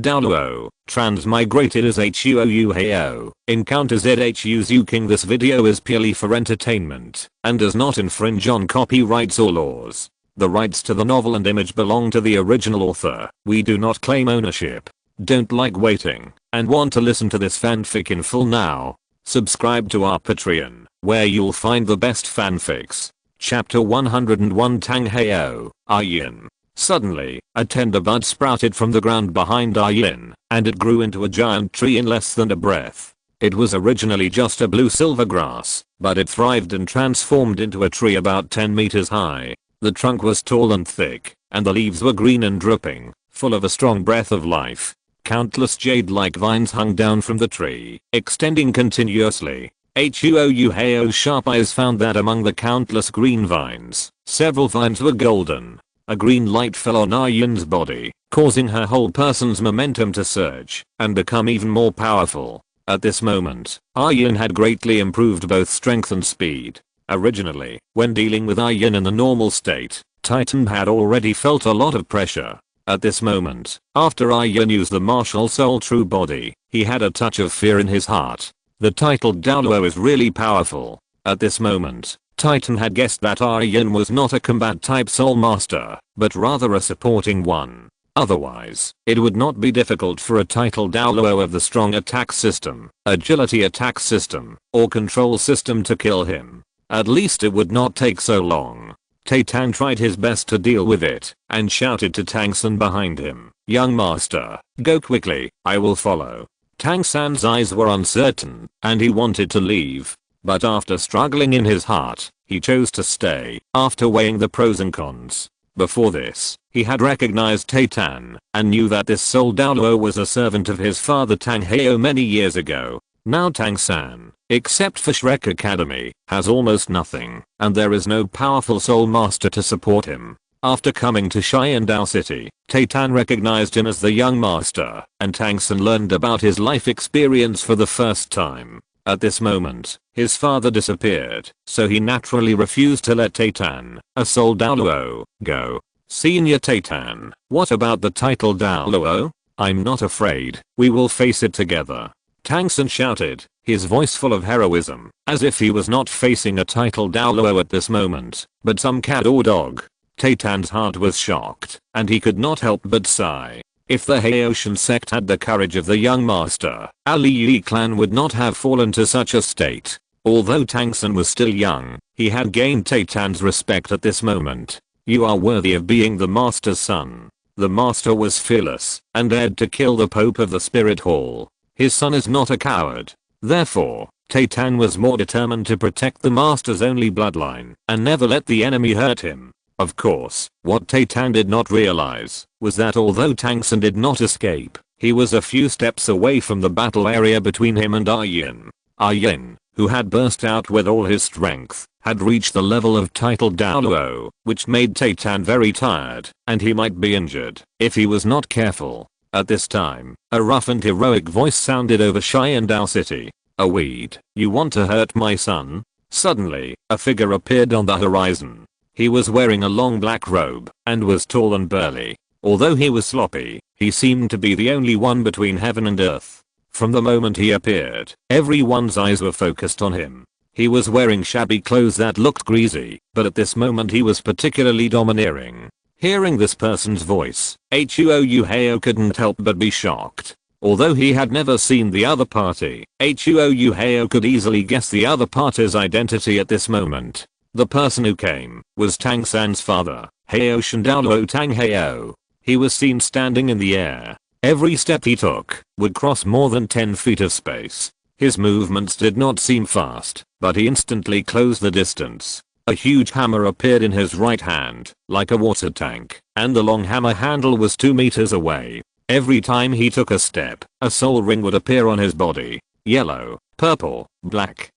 Douluo, Transmigrated as Huo Yuhao, encounters Zhu Zhuqing. This video is purely for entertainment, and does not infringe on copyrights or laws. The rights to the novel and image belong to the original author. We do not claim ownership. Don't like waiting, and want to listen to this fanfic in full now? Subscribe to our Patreon, where you'll find the best fanfics. Chapter 101 Tang Heo, Yin. Suddenly, a tender bud sprouted from the ground behind Yin, and it grew into a giant tree in less than a breath. It was originally just a blue-silver grass, but it thrived and transformed into a tree about 10 meters high. The trunk was tall and thick, and the leaves were green and dripping, full of a strong breath of life. Countless jade-like vines hung down from the tree, extending continuously. Huo Yuhao's sharp eyes found that among the countless green vines, several vines were golden. A green light fell on Yin's body, causing her whole person's momentum to surge and become even more powerful. At this moment, Yin had greatly improved both strength and speed. Originally, when dealing with Yin in the normal state, Titan had already felt a lot of pressure. At this moment, after Yin used the martial soul true body, he had a touch of fear in his heart. The titled Douluo is really powerful. At this moment, Titan had guessed that Yin was not a combat type soul master, but rather a supporting one. Otherwise, it would not be difficult for a titled Douluo of the strong attack system, agility attack system, or control system to kill him. At least it would not take so long. Titan tried his best to deal with it, and shouted to Tang San behind him, "Young master, go quickly, I will follow." Tang San's eyes were uncertain, and he wanted to leave. But after struggling in his heart, he chose to stay, after weighing the pros and cons. Before this, he had recognized Titan, and knew that this soul Douluo was a servant of his father Tang Heo many years ago. Now Tang San, except for Shrek Academy, has almost nothing, and there is no powerful soul master to support him. After coming to Xiandao City, Titan recognized him as the young master, and Tang San learned about his life experience for the first time. At this moment, his father disappeared, so he naturally refused to let Titan, a soul Douluo, go. Senior Titan, what about the title Douluo? I'm not afraid, we will face it together. Tang San shouted, his voice full of heroism, as if he was not facing a title Douluo at this moment, but some cat or dog. Titan's heart was shocked, and he could not help but sigh. If the Haitian sect had the courage of the young master, Ali Yi clan would not have fallen to such a state. Although Tang San was still young, he had gained Titan's respect at this moment. You are worthy of being the master's son. The master was fearless, and dared to kill the Pope of the Spirit Hall. His son is not a coward. Therefore, Titan was more determined to protect the master's only bloodline, and never let the enemy hurt him. Of course, what Titan did not realize was that although Tang San did not escape, he was a few steps away from the battle area between him and Yin. Yin, who had burst out with all his strength, had reached the level of titled Douluo, which made Titan very tired, and he might be injured if he was not careful. At this time, a rough and heroic voice sounded over Xiandao City. "A weed, you want to hurt my son?" Suddenly, a figure appeared on the horizon. He was wearing a long black robe, and was tall and burly. Although he was sloppy, he seemed to be the only one between heaven and earth. From the moment he appeared, everyone's eyes were focused on him. He was wearing shabby clothes that looked greasy, but at this moment he was particularly domineering. Hearing this person's voice, Huo Yuhao couldn't help but be shocked. Although he had never seen the other party, Huo Yuhao could easily guess the other party's identity at this moment. The person who came was Tang San's father, Haitian Douluo Tang Heo. He was seen standing in the air. Every step he took would cross more than 10 feet of space. His movements did not seem fast, but he instantly closed the distance. A huge hammer appeared in his right hand, like a water tank, and the long hammer handle was 2 meters away. Every time he took a step, a soul ring would appear on his body. Yellow, purple, black,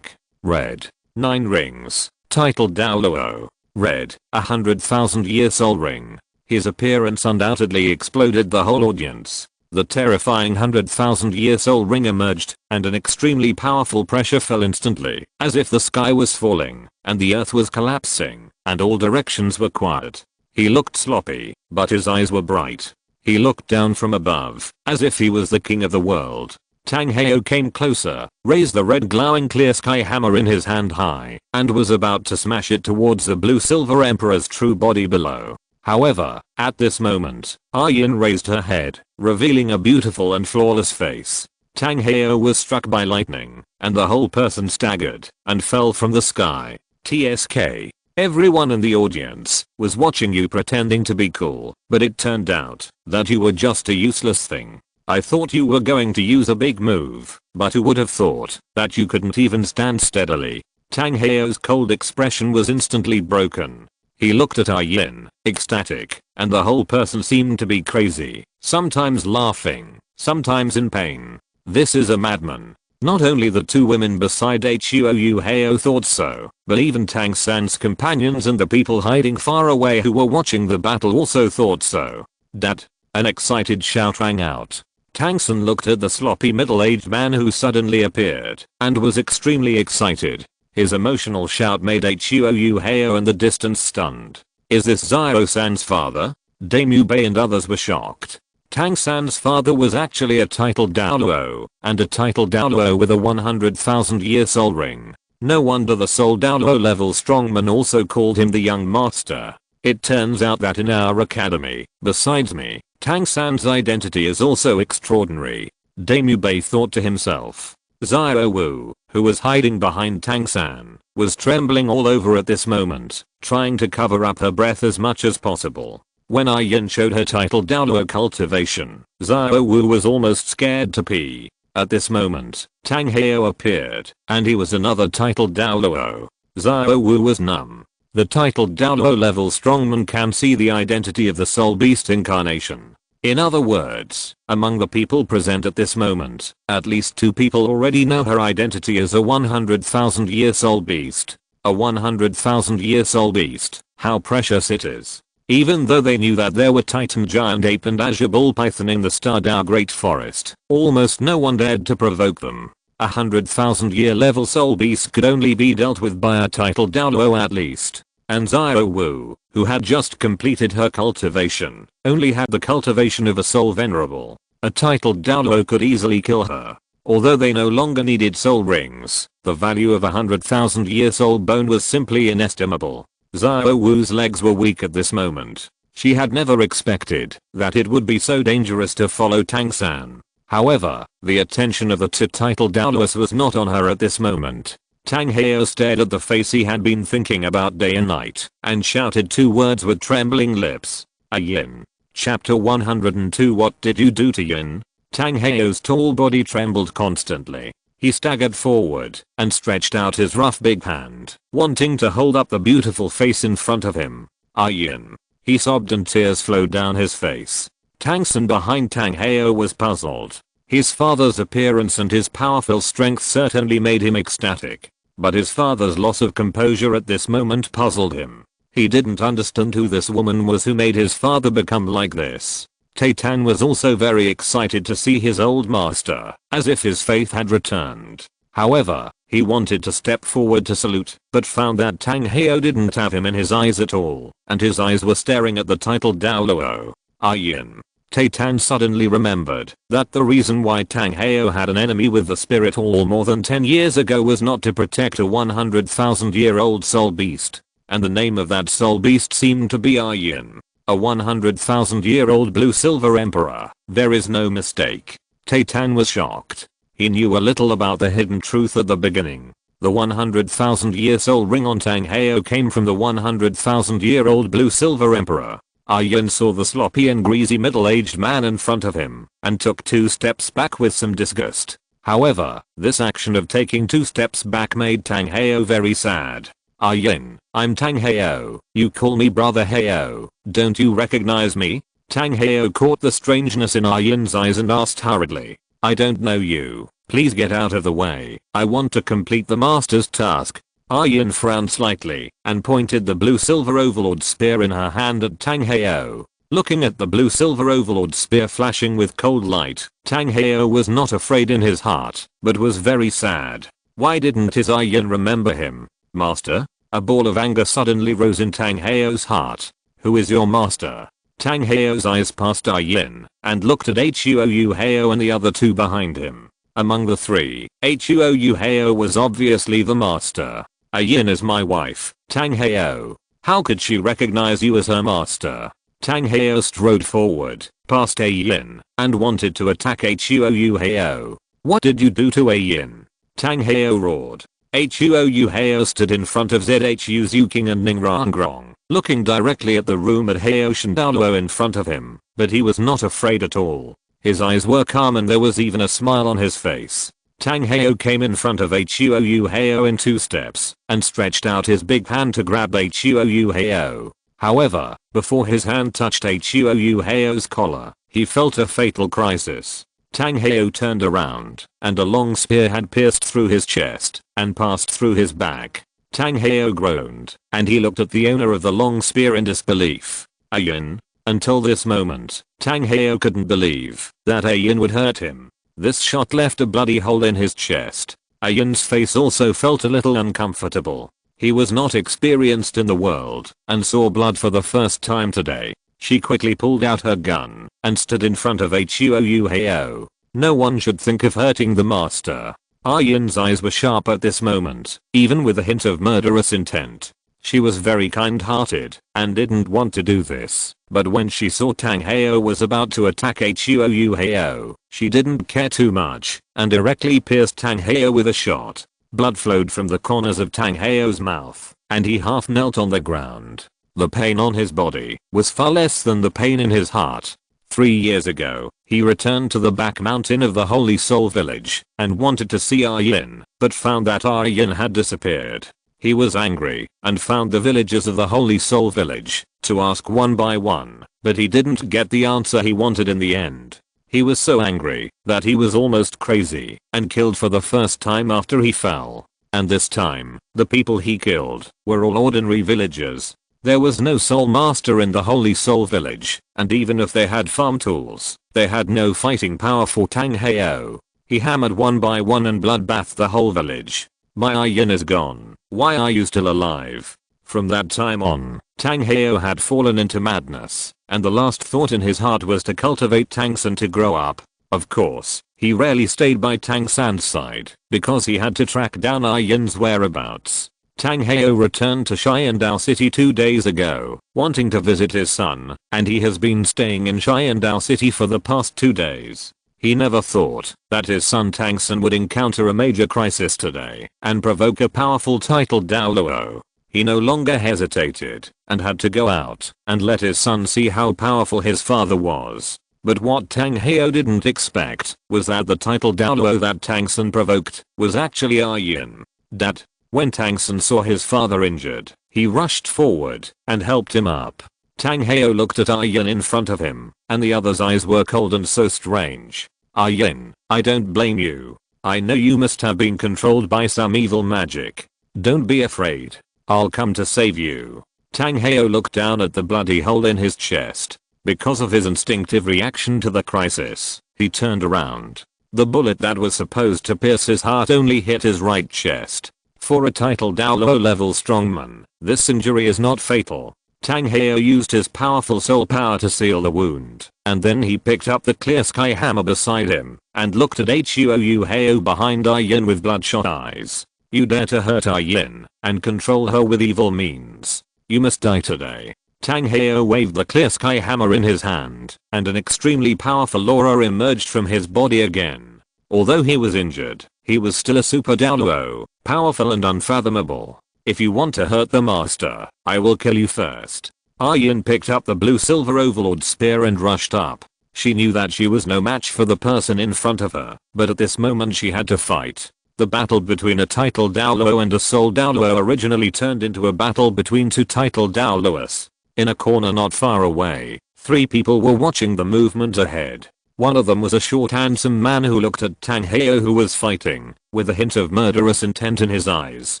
red. 9 rings. Titled Douluo. Red, 100,000-year soul ring. His appearance undoubtedly exploded the whole audience. The terrifying 100,000-year soul ring emerged, and an extremely powerful pressure fell instantly, as if the sky was falling, and the earth was collapsing, and all directions were quiet. He looked sloppy, but his eyes were bright. He looked down from above, as if he was the king of the world. Tang Heo came closer, raised the red glowing clear sky hammer in his hand high, and was about to smash it towards the blue silver emperor's true body below. However, at this moment, Yin raised her head, revealing a beautiful and flawless face. Tang Heo was struck by lightning, and the whole person staggered and fell from the sky. TSK. Everyone in the audience was watching you pretending to be cool, but it turned out that you were just a useless thing. I thought you were going to use a big move, but who would have thought that you couldn't even stand steadily? Tang Heo's cold expression was instantly broken. He looked at Yin, ecstatic, and the whole person seemed to be crazy, sometimes laughing, sometimes in pain. This is a madman. Not only the two women beside Huo Yuhao thought so, but even Tang San's companions and the people hiding far away who were watching the battle also thought so. Dad! An excited shout rang out. Tang San looked at the sloppy middle-aged man who suddenly appeared, and was extremely excited. His emotional shout made Huo Yuhao in the distance stunned. Is this Zhao-san's father? Dame Yu Bei and others were shocked. Tang San's father was actually a titled Douluo, and a titled Douluo with a 100,000-year soul ring. No wonder the soul Douluo level strongman also called him the young master. It turns out that in our academy, besides me, Tang San's identity is also extraordinary. Dame Yu Bei thought to himself. Xiao Wu, who was hiding behind Tang San, was trembling all over at this moment, trying to cover up her breath as much as possible. When Yin showed her title Douluo cultivation, Xiao Wu was almost scared to pee. At this moment, Tang Heo appeared, and he was another titled Douluo. Xiao Wu was numb. The titled Douluo level strongman can see the identity of the soul beast incarnation. In other words, among the people present at this moment, at least 2 people already know her identity as a 100,000-year soul beast. A 100,000-year soul beast, how precious it is. Even though they knew that there were Titan Giant Ape and Azure Bull Python in the Stardao Great Forest, almost no one dared to provoke them. A 100,000-year level soul beast could only be dealt with by a titled Douluo at least. And Xiao Wu, who had just completed her cultivation, only had the cultivation of a soul venerable. A titled Douluo could easily kill her. Although they no longer needed soul rings, the value of a 100,000-year soul bone was simply inestimable. Xiao Wu's legs were weak at this moment. She had never expected that it would be so dangerous to follow Tang San. However, the attention of the titled Douluo was not on her at this moment. Tang Heo stared at the face he had been thinking about day and night, and shouted 2 words with trembling lips. Yin. Chapter 102. What did you do to Yin? Tang Heo's tall body trembled constantly. He staggered forward and stretched out his rough big hand, wanting to hold up the beautiful face in front of him. Yin. He sobbed and tears flowed down his face. Tang San behind Tang Heo was puzzled. His father's appearance and his powerful strength certainly made him ecstatic. But his father's loss of composure at this moment puzzled him. He didn't understand who this woman was who made his father become like this. Tan was also very excited to see his old master, as if his faith had returned. However, he wanted to step forward to salute, but found that Tang Heo didn't have him in his eyes at all, and his eyes were staring at the titled Douluo. Yin. Tan suddenly remembered that the reason why Tang Heo had an enemy with the spirit hall more than 10 years ago was not to protect a 100,000-year-old soul beast, and the name of that soul beast seemed to be Yin. A 100,000-year-old blue silver emperor. There is no mistake. Tan was shocked. He knew a little about the hidden truth at the beginning. The 100,000-year soul ring on Tang Heo came from the 100,000-year-old blue silver emperor. Yin saw the sloppy and greasy middle-aged man in front of him and took 2 steps back with some disgust. However, this action of taking 2 steps back made Tang Heo very sad. Yin, I'm Tang Heo. You call me brother Heo. Don't you recognize me? Tang Heo caught the strangeness in Yin's eyes and asked hurriedly. I don't know you. Please get out of the way. I want to complete the master's task. Yin frowned slightly and pointed the blue silver overlord spear in her hand at Tang Heo. Looking at the blue silver overlord spear flashing with cold light, Tang Heo was not afraid in his heart, but was very sad. Why didn't his Yin remember him? Master? A ball of anger suddenly rose in Tang Heo's heart. Who is your master? Tang Heo's eyes passed Yin and looked at Huo Yuhao and the other two behind him. Among the three, Huo Yuhao was obviously the master. Yin is my wife, Tang Heo. How could she recognize you as her master? Tang Heo strode forward, past Yin, and wanted to attack Huo Yuhao. What did you do to Yin? Tang Heo roared. Huo Yuhao stood in front of Zhu Zhuqing and Ning Rangrong, looking directly at the room at Haoshan Douluo in front of him, but he was not afraid at all. His eyes were calm and there was even a smile on his face. Tang Heo came in front of Huo Yuhao in 2 steps and stretched out his big hand to grab Huo Yuhao. However, before his hand touched Huo Yuhao's collar, he felt a fatal crisis. Tang Heo turned around, and a long spear had pierced through his chest and passed through his back. Tang Heo groaned, and he looked at the owner of the long spear in disbelief. Yin? Until this moment, Tang Heo couldn't believe that Yin would hurt him. This shot left a bloody hole in his chest. Yin's face also felt a little uncomfortable. He was not experienced in the world and saw blood for the first time today. She quickly pulled out her gun and stood in front of Huo Yuhao. No one should think of hurting the master. Yin's eyes were sharp at this moment, even with a hint of murderous intent. She was very kind-hearted and didn't want to do this, but when she saw Tang Heo was about to attack Huo Yuhao, she didn't care too much and directly pierced Tang Heo with a shot. Blood flowed from the corners of Tang Heo's mouth, and he half knelt on the ground. The pain on his body was far less than the pain in his heart. 3 years ago, he returned to the back mountain of the Holy Soul village and wanted to see Yin, but found that Yin had disappeared. He was angry and found the villagers of the Holy Soul village to ask one by one, but he didn't get the answer he wanted in the end. He was so angry that he was almost crazy and killed for the first time after he fell. And this time, the people he killed were all ordinary villagers. There was no soul master in the Holy Soul village, and even if they had farm tools, they had no fighting power for Tang Heo. He hammered one by one and bloodbathed the whole village. My Yin is gone. Why are you still alive? From that time on, Tang Heo had fallen into madness, and the last thought in his heart was to cultivate Tang San to grow up. Of course, he rarely stayed by Tang San's side, because he had to track down Yin's whereabouts. Tang Heo returned to Xiandao City 2 days ago, wanting to visit his son, and he has been staying in Xiandao City for the past 2 days. He never thought that his son Tang San would encounter a major crisis today and provoke a powerful titled Douluo. He no longer hesitated and had to go out and let his son see how powerful his father was. But what Tang Heo didn't expect was that the title Douluo that Tang San provoked was actually Yin. Dad. When Tang San saw his father injured, he rushed forward and helped him up. Tang Heo looked at Yin in front of him, and the other's eyes were cold and so strange. Yin, I don't blame you. I know you must have been controlled by some evil magic. Don't be afraid. I'll come to save you. Tang Heo looked down at the bloody hole in his chest. Because of his instinctive reaction to the crisis, he turned around. The bullet that was supposed to pierce his heart only hit his right chest. For a titled Douluo level strongman, this injury is not fatal. Tang Heo used his powerful soul power to seal the wound, and then he picked up the clear sky hammer beside him and looked at Huo Yuhao behind Yin with bloodshot eyes. You dare to hurt Yin and control her with evil means. You must die today. Tang Heo waved the clear sky hammer in his hand, and an extremely powerful aura emerged from his body again. Although he was injured, he was still a super Douluo, powerful and unfathomable. If you want to hurt the master, I will kill you first. Yin picked up the blue silver overlord spear and rushed up. She knew that she was no match for the person in front of her, but at this moment she had to fight. The battle between a titled Douluo and a soul Douluo originally turned into a battle between 2 titled Douluos. In a corner not far away, 3 people were watching the movement ahead. One of them was a short handsome man who looked at Tang Heo who was fighting, with a hint of murderous intent in his eyes.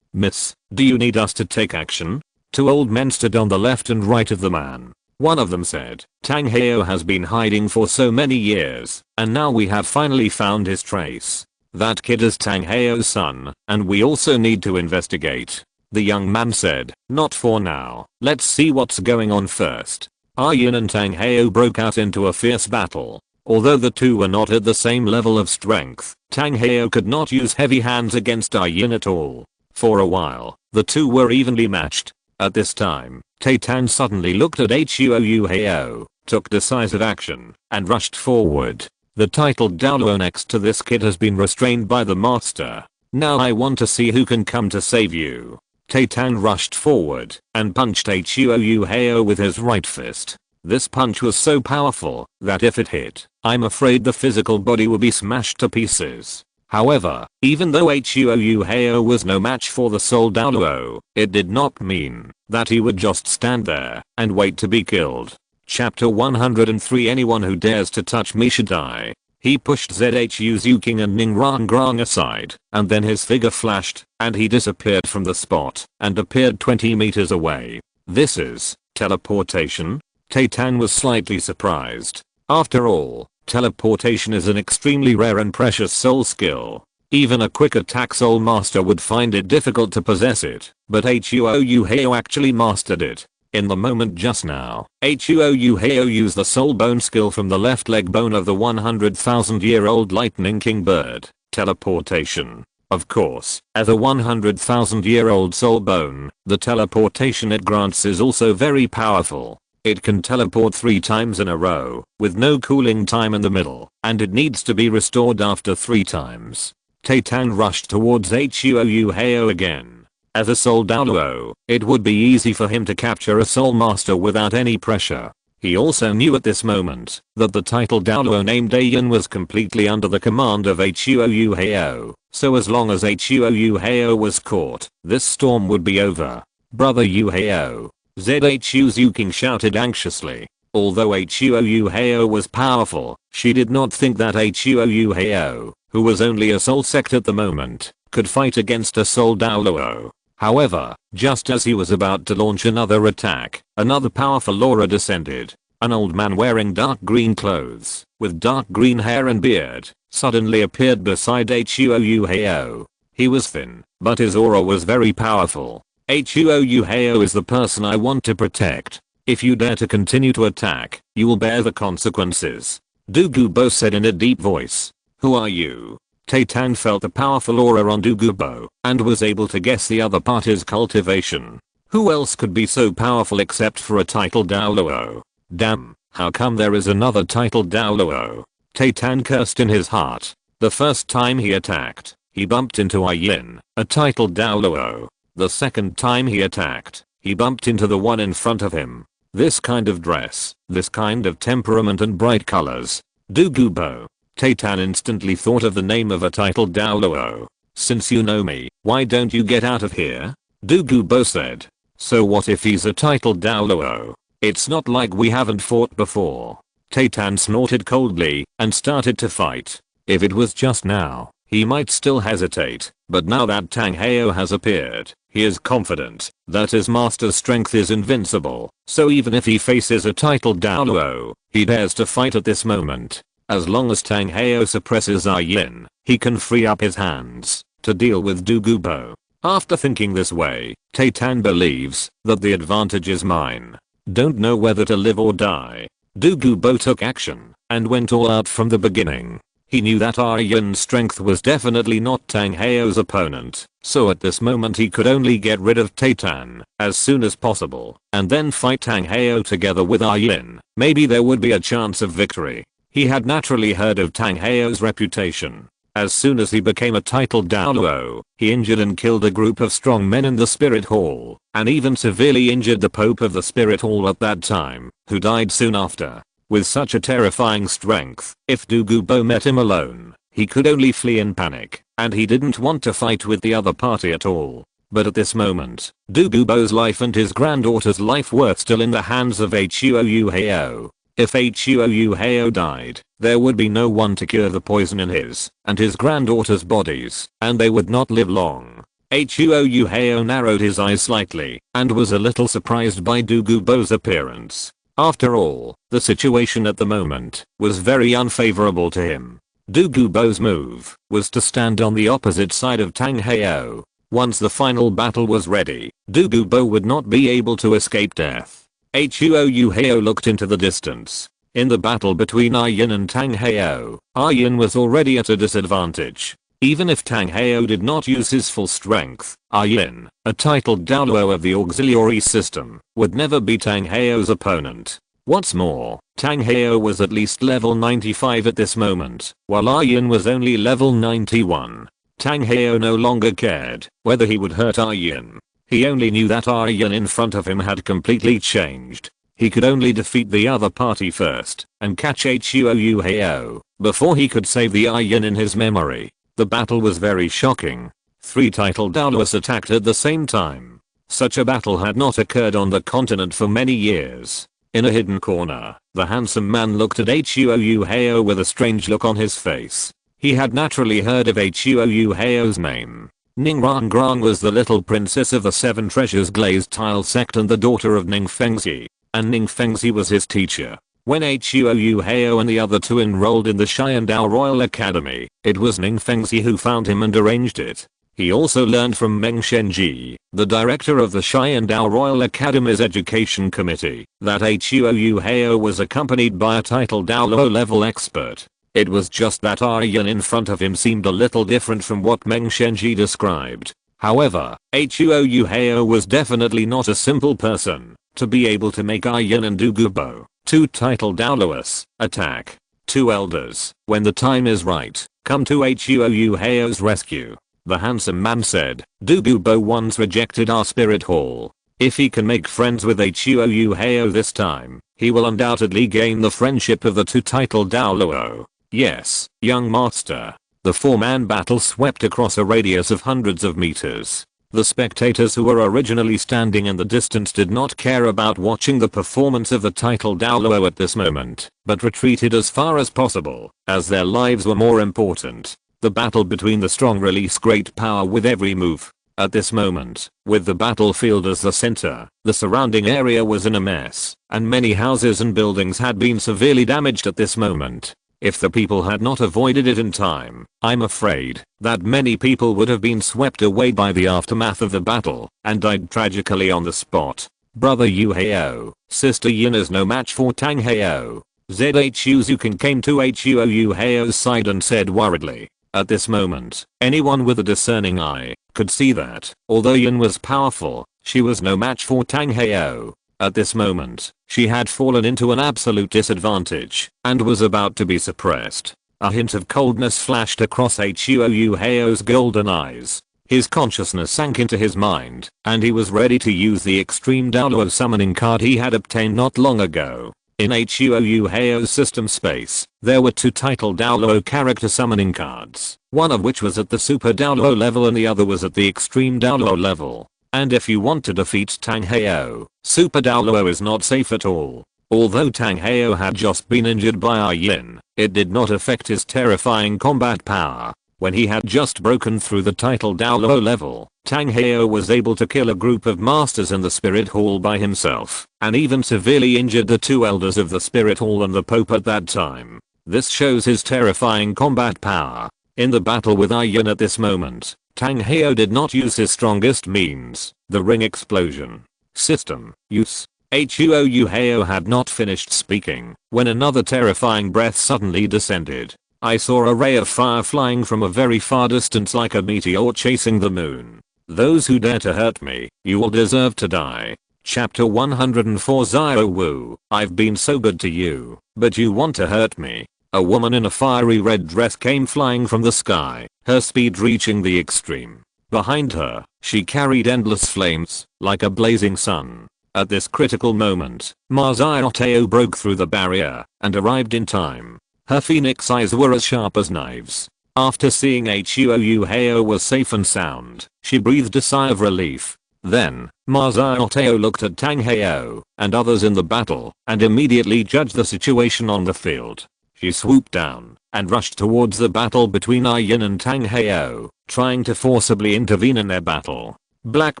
Miss, do you need us to take action? 2 old men stood on the left and right of the man. One of them said, Tang Heo has been hiding for so many years, and now we have finally found his trace. That kid is Tang Heo's son, and we also need to investigate. The young man said, not for now, let's see what's going on first. Yin and Tang Heo broke out into a fierce battle. Although the two were not at the same level of strength, Tang Heo could not use heavy hands against Yin at all. For a while, the two were evenly matched. At this time, Tan suddenly looked at Huo Yuhao, took decisive action, and rushed forward. The titled Douluo next to this kid has been restrained by the master. Now I want to see who can come to save you. Tan rushed forward and punched Huo Yuhao with his right fist. This punch was so powerful that if it hit, I'm afraid the physical body would be smashed to pieces. However, even though Huo Yuhao was no match for the soul Douluo, it did not mean that he would just stand there and wait to be killed. Chapter 103 Anyone who dares to touch me should die. He pushed Zhu Zhuqing and Ning Rangrang aside, and then his figure flashed, and he disappeared from the spot and appeared 20 meters away. This is teleportation? Tan was slightly surprised. After all, teleportation is an extremely rare and precious soul skill. Even a quick attack soul master would find it difficult to possess it, but Huo Yuhao actually mastered it. In the moment just now, Huo Yuhao used the soul bone skill from the left leg bone of the 100,000-year-old lightning king bird, teleportation. Of course, as a 100,000-year-old soul bone, the teleportation it grants is also very powerful. It can teleport 3 times in a row, with no cooling time in the middle, and it needs to be restored after 3 times. Tan rushed towards Huo Yuhao again. As a soul Douluo, it would be easy for him to capture a soul master without any pressure. He also knew at this moment that the titled Douluo named Yin was completely under the command of Huo Yuhao, so as long as Huo Yuhao was caught, this storm would be over. Brother Yuhao. Zhu Zhuqing shouted anxiously. Although Huo Yuhao was powerful, she did not think that Huo Yuhao, who was only a soul sect at the moment, could fight against a soul Douluo. However, just as he was about to launch another attack, another powerful aura descended. An old man wearing dark green clothes, with dark green hair and beard, suddenly appeared beside Huo Yuhao. He was thin, but his aura was very powerful. Huo Yuhao is the person I want to protect. If you dare to continue to attack, you will bear the consequences. Douluo said in a deep voice. Who are you? Tan felt the powerful aura on Douluo and was able to guess the other party's cultivation. Who else could be so powerful except for a titled Douluo? Damn, how come there is another titled Douluo? Tan cursed in his heart. The first time he attacked, he bumped into Yin, a titled Douluo. The second time he attacked, he bumped into the one in front of him. This kind of dress, this kind of temperament and bright colors. Douluo. Tan instantly thought of the name of a titled Douluo. Since you know me, why don't you get out of here? Douluo said. So what if he's a titled Douluo? It's not like we haven't fought before. Tan snorted coldly and started to fight. If it was just now, he might still hesitate, but now that Tang Heo has appeared, he is confident that his master's strength is invincible, so even if he faces a titled Douluo, he dares to fight at this moment. As long as Tang Heo suppresses Yin, he can free up his hands to deal with Douluo. After thinking this way, Tan believes that the advantage is mine. Don't know whether to live or die. Douluo took action and went all out from the beginning. He knew that Yin's strength was definitely not Tang Heo's opponent, so at this moment he could only get rid of Tan as soon as possible and then fight Tang Heo together with Yin. Maybe there would be a chance of victory. He had naturally heard of Tang Heo's reputation. As soon as he became a titled Douluo, he injured and killed a group of strong men in the spirit hall, and even severely injured the Pope of the spirit hall at that time, who died soon after. With such a terrifying strength, if Douluo met him alone, he could only flee in panic, and he didn't want to fight with the other party at all. But at this moment, Douluo's life and his granddaughter's life were still in the hands of Huo Yuhao. If Huo Yuhao died, there would be no one to cure the poison in his and his granddaughter's bodies, and they would not live long. Huo Yuhao narrowed his eyes slightly and was a little surprised by Douluo's appearance. After all, the situation at the moment was very unfavorable to him. Douluo's move was to stand on the opposite side of Tang Heo. Once the final battle was ready, Douluo would not be able to escape death. Huo Yuhao looked into the distance. In the battle between Yin and Tang Heo, Yin was already at a disadvantage. Even if Tang Heo did not use his full strength, Yin, a titled Douluo of the auxiliary system, would never be Tang Heo's opponent. What's more, Tang Heo was at least level 95 at this moment, while Yin was only level 91. Tang Heo no longer cared whether he would hurt Yin. He only knew that Yin in front of him had completely changed. He could only defeat the other party first and catch Huo Yuhao before he could save the Yin in his memory. The battle was very shocking. 3 titled Douluos attacked at the same time. Such a battle had not occurred on the continent for many years. In a hidden corner, the handsome man looked at Huo Yuhao with a strange look on his face. He had naturally heard of Huo Yuhao's name. Ningrangrang was the little princess of the 7 treasures glazed tile sect and the daughter of Ning Fengzi, and Ning Fengzi was his teacher. When Huo Yuhao and the other 2 enrolled in the Xiandao Royal Academy, it was Ning Fengzi who found him and arranged it. He also learned from Meng Shenji, the director of the Xiandao Royal Academy's education committee, that Huo Yuhao was accompanied by a titled Douluo level expert. It was just that Yin in front of him seemed a little different from what Meng Shenji described. However, Huo Yuhao was definitely not a simple person to be able to make Yin and Dugubo, 2 titled Douluos, attack. 2 elders, when the time is right, come to Huo Yuhao's rescue. The handsome man said, Dugubo once rejected our spirit hall. If he can make friends with Huo Yuhao this time, he will undoubtedly gain the friendship of the 2 titled Douluo. Yes, young master. The 4-man battle swept across a radius of hundreds of meters. The spectators who were originally standing in the distance did not care about watching the performance of the titled Douluo at this moment, but retreated as far as possible, as their lives were more important. The battle between the strong released great power with every move. At this moment, with the battlefield as the center, the surrounding area was in a mess, and many houses and buildings had been severely damaged at this moment. If the people had not avoided it in time, I'm afraid that many people would have been swept away by the aftermath of the battle and died tragically on the spot. Brother Yuhao, sister Yin is no match for Tang Heo. Zhu Zhuqing came to Huo Yuhao's side and said worriedly. At this moment, anyone with a discerning eye could see that, although Yin was powerful, she was no match for Tang Heo. At this moment, she had fallen into an absolute disadvantage and was about to be suppressed. A hint of coldness flashed across Huo Yuhao's golden eyes. His consciousness sank into his mind, and he was ready to use the extreme Douluo summoning card he had obtained not long ago. In Huo Yuhao's system space, there were 2 titled Douluo character summoning cards, one of which was at the super Douluo level and the other was at the extreme Douluo level. And if you want to defeat Tang Heo, Super Douluo is not safe at all. Although Tang Heo had just been injured by Yin, it did not affect his terrifying combat power. When he had just broken through the titled Douluo level, Tang Heo was able to kill a group of masters in the spirit hall by himself, and even severely injured the 2 elders of the spirit hall and the Pope at that time. This shows his terrifying combat power. In the battle with Yin at this moment, Tang Heo did not use his strongest means, the ring explosion. System use. Huo Yuhao had not finished speaking when another terrifying breath suddenly descended. I saw a ray of fire flying from a very far distance like a meteor chasing the moon. Those who dare to hurt me, you will deserve to die. Chapter 104 Xiao Wu, I've been so good to you, but you want to hurt me. A woman in a fiery red dress came flying from the sky, her speed reaching the extreme. Behind her, she carried endless flames, like a blazing sun. At this critical moment, Ma Xiaotao broke through the barrier and arrived in time. Her phoenix eyes were as sharp as knives. After seeing Huo Yuhao was safe and sound, she breathed a sigh of relief. Then, Ma Xiaotao looked at Tang Heo and others in the battle and immediately judged the situation on the field. She swooped down and rushed towards the battle between Yin and Tang Heo, trying to forcibly intervene in their battle. Black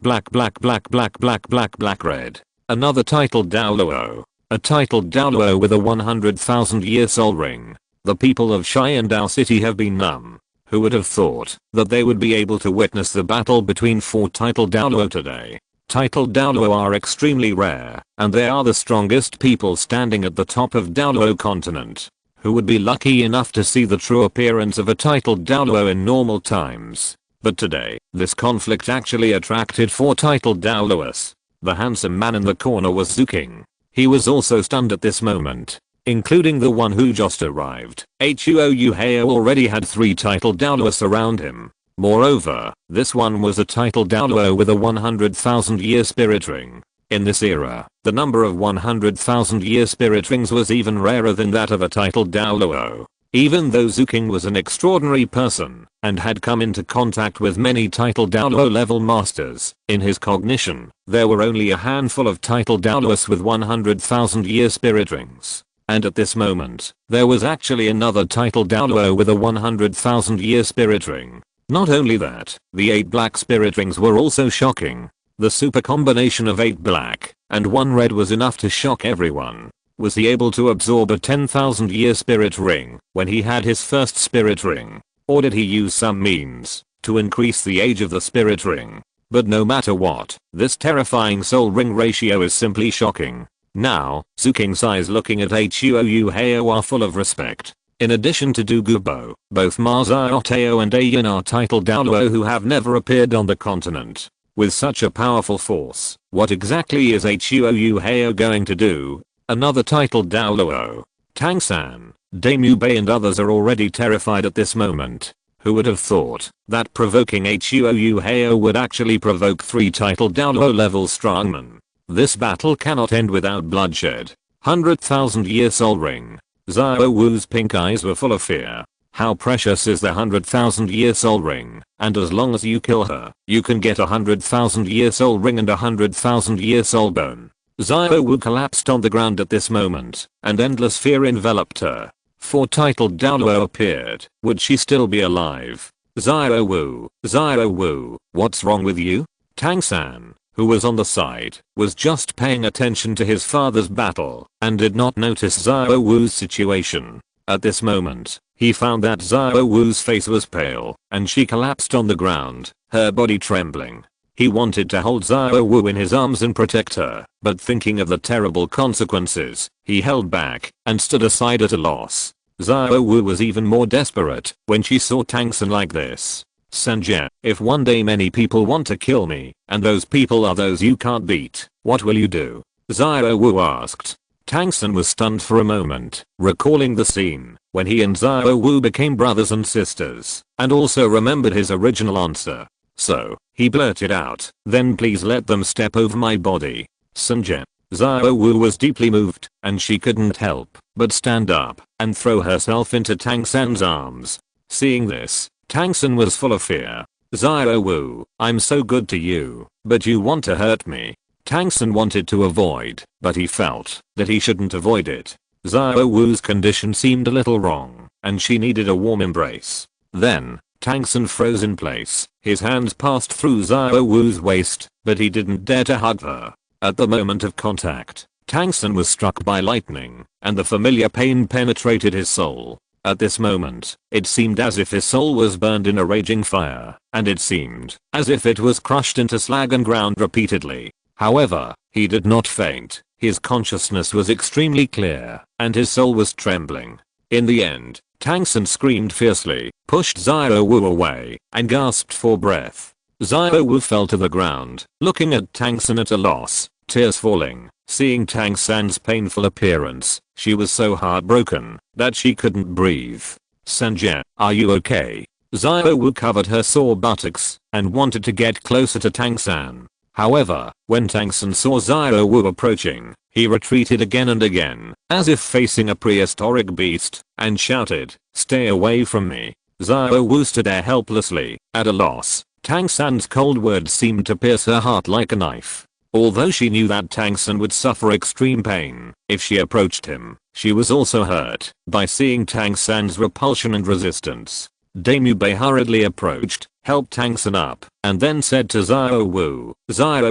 black black black black black black black red. Another titled Douluo. A titled Douluo with a 100,000 year soul ring. The people of Xiandao City have been numb. Who would have thought that they would be able to witness the battle between 4 titled Douluo today? Titled Douluo are extremely rare, and they are the strongest people standing at the top of Douluo Continent. Who would be lucky enough to see the true appearance of a titled Douluo in normal times? But today, this conflict actually attracted 4 titled Douluos. The handsome man in the corner was Zhu Zhuqing. He was also stunned at this moment, including the one who just arrived. Huo Yuhao already had 3 titled Douluos around him. Moreover, this one was a titled Douluo with a 100,000-year spirit ring. In this era, the number of 100,000-year spirit rings was even rarer than that of a titled Douluo. Even though Zhu Zhuqing was an extraordinary person and had come into contact with many titled Douluo level masters, in his cognition, there were only a handful of titled Douluos with 100,000-year spirit rings. And at this moment, there was actually another titled Douluo with a 100,000-year spirit ring. Not only that, the 8 black spirit rings were also shocking. The super combination of 8 black and 1 red was enough to shock everyone. Was he able to absorb a 10,000-year spirit ring when he had his first spirit ring? Or did he use some means to increase the age of the spirit ring? But no matter what, this terrifying soul ring ratio is simply shocking. Now, Zhu Zhuqing's eyes looking at Huo Yuhao are full of respect. In addition to Douluo, both Ma Xiaotao and Ayan are titled Douluo who have never appeared on the continent. With such a powerful force, what exactly is Huo Yuhao going to do? Another titled Douluo, Tang San, Damu Bei and others are already terrified at this moment. Who would have thought that provoking Huo Yuhao would actually provoke 3 titled Douluo level strongmen? This battle cannot end without bloodshed. 100,000-year soul ring. Xiao Wu's pink eyes were full of fear. How precious is the 100,000-year soul ring, and as long as you kill her, you can get a 100,000-year soul ring and a 100,000-year soul bone. Xiao Wu collapsed on the ground at this moment, and endless fear enveloped her. 4 titled Douluo appeared. Would she still be alive? Xiao Wu, what's wrong with you? Tang San, who was on the side, was just paying attention to his father's battle and did not notice Xiao Wu's situation. At this moment, he found that Xiao Wu's face was pale and she collapsed on the ground, her body trembling. He wanted to hold Xiao Wu in his arms and protect her, but thinking of the terrible consequences, he held back and stood aside at a loss. Xiao Wu was even more desperate when she saw Tang San like this. Sanjie, if one day many people want to kill me, and those people are those you can't beat, what will you do? Xiao Wu asked. Tang San was stunned for a moment, recalling the scene when he and Xiao Wu became brothers and sisters, and also remembered his original answer. So, he blurted out, then please let them step over my body. Sanjie. Xiao Wu was deeply moved, and she couldn't help but stand up and throw herself into Tang San's arms. Seeing this, Tang San was full of fear. Xiao Wu, I'm so good to you, but you want to hurt me. Tang San wanted to avoid, but he felt that he shouldn't avoid it. Xiao Wu's condition seemed a little wrong, and she needed a warm embrace. Then, Tang San froze in place. His hands passed through Xiao Wu's waist, but he didn't dare to hug her. At the moment of contact, Tang San was struck by lightning, and the familiar pain penetrated his soul. At this moment, it seemed as if his soul was burned in a raging fire, and it seemed as if it was crushed into slag and ground repeatedly. However, he did not faint. His consciousness was extremely clear, and his soul was trembling. In the end, Tang San screamed fiercely, pushed Xiao Wu away, and gasped for breath. Xiao Wu fell to the ground, looking at Tang San at a loss, tears falling. Seeing Tang San's painful appearance, she was so heartbroken that she couldn't breathe. Sanjie, are you okay? Xiao Wu covered her sore buttocks and wanted to get closer to Tang San. However, when Tang San saw Xiao Wu approaching, he retreated again and again, as if facing a prehistoric beast, and shouted, "Stay away from me." Xiao Wu stood there helplessly, at a loss. Tang San's cold words seemed to pierce her heart like a knife. Although she knew that Tang San would suffer extreme pain if she approached him, she was also hurt by seeing Tang San's repulsion and resistance. Damu Bei hurriedly approached, helped Tang San up, and then said to Xiao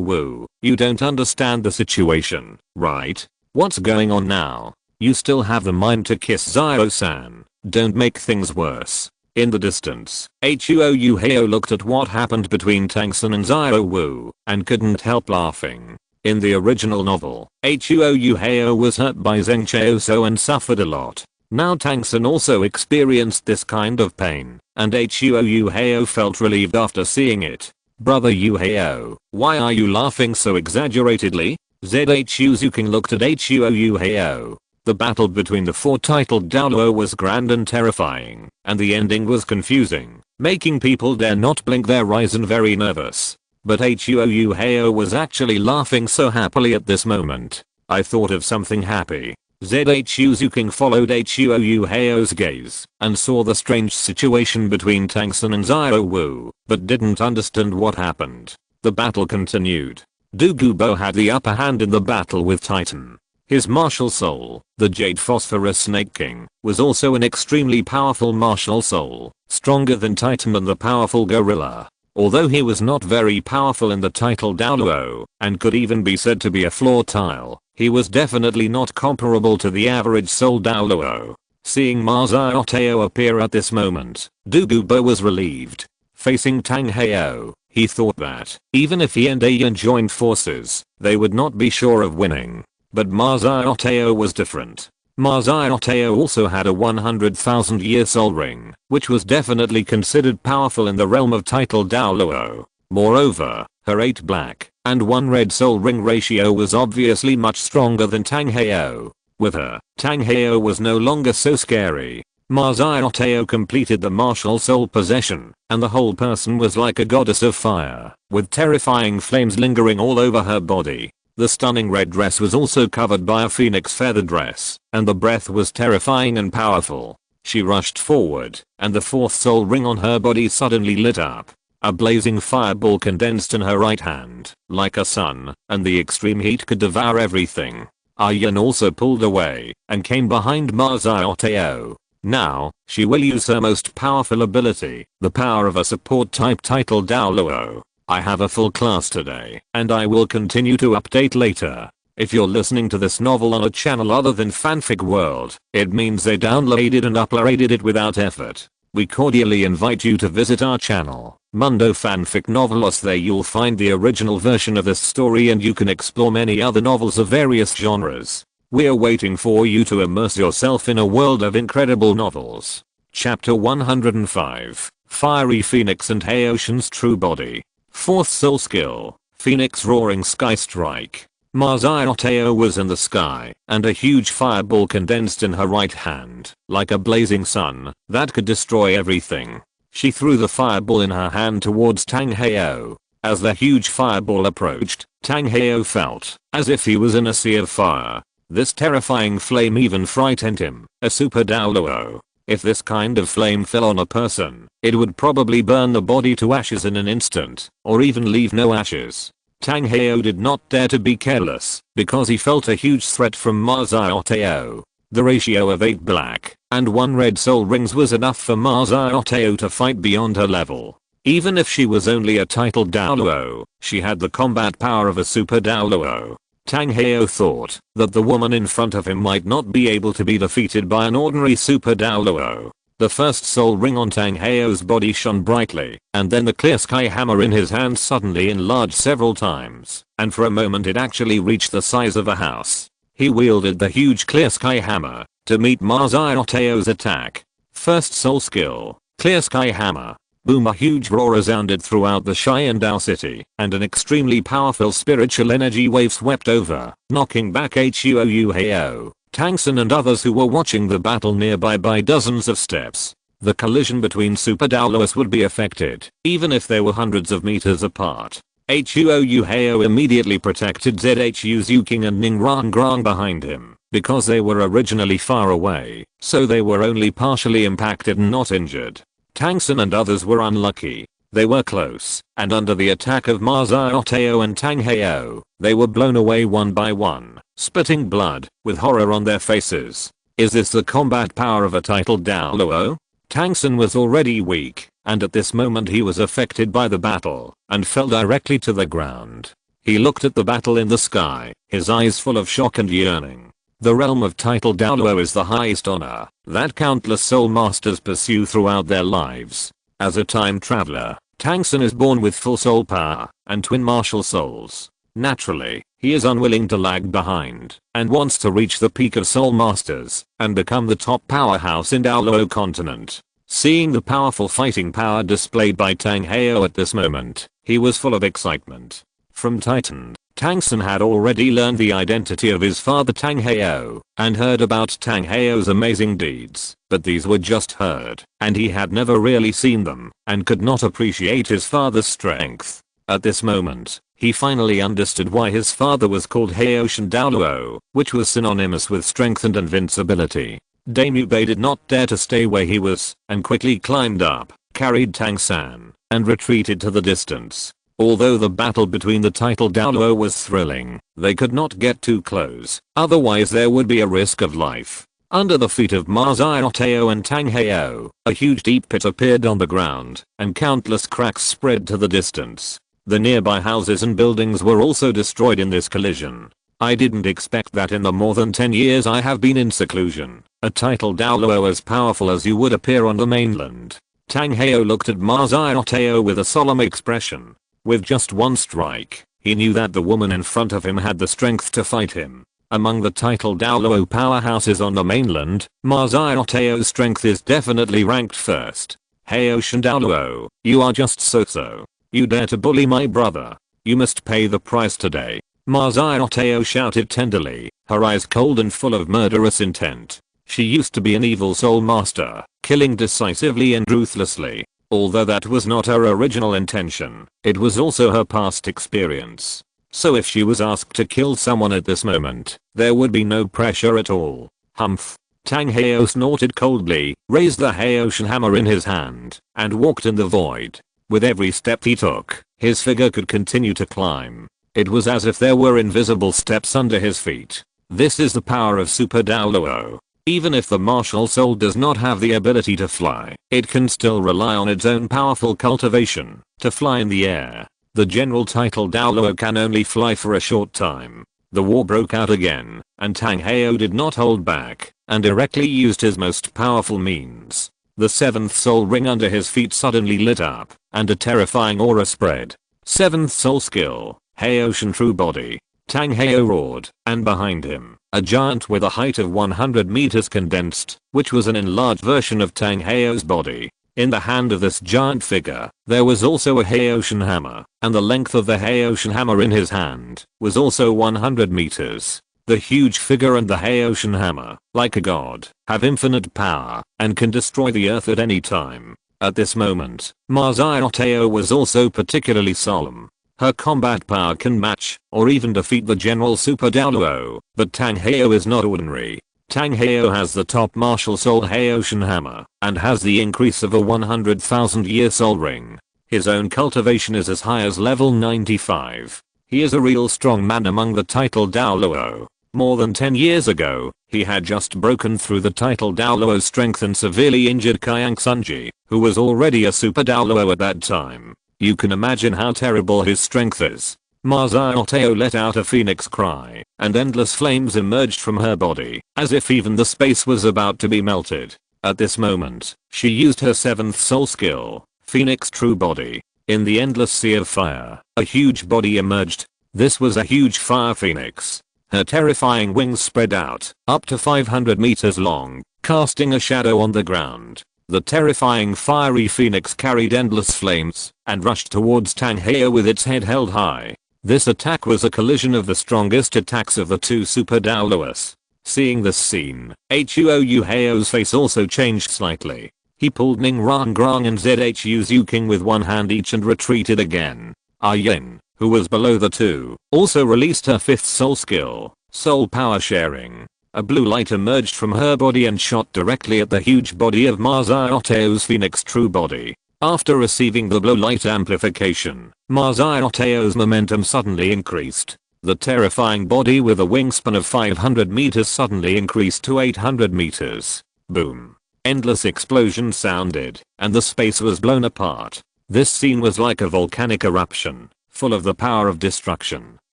Wu, you don't understand the situation, right? What's going on now? You still have the mind to kiss Xiao San. Don't make things worse. In the distance, Huo Yuhao looked at what happened between Tang Sun and Xiao Wu and couldn't help laughing. In the original novel, Huo Yuhao was hurt by Zheng Chaoso and suffered a lot. Now Tang Sun also experienced this kind of pain, and Huo Yuhao felt relieved after seeing it. Brother Yuhao, why are you laughing so exaggeratedly? Zhu Zhuqing looked at Huo Yuhao. The battle between the four titled Douluo was grand and terrifying, and the ending was confusing, making people dare not blink their eyes and very nervous. But Huo Yuhao was actually laughing so happily at this moment. I thought of something happy. Zhu Zhuqing followed Huo Yuhao's gaze and saw the strange situation between Tang Sun and Xiao Wu, but didn't understand what happened. The battle continued. Du Gubo had the upper hand in the battle with Titan. His martial soul, the Jade Phosphorus Snake King, was also an extremely powerful martial soul, stronger than Titan and the powerful gorilla. Although he was not very powerful in the title Douluo, and could even be said to be a floor tile, he was definitely not comparable to the average soul Douluo. Seeing Ma Xiaotao appear at this moment, Du Gubo was relieved. Facing Tang Hao, he thought that, even if he and Ayan joined forces, they would not be sure of winning. But Ma Xiaotao was different. Ma Xiaotao also had a 100,000-year soul ring, which was definitely considered powerful in the realm of title Douluo. Moreover, her 8 black and 1 red soul ring ratio was obviously much stronger than Tang Hao. With her, Tang Hao was no longer so scary. Ma Xiaotao completed the martial soul possession, and the whole person was like a goddess of fire, with terrifying flames lingering all over her body. The stunning red dress was also covered by a phoenix feather dress, and the breath was terrifying and powerful. She rushed forward, and the 4th soul ring on her body suddenly lit up. A blazing fireball condensed in her right hand, like a sun, and the extreme heat could devour everything. Ayan also pulled away, and came behind Ma Xiaotao. Now, she will use her most powerful ability, the power of a support type titled Douluo. I have a full class today, and I will continue to update later. If you're listening to this novel on a channel other than Fanfic World, it means they downloaded and uploaded it without effort. We cordially invite you to visit our channel, Mundo Fanfic Novelos. There you'll find the original version of this story and you can explore many other novels of various genres. We're waiting for you to immerse yourself in a world of incredible novels. Chapter 105, Fiery Phoenix and Haoshin's True Body. 4th Soul Skill, Phoenix Roaring Sky Strike. Ma Xiaotao was in the sky, and a huge fireball condensed in her right hand, like a blazing sun, that could destroy everything. She threw the fireball in her hand towards Tang Hao. As the huge fireball approached, Tang Hao felt as if he was in a sea of fire. This terrifying flame even frightened him, a super Douluo. If this kind of flame fell on a person, it would probably burn the body to ashes in an instant, or even leave no ashes. Tang Hao did not dare to be careless, because he felt a huge threat from Ma Xiaotao. The ratio of 8 black and 1 red soul rings was enough for Ma Xiaotao to fight beyond her level. Even if she was only a titled Douluo, she had the combat power of a super Douluo. Tang Hao thought that the woman in front of him might not be able to be defeated by an ordinary super Douluo. The 1st soul ring on Tang Hao's body shone brightly, and then the clear sky hammer in his hand suddenly enlarged several times, and for a moment it actually reached the size of a house. He wielded the huge clear sky hammer to meet Ma Xiaotao's attack. 1st Soul Skill, Clear Sky Hammer. Boom! A huge roar resounded throughout the Xiandao city, and an extremely powerful spiritual energy wave swept over, knocking back Huo Yuhao, Tang Sun and others who were watching the battle nearby by dozens of steps. The collision between super Douluos would be affected, even if they were hundreds of meters apart. Huo Yuhao immediately protected Zhu Zhuqing and Ning Rangrang behind him, because they were originally far away, so they were only partially impacted and not injured. Tang Sun and others were unlucky. They were close, and under the attack of Ma Xiaotao and Tang Hao, they were blown away one by one, spitting blood, with horror on their faces. Is this the combat power of a titled Douluo? Tang Sun was already weak, and at this moment he was affected by the battle, and fell directly to the ground. He looked at the battle in the sky, his eyes full of shock and yearning. The realm of title Douluo is the highest honor that countless soul masters pursue throughout their lives. As a time traveler, Tang San is born with full soul power and twin martial souls. Naturally, he is unwilling to lag behind and wants to reach the peak of soul masters and become the top powerhouse in Douluo Continent. Seeing the powerful fighting power displayed by Tang Heo at this moment, he was full of excitement. From Titan, Tang San had already learned the identity of his father Tang Heo and heard about Tang Heo's amazing deeds, but these were just heard, and he had never really seen them and could not appreciate his father's strength. At this moment, he finally understood why his father was called Heoshan Douluo, which was synonymous with strength and invincibility. Damu Bei did not dare to stay where he was and quickly climbed up, carried Tang San, and retreated to the distance. Although the battle between the title Douluo was thrilling, they could not get too close, otherwise there would be a risk of life. Under the feet of Ma Xiaotao and Tang Heo, a huge deep pit appeared on the ground, and countless cracks spread to the distance. The nearby houses and buildings were also destroyed in this collision. I didn't expect that in the more than 10 years I have been in seclusion, a title Douluo as powerful as you would appear on the mainland. Tang Heo looked at Ma Xiaotao with a solemn expression. With just one strike, he knew that the woman in front of him had the strength to fight him. Among the title Douluo powerhouses on the mainland, Ma Xiaotao's strength is definitely ranked first. Heoshan Douluo, you are just so-so. You dare to bully my brother. You must pay the price today. Ma Xiaotao shouted tenderly, her eyes cold and full of murderous intent. She used to be an evil soul master, killing decisively and ruthlessly. Although that was not her original intention, it was also her past experience. So if she was asked to kill someone at this moment, there would be no pressure at all. Humph. Tang Heo snorted coldly, raised the Heoshan hammer in his hand, and walked in the void. With every step he took, his figure could continue to climb. It was as if there were invisible steps under his feet. This is the power of Super Douluo. Even if the martial soul does not have the ability to fly, it can still rely on its own powerful cultivation to fly in the air. The general title Douluo can only fly for a short time. The war broke out again, and Tang Heo did not hold back, and directly used his most powerful means. The 7th soul ring under his feet suddenly lit up, and a terrifying aura spread. 7th soul skill, Heoshan True Body. Tang Heo roared, and behind him, a giant with a height of 100 meters condensed, which was an enlarged version of Tang Heo's body. In the hand of this giant figure, there was also a Heoshan hammer, and the length of the Heoshan hammer in his hand was also 100 meters. The huge figure and the Heoshan hammer, like a god, have infinite power and can destroy the earth at any time. At this moment, Ma Xiaotao was also particularly solemn. Her combat power can match or even defeat the general Super Douluo, but Tang Heo is not ordinary. Tang Heo has the top martial soul Heoshan hammer and has the increase of a 100,000 year soul ring. His own cultivation is as high as level 95. He is a real strong man among the title Douluo. More than 10 years ago, he had just broken through the title Douluo's strength and severely injured Kayang Sunji, who was already a Super Douluo at that time. You can imagine how terrible his strength is. Ma Xiaotao let out a phoenix cry, and endless flames emerged from her body, as if even the space was about to be melted. At this moment, she used her 7th soul skill, Phoenix True Body. In the endless sea of fire, a huge body emerged. This was a huge fire phoenix. Her terrifying wings spread out, up to 500 meters long, casting a shadow on the ground. The terrifying fiery phoenix carried endless flames and rushed towards Tang Heo with its head held high. This attack was a collision of the strongest attacks of the two Super Douluos. Seeing this scene, Huo Yuhao's face also changed slightly. He pulled Ning Rang Grang and Zhu Zhuqing with one hand each and retreated again. Yin, who was below the two, also released her 5th soul skill, Soul Power Sharing. A blue light emerged from her body and shot directly at the huge body of Ma Xiaotao's Phoenix True Body. After receiving the blue light amplification, Ma Xiaotao's momentum suddenly increased. The terrifying body with a wingspan of 500 meters suddenly increased to 800 meters. Boom. Endless explosions sounded, and the space was blown apart. This scene was like a volcanic eruption, full of the power of destruction.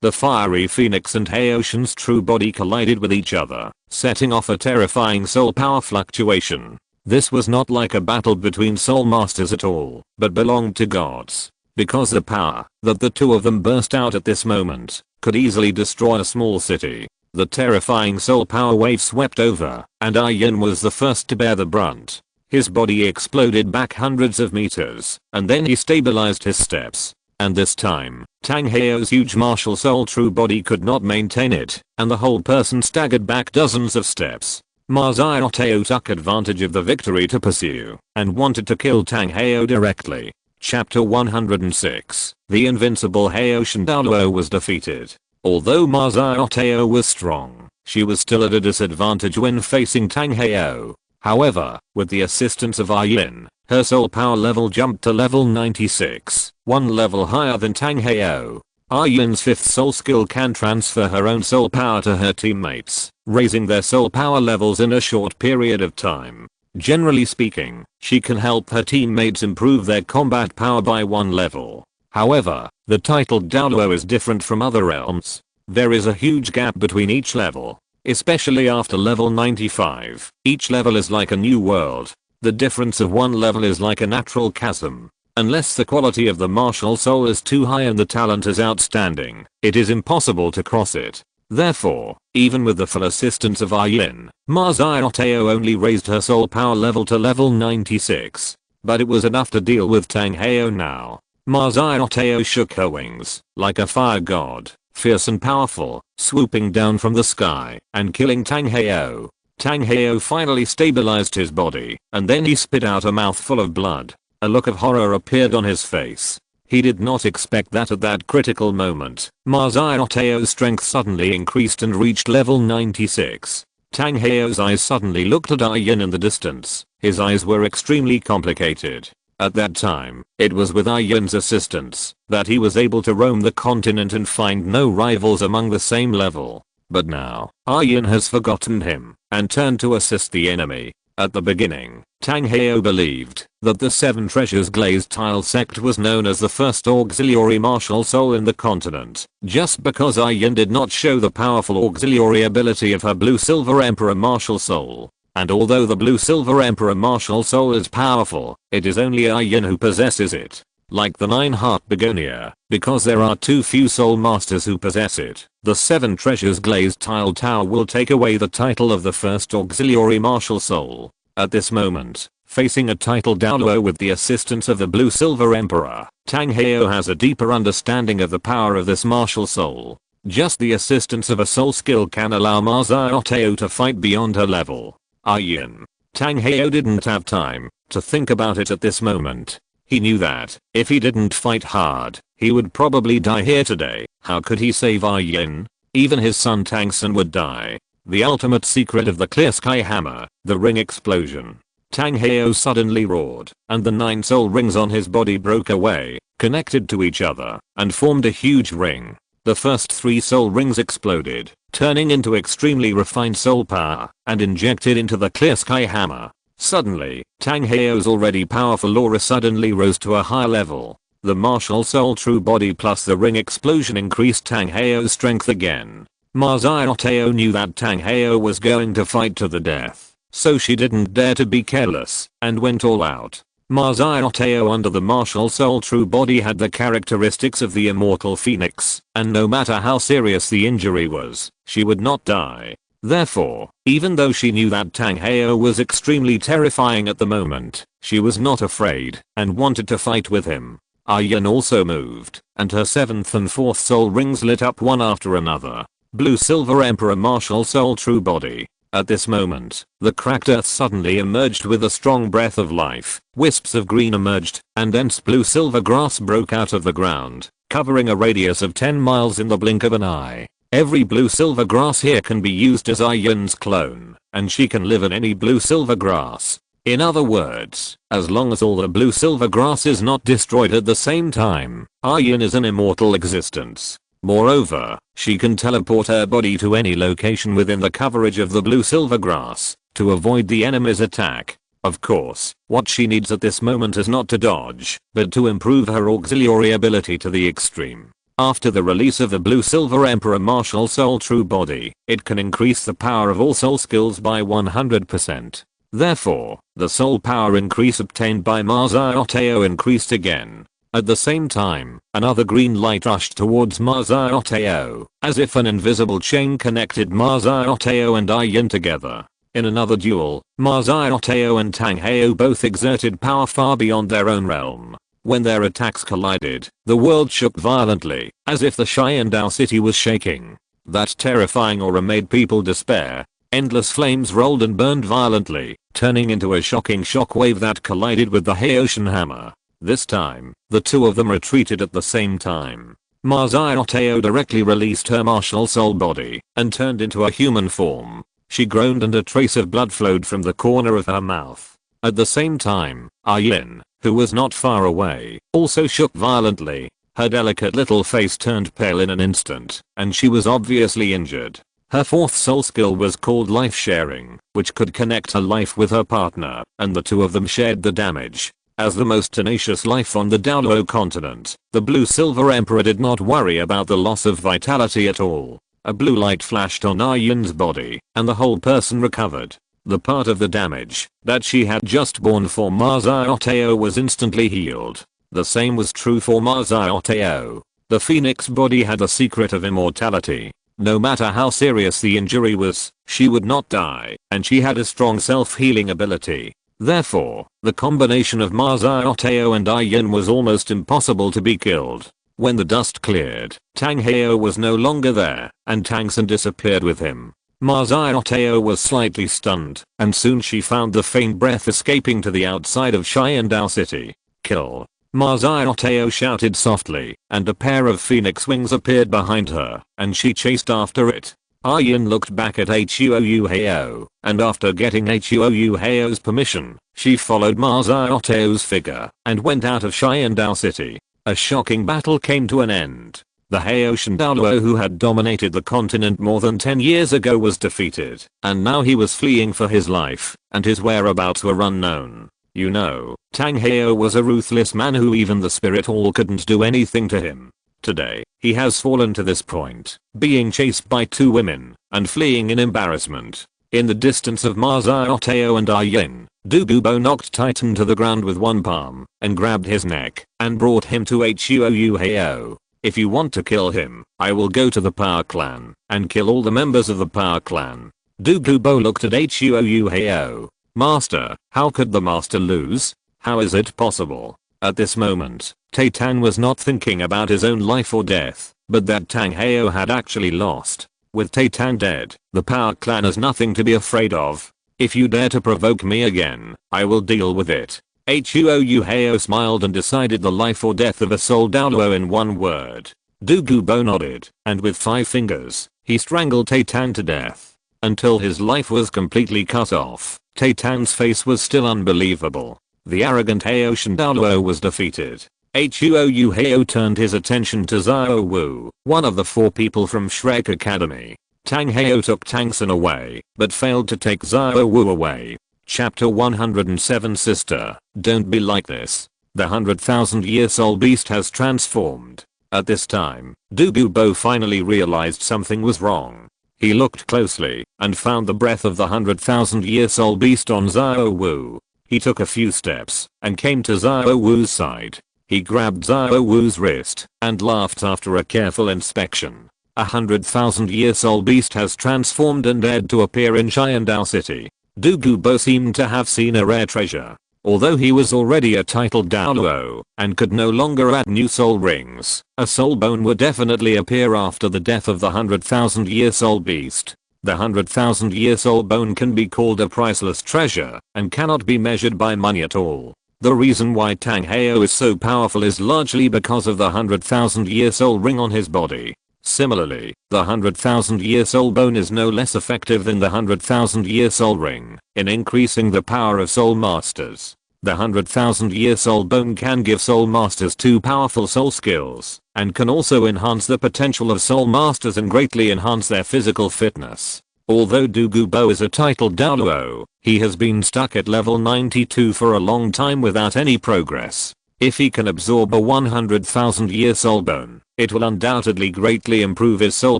The fiery phoenix and Haoshin's true body collided with each other, setting off a terrifying soul power fluctuation. This was not like a battle between soul masters at all, but belonged to gods. Because the power that the two of them burst out at this moment could easily destroy a small city. The terrifying soul power wave swept over, and Yin was the first to bear the brunt. His body exploded back hundreds of meters, and then he stabilized his steps. And this time, Tang Heo's huge martial soul true body could not maintain it, and the whole person staggered back dozens of steps. Ma Xiaotao took advantage of the victory to pursue, and wanted to kill Tang Heo directly. Chapter 106. The invincible Haoshin Douluo was defeated. Although Ma Xiaotao was strong, she was still at a disadvantage when facing Tang Heo. However, with the assistance of Yin, her soul power level jumped to level 96, one level higher than Tang Heo. Yin's fifth soul skill can transfer her own soul power to her teammates, raising their soul power levels in a short period of time. Generally speaking, she can help her teammates improve their combat power by one level. However, the titled Douluo is different from other realms. There is a huge gap between each level, especially after level 95. Each level is like a new world. The difference of one level is like a natural chasm. Unless the quality of the martial soul is too high and the talent is outstanding, it is impossible to cross it. Therefore, even with the full assistance of Yin, Ma Xiaotao only raised her soul power level to level 96. But it was enough to deal with Tang Heo now. Ma Xiaotao shook her wings, like a fire god, fierce and powerful, swooping down from the sky, and killing Tang Heo. Tang Heo finally stabilized his body, and then he spit out a mouthful of blood. A look of horror appeared on his face. He did not expect that at that critical moment. Ma Xiaotao's strength suddenly increased and reached level 96. Tang Heo's eyes suddenly looked at Yin in the distance. His eyes were extremely complicated. At that time, it was with Yin's assistance that he was able to roam the continent and find no rivals among the same level. But now, Yin has forgotten him and turned to assist the enemy. At the beginning, Tang Heo believed that the Seven Treasures Glazed Tile sect was known as the first auxiliary martial soul in the continent, just because Yin did not show the powerful auxiliary ability of her Blue-Silver Emperor martial soul. And although the Blue-Silver Emperor martial soul is powerful, it is only Yin who possesses it. Like the Nine-Heart Begonia, because there are too few soul masters who possess it, the Seven Treasures Glazed Tile Tower will take away the title of the first auxiliary martial soul. At this moment, facing a title Douluo with the assistance of the Blue-Silver Emperor, Tang Heo has a deeper understanding of the power of this martial soul. Just the assistance of a soul skill can allow Ma Xiaotao to fight beyond her level. Yin. Tang Heo didn't have time to think about it at this moment. He knew that, if he didn't fight hard, he would probably die here today. How could he save Yin? Even his son Tangsun would die. The ultimate secret of the clear sky hammer, the ring explosion. Tang Heo suddenly roared, and the 9 soul rings on his body broke away, connected to each other, and formed a huge ring. The first 3 soul rings exploded, turning into extremely refined soul power, and injected into the clear sky hammer. Suddenly, Tang Heo's already powerful aura suddenly rose to a higher level. The martial soul true body plus the ring explosion increased Tang Heo's strength again. Ma Xiaotao knew that Tang Heo was going to fight to the death, so she didn't dare to be careless, and went all out. Ma Xiaotao under the martial soul true body had the characteristics of the immortal phoenix, and no matter how serious the injury was, she would not die. Therefore, even though she knew that Tang Heo was extremely terrifying at the moment, she was not afraid and wanted to fight with him. Yin also moved, and her 7th and 4th soul rings lit up one after another. Blue-Silver Emperor martial soul true body. At this moment, the cracked earth suddenly emerged with a strong breath of life. Wisps of green emerged, and dense blue-silver grass broke out of the ground, covering a radius of 10 miles in the blink of an eye. Every blue-silver grass here can be used as Yin's clone, and she can live in any blue-silver grass. In other words, as long as all the blue-silver grass is not destroyed at the same time, Yin is an immortal existence. Moreover, she can teleport her body to any location within the coverage of the blue-silver grass, to avoid the enemy's attack. Of course, what she needs at this moment is not to dodge, but to improve her auxiliary ability to the extreme. After the release of the Blue Silver Emperor Martial Soul True Body, it can increase the power of all soul skills by 100%. Therefore, the soul power increase obtained by Ma Xiaotao increased again. At the same time, another green light rushed towards Ma Xiaotao, as if an invisible chain connected Ma Xiaotao and Ai Yin together. In another duel, Ma Xiaotao and Tang Heo both exerted power far beyond their own realm. When their attacks collided, the world shook violently, as if the Xiandao city was shaking. That terrifying aura made people despair. Endless flames rolled and burned violently, turning into a shocking shockwave that collided with the Haoshan hammer. This time, the two of them retreated at the same time. Ma Xiaotao directly released her martial soul body and turned into a human form. She groaned and a trace of blood flowed from the corner of her mouth. At the same time, Ai Yin, who was not far away, also shook violently. Her delicate little face turned pale in an instant, and she was obviously injured. Her fourth soul skill was called life sharing, which could connect her life with her partner, and the two of them shared the damage. As the most tenacious life on the Douluo Continent, the Blue Silver Emperor did not worry about the loss of vitality at all. A blue light flashed on Ai Yin's body, and the whole person recovered. The part of the damage that she had just borne for Ma Xiaotao was instantly healed. The same was true for Ma Xiaotao. The phoenix body had the secret of immortality. No matter how serious the injury was, she would not die, and she had a strong self-healing ability. Therefore, the combination of Ma Xiaotao and Ai Yin was almost impossible to be killed. When the dust cleared, Tang Heo was no longer there, and Tang San disappeared with him. Ma Xiaotao was slightly stunned, and soon she found the faint breath escaping to the outside of Xiandao city. Kill. Ma Xiaotao shouted softly, and a pair of phoenix wings appeared behind her, and she chased after it. Ai Yin looked back at Huo Yuhao, and after getting Huo Yuhao's permission, she followed Ma Xiaotao's figure, and went out of Xiandao city. A shocking battle came to an end. The Haoshan Douluo who had dominated the continent more than 10 years ago was defeated, and now he was fleeing for his life, and his whereabouts were unknown. You know, Tang Heo was a ruthless man who even the spirit hall couldn't do anything to him. Today, he has fallen to this point, being chased by two women, and fleeing in embarrassment. In the distance of Ma Xiaotao and Ai Yin, Douluo knocked Titan to the ground with one palm, and grabbed his neck, and brought him to Huo Yuhao. If you want to kill him, I will go to the Power Clan, and kill all the members of the Power Clan. Douluo looked at Huo Yuhao. Master, how could the master lose? How is it possible? At this moment, Taitan was not thinking about his own life or death, but that Tang Heo had actually lost. With Taitan dead, the Power Clan has nothing to be afraid of. If you dare to provoke me again, I will deal with it. Huo Yuhao smiled and decided the life or death of a soul Douluo in one word. Douluo nodded, and with 5 fingers, he strangled Taitan to death. Until his life was completely cut off, Taitan's face was still unbelievable. The arrogant Haoshan Douluo was defeated. Huo Yuhao turned his attention to Xiao Wu, one of the 4 people from Shrek Academy. Tang Heo took Tang San away, but failed to take Xiao Wu away. Chapter 107 Sister, don't be like this. The 100,000-year soul beast has transformed. At this time, Douluo finally realized something was wrong. He looked closely, and found the breath of the 100,000-year soul beast on Xiao Wu. He took a few steps, and came to Xiao Wu's side. He grabbed Xiao Wu's wrist, and laughed after a careful inspection. A 100,000-year soul beast has transformed and dared to appear in Xiandao city. Douluo seemed to have seen a rare treasure. Although he was already a titled Douluo, and could no longer add new soul rings, a soul bone would definitely appear after the death of the 100,000-year soul beast. The 100,000-year soul bone can be called a priceless treasure, and cannot be measured by money at all. The reason why Tang Heo is so powerful is largely because of the 100,000-year soul ring on his body. Similarly, the 100,000-year soul bone is no less effective than the 100,000-year soul ring in increasing the power of soul masters. The 100,000-year soul bone can give soul masters 2 powerful soul skills, and can also enhance the potential of soul masters and greatly enhance their physical fitness. Although Douluo is a titled Douluo, he has been stuck at level 92 for a long time without any progress. If he can absorb a 100,000-year soul bone, It will undoubtedly greatly improve his soul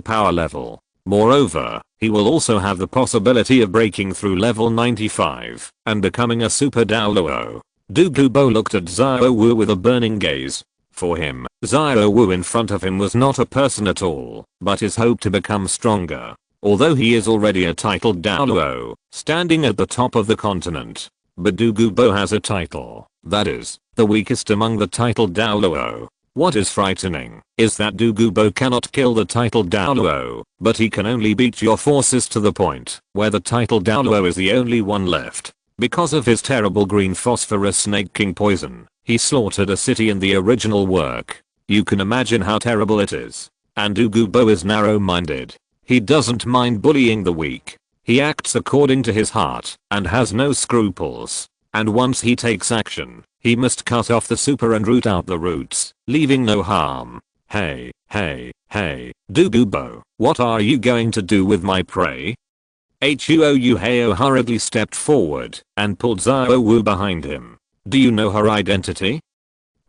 power level. Moreover, he will also have the possibility of breaking through level 95 and becoming a super Douluo. Douluo looked at Xiao Wu with a burning gaze. For him, Xiao Wu in front of him was not a person at all, but his hope to become stronger. Although he is already a titled Douluo, standing at the top of the continent. But Douluo has a title, that is, the weakest among the titled Douluo. What is frightening is that Douluo cannot kill the titled Douluo, but he can only beat your forces to the point where the titled Douluo is the only one left. Because of his terrible green phosphorus snake king poison, he slaughtered a city in the original work. You can imagine how terrible it is. And Douluo is narrow-minded. He doesn't mind bullying the weak. He acts according to his heart and has no scruples. And once he takes action, he must cut off the super and root out the roots, leaving no harm. Hey, Douluo, what are you going to do with my prey? Huo Yuhao hurriedly stepped forward and pulled Xiao Wu behind him. Do you know her identity?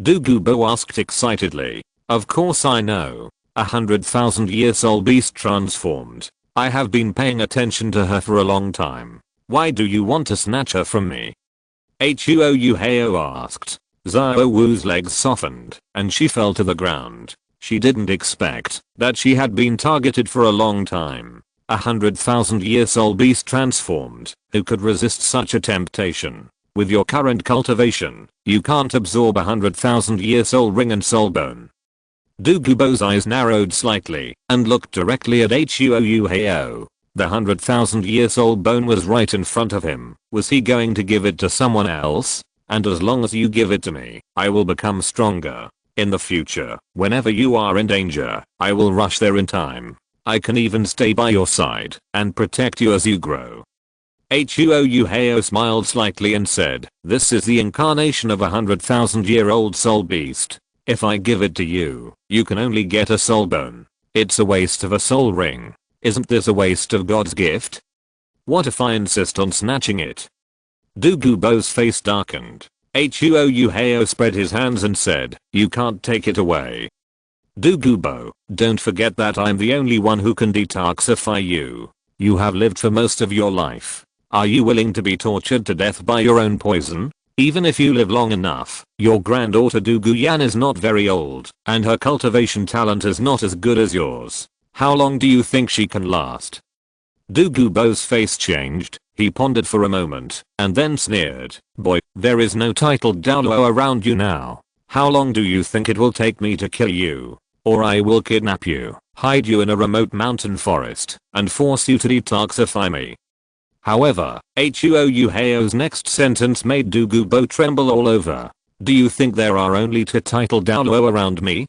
Douluo asked excitedly. Of course I know. 100,000-year soul beast transformed. I have been paying attention to her for a long time. Why do you want to snatch her from me? Huo Yuhao asked. Xiao Wu's legs softened and she fell to the ground. She didn't expect that she had been targeted for a long time. 100,000-year soul beast transformed. Who could resist such a temptation? With your current cultivation, you can't absorb 100,000-year soul ring and soul bone. Douluo's eyes narrowed slightly and looked directly at Huo Yuhao. The 100,000-year soul bone was right in front of him. Was he going to give it to someone else? And as long as you give it to me, I will become stronger. In the future, whenever you are in danger, I will rush there in time. I can even stay by your side and protect you as you grow. Huo Yuhao smiled slightly and said, this is the incarnation of a 100,000-year-old soul beast. If I give it to you, you can only get a soul bone. It's a waste of a soul ring. Isn't this a waste of God's gift? What if I insist on snatching it? Douluo's face darkened. Huo Yuhao spread his hands and said, you can't take it away. Douluo, don't forget that I'm the only one who can detoxify you. You have lived for most of your life. Are you willing to be tortured to death by your own poison? Even if you live long enough, your granddaughter Douluo is not very old, and her cultivation talent is not as good as yours. How long do you think she can last? Douluo's face changed. He pondered for a moment, and then sneered. Boy, there is no titled Douluo around you now. How long do you think it will take me to kill you? Or I will kidnap you, hide you in a remote mountain forest, and force you to detoxify me. However, Huo Yuhao's next sentence made Douluo tremble all over. Do you think there are only two titled Douluo around me?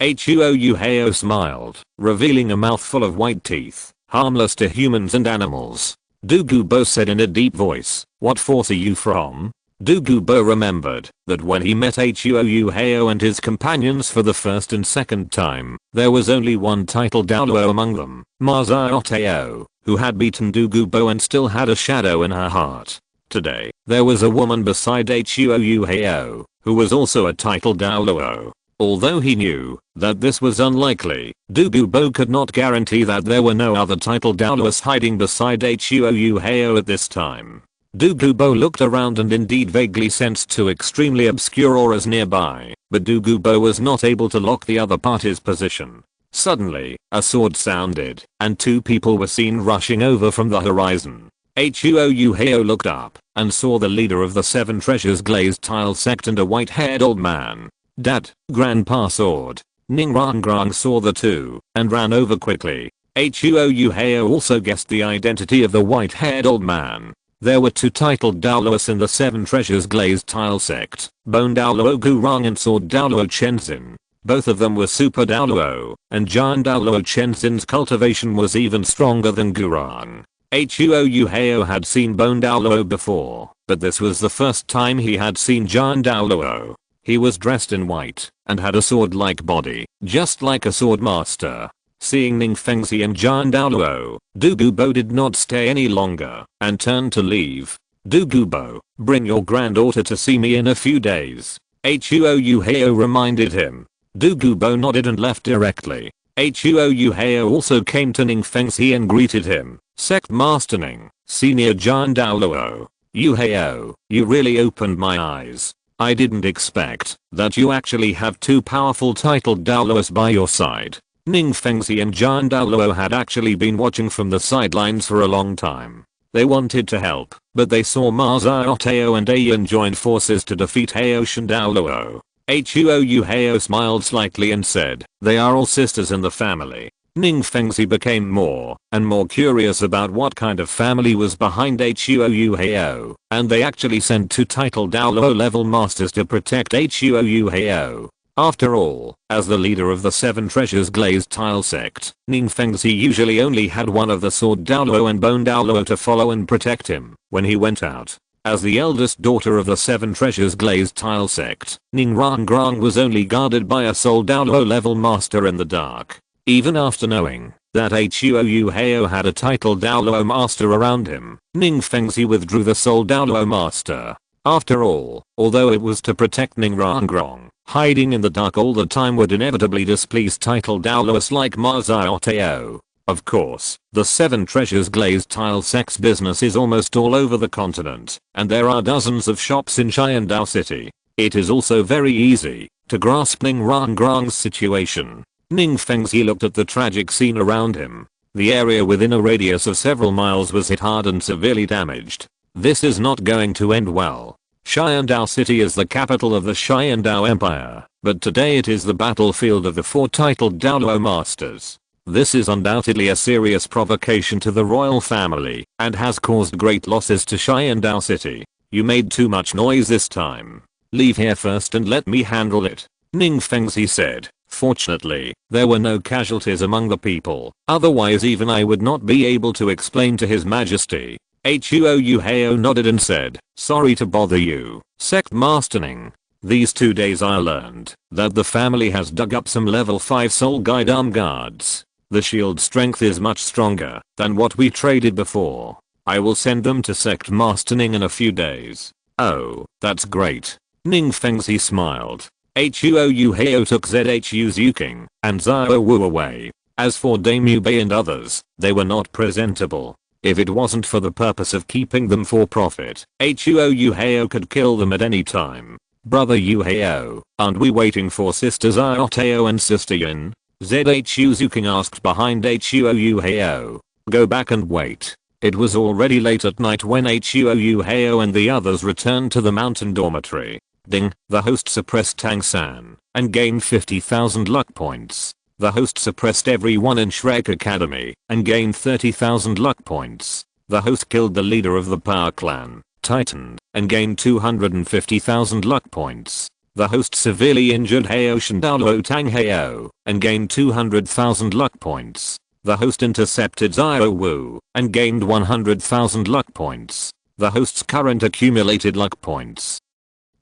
Huo Yuhao smiled, revealing a mouthful of white teeth, harmless to humans and animals. Douluo said in a deep voice, what force are you from? Douluo remembered that when he met Huo Yuhao and his companions for the first and second time, there was only one titled Douluo among them, Ma Xiaotao, who had beaten Douluo and still had a shadow in her heart. Today, there was a woman beside Huo Yuhao, who was also a titled Douluo. Although he knew that this was unlikely, Douluo could not guarantee that there were no other titled Douluos hiding beside Huo Yuhao at this time. Douluo looked around and indeed vaguely sensed two extremely obscure auras nearby, but Douluo was not able to lock the other party's position. Suddenly, a sword sounded, and two people were seen rushing over from the horizon. Huo Yuhao looked up and saw the leader of the Seven Treasures glazed tile sect and a white-haired old man. Dad, Grandpa sword. Ningrangrang saw the two and ran over quickly. Huo Yuhao also guessed the identity of the white-haired old man. There were two titled Douluos in the Seven Treasures glazed tile sect, Bone Douluo Gurang and Sword Douluo Chenzin. Both of them were Super Douluo, and Giant Douluo Chenzin's cultivation was even stronger than Gurang. Huo Yuhao had seen Bone Douluo before, but this was the first time he had seen Giant Douluo. He was dressed in white and had a sword-like body, just like a sword master. Seeing Ning Fengzi and Giant Douluo, Douluo did not stay any longer and turned to leave. Douluo, bring your granddaughter to see me in a few days. Huo Yuhao reminded him. Du Gubo nodded and left directly. Huo Yuhao also came to Ning Fengxi and greeted him. Sect Master Ning, Senior Giant Douluo. Yuhao, you really opened my eyes. I didn't expect that you actually have two powerful titled Douluos by your side. Ning Fengxi and Giant Douluo had actually been watching from the sidelines for a long time. They wanted to help, but they saw Ma Xiaotao and Ayan joined forces to defeat Haoshan Douluo. Huo Yuhao smiled slightly and said, they are all sisters in the family. Ning Fengxi became more and more curious about what kind of family was behind Huo Yuhao, and they actually sent two titled Douluo level masters to protect Huo Yuhao. After all, as the leader of the Seven Treasures Glazed Tile sect, Ning Fengxi usually only had one of the Sword Douluo and Bone Douluo to follow and protect him when he went out. As the eldest daughter of the Seven Treasures Glazed Tile sect, Ning Rangrang was only guarded by a Soul Douluo level master in the dark. Even after knowing that Huo Yuhao had a titled Douluo master around him, Ning Fengxi withdrew the Soul Douluo master. After all, although it was to protect Ning Rangrang, hiding in the dark all the time would inevitably displease titled Douluos like Ma Xiaotao. Of course, the Seven Treasures Glazed Tile sect's business is almost all over the continent, and there are dozens of shops in Xiandao City. It is also very easy to grasp Ning Rangrang's situation. Ning Fengxi looked at the tragic scene around him. The area within a radius of several miles was hit hard and severely damaged. This is not going to end well. Xiandao City is the capital of the Xiandao Empire, but today it is the battlefield of the four titled Douluo Masters. This is undoubtedly a serious provocation to the royal family and has caused great losses to Xiandao City. You made too much noise this time. Leave here first and let me handle it, Ning Fengxi said. Fortunately, there were no casualties among the people, otherwise even I would not be able to explain to His Majesty. Huo Yuhao nodded and said, sorry to bother you, Sect Master Ning. These 2 days I learned that the family has dug up some level 5 soul guide arm guards. The shield strength is much stronger than what we traded before. I will send them to Sect Master Ning in a few days. Oh, that's great. Ning Fengxi smiled. Huo Yuhao took Zhu Zhuqing and Zhao Wu away. As for Daimyo Bei and others, they were not presentable. If it wasn't for the purpose of keeping them for profit, Huo Yuhao could kill them at any time. Brother Yuhao, aren't we waiting for Sister Xiaotao and Sister Yin? Zhu Zhuqing asked behind Huo Yuhao. Go back and wait. It was already late at night when Huo Yuhao and the others returned to the mountain dormitory. Ding, the host suppressed Tang San and gained 50,000 luck points. The host suppressed everyone in Shrek Academy and gained 30,000 luck points. The host killed the leader of the Power Clan, Titan, and gained 250,000 luck points. The host severely injured Haoshan Douluo Tang Hao and gained 200,000 luck points. The host intercepted Zhao Wu and gained 100,000 luck points. The host's current accumulated luck points: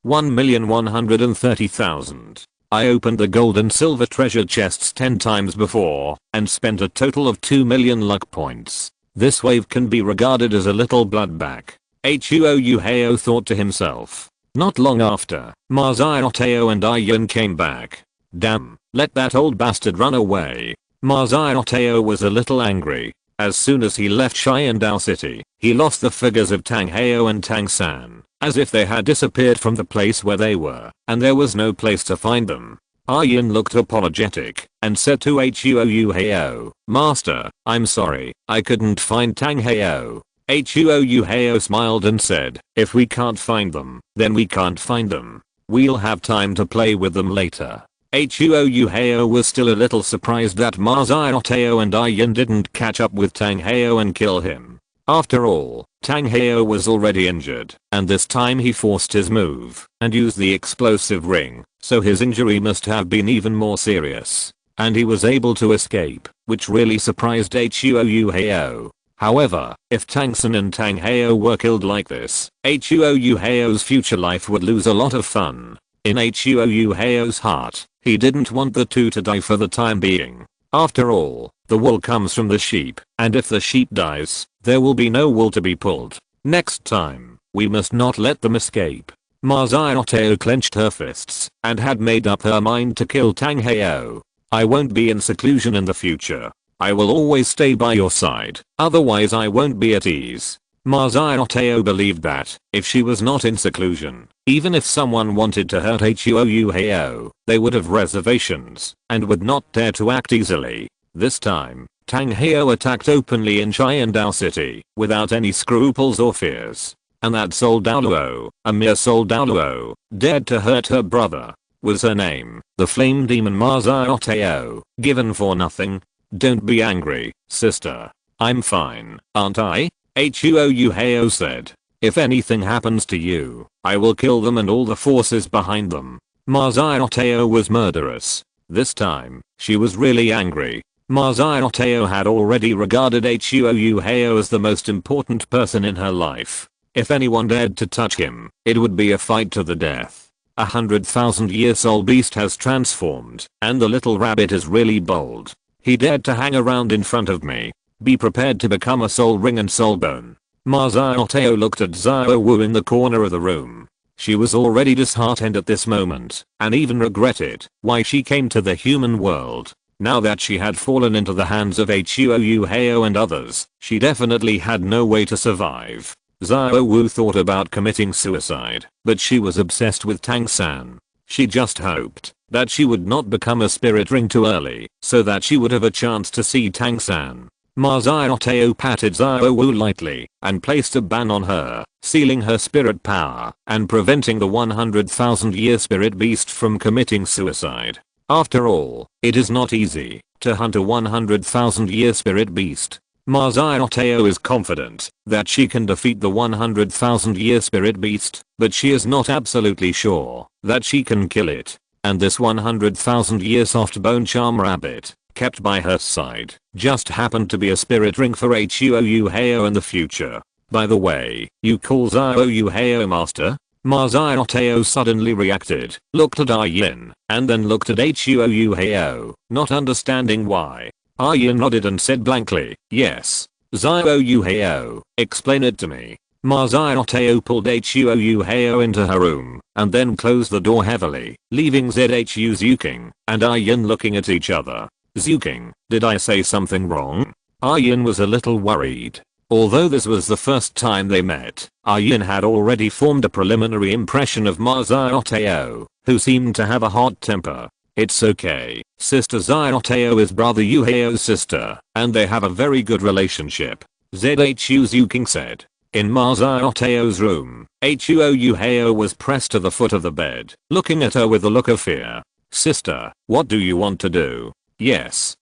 1,130,000. I opened the gold and silver treasure chests 10 times before and spent a total of 2 million luck points. This wave can be regarded as a little bloodbath. Huo Yuhao thought to himself. Not long after, Ma Xiaotao and Ayan came back. Damn, let that old bastard run away. Ma Xiaotao was a little angry. As soon as he left Xiandao City, he lost the figures of Tang Hao and Tang San, as if they had disappeared from the place where they were, and there was no place to find them. Ayan looked apologetic and said to Huo Yuhao, Master, I'm sorry, I couldn't find Tang Hao. Huo Yuhao smiled and said, if we can't find them, then we can't find them. We'll have time to play with them later. Huo Yuhao was still a little surprised that Ma Xiaotao and Ayan didn't catch up with Tang Hao and kill him. After all, Tang Hao was already injured, and this time he forced his move and used the explosive ring, so his injury must have been even more serious. And he was able to escape, which really surprised Huo Yuhao. However, if Tang San and Tang Hao were killed like this, Huo Yuhao's future life would lose a lot of fun. In Huo Yuhao's heart, he didn't want the two to die for the time being. After all, the wool comes from the sheep, and if the sheep dies, there will be no wool to be pulled. Next time, we must not let them escape. Ma Xiaotao clenched her fists and had made up her mind to kill Tang Heo. I won't be in seclusion in the future. I will always stay by your side, otherwise I won't be at ease. Ma Xiaotao believed that, if she was not in seclusion, even if someone wanted to hurt Huo Yuhao, they would have reservations, and would not dare to act easily. This time, Tang Heo attacked openly in Xiandao City, without any scruples or fears. And that soul Douluo, a mere soul Douluo, dared to hurt her brother. Was her name, the flame demon Ma Xiaotao, given for nothing? Don't be angry, sister. I'm fine, aren't I? Huo Yuhao said. If anything happens to you, I will kill them and all the forces behind them. Ma Xiaotao was murderous. This time, she was really angry. Ma Xiaotao had already regarded Huo Yuhao as the most important person in her life. If anyone dared to touch him, it would be a fight to the death. 100,000-year soul beast has transformed, and the little rabbit is really bold. He dared to hang around in front of me. Be prepared to become a soul ring and soul bone. Ma Xiaotao looked at Xiao Wu in the corner of the room. She was already disheartened at this moment, and even regretted why she came to the human world. Now that she had fallen into the hands of Huo Yuhao and others, she definitely had no way to survive. Xiao Wu thought about committing suicide, but she was obsessed with Tang San. She just hoped that she would not become a spirit ring too early, so that she would have a chance to see Tang San. Ma Xiaotao patted Xiao Wu lightly and placed a ban on her, sealing her spirit power and preventing the 100,000-year spirit beast from committing suicide. After all, it is not easy to hunt a 100,000-year spirit beast. Ma Xiaotao is confident that she can defeat the 100,000-year spirit beast, but she is not absolutely sure that she can kill it. And this 100,000-year soft bone charm rabbit, kept by her side, just happened to be a spirit ring for Huo Yuhao in the future. By the way, you call Xiao Yuhao master? Ma Xiaotao suddenly reacted, looked at Yin, and then looked at Huo Yuhao, not understanding why. Yin nodded and said blankly, yes. Xiao Yuhao, explain it to me. Ma Xiaotao pulled Huo Yuhao into her room, and then closed the door heavily, leaving Zhu Zhuqing and Yin looking at each other. Zhuqing, did I say something wrong? Yin was a little worried. Although this was the first time they met, Yin had already formed a preliminary impression of Ma Xiaotao, who seemed to have a hot temper. It's okay, Sister Xiaotao is Brother Yuhao's sister, and they have a very good relationship, Zhu Zhuqing said. In Ma Xiaotao's room, Huo Yuhao was pressed to the foot of the bed, looking at her with a look of fear. Sister, what do you want to do? Yes.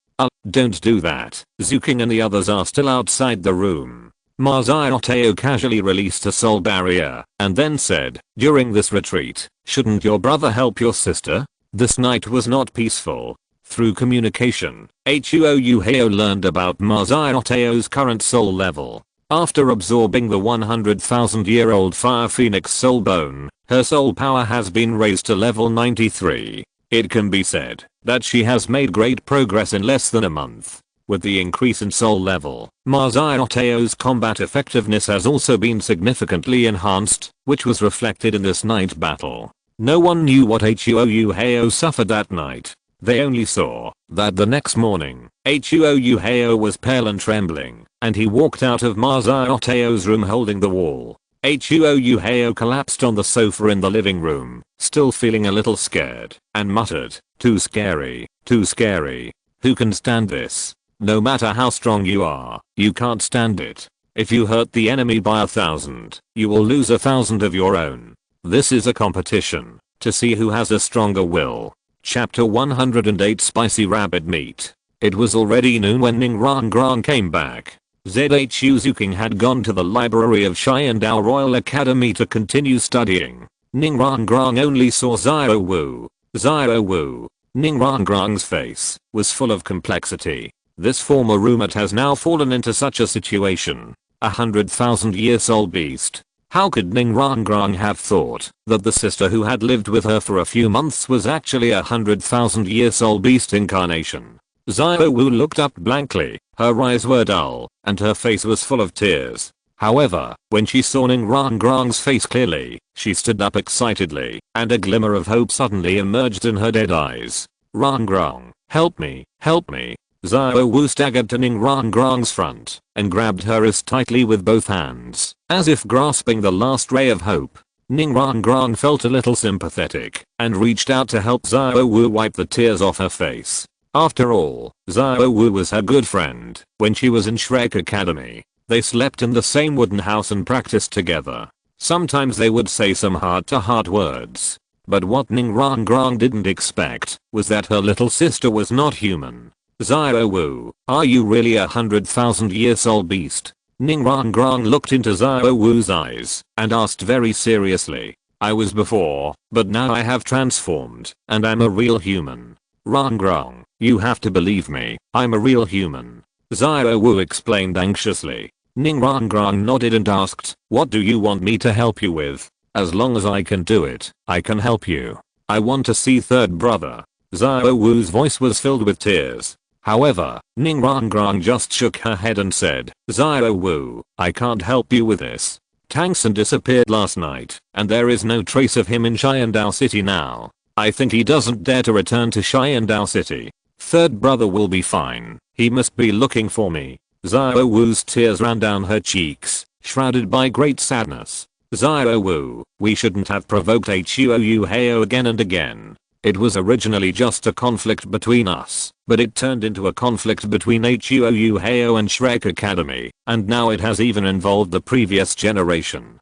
Don't do that. Zhuqing and the others are still outside the room. Ma Xiaotao casually released a soul barrier, and then said, during this retreat, shouldn't your brother help your sister? This night was not peaceful. Through communication, Huo Yuhao learned about Ma Xiaotao's current soul level. After absorbing the 100,000-year-old Fire Phoenix soul bone, her soul power has been raised to level 93. It can be said that she has made great progress in less than a month. With the increase in soul level, Ma Xiaotao's combat effectiveness has also been significantly enhanced, which was reflected in this night battle. No one knew what Huo Yuhao suffered that night. They only saw that the next morning, Huo Yuhao was pale and trembling, and he walked out of Ma Xiaotao's room holding the wall. Huo Yuhao collapsed on the sofa in the living room, still feeling a little scared, and muttered, too scary, too scary. Who can stand this? No matter how strong you are, you can't stand it. If you hurt the enemy by 1,000, you will lose 1,000 of your own. This is a competition to see who has a stronger will. Chapter 108 Spicy Rabbit Meat. It was already noon when Ning Rangrang came back. Zhu Zhuqing had gone to the library of Xiandao Royal Academy to continue studying. Ning Rangrang only saw Xiao Wu. Xiao Wu. Ning Rangrang's face was full of complexity. This former roommate has now fallen into such a situation. 100,000-year soul beast. How could Ning Rangrang have thought that the sister who had lived with her for a few months was actually a 100,000-year soul beast incarnation? Xiao Wu looked up blankly, her eyes were dull, and her face was full of tears. However, when she saw Ning Rongrong's face clearly, she stood up excitedly, and a glimmer of hope suddenly emerged in her dead eyes. Rongrong, help me, help me. Xiao Wu staggered to Ning Rongrong's front and grabbed her as tightly with both hands, as if grasping the last ray of hope. Ning Rongrong felt a little sympathetic and reached out to help Xiao Wu wipe the tears off her face. After all, Xiao Wu was her good friend when she was in Shrek Academy. They slept in the same wooden house and practiced together. Sometimes they would say some heart-to-heart words. But what Ning Rongrong didn't expect was that her little sister was not human. Xiao Wu, are you really 100,000-year-old beast? Ning Rongrong looked into Xiao Wu's eyes and asked very seriously. I was before, but now I have transformed, and I'm a real human. Rongrong, you have to believe me, I'm a real human. Xiao Wu explained anxiously. Ning Rongrong nodded and asked, what do you want me to help you with? As long as I can do it, I can help you. I want to see third brother. Xiao Wu's voice was filled with tears. However, Ning Rongrong just shook her head and said, Xiao Wu, I can't help you with this. Tang San disappeared last night, and there is no trace of him in Xiandao City now. I think he doesn't dare to return to Xiandao City. Third brother will be fine. He must be looking for me. Xiao Wu's tears ran down her cheeks, shrouded by great sadness. Xiao Wu, we shouldn't have provoked Huo Yuhao again and again. It was originally just a conflict between us, but it turned into a conflict between Huo Yuhao and Shrek Academy, and now it has even involved the previous generation.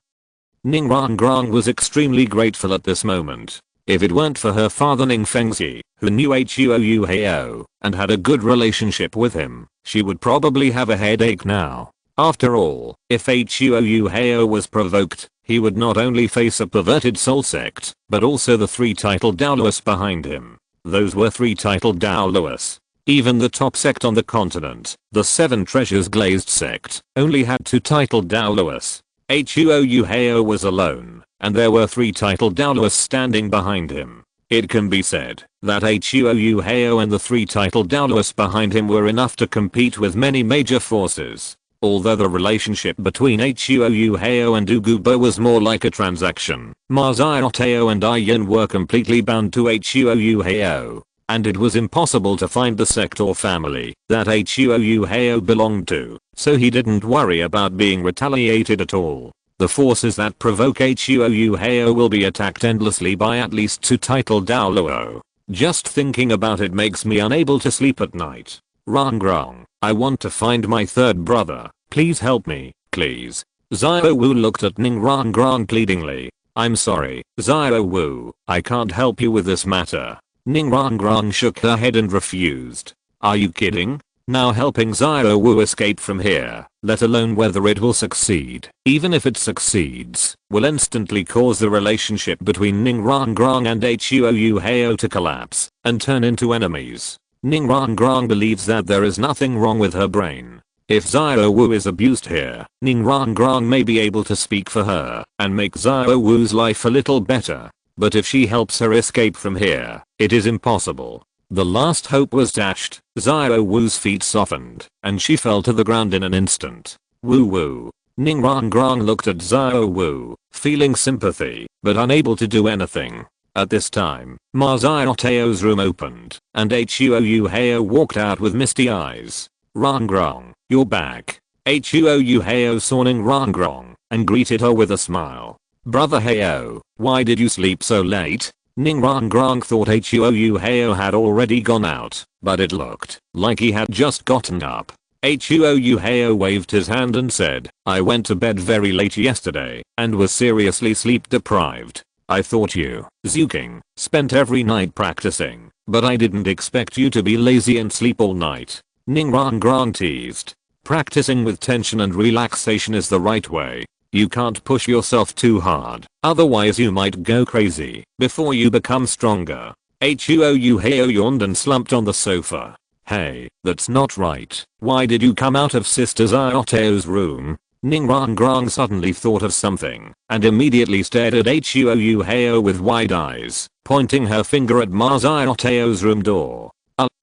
Ning Rongrong was extremely grateful at this moment. If it weren't for her father Ning Fengzi, who knew Huo Yuhao and had a good relationship with him, she would probably have a headache now. After all, if Huo Yuhao was provoked, he would not only face a perverted soul sect, but also the 3 titled Douluos behind him. Those were 3 titled Douluos. Even the top sect on the continent, the 7 Treasures Glazed sect, only had 2 titled Douluos. Huo Yuhao was alone, and there were 3 titled Douluos standing behind him. It can be said that Huo Yuhao and the 3 titled Douluos behind him were enough to compete with many major forces. Although the relationship between Huo Yuhao and Ugubo was more like a transaction, Ma Xiaotao and Yin were completely bound to Huo Yuhao, and it was impossible to find the sect or family that Huo Yuhao belonged to, so he didn't worry about being retaliated at all. The forces that provoke Huo Yuhao will be attacked endlessly by at least 2 titled Douluo. Just thinking about it makes me unable to sleep at night. Rongrong, I want to find my third brother. Please help me, please. Xiao Wu looked at Ning Rongrong pleadingly. I'm sorry, Xiao Wu, I can't help you with this matter. Ning Rongrong shook her head and refused. Are you kidding? Now helping Xiao Wu escape from here, let alone whether it will succeed, even if it succeeds, will instantly cause the relationship between Ning Rongrong and Huo Yuhao to collapse and turn into enemies. Ning Rongrong believes that there is nothing wrong with her brain. If Xiao Wu is abused here, Ning Rongrong may be able to speak for her and make Xiao Wu's life a little better. But if she helps her escape from here, it is impossible. The last hope was dashed. Xiao Wu's feet softened, and she fell to the ground in an instant. Woo woo. Ning Rongrong looked at Xiao Wu, feeling sympathy, but unable to do anything. At this time, Ma Xiaotao's room opened, and Huo Yuhao walked out with misty eyes. Rongrong, you're back. Huo Yuhao saw Ning Rongrong and greeted her with a smile. Brother Hao, why did you sleep so late? Ning Rongrong thought Huo Yuhao had already gone out, but it looked like he had just gotten up. Huo Yuhao waved his hand and said, I went to bed very late yesterday and was seriously sleep deprived. I thought you, Zhuqing, spent every night practicing, but I didn't expect you to be lazy and sleep all night. Ning Rongrong teased. Practicing with tension and relaxation is the right way. You can't push yourself too hard, otherwise you might go crazy before you become stronger. Huo Yuhao yawned and slumped on the sofa. Hey, that's not right. Why did you come out of Sister Xiaotao's room? Ning Rongrong suddenly thought of something and immediately stared at Huo Yuhao with wide eyes, pointing her finger at Ma Xiaotao's room door.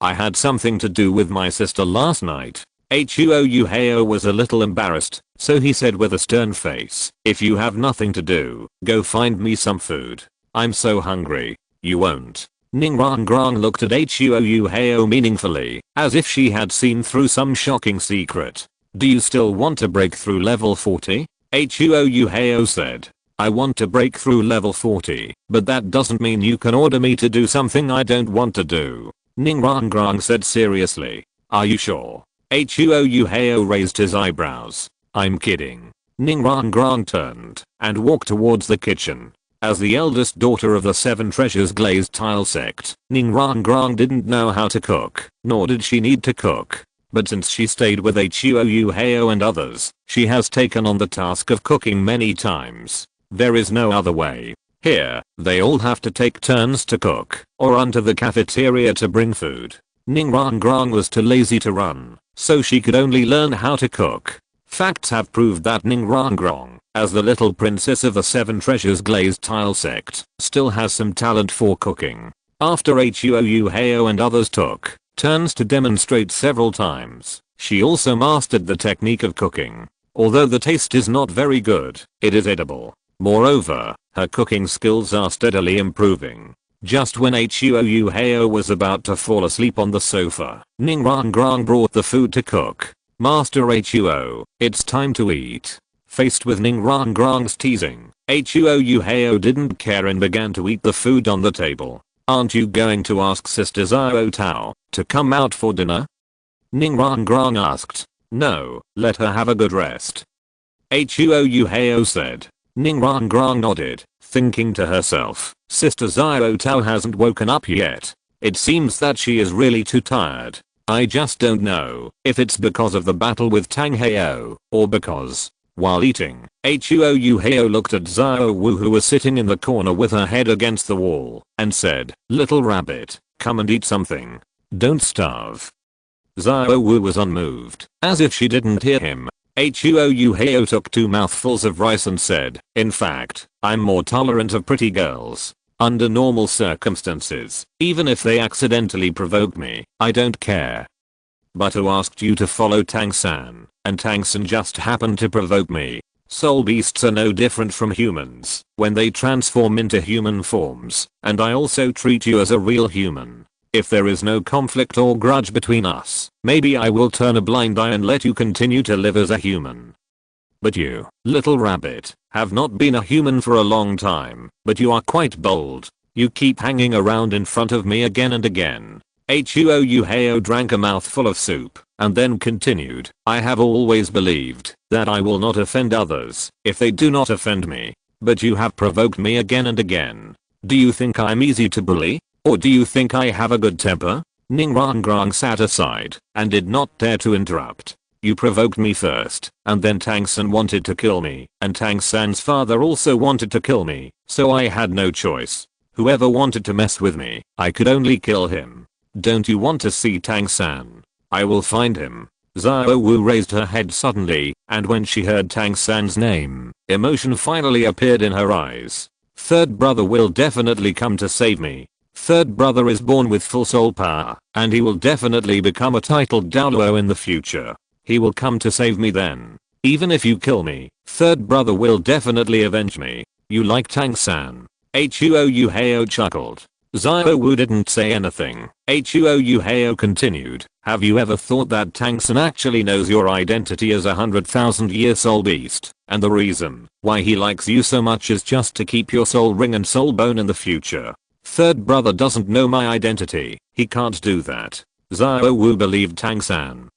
I had something to do with my sister last night. Huo Yuhao was a little embarrassed, so he said with a stern face, "If you have nothing to do, go find me some food. I'm so hungry." "You won't." Ning Rangrang looked at Huo Yuhao meaningfully, as if she had seen through some shocking secret. "Do you still want to break through level 40? Huo Yuhao said. "I want to break through level 40, but that doesn't mean you can order me to do something I don't want to do," Ning Rangrang said seriously. "Are you sure?" Huo Yuhao raised his eyebrows. "I'm kidding." Ning Rangrang turned and walked towards the kitchen. As the eldest daughter of the Seven Treasures Glazed Tile sect, Ning Rangrang didn't know how to cook, nor did she need to cook. But since she stayed with Huo Yuhao and others, she has taken on the task of cooking many times. There is no other way. Here, they all have to take turns to cook, or run to the cafeteria to bring food. Ning Rangrang was too lazy to run, so she could only learn how to cook. Facts have proved that Ning Rangrang, as the little princess of the Seven Treasures Glazed Tile sect, still has some talent for cooking. After Huo Yuhao and others took turns to demonstrate several times, she also mastered the technique of cooking. Although the taste is not very good, it is edible. Moreover, her cooking skills are steadily improving. Just when Huo Yuhao was about to fall asleep on the sofa, Ning Rangrang brought the food to cook. "Master Huo, it's time to eat." Faced with Ning Rangrang's teasing, Huo Yuhao didn't care and began to eat the food on the table. "Aren't you going to ask Sister Zhao Tao to come out for dinner?" Ning Rangrang asked. "No, let her have a good rest," Huo Yuhao said. Ning Rangrang nodded, thinking to herself, Sister Zhao Tao hasn't woken up yet. It seems that she is really too tired. I just don't know if it's because of the battle with Tang Heo, or because. While eating, Huo Yuhao looked at Zhao Wu, who was sitting in the corner with her head against the wall, and said, "Little rabbit, come and eat something. Don't starve." Zhao Wu was unmoved, as if she didn't hear him. Huo Yuhao took 2 mouthfuls of rice and said, "In fact, I'm more tolerant of pretty girls. Under normal circumstances, even if they accidentally provoke me, I don't care. But who asked you to follow Tang-san? And Tang-san just happened to provoke me. Soul beasts are no different from humans when they transform into human forms, and I also treat you as a real human. If there is no conflict or grudge between us, maybe I will turn a blind eye and let you continue to live as a human. But you, little rabbit, have not been a human for a long time, but you are quite bold. You keep hanging around in front of me again and again." Huo Yuhao drank a mouthful of soup, and then continued, "I have always believed that I will not offend others if they do not offend me. But you have provoked me again and again. Do you think I'm easy to bully? Or do you think I have a good temper?" Ning Rangrang sat aside and did not dare to interrupt. "You provoked me first, and then Tang-san wanted to kill me, and Tang-san's father also wanted to kill me, so I had no choice. Whoever wanted to mess with me, I could only kill him. Don't you want to see Tang-san? I will find him." Zhao Wu raised her head suddenly, and when she heard Tang-san's name, emotion finally appeared in her eyes. "Third brother will definitely come to save me. Third brother is born with full soul power, and he will definitely become a titled Douluo in the future. He will come to save me then. Even if you kill me, third brother will definitely avenge me. You like Tang-san?" Huo Yuhao chuckled. Zhao Wu didn't say anything. Huo Yuhao continued, "Have you ever thought that Tang-san actually knows your identity as a 100,000-year soul beast, and the reason why he likes you so much is just to keep your soul ring and soul bone in the future? Third brother doesn't know my identity. He can't do that." Zhao Wu believed Tang-san.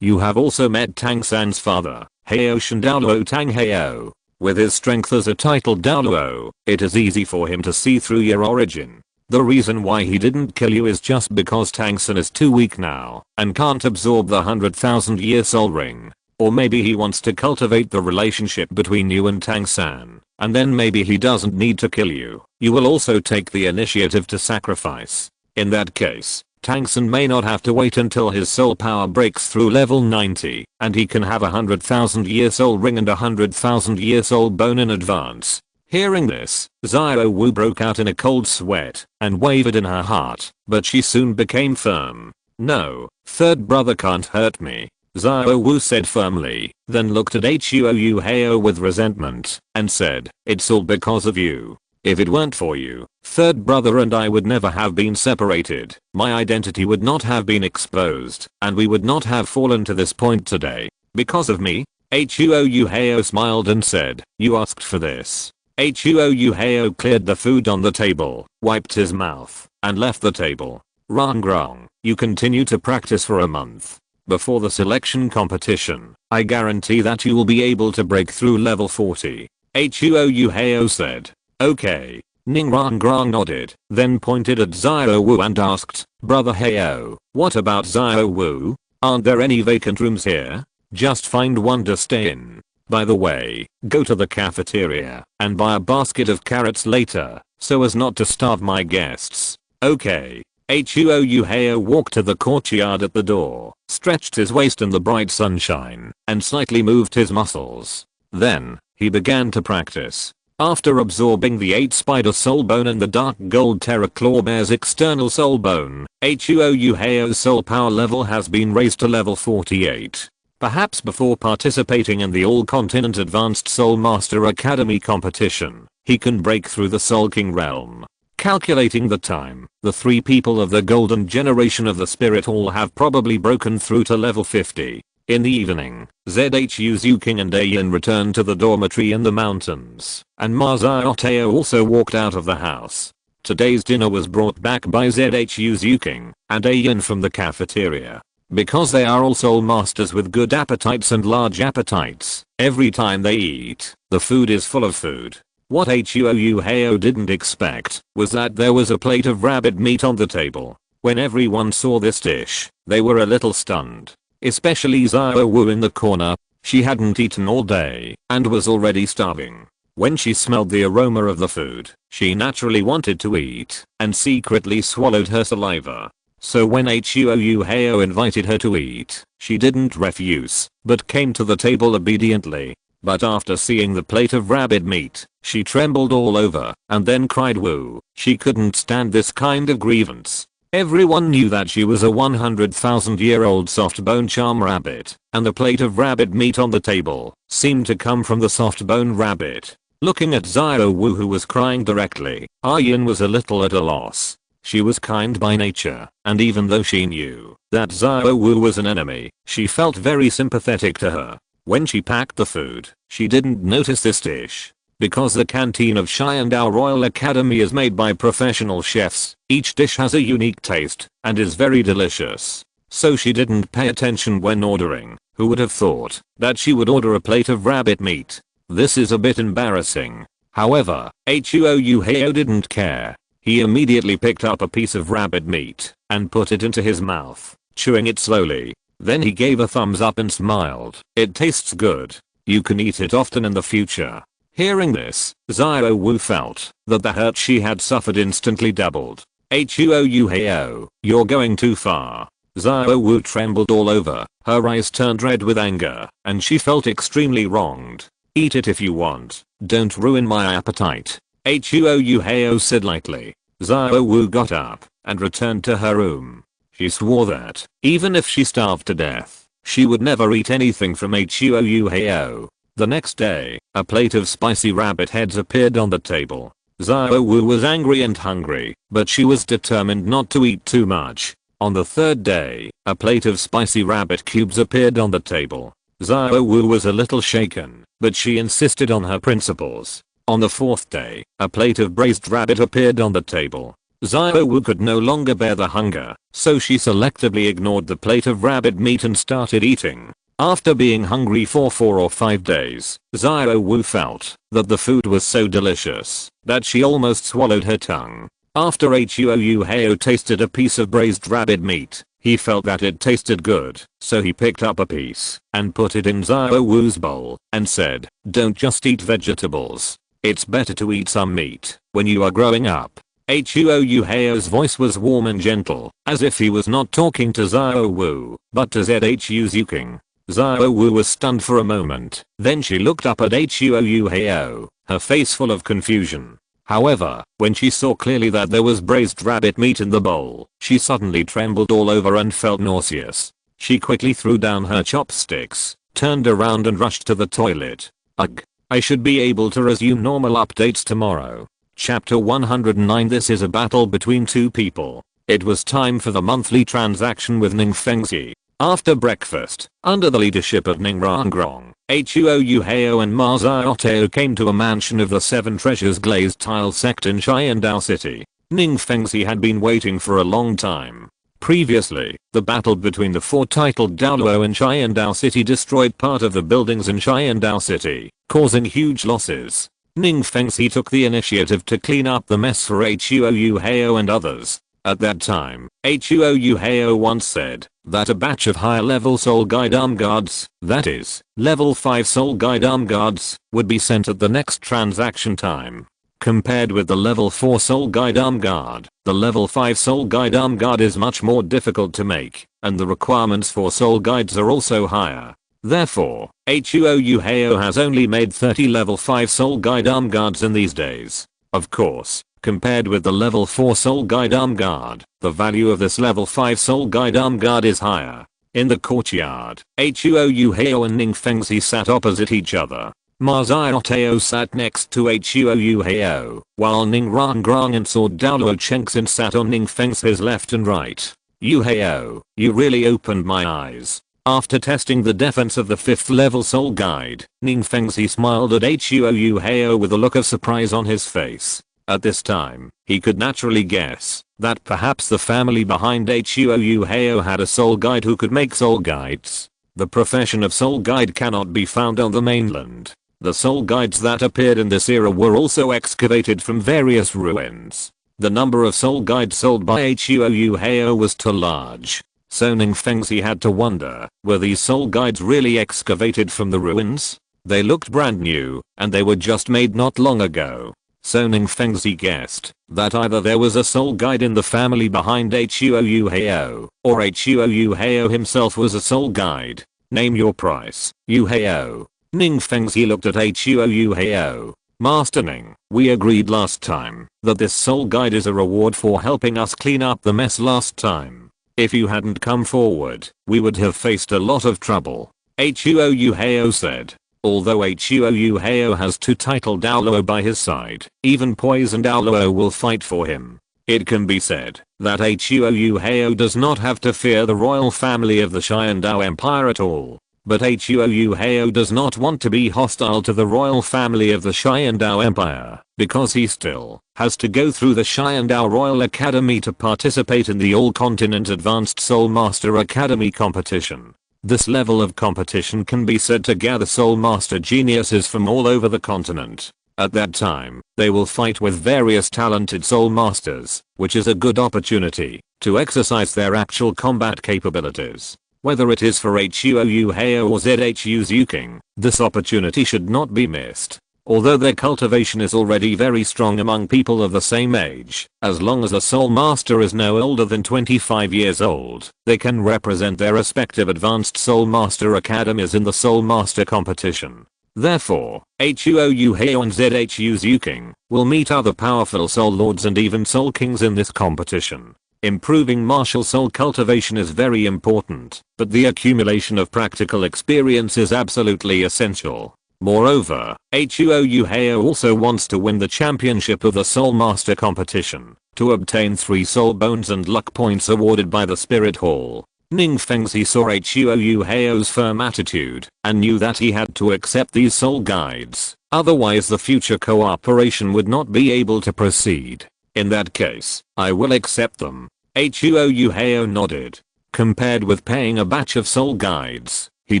You have also met Tang-san's father, Heoshan Douluo Tang Heo. With his strength as a titled Douluo, it is easy for him to see through your origin. The reason why he didn't kill you is just because Tang-san is too weak now and can't absorb the 100,000-year soul ring. Or maybe he wants to cultivate the relationship between you and Tang-san, and then maybe he doesn't need to kill you. You will also take the initiative to sacrifice. In that case, Tang-san may not have to wait until his soul power breaks through level 90, and he can have a 100,000-year soul ring and a 100,000-year soul bone in advance. Hearing this, Zhao Wu broke out in a cold sweat and wavered in her heart, but she soon became firm. "No, third brother can't hurt me. Xiao Wu said firmly, then looked at Huo Yuhao with resentment, and said, "It's all because of you. If it weren't for you, third brother and I would never have been separated, my identity would not have been exposed, and we would not have fallen to this point today. Because of me?" Huo Yuhao smiled and said, "You asked for this." Huo Yuhao cleared the food on the table, wiped his mouth, and left the table. "Rong, you continue to practice for a month. Before the selection competition, I guarantee that you will be able to break through level 40. Huo Yuhao said. "Okay." Ning Rong nodded, then pointed at Xiao Wu and asked, "Brother Hao, what about Xiao Wu? Aren't there any vacant rooms here? Just find one to stay in. By the way, go to the cafeteria and buy a basket of carrots later, so as not to starve my guests." "Okay." Huo Yuhao walked to the courtyard at the door, stretched his waist in the bright sunshine, and slightly moved his muscles. Then, he began to practice. After absorbing the 8 spider soul bone and the dark gold terror claw bear's external soul bone, Huo Yuhao's soul power level has been raised to level 48. Perhaps before participating in the All-Continent Advanced Soul Master Academy competition, he can break through the Soul King realm. Calculating the time, the 3 people of the golden generation of the Spirit Hall have probably broken through to level 50. In the evening, Zhu Zhuqing and Ayin returned to the dormitory in the mountains, and Ma Xiaotao also walked out of the house. Today's dinner was brought back by Zhu Zhuqing and Ayin from the cafeteria. Because they are all soul masters with good appetites and large appetites, every time they eat, the food is full of food. What Huo Yuhao didn't expect was that there was a plate of rabbit meat on the table. When everyone saw this dish, they were a little stunned. Especially Xiao Wu in the corner. She hadn't eaten all day and was already starving. When she smelled the aroma of the food, she naturally wanted to eat and secretly swallowed her saliva. So when Huo Yuhao invited her to eat, she didn't refuse, but came to the table obediently. But after seeing the plate of rabbit meat, she trembled all over and then cried woo. She couldn't stand this kind of grievance. Everyone knew that she was a 100,000-year-old soft bone charm rabbit, and the plate of rabbit meat on the table seemed to come from the soft bone rabbit. Looking at Xiao Wu, who was crying directly, Ayin was a little at a loss. She was kind by nature, and even though she knew that Xiao Wu was an enemy, she felt very sympathetic to her. When she packed the food, she didn't notice this dish. Because the canteen of Xiandao Royal Academy is made by professional chefs, each dish has a unique taste and is very delicious. So she didn't pay attention when ordering. Who would have thought that she would order a plate of rabbit meat? This is a bit embarrassing. However, Huo Yuhao didn't care. He immediately picked up a piece of rabbit meat and put it into his mouth, chewing it slowly. Then he gave a thumbs up and smiled. "It tastes good. You can eat it often in the future." Hearing this, Xiao Wu felt that the hurt she had suffered instantly doubled. "Huo Yuhao, you're going too far." Xiao Wu trembled all over, her eyes turned red with anger, and she felt extremely wronged. "Eat it if you want. Don't ruin my appetite," Huo Yuhao said lightly. Xiao Wu got up and returned to her room. She swore that, even if she starved to death, she would never eat anything from Huo Yuhao. The next day, a plate of spicy rabbit heads appeared on the table. Xiao Wu was angry and hungry, but she was determined not to eat too much. On the third day, a plate of spicy rabbit cubes appeared on the table. Xiao Wu was a little shaken, but she insisted on her principles. On the fourth day, a plate of braised rabbit appeared on the table. Xiao Wu could no longer bear the hunger, so she selectively ignored the plate of rabbit meat and started eating. After being hungry for 4 or 5 days, Xiao Wu felt that the food was so delicious that she almost swallowed her tongue. After Huo Yuhao tasted a piece of braised rabbit meat, he felt that it tasted good, so he picked up a piece and put it in Xiao Wu's bowl and said, "Don't just eat vegetables. It's better to eat some meat when you are growing up." Huo Yuhao's voice was warm and gentle, as if he was not talking to Xiao Wu, but to Zhu Zhuqing. Xiao Wu was stunned for a moment, then she looked up at Huo Yuhao, her face full of confusion. However, when she saw clearly that there was braised rabbit meat in the bowl, she suddenly trembled all over and felt nauseous. She quickly threw down her chopsticks, turned around and rushed to the toilet. Ugh. I should be able to resume normal updates tomorrow. Chapter 109. This is a battle between two people. It was time for the monthly transaction with Ning Fengzi. After breakfast, under the leadership of Ning Rangrong, Huo Yuhao and Ma Xiaotao came to a mansion of the Seven Treasures glazed tile sect in Xiandao City. Ning Fengzi had been waiting for a long time. Previously, the battle between the four titled Douluo in Xiandao City destroyed part of the buildings in Xiandao City, causing huge losses. Ning Fengzi took the initiative to clean up the mess for Huo Yuhao and others. At that time, Huo Yuhao once said that a batch of higher level soul guide arm guards, that is, level 5 soul guide arm guards, would be sent at the next transaction time. Compared with the level 4 soul guide arm guard, the level 5 soul guide arm guard is much more difficult to make, and the requirements for soul guides are also higher. Therefore, Huo Yuhao has only made 30 level 5 soul guide arm guards in these days. Of course, compared with the level 4 soul guide arm guard, the value of this level 5 soul guide arm guard is higher. In the courtyard, Huo Yuhao and Ning Fengzi sat opposite each other. Ma Xiaotao sat next to Huo Yuhao, while Ning Rangrong and Sword Douluo Chengxin sat on Ning Fengzi's left and right. Yuhao, you really opened my eyes. After testing the defense of the 5th level soul guide, Ning Fengzi smiled at Huo Yuhao with a look of surprise on his face. At this time, he could naturally guess that perhaps the family behind Huo Yuhao had a soul guide who could make soul guides. The profession of soul guide cannot be found on the mainland. The soul guides that appeared in this era were also excavated from various ruins. The number of soul guides sold by Huo Yuhao was too large. So Ning Fengzi had to wonder, were these soul guides really excavated from the ruins? They looked brand new, and they were just made not long ago. So Ning Fengzi guessed that either there was a soul guide in the family behind Huo Yuhao, or Huo Yuhao himself was a soul guide. Name your price, Yuhao. Ning Fengzi looked at Huo Yuhao. Master Ning, we agreed last time that this soul guide is a reward for helping us clean up the mess last time. If you hadn't come forward, we would have faced a lot of trouble. Huo Yuhao said. Although Huo Yuhao has two titled Douluo by his side, even poisoned Douluo will fight for him. It can be said that Huo Yuhao does not have to fear the royal family of the Xiandao Empire at all. But Huo Yuhao does not want to be hostile to the royal family of the Xiandao Empire, because he still has to go through the Xiandao Royal Academy to participate in the All-Continent Advanced Soul Master Academy competition. This level of competition can be said to gather soul master geniuses from all over the continent. At that time, they will fight with various talented soul masters, which is a good opportunity to exercise their actual combat capabilities. Whether it is for Huo Yuhao or Zhu Zhuqing, this opportunity should not be missed. Although their cultivation is already very strong among people of the same age, as long as a soul master is no older than 25 years old, they can represent their respective advanced soul master academies in the soul master competition. Therefore, Huo Yuhao and Zhu Zhuqing will meet other powerful soul lords and even soul kings in this competition. Improving martial soul cultivation is very important, but the accumulation of practical experience is absolutely essential. Moreover, Huo Yuhao also wants to win the championship of the Soul Master competition, to obtain 3 soul bones and luck points awarded by the Spirit Hall. Ning Fengzi saw Huo Yuhao's firm attitude, and knew that he had to accept these soul guides, otherwise the future cooperation would not be able to proceed. In that case, I will accept them. Huo Yuhao nodded. Compared with paying a batch of soul guides, he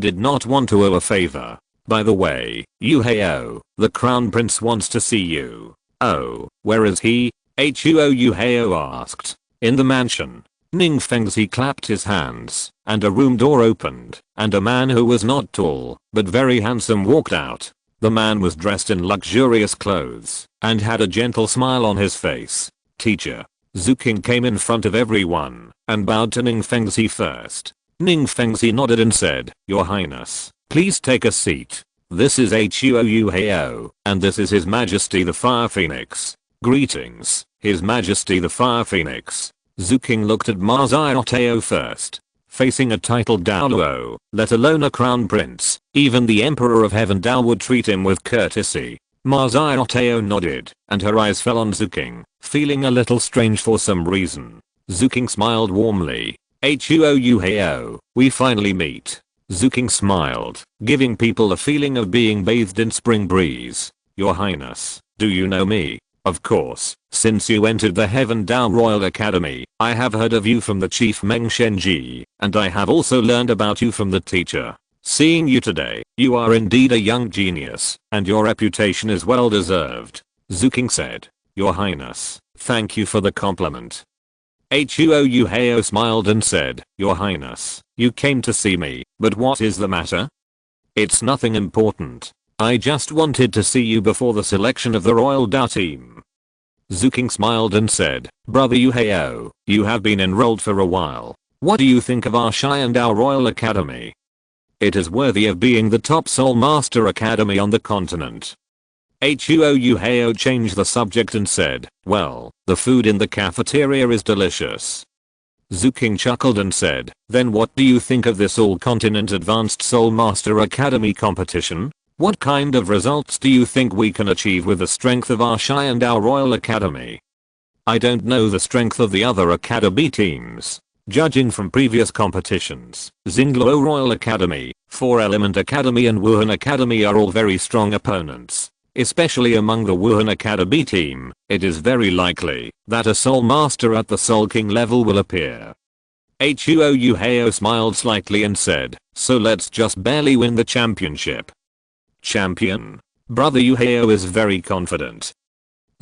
did not want to owe a favor. By the way, Yuhao, the crown prince wants to see you. Oh, where is he? Huo Yuhao asked. In the mansion. Ning Fengzi clapped his hands, and a room door opened, and a man who was not tall, but very handsome walked out. The man was dressed in luxurious clothes, and had a gentle smile on his face. Teacher. Zhuqing came in front of everyone, and bowed to Ning Fengzi first. Ning Fengzi nodded and said, Your Highness, please take a seat. This is Huo Yuhao, and this is His Majesty the Fire Phoenix. Greetings, His Majesty the Fire Phoenix. Zhuqing looked at Ma Xiaotao first. facing a titled Douluo, let alone a crown prince. Even the Emperor of Heaven Dao would treat him with courtesy. Ma Xiaotao nodded, and her eyes fell on Zhuqing, feeling a little strange for some reason. Zhuqing smiled warmly. Huo Yuhao, we finally meet. Zhuqing smiled, giving people a feeling of being bathed in spring breeze. Your Highness, do you know me? Of course, since you entered the Heaven Dao Royal Academy, I have heard of you from the Chief Meng Shenji, and I have also learned about you from the teacher. Seeing you today, you are indeed a young genius, and your reputation is well deserved. Zhuqing said. Your Highness, thank you for the compliment. Huo Yuhao smiled and said, Your Highness, you came to see me, but what is the matter? It's nothing important. I just wanted to see you before the selection of the Royal Dao team. Zhuqing smiled and said, Brother Yuhao, you have been enrolled for a while. What do you think of our Xian Dao Royal Academy? It is worthy of being the top Soul Master Academy on the continent. Huo Yuhao changed the subject and said, well, the food in the cafeteria is delicious. Zhuqing chuckled and said, then what do you think of this all-continent Advanced Soul Master Academy competition? What kind of results do you think we can achieve with the strength of our Xian Dao Royal Academy? I don't know the strength of the other academy teams. Judging from previous competitions, Xingluo Royal Academy, 4 Element Academy and Wuhan Academy are all very strong opponents. Especially among the Wuhan Academy team, it is very likely that a Soul Master at the Soul King level will appear. Huo Yuhao smiled slightly and said, so let's just barely win the championship. Champion? Brother Yuhao is very confident.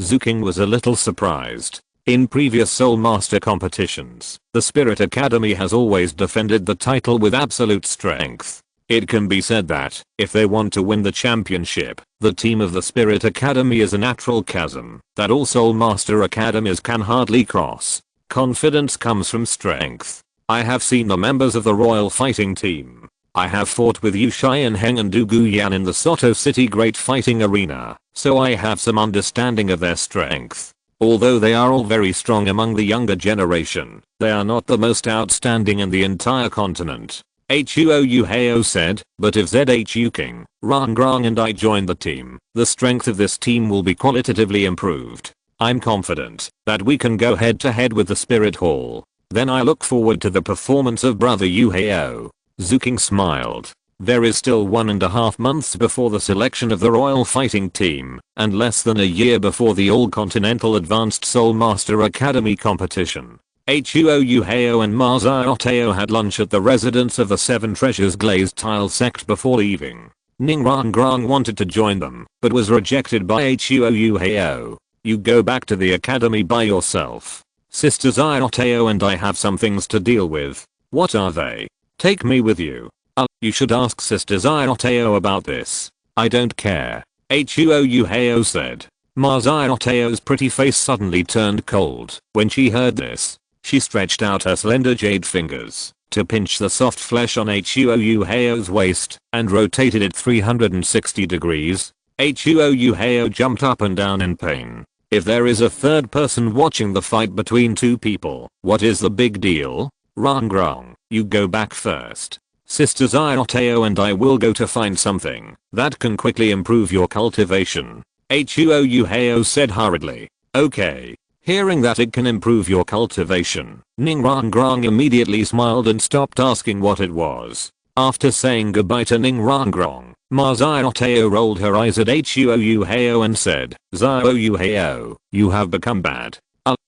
Zhuqing was a little surprised. In previous Soul Master competitions, the Spirit Academy has always defended the title with absolute strength. It can be said that, if they want to win the championship, the team of the Spirit Academy is a natural chasm that all Soul Master Academies can hardly cross. Confidence comes from strength. I have seen the members of the Royal Fighting Team. I have fought with Yu Xian Heng and Du Guyan in the Soto City Great Fighting Arena, so I have some understanding of their strength. Although they are all very strong among the younger generation, they are not the most outstanding in the entire continent. Huo Yuhao said, but if Zhu Zhuqing, Rangrang and I join the team, the strength of this team will be qualitatively improved. I'm confident that we can go head to head with the Spirit Hall. Then I look forward to the performance of Brother Yuhao. Zhuqing smiled. There is still 1.5 months before the selection of the Royal Fighting Team, and less than a year before the All-Continental Advanced Soul Master Academy competition. Huo Yuhao and Ma Xiaotao had lunch at the residence of the Seven Treasures Glazed Tile sect before leaving. Ning Rangrang wanted to join them, but was rejected by Huo Yuhao. You go back to the academy by yourself. Sister Xiaotao and I have some things to deal with. What are they? Take me with you. You should ask Sister Xiaotao about this. I don't care. Huo Yuhao said. Ma Xiaotao's pretty face suddenly turned cold when she heard this. She stretched out her slender jade fingers to pinch the soft flesh on Huo Yuhao's waist and rotated it 360 degrees. Huo Yuhao jumped up and down in pain. If there is a third person watching the fight between two people, what is the big deal? Rangrang, you go back first. Sister Xiaotao and I will go to find something that can quickly improve your cultivation. Huo Yuhao said hurriedly. Okay. Hearing that it can improve your cultivation, Ning Rangrang immediately smiled and stopped asking what it was. After saying goodbye to Ning Rangrang, Ma Xiaotao rolled her eyes at Huo Yuhao and said, Xiao Yuhao, you have become bad.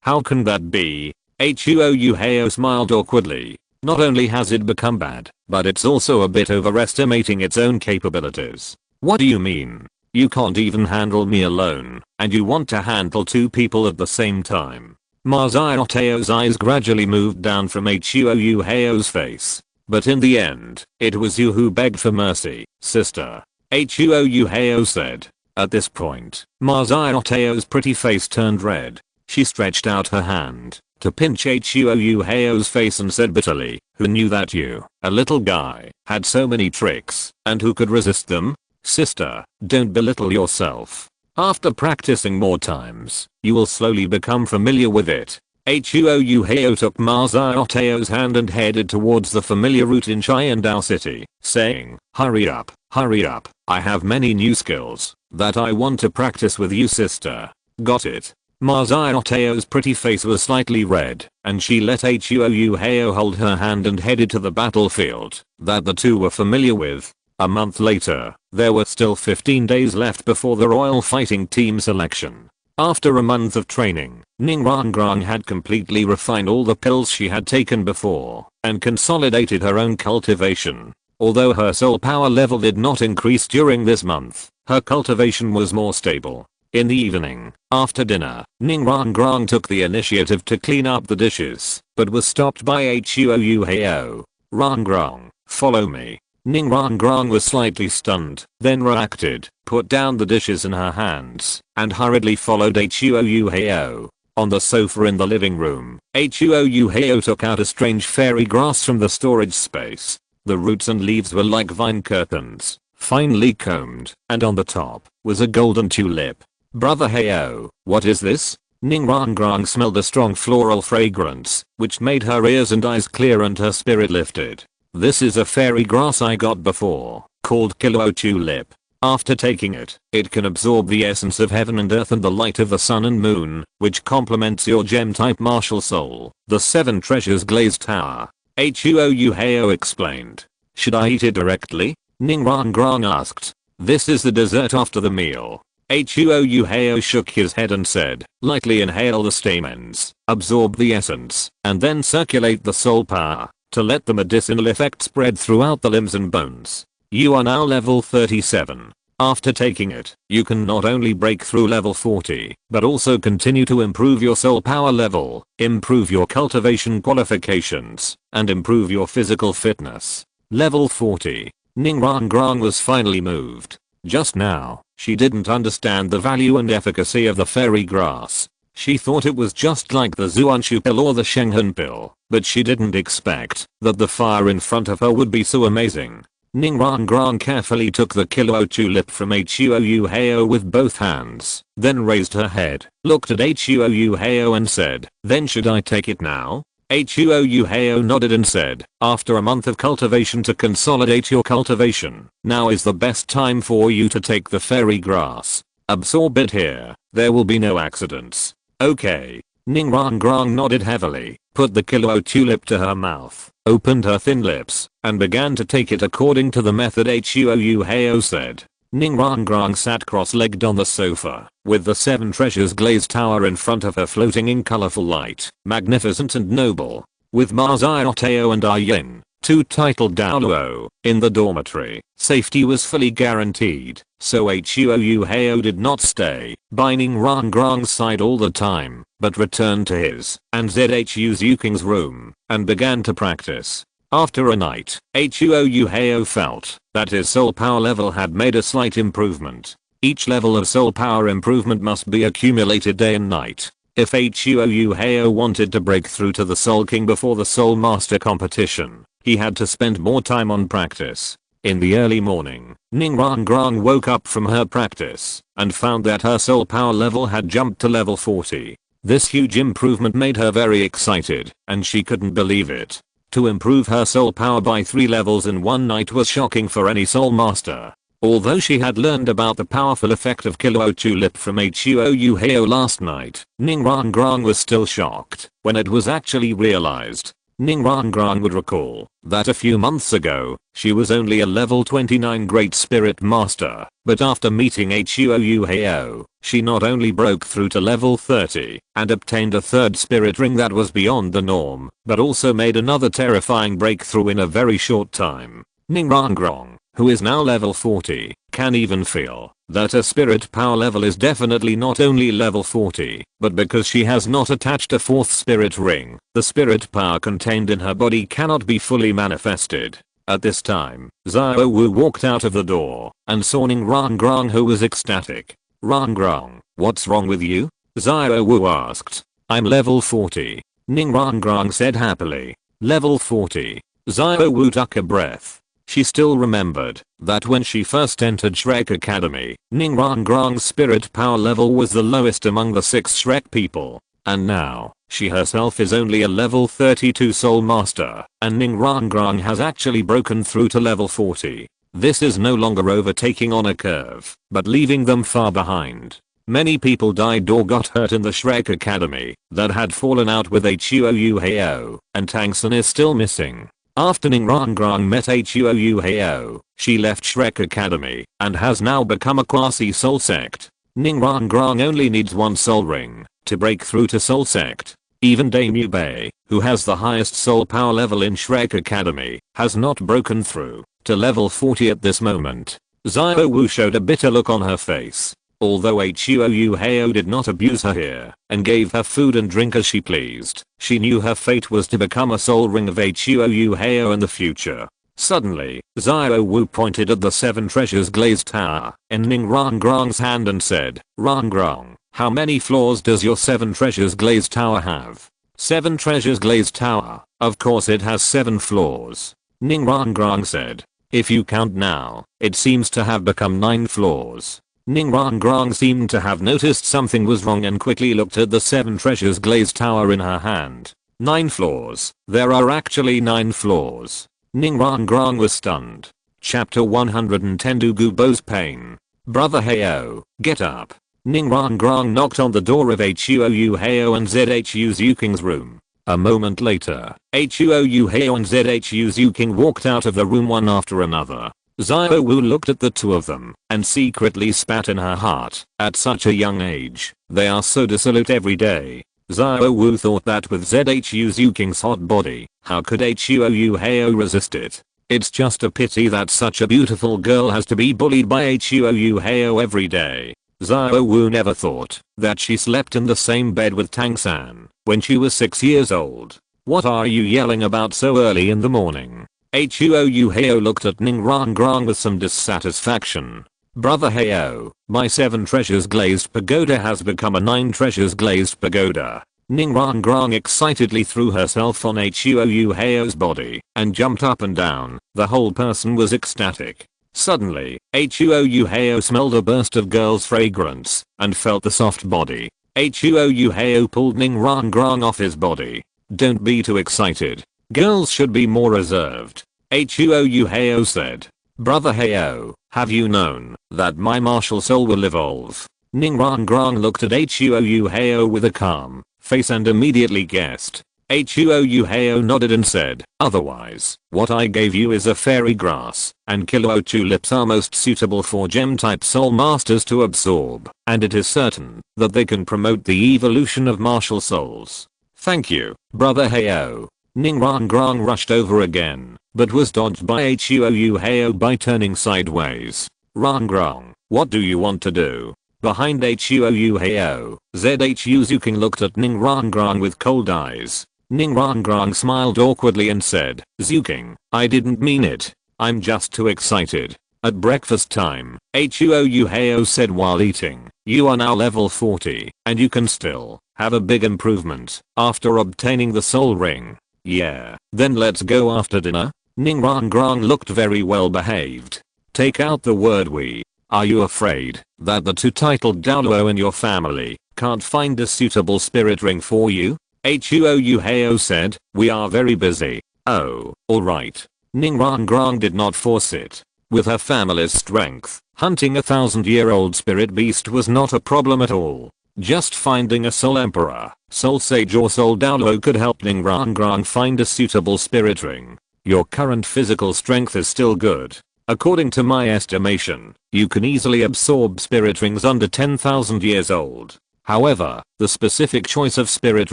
How can that be? Huo Yuhao smiled awkwardly. Not only has it become bad, but it's also a bit overestimating its own capabilities. What do you mean? You can't even handle me alone, and you want to handle 2 people at the same time. Ma Xiaotao's eyes gradually moved down from Huo Yuhao's face. But in the end, it was you who begged for mercy, sister. Huo Yuhao said. At this point, Ma Xiaotao's pretty face turned red. She stretched out her hand to pinch Huo Yuhao's face and said bitterly, who knew that you, a little guy, had so many tricks, and who could resist them? Sister, don't belittle yourself. After practicing more times, you will slowly become familiar with it. Huo Yuhao took Ma Xiaotao's hand and headed towards the familiar route in Chiandao City, saying, hurry up, I have many new skills that I want to practice with you sister. Got it? Ma Xiaotao's pretty face was slightly red, and she let Huo Yuhao hold her hand and headed to the battlefield that the two were familiar with. A month later, there were still 15 days left before the Royal Fighting Team selection. After a month of training, Ning Rangrang had completely refined all the pills she had taken before and consolidated her own cultivation. Although her soul power level did not increase during this month, her cultivation was more stable. In the evening, after dinner, Ning Rangrang took the initiative to clean up the dishes, but was stopped by Huo Yuhao. Rangrang, follow me. Ning Rangrang was slightly stunned, then reacted, put down the dishes in her hands, and hurriedly followed Huo Yuhao. On the sofa in the living room, Huo Yuhao took out a strange fairy grass from the storage space. The roots and leaves were like vine curtains, finely combed, and on the top was a golden tulip. Brother Hao, what is this? Ning Rangrang smelled a strong floral fragrance, which made her ears and eyes clear and her spirit lifted. This is a fairy grass I got before, called Kilo Tulip. After taking it, it can absorb the essence of heaven and earth and the light of the sun and moon, which complements your gem-type martial soul. The 7 treasures glazed tower. Huo Yuhao explained. Should I eat it directly? Ning Rangrang asked. This is the dessert after the meal. Huo Yuhao shook his head and said, lightly inhale the stamens, absorb the essence, and then circulate the soul power to let the medicinal effect spread throughout the limbs and bones. You are now level 37. After taking it, you can not only break through level 40, but also continue to improve your soul power level, improve your cultivation qualifications, and improve your physical fitness. Level 40. Ning Rangrang was finally moved. Just now, she didn't understand the value and efficacy of the fairy grass. She thought it was just like the Zuanshu pill or the Shenghen pill, but she didn't expect that the fire in front of her would be so amazing. Ning Rangrang carefully took the Kilo Tulip from Huo Yuhao with both hands, then raised her head, looked at Huo Yuhao and said, then should I take it now? Huo Yuhao nodded and said, after a month of cultivation to consolidate your cultivation, now is the best time for you to take the fairy grass. Absorb it here, there will be no accidents. Okay. Ning Rangrang nodded heavily, put the Kilo Tulip to her mouth, opened her thin lips, and began to take it according to the method Huo Yuhao said. Ning Rangrang sat cross-legged on the sofa, with the 7 treasures glazed tower in front of her floating in colorful light, magnificent and noble. With Ma Xiaotao and Yin, 2 titled Douluo, in the dormitory, safety was fully guaranteed, so Huo Yuhao did not stay by Ning Rangrang's side all the time, but returned to his and Zhu Zhuqing's room, and began to practice. After a night, Huo Yuhao felt that his soul power level had made a slight improvement. Each level of soul power improvement must be accumulated day and night. If Huo Yuhao wanted to break through to the Soul King before the Soul Master competition, he had to spend more time on practice. In the early morning, Ning Rangrang woke up from her practice and found that her soul power level had jumped to level 40. This huge improvement made her very excited, and she couldn't believe it. To improve her soul power by 3 levels in one night was shocking for any soul master. Although she had learned about the powerful effect of Kilo Tulip from Huo Yuhao last night, Ning Rangrang was still shocked when it was actually realized. Ning Rangrang would recall that a few months ago, she was only a level 29 Great Spirit Master, but after meeting Huo Yuhao, she not only broke through to level 30 and obtained a 3rd spirit ring that was beyond the norm, but also made another terrifying breakthrough in a very short time. Ning Rangrang, who is now level 40, can even feel that her spirit power level is definitely not only level 40, but because she has not attached a 4th spirit ring, the spirit power contained in her body cannot be fully manifested. At this time, Xiao Wu walked out of the door and saw Ning Rangrang, who was ecstatic. Rangrang, what's wrong with you? Xiao Wu asked. I'm level 40. Ning Rangrang said happily. Level 40. Xiao Wu took a breath. She still remembered that when she first entered Shrek Academy, Ning Rangrang's spirit power level was the lowest among the 6 Shrek people. And now, She herself is only a level 32 soul master, and Ning Rangrang has actually broken through to level 40. This is no longer overtaking on a curve, but leaving them far behind. Many people died or got hurt in the Shrek Academy that had fallen out with Huo Yuhao, and Tang San is still missing. After Ning Rangrang met Huo Yuhao, she left Shrek Academy and has now become a quasi-soul sect. Ning Rangrang only needs one soul ring to break through to soul sect. Even Dame Yubei, who has the highest soul power level in Shrek Academy, has not broken through to level 40 at this moment. Xiao Wu showed a bitter look on her face. Although Huo Yuhao did not abuse her here and gave her food and drink as she pleased, she knew her fate was to become a soul ring of Huo Yuhao in the future. Suddenly, Xiao Wu pointed at the 7 treasures glazed tower in Ning Rangrang's hand and said, "Rangrang, how many floors does your 7 treasures glazed tower have?" 7 treasures glazed tower, of course it has 7 floors. Ning Rangrang said. If you count now, it seems to have become 9 floors. Ning Rangrang seemed to have noticed something was wrong and quickly looked at the 7 treasures glazed tower in her hand. 9 floors. There are actually 9 floors. Ning Rangrang was stunned. Chapter 110 Douluo Bo's Pain. Brother Heyo, get up. Ning Rangrang knocked on the door of Huo Yuhao and Zhu Zhuqing's room. A moment later, Huo Yuhao and Zhu Zhuqing walked out of the room one after another. Xiao Wu looked at the two of them and secretly spat in her heart. At such a young age, they are so dissolute every day. Xiao Wu thought that with Zhu Zhuqing's hot body, how could Huo Yuhao resist it? It's just a pity that such a beautiful girl has to be bullied by Huo Yuhao every day. Xiao Wu never thought that she slept in the same bed with Tang San when she was 6 years old. What are you yelling about so early in the morning? Huo Yuhao looked at Ning Rangrang with some dissatisfaction. Brother Heyo, my 7 treasures glazed pagoda has become a 9 treasures glazed pagoda. Ning Rangrang excitedly threw herself on Huo Yuhao's body and jumped up and down. The whole person was ecstatic. Suddenly, Huo Yuhao smelled a burst of girl's fragrance and felt the soft body. Huo Yuhao pulled Ning Rangrang off his body. Don't be too excited. Girls should be more reserved. Huo Yuhao said. Brother Heyo, have you known that my martial soul will evolve? Ning Rangrang looked at Huo Yuhao with a calm face and immediately guessed. Huo Yuhao nodded and said, otherwise, what I gave you is a fairy grass, and Kilo tulips are most suitable for gem-type soul masters to absorb, and it is certain that they can promote the evolution of martial souls. Thank you, Brother Heyo. Ning Rangrang rushed over again, but was dodged by Huo Yuhao by turning sideways. Rangrang, what do you want to do? Behind Huo Yuhao, Zhu Zhuqing looked at Ning Rangrang with cold eyes. Ning Rangrang smiled awkwardly and said, Zhuqing, I didn't mean it. I'm just too excited. At breakfast time, Huo Yuhao said while eating, you are now level 40, and you can still have a big improvement after obtaining the soul ring. Yeah, then let's go after dinner. Ning Rangrang looked very well behaved. Take out the word we. Are you afraid that the 2 titled Douluo in your family can't find a suitable spirit ring for you? Huo Yuhao said, we are very busy. Oh, alright. Ning Rangrang did not force it. With her family's strength, hunting a 1000-year-old spirit beast was not a problem at all. Just finding a soul emperor, soul sage or soul Douluo could help Ning Rangrang find a suitable spirit ring. Your current physical strength is still good. According to my estimation, you can easily absorb spirit rings under 10,000 years old. However, the specific choice of spirit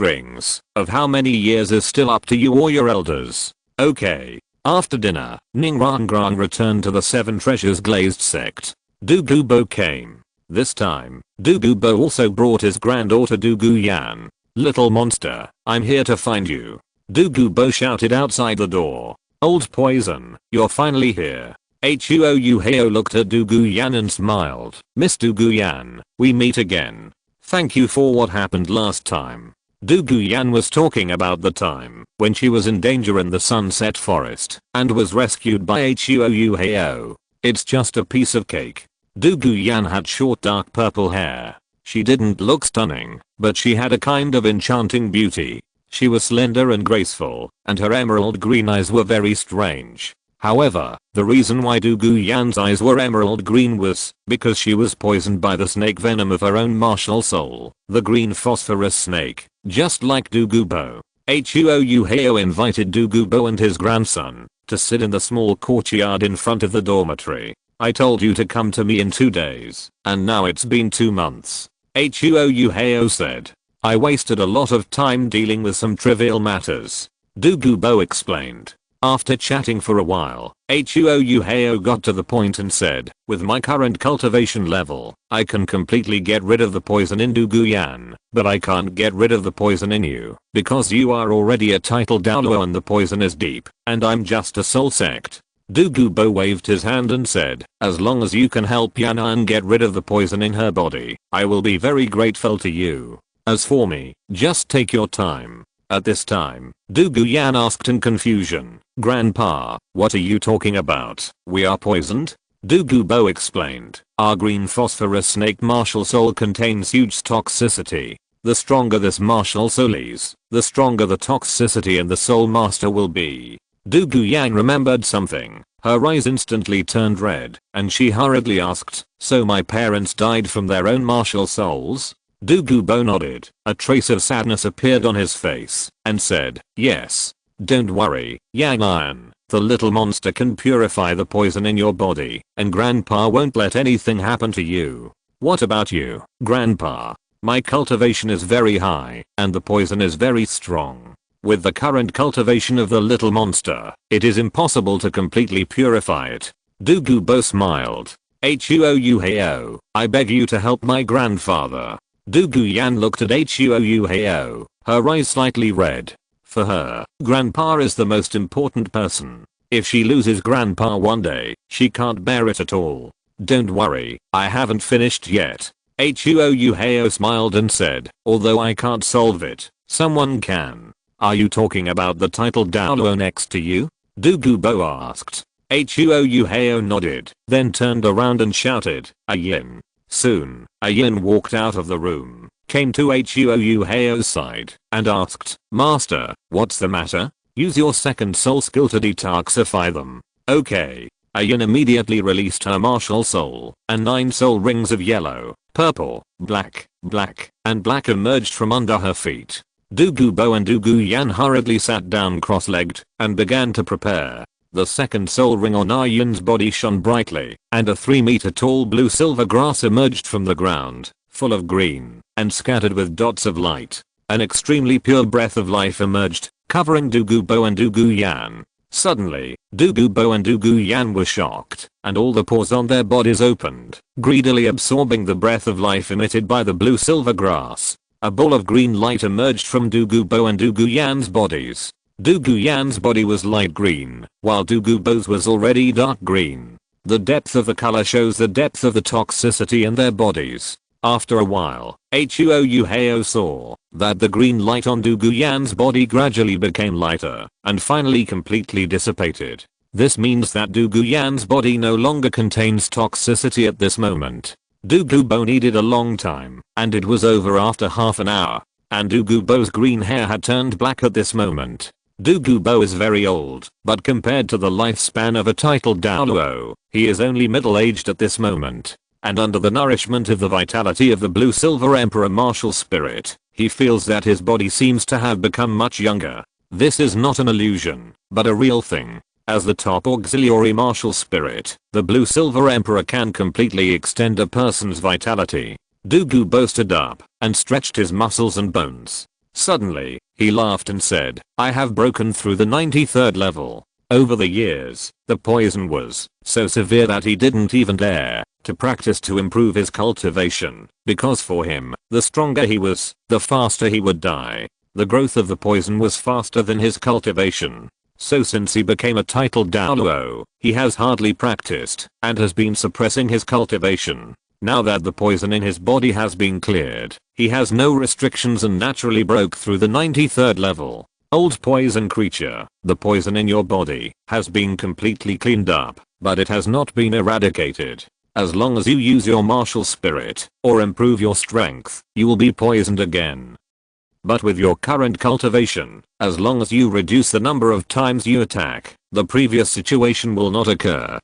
rings, of how many years is still up to you or your elders. Okay. After dinner, Ning Rangrang returned to the 7 treasures glazed sect. Douluo Bo came. This time, Douluo Bo also brought his granddaughter Douluo Yan. Little monster, I'm here to find you. Douluo Bo shouted outside the door. Old poison, you're finally here. Huo Yuhao looked at Douluo Yan and smiled. Miss Douluo Yan, we meet again. Thank you for what happened last time. Douluo Yan was talking about the time when she was in danger in the Sunset Forest and was rescued by Huo Yuhao. It's just a piece of cake. Douluo Yan had short dark purple hair. She didn't look stunning, but she had a kind of enchanting beauty. She was slender and graceful, and her emerald green eyes were very strange. However, the reason why Du Guyan's eyes were emerald green was because she was poisoned by the snake venom of her own martial soul, the green phosphorus snake, just like Du Gubo. Huo Yuhao invited Du Gubo and his grandson to sit in the small courtyard in front of the dormitory. I told you to come to me in 2 days, and now it's been 2 months. Huo Yuhao said. I wasted a lot of time dealing with some trivial matters. Du Gubo explained. After chatting for a while, Huo Yuhao got to the point and said, with my current cultivation level, I can completely get rid of the poison in Du Guyan, but I can't get rid of the poison in you, because you are already a title Douluo and the poison is deep, and I'm just a soul sect. Du Gubo waved his hand and said, as long as you can help Yana and get rid of the poison in her body, I will be very grateful to you. As for me, just take your time. At this time, Du Guyan asked in confusion, Grandpa, what are you talking about? We are poisoned? Du Gubo explained, our green phosphorus snake martial soul contains huge toxicity. The stronger this martial soul is, the stronger the toxicity in the soul master will be. Du Guyan remembered something. Her eyes instantly turned red, and she hurriedly asked, so my parents died from their own martial souls? Du Gubo nodded. A trace of sadness appeared on his face, and said, yes. Don't worry, Yang Iron. The little monster can purify the poison in your body, and Grandpa won't let anything happen to you. What about you, Grandpa? My cultivation is very high, and the poison is very strong. With the current cultivation of the little monster, it is impossible to completely purify it. Du Gubo smiled. Huo Yuhao, I beg you to help my grandfather. Du Guyan looked at Huo Yuhao, her eyes slightly red. For her, Grandpa is the most important person. If she loses Grandpa one day, she can't bear it at all. Don't worry, I haven't finished yet. Huo Yuhao smiled and said, although I can't solve it, someone can. Are you talking about the title Douluo next to you? Du Gubo asked. Huo Yuhao nodded, then turned around and shouted, Ayin. Soon, Ayin walked out of the room, came to Huo Yuhao's side, and asked, Master, what's the matter? Use your second soul skill to detoxify them. Okay. Ayin immediately released her martial soul, and 9 soul rings of yellow, purple, black, and black emerged from under her feet. Du Gubo and Du Guyan hurriedly sat down cross-legged, and began to prepare. The second soul ring on Ayin's body shone brightly, and a 3-meter tall blue-silver grass emerged from the ground, full of green, and scattered with dots of light. An extremely pure breath of life emerged, covering Du Gubo and Du Guyan. Suddenly, Du Gubo and Du Guyan were shocked, and all the pores on their bodies opened, greedily absorbing the breath of life emitted by the blue-silver grass. A ball of green light emerged from Du Gubo and Du Guyan's bodies. Du Guyan's body was light green, while Du Gubo's was already dark green. The depth of the color shows the depth of the toxicity in their bodies. After a while, Huo Yuhao saw that the green light on Du Guyan's body gradually became lighter, and finally completely dissipated. This means that Du Guyan's body no longer contains toxicity at this moment. Du Gubo needed a long time, and it was over after half an hour, and Du Gubo's green hair had turned black at this moment. Du Gubo is very old, but compared to the lifespan of a titled Douluo, he is only middle-aged at this moment. And under the nourishment of the vitality of the blue-silver emperor martial spirit, he feels that his body seems to have become much younger. This is not an illusion, but a real thing. As the top auxiliary martial spirit, the blue-silver emperor can completely extend a person's vitality. Du Gubo stood up and stretched his muscles and bones. Suddenly, he laughed and said, I have broken through the 93rd level. Over the years, the poison was so severe that he didn't even dare to practice to improve his cultivation, because for him, the stronger he was, the faster he would die. The growth of the poison was faster than his cultivation. So since he became a titled Douluo, he has hardly practiced and has been suppressing his cultivation. Now that the poison in his body has been cleared, he has no restrictions and naturally broke through the 93rd level. Old poison creature, the poison in your body has been completely cleaned up, but it has not been eradicated. As long as you use your martial spirit or improve your strength, you will be poisoned again. But with your current cultivation, as long as you reduce the number of times you attack, the previous situation will not occur.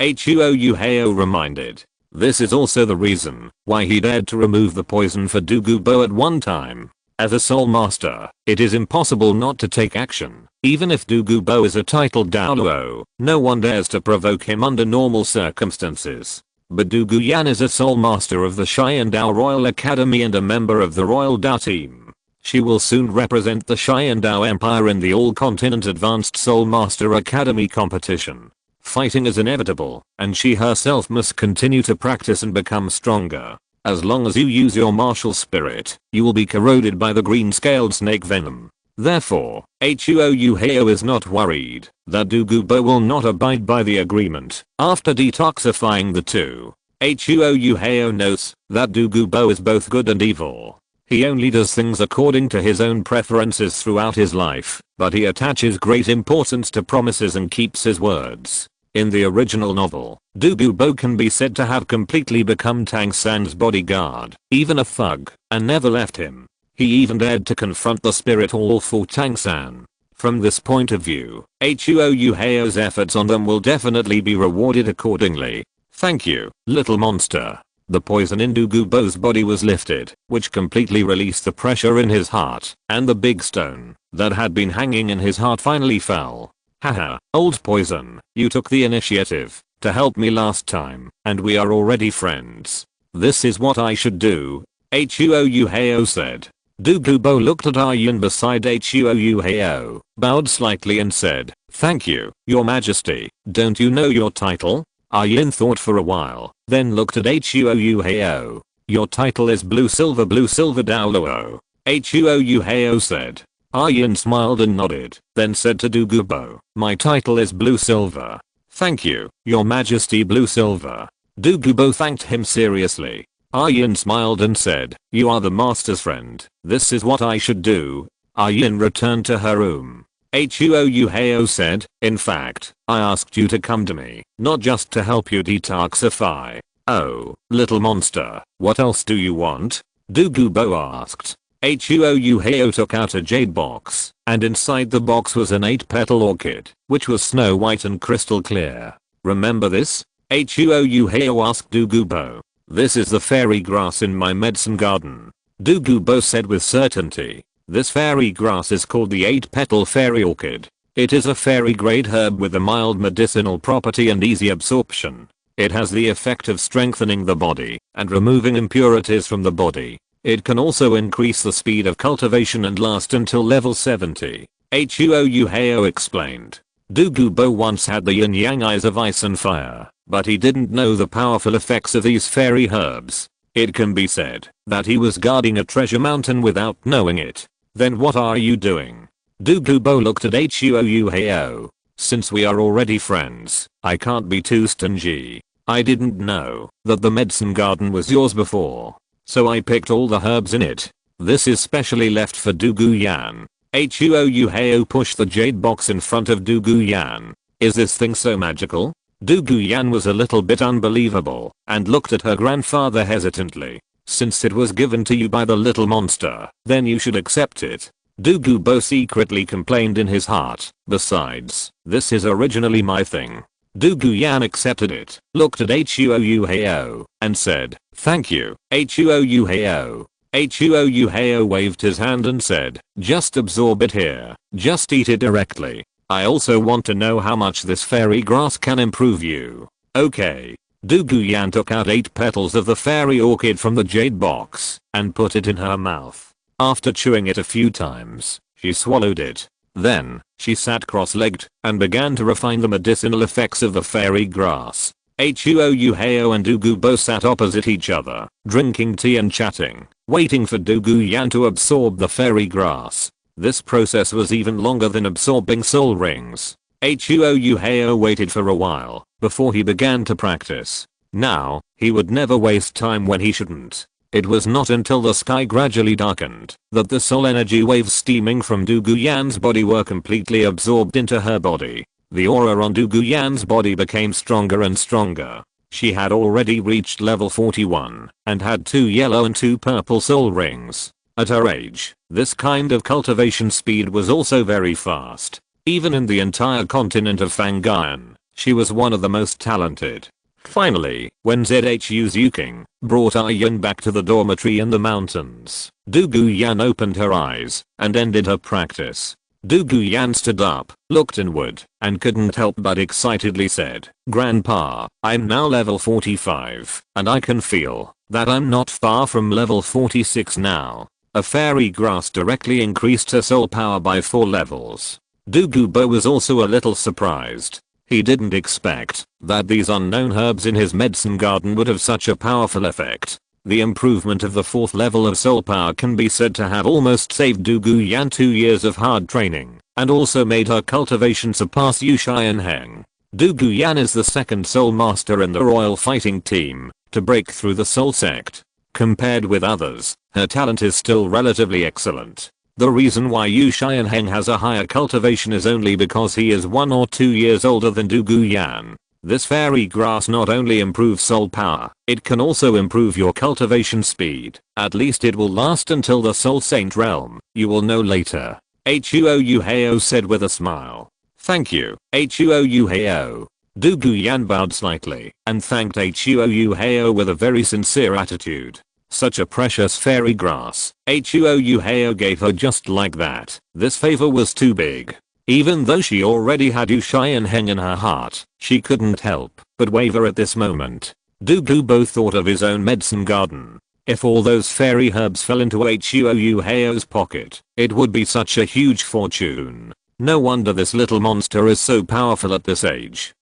Huo Yuhao reminded. This is also the reason why he dared to remove the poison for Douluo at one time. As a soul master, it is impossible not to take action. Even if Douluo is a titled Douluo, no one dares to provoke him under normal circumstances. But Douluo Yan is a soul master of the Cheyenne Dao Royal Academy and a member of the Royal Dao team. She will soon represent the Cheyenne Dao Empire in the All-Continent Advanced Soul Master Academy competition. Fighting is inevitable, and she herself must continue to practice and become stronger. As long as you use your martial spirit, you will be corroded by the green-scaled snake venom. Therefore, Huo Yuhao is not worried that Douluo will not abide by the agreement after detoxifying the two. Huo Yuhao notes that Douluo is both good and evil. He only does things according to his own preferences throughout his life, but he attaches great importance to promises and keeps his words. In the original novel, Douluo can be said to have completely become Tang San's bodyguard, even a thug, and never left him. He even dared to confront the spirit all for Tang San. From this point of view, Huo Yuhao's efforts on them will definitely be rewarded accordingly. Thank you, little monster. The poison in Douluo's body was lifted, which completely released the pressure in his heart, and the big stone that had been hanging in his heart finally fell. Haha, old poison, you took the initiative to help me last time, and we are already friends. This is what I should do, Huo Yuhao said. Douluo looked at Yin beside Huo Yuhao, bowed slightly and said, "Thank you, your majesty. Don't you know your title?" Yin thought for a while, then looked at Huo Yuhao. "Your title is Blue Silver Douluo," Huo Yuhao said. Yin smiled and nodded, then said to Douluo, "My title is Blue Silver." "Thank you, your majesty Blue Silver." Douluo thanked him seriously. Yin smiled and said, "You are the master's friend. This is what I should do." Yin returned to her room. Huo Yuhao said, "In fact, I asked you to come to me, not just to help you detoxify." "Oh, little monster, what else do you want?" Douluo asked. Huo Yuhao took out a jade box, and inside the box was an 8-petal orchid, which was snow white and crystal clear. "Remember this?" Huo Yuhao asked Douluo. "This is the fairy grass in my medicine garden," Douluo said with certainty. "This fairy grass is called the 8-petal fairy orchid. It is a fairy grade herb with a mild medicinal property and easy absorption. It has the effect of strengthening the body and removing impurities from the body. It can also increase the speed of cultivation and last until level 70. Huo Yuhao explained. Douluo once had the yin-yang eyes of ice and fire, but he didn't know the powerful effects of these fairy herbs. It can be said that he was guarding a treasure mountain without knowing it. "Then what are you doing?" Douluo looked at Huo Yuhao. "Since we are already friends, I can't be too stingy. I didn't know that the medicine garden was yours before, so I picked all the herbs in it. This is specially left for Douluo Yan." Huo Yuhao pushed the jade box in front of Douluo Yan. "Is this thing so magical?" Douluo Yan was a little bit unbelievable and looked at her grandfather hesitantly. "Since it was given to you by the little monster, then you should accept it." Douluo secretly complained in his heart. "Besides, this is originally my thing." Douluo Yan accepted it, looked at Huo Yuhao, and said, "Thank you, Huo Yuhao." Huo Yuhao waved his hand and said, "Just absorb it here. Just eat it directly. I also want to know how much this fairy grass can improve you." "Okay." Douluo Yan took out 8 petals of the fairy orchid from the jade box and put it in her mouth. After chewing it a few times, she swallowed it. Then, she sat cross-legged and began to refine the medicinal effects of the fairy grass. Huo Yuhao and Douluo sat opposite each other, drinking tea and chatting, waiting for Douluo Yan to absorb the fairy grass. This process was even longer than absorbing soul rings. Huo Yuhao waited for a while before he began to practice. Now, he would never waste time when he shouldn't. It was not until the sky gradually darkened that the soul energy waves steaming from Douluo Yan's body were completely absorbed into her body. The aura on Douluo Yan's body became stronger and stronger. She had already reached level 41 and had 2 yellow and 2 purple soul rings. At her age, this kind of cultivation speed was also very fast. Even in the entire continent of Fangayan, she was one of the most talented. Finally, when Zhu Zhuqing brought Yan back to the dormitory in the mountains, Douluo Yan opened her eyes and ended her practice. Douluo Yan stood up, looked inward, and couldn't help but excitedly said, "Grandpa, I'm now level 45, and I can feel that I'm not far from level 46 now." A fairy grass directly increased her soul power by 4 levels. Douluo was also a little surprised. He didn't expect that these unknown herbs in his medicine garden would have such a powerful effect. The improvement of the 4th level of soul power can be said to have almost saved Douluo Yan 2 years of hard training, and also made her cultivation surpass Yu Xianheng. Douluo Yan is the 2nd soul master in the royal fighting team to break through the soul sect. Compared with others, her talent is still relatively excellent. The reason why Yu Xianheng has a higher cultivation is only because he is 1 or 2 years older than Douluo Yan. This fairy grass not only improves soul power, it can also improve your cultivation speed. At least it will last until the Soul Saint realm. You will know later. Huo Yuhao said with a smile. "Thank you, Huo Yuhao." Douluo Yan bowed slightly and thanked Huo Yuhao with a very sincere attitude. Such a precious fairy grass, Huo Yuhao gave her just like that. This favor was too big. Even though she already had Yu Xianheng in her heart, she couldn't help but waver at this moment. Douluo thought of his own medicine garden. If all those fairy herbs fell into Huo Yuhao's pocket, it would be such a huge fortune. No wonder this little monster is so powerful at this age.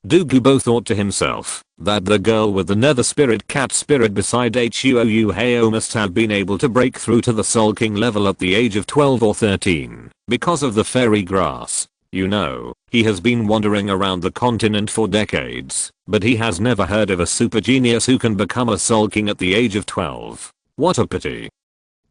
Douluo thought to himself that the girl with the nether spirit cat spirit beside Huo Yuhao must have been able to break through to the Soul King level at the age of 12 or 13 because of the fairy grass. You know, he has been wandering around the continent for decades, but he has never heard of a super genius who can become a Soul King at the age of 12. What a pity.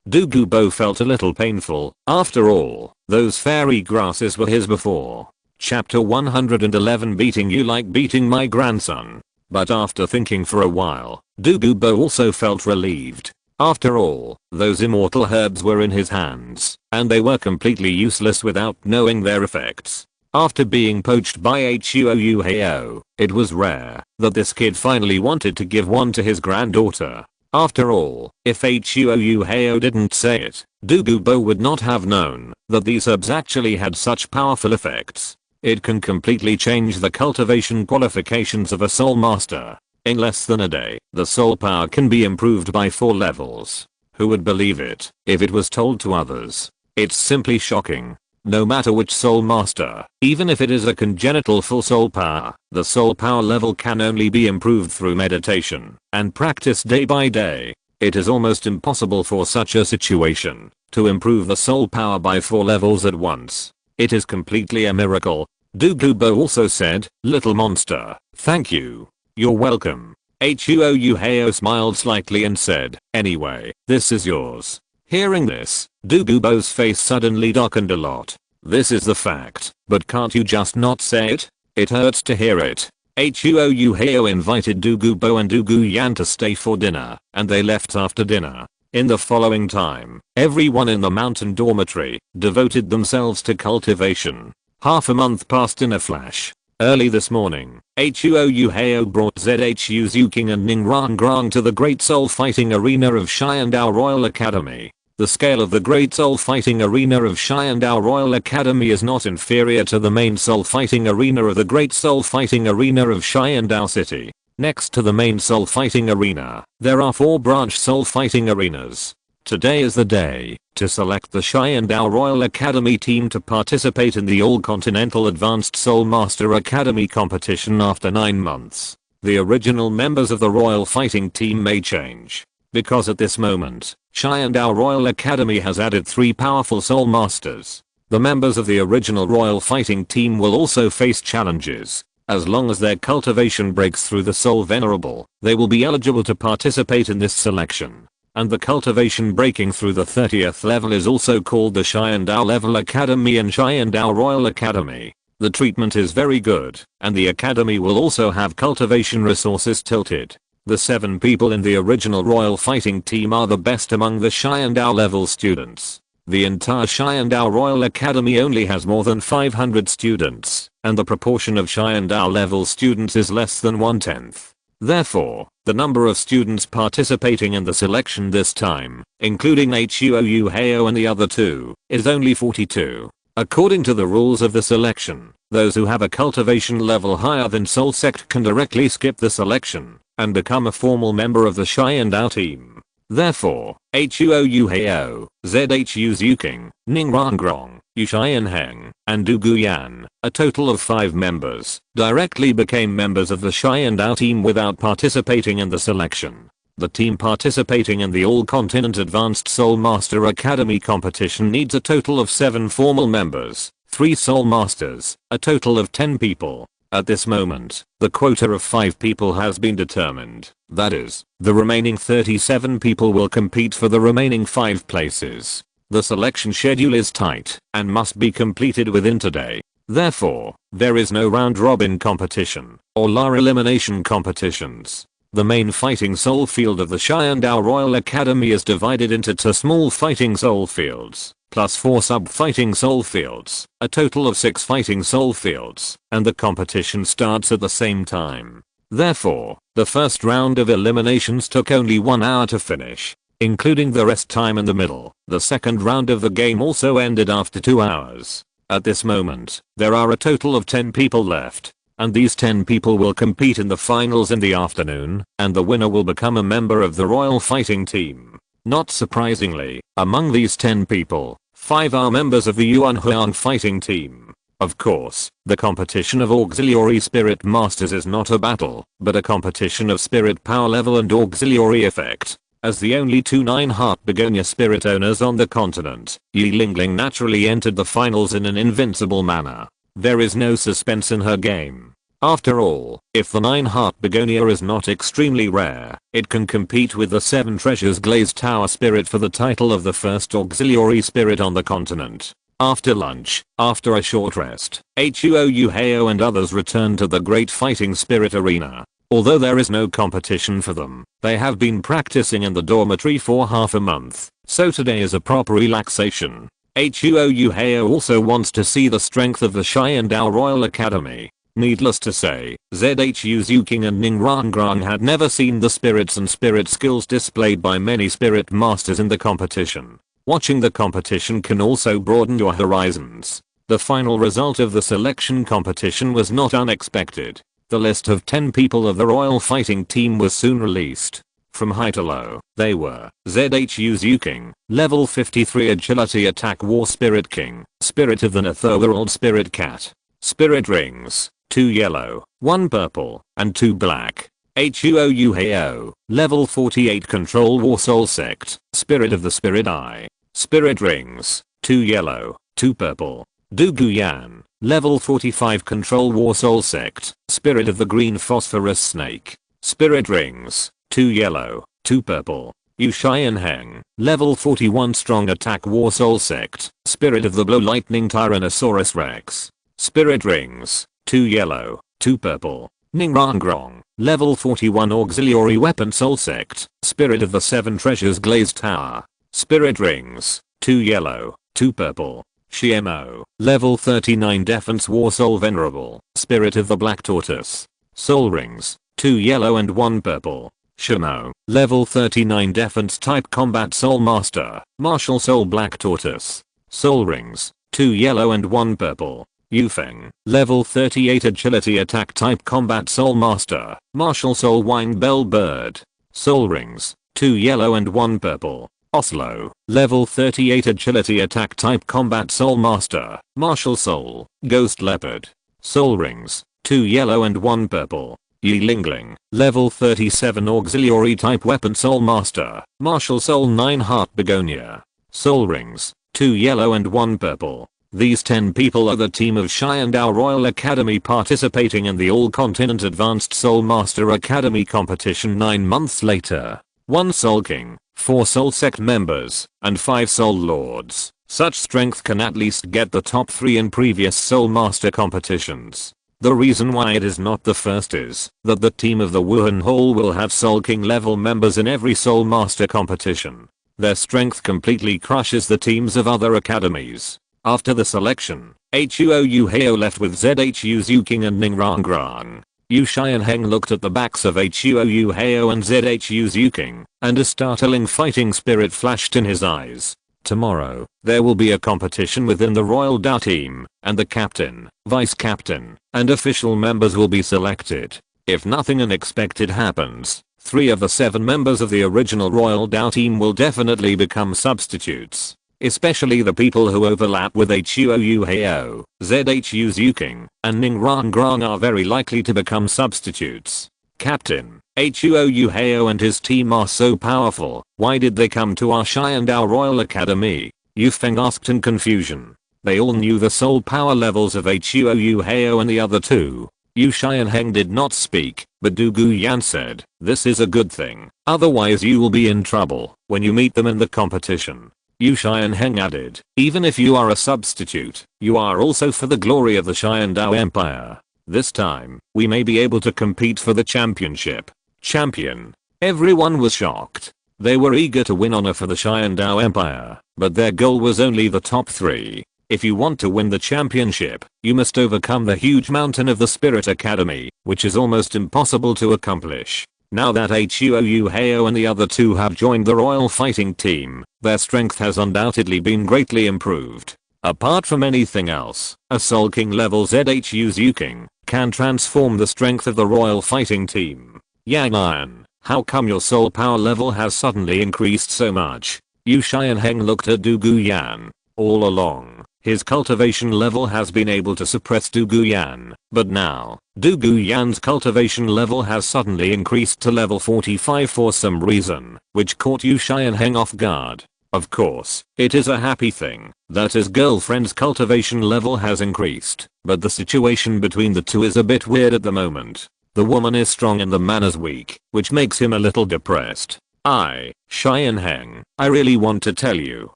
Douluo felt a little painful. After all, those fairy grasses were his before. Chapter 111 Beating you like beating my grandson. But after thinking for a while, Douluo also felt relieved. After all, those immortal herbs were in his hands, and they were completely useless without knowing their effects. After being poached by Huo Yuhao, it was rare that this kid finally wanted to give one to his granddaughter. After all, if Huo Yuhao didn't say it, Douluo would not have known that these herbs actually had such powerful effects. It can completely change the cultivation qualifications of a soul master. In less than a day, the soul power can be improved by 4 levels. Who would believe it if it was told to others? It's simply shocking. No matter which soul master, even if it is a congenital full soul power, the soul power level can only be improved through meditation and practice day by day. It is almost impossible for such a situation to improve the soul power by 4 levels at once. It is completely a miracle. Douluo also said, "Little monster, thank you. You're welcome." Huo Yuhao smiled slightly and said, "Anyway, this is yours." Hearing this, Douluo's face suddenly darkened a lot. "This is the fact, but can't you just not say it? It hurts to hear it." Huo Yuhao invited Douluo and Douluo Yan to stay for dinner, and they left after dinner. In the following time, everyone in the mountain dormitory devoted themselves to cultivation. Half a month passed in a flash. Early this morning, Huo Yuhao brought Zhu Zhuqing and Ning Rangrang to the Great Soul Fighting Arena of Xiandao Royal Academy. The scale of the Great Soul Fighting Arena of Xiandao Royal Academy is not inferior to the main Soul Fighting Arena of the Great Soul Fighting Arena of Xiandao City. Next to the main Soul Fighting Arena, there are 4 branch Soul Fighting Arenas. Today is the day to select the Xiandao Royal Academy team to participate in the All-Continental Advanced Soul Master Academy competition after 9 months. The original members of the Royal Fighting Team may change, because at this moment, Xiandao Royal Academy has added 3 powerful Soul Masters. The members of the original Royal Fighting Team will also face challenges. As long as their cultivation breaks through the Soul Venerable, they will be eligible to participate in this selection. And the cultivation breaking through the 30th level is also called the Xiandao Level Academy and Xiandao Royal Academy. The treatment is very good, and the academy will also have cultivation resources tilted. The 7 people in the original royal fighting team are the best among the Xiandao level students. The entire Xiandao Royal Academy only has more than 500 students, and the proportion of Xiandao level students is less than 1/10. Therefore, the number of students participating in the selection this time, including Huo Yuhao and the other 2, is only 42. According to the rules of the selection, those who have a cultivation level higher than Soul Sect can directly skip the selection and become a formal member of the Xiandao team. Therefore, Huo Yuhao, Zhu Zhuqing, Ningrangrong, Yuxianheng, and Du Guyan, a total of 5 members, directly became members of the Xiandao team without participating in the selection. The team participating in the All-Continent Advanced Soul Master Academy competition needs a total of 7 formal members, 3 Soul Masters, a total of 10 people. At this moment, the quota of 5 people has been determined. That is, the remaining 37 people will compete for the remaining 5 places. The selection schedule is tight and must be completed within today. Therefore, there is no round-robin competition or LAR elimination competitions. The main fighting soul field of the Xiandao Royal Academy is divided into 2 small fighting soul fields, plus 4 sub-fighting soul fields, a total of 6 fighting soul fields, and the competition starts at the same time. Therefore, the first round of eliminations took only 1 hour to finish, including the rest time in the middle. The second round of the game also ended after 2 hours. At this moment, there are a total of 10 people left. And these 10 people will compete in the finals in the afternoon, and the winner will become a member of the Royal Fighting Team. Not surprisingly, among these 10 people, 5 are members of the Yuanhuang Fighting Team. Of course, the competition of Auxiliary Spirit Masters is not a battle, but a competition of spirit power level and auxiliary effect. As the only 2 9-heart begonia spirit owners on the continent, Yi Lingling naturally entered the finals in an invincible manner. There is no suspense in her game. After all, if the 9-heart begonia is not extremely rare, it can compete with the 7 treasures glazed tower spirit for the title of the first auxiliary spirit on the continent. After lunch, after a short rest, Huo Yuhao and others return to the Great Fighting Spirit Arena. Although there is no competition for them, they have been practicing in the dormitory for half a month, so today is a proper relaxation. Huo Yuhao also wants to see the strength of the Xiandao Royal Academy. Needless to say, Zhu Zhuqing and Ningrangrang had never seen the spirits and spirit skills displayed by many spirit masters in the competition. Watching the competition can also broaden your horizons. The final result of the selection competition was not unexpected. The list of 10 people of the Royal Fighting Team was soon released. From high to low, they were Zhu Zhuqing, level 53 Agility Attack War Spirit King, Spirit of the Netherworld Spirit Cat. Spirit Rings, 2 yellow, 1 purple, and 2 black. Huo Yuhao, level 48 Control War Soul Sect, Spirit of the Spirit Eye. Spirit Rings, 2 yellow, 2 purple. Du Guyan, level 45 Control War Soul Sect, Spirit of the Green Phosphorus Snake. Spirit Rings, 2 yellow, 2 purple. Yuxianheng, level 41 Strong Attack War Soul Sect, Spirit of the Blow Lightning Tyrannosaurus Rex. Spirit Rings, 2 yellow, 2 purple. Ningrangrong, level 41 Auxiliary Weapon Soul Sect, Spirit of the 7 Treasures Glazed Tower. Spirit Rings, 2 yellow, 2 purple. Xiemo, level 39 Defense War Soul Venerable, Spirit of the Black Tortoise. Soul Rings, 2 yellow and 1 purple. Shimo, level 39 Defense Type Combat Soul Master, Martial Soul Black Tortoise. Soul Rings, 2 yellow and 1 purple. Yufeng, level 38 Agility Attack Type Combat Soul Master, Martial Soul Wine Bell Bird. Soul Rings, 2 yellow and 1 purple. Oslo, level 38 Agility Attack Type Combat Soul Master, Martial Soul, Ghost Leopard. Soul Rings, 2 yellow and 1 purple. Yi Lingling, level 37 Auxiliary Type Weapon Soul Master, Martial Soul 9-heart Begonia. Soul Rings, 2 yellow and 1 purple. These 10 people are the team of Xiandao Royal Academy participating in the All-Continent Advanced Soul Master Academy competition 9 months later. 1 Soul King, 4 Soul Sect members, and 5 Soul Lords. Such strength can at least get the top 3 in previous Soul Master competitions. The reason why it is not the first is that the team of the Wuhan Hall will have Soul King level members in every Soul Master competition. Their strength completely crushes the teams of other academies. After the selection, Huo Yuhao left with Zhu Zhuqing and Ning Rangrang. Yu Xianheng looked at the backs of Huo Yuhao and Zhu Zhuqing, and a startling fighting spirit flashed in his eyes. Tomorrow, there will be a competition within the Royal Dao team, and the captain, vice captain, and official members will be selected. If nothing unexpected happens, 3 of the 7 members of the original Royal Dao team will definitely become substitutes. Especially the people who overlap with Huo Yuhao, Zhu Zhuqing, and Ning Rangrang are very likely to become substitutes. Captain, Huo Yuhao and his team are so powerful, why did they come to our Xiandao Royal Academy? Yu Feng asked in confusion. They all knew the soul power levels of Huo Yuhao and the other 2. Yu Xianheng did not speak, but Du Guyan said, this is a good thing, otherwise you will be in trouble when you meet them in the competition. Yu Xianheng added, even if you are a substitute, you are also for the glory of the Xiandao Empire. This time, we may be able to compete for the championship. Champion. Everyone was shocked. They were eager to win honor for the Xiandao Empire, but their goal was only the top 3. If you want to win the championship, you must overcome the huge mountain of the Spirit Academy, which is almost impossible to accomplish. Now that Huo Yuhao and the other 2 have joined the Royal Fighting Team, their strength has undoubtedly been greatly improved. Apart from anything else, a Soul King level Zhu Zhuqing can transform the strength of the Royal Fighting Team. Yang Iron, how come your soul power level has suddenly increased so much? Yu Xianheng looked at Du Guyan. All along, his cultivation level has been able to suppress Du Guyan, but now, Du Guyan's cultivation level has suddenly increased to level 45 for some reason, which caught Yu Xianheng off guard. Of course, it is a happy thing that his girlfriend's cultivation level has increased, but the situation between the 2 is a bit weird at the moment. The woman is strong and the man is weak, which makes him a little depressed. Xianheng, I really want to tell you,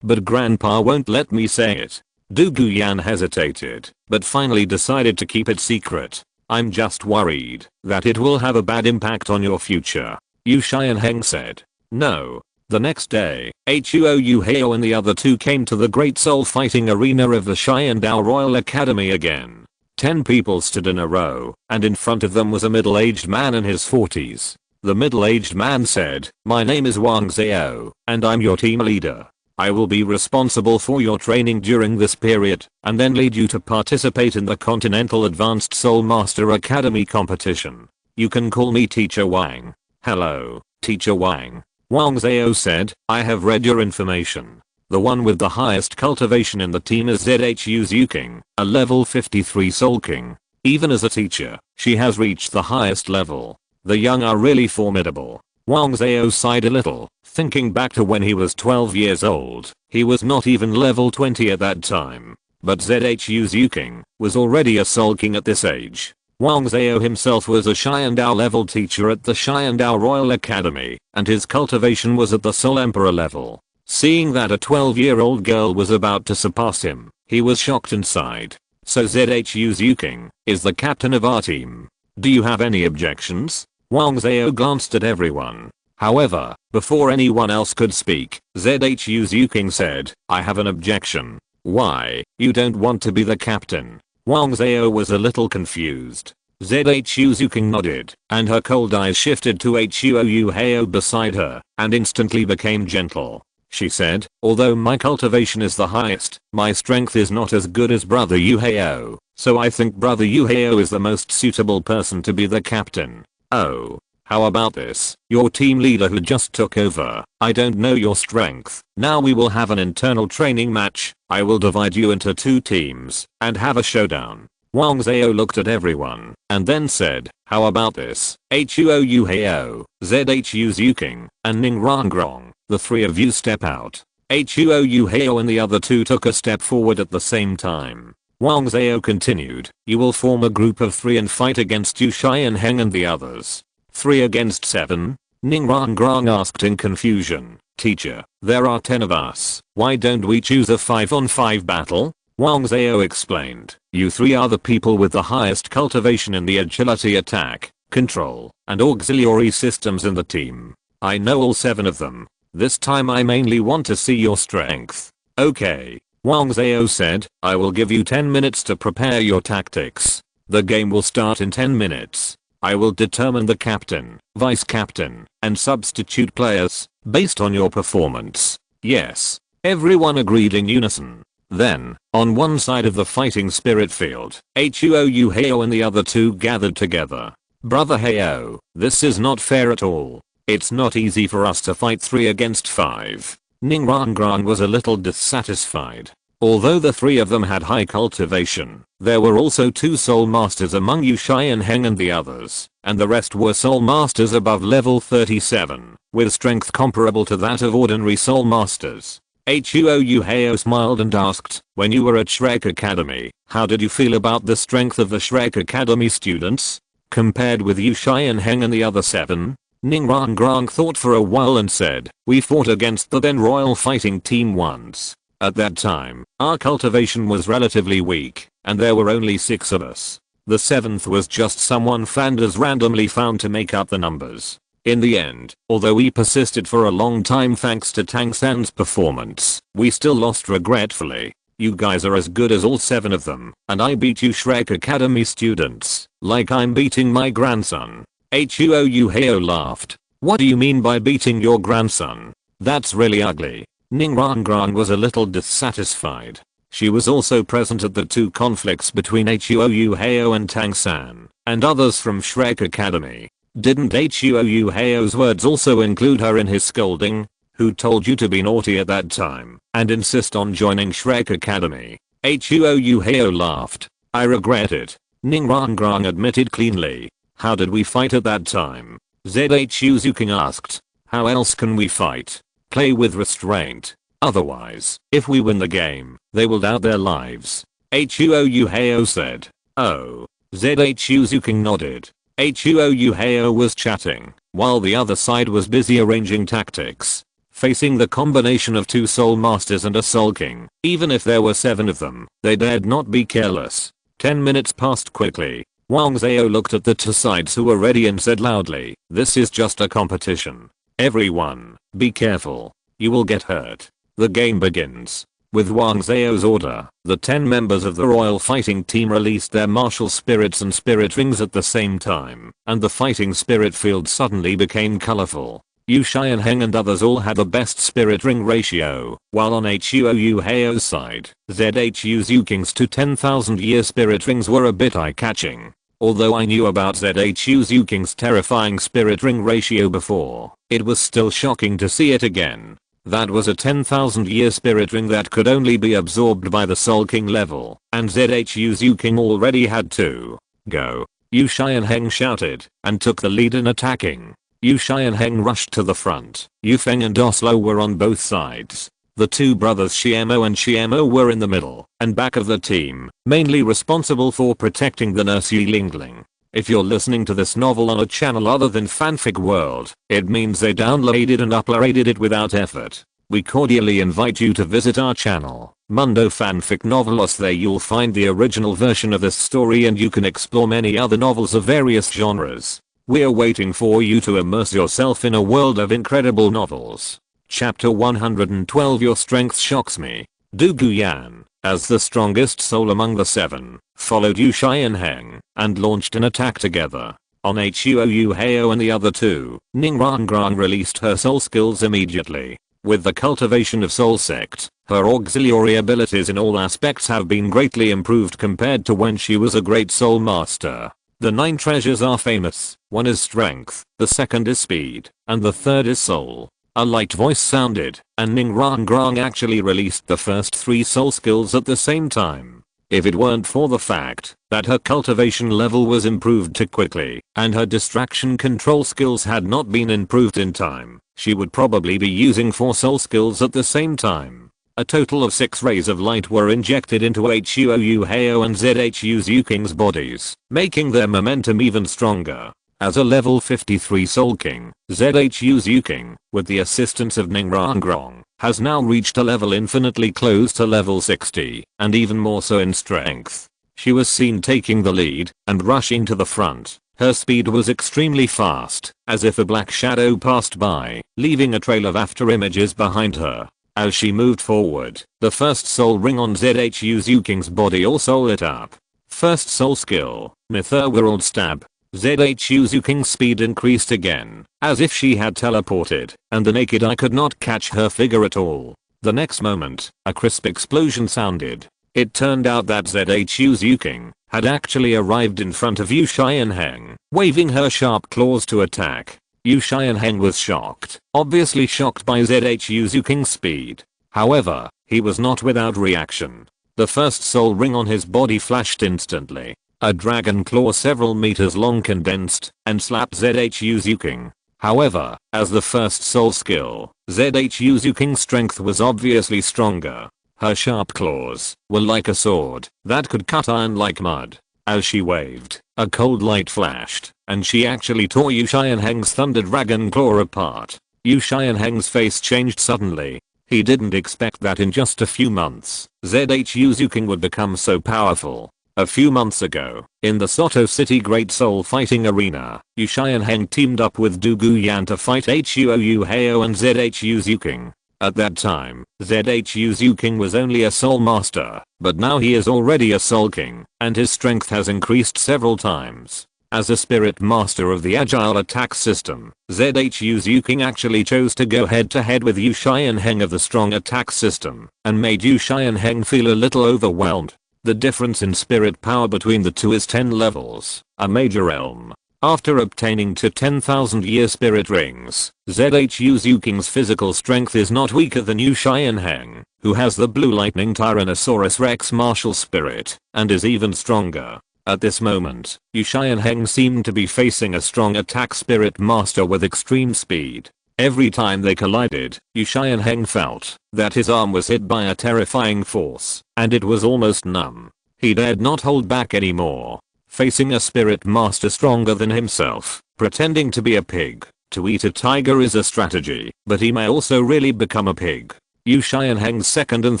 but grandpa won't let me say it. Du Guyan hesitated, but finally decided to keep it secret. I'm just worried that it will have a bad impact on your future. Yu Xianheng said. No. The next day, Huo Yuhao and the other 2 came to the Great Soul Fighting Arena of the Xiandao Royal Academy again. 10 people stood in a row, and in front of them was a middle-aged man in his 40s. The middle-aged man said, my name is Wang Zhao, and I'm your team leader. I will be responsible for your training during this period, and then lead you to participate in the Continental Advanced Soul Master Academy competition. You can call me Teacher Wang. Hello, Teacher Wang. Wang Zhao said, I have read your information. The one with the highest cultivation in the team is Zhu Zhuqing, a level 53 Soul King. Even as a teacher, she has reached the highest level. The young are really formidable. Wang Zhao sighed a little, thinking back to when he was 12 years old. He was not even level 20 at that time. But Zhu Zhuqing was already a Soul King at this age. Wang Zhao himself was a Xiandao level teacher at the Xiandao Royal Academy, and his cultivation was at the Soul Emperor level. Seeing that a 12-year-old girl was about to surpass him, he was shocked and sighed. So Zhu Zhuqing is the captain of our team. Do you have any objections? Wang Zhao glanced at everyone. However, before anyone else could speak, Zhu Zhuqing said, I have an objection. Why, you don't want to be the captain? Wang Zhao was a little confused. Zhu Zhuqing nodded, and her cold eyes shifted to Huo Yuhao beside her, and instantly became gentle. She said, although my cultivation is the highest, my strength is not as good as brother Yuhao, so I think brother Yuhao is the most suitable person to be the captain. Oh. How about this? Your team leader who just took over. I don't know your strength. Now we will have an internal training match. I will divide you into 2 teams and have a showdown. Wang Zhao looked at everyone and then said, how about this? Huo Yuhao, Zhu Zhuqing, and Ning Rangrang, the 3 of you step out. Huo Yuhao and the other 2 took a step forward at the same time. Wang Zhao continued, you will form a group of 3 and fight against Yu Xianheng and the others. 3 against 7? Ning Rong asked in confusion. Teacher, there are 10 of us. Why don't we choose a 5-on-5 battle? Wang Zhao explained. You 3 are the people with the highest cultivation in the agility attack, control, and auxiliary systems in the team. I know all 7 of them. This time I mainly want to see your strength. Okay. Wang Zhao said, I will give you 10 minutes to prepare your tactics. The game will start in 10 minutes. I will determine the captain, vice captain, and substitute players, based on your performance. Yes. Everyone agreed in unison. Then, on one side of the fighting spirit field, Huo Yuhao and the other 2 gathered together. Brother Hao, this is not fair at all. It's not easy for us to fight 3 against 5. Ning Rong was a little dissatisfied. Although the 3 of them had high cultivation, there were also 2 soul masters among Yu Shai and Heng and the others, and the rest were soul masters above level 37, with strength comparable to that of ordinary soul masters. Huo Yuhao smiled and asked, when you were at Shrek Academy, how did you feel about the strength of the Shrek Academy students? Compared with Yu Shai and Heng and the other 7? Ning Rong thought for a while and said, we fought against the then royal fighting team once. At that time, our cultivation was relatively weak, and there were only 6 of us. The 7th was just someone Flanders randomly found to make up the numbers. In the end, although we persisted for a long time thanks to Tang San's performance, we still lost regretfully. You guys are as good as all 7 of them, and I beat you Shrek Academy students, like I'm beating my grandson. Huo Yuhao laughed. What do you mean by beating your grandson? That's really ugly. Ning Rong was a little dissatisfied. She was also present at the 2 conflicts between Huo Yuhao and Tang San, and others from Shrek Academy. Didn't Huo Yuhao's words also include her in his scolding? Who told you to be naughty at that time, and insist on joining Shrek Academy? Huo Yuhao laughed. I regret it. Ning Rong admitted cleanly. How did we fight at that time? Zhu Zhuqing asked. How else can we fight? Play with restraint. Otherwise, if we win the game, they will doubt their lives. Huo Yuhao said. Oh. Zhu Zhuqing nodded. Huo Yuhao was chatting, while the other side was busy arranging tactics. Facing the combination of 2 soul masters and a soul king, even if there were 7 of them, they dared not be careless. 10 minutes passed quickly. Wang Zhao looked at the 2 sides who were ready and said loudly, this is just a competition. Everyone, be careful. You will get hurt. The game begins. With Wang Zhao's order, the 10 members of the royal fighting team released their martial spirits and spirit rings at the same time, and the fighting spirit field suddenly became colorful. Yu Shai and Heng and others all had the best spirit ring ratio, while on Huo Yuhao's side, Zhu Zhuqing's 2 10,000-year spirit rings were a bit eye-catching. Although I knew about Zhu Zhuqing's terrifying spirit ring ratio before, it was still shocking to see it again. That was a 10,000-year spirit ring that could only be absorbed by the Soul King level, and Zhu Zhuqing already had 2. Go. Yu Shai and Heng shouted, and took the lead in attacking. Yu Shai and Heng rushed to the front. Yu Feng and Douluo were on both sides. The 2 brothers Xiamo and Xiamo were in the middle and back of the team, mainly responsible for protecting the nurse Yi Lingling. If you're listening to this novel on a channel other than Fanfic World, it means they downloaded and uploaded it without effort. We cordially invite you to visit our channel, Mundo Fanfic Novelos. There you'll find the original version of this story and you can explore many other novels of various genres. We're waiting for you to immerse yourself in a world of incredible novels. Chapter 112 Your Strength Shocks Me. Du Guyan, as the strongest soul among the 7, followed Yu Shai and Heng, and launched an attack together. On Huo Yuhao and the other 2, Ning Rong released her soul skills immediately. With the cultivation of Soul Sect, her auxiliary abilities in all aspects have been greatly improved compared to when she was a great soul master. The 9 treasures are famous. One is strength, the second is speed, and the third is soul. A light voice sounded, and Ning Rong actually released the first 3 soul skills at the same time. If it weren't for the fact that her cultivation level was improved too quickly, and her distraction control skills had not been improved in time, she would probably be using 4 soul skills at the same time. A total of 6 rays of light were injected into Huo Yuhao and Zhu Zhuqing's bodies, making their momentum even stronger. As a level 53 Soul King, Zhu Zhuqing, with the assistance of Ning Rangrong, has now reached a level infinitely close to level 60, and even more so in strength. She was seen taking the lead and rushing to the front. Her speed was extremely fast, as if a black shadow passed by, leaving a trail of after images behind her. As she moved forward, the first soul ring on Zhu Zhuqing's body also lit up. First soul skill, Mythical Stab. Zhu Zhuqing's speed increased again, as if she had teleported, and the naked eye could not catch her figure at all. The next moment, a crisp explosion sounded. It turned out that Zhu Zhuqing had actually arrived in front of Yu Xianheng, waving her sharp claws to attack. Yu Xianheng was shocked, obviously shocked by Zhu Zhuqing's speed. However, he was not without reaction. The first soul ring on his body flashed instantly. A dragon claw several meters long condensed and slapped Zhu Zhuqing. However, as the first soul skill, Zhu Zhuqing's strength was obviously stronger. Her sharp claws were like a sword that could cut iron like mud. As she waved, a cold light flashed, and she actually tore Yu Xianheng's thunder dragon claw apart. Yu Xianheng's face changed suddenly. He didn't expect that in just a few months, Zhu Zhuqing would become so powerful. A few months ago, in the Soto City Great Soul Fighting Arena, Yu Xianheng teamed up with Du Guyan to fight Huo Yuhao and Zhu Zhuqing. At that time, Zhu Zhuqing was only a soul master, but now he is already a soul king, and his strength has increased several times. As a spirit master of the agile attack system, Zhu Zhuqing actually chose to go head to head with Yu Xianheng of the strong attack system, and made Yu Xianheng feel a little overwhelmed. The difference in spirit power between the two is 10 levels, a major realm. After obtaining to 10,000-year spirit rings, Zhu Zhuqing's physical strength is not weaker than Yu Xianheng, who has the blue lightning Tyrannosaurus Rex martial spirit, and is even stronger. At this moment, Yu Xianheng seemed to be facing a strong attack spirit master with extreme speed. Every time they collided, Yu Xianheng felt that his arm was hit by a terrifying force, and it was almost numb. He dared not hold back anymore. Facing a spirit master stronger than himself, pretending to be a pig, to eat a tiger is a strategy, but he may also really become a pig. Yu Xianheng's second and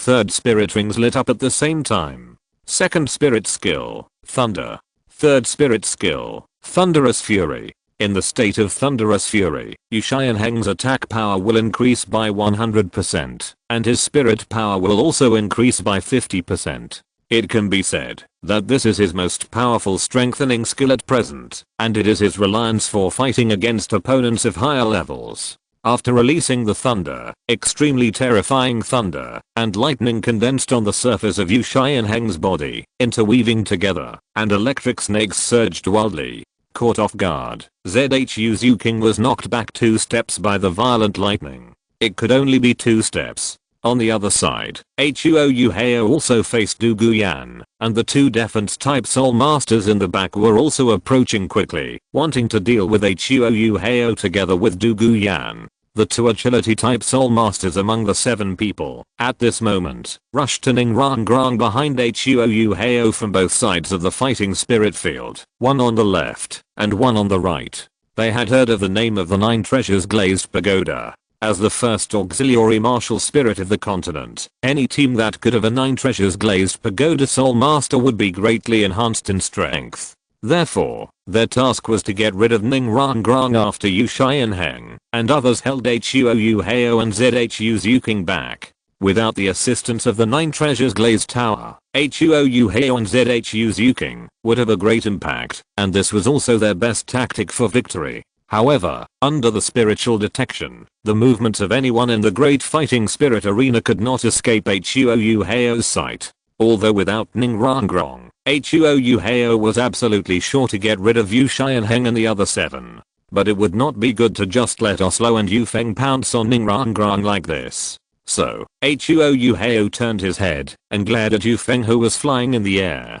third spirit rings lit up at the same time. Second spirit skill, Thunder. Third spirit skill, Thunderous Fury. In the state of Thunderous Fury, Yu Xianheng's attack power will increase by 100%, and his spirit power will also increase by 50%. It can be said that this is his most powerful strengthening skill at present, and it is his reliance for fighting against opponents of higher levels. After releasing the thunder, extremely terrifying thunder, and lightning condensed on the surface of Yu Xianheng's body, interweaving together, and electric snakes surged wildly. Caught off guard, Zhu Zhuqing was knocked back 2 steps by the violent lightning. It could only be 2 steps. On the other side, Huo Yuhao also faced Du Guyan, and the 2 defense type soul masters in the back were also approaching quickly, wanting to deal with Huo Yuhao together with Du Guyan. The 2 agility type soul masters among the 7 people, at this moment, rushed to Ning Rangrong behind Huo Yuhao from both sides of the fighting spirit field, one on the left, and one on the right. They had heard of the name of the 9 treasures glazed pagoda. As the first auxiliary martial spirit of the continent, any team that could have a 9 treasures glazed pagoda soul master would be greatly enhanced in strength. Therefore, their task was to get rid of Ning Rangrong after Yu Xianheng, and others held Huo Yuhao and Zhu Zhuqing back. Without the assistance of the 9 treasures glazed tower, Huo Yuhao and Zhu Zhuqing would have a great impact, and this was also their best tactic for victory. However, under the spiritual detection, the movements of anyone in the great fighting spirit arena could not escape Huo Yuhao's sight. Although without Ning Rangrong, Huo Yuhao was absolutely sure to get rid of Yu Xianheng and the other 7. But it would not be good to just let Oslo and Yufeng pounce on Ning Rangrong like this. So, Huo Yuhao turned his head and glared at Yufeng, who was flying in the air.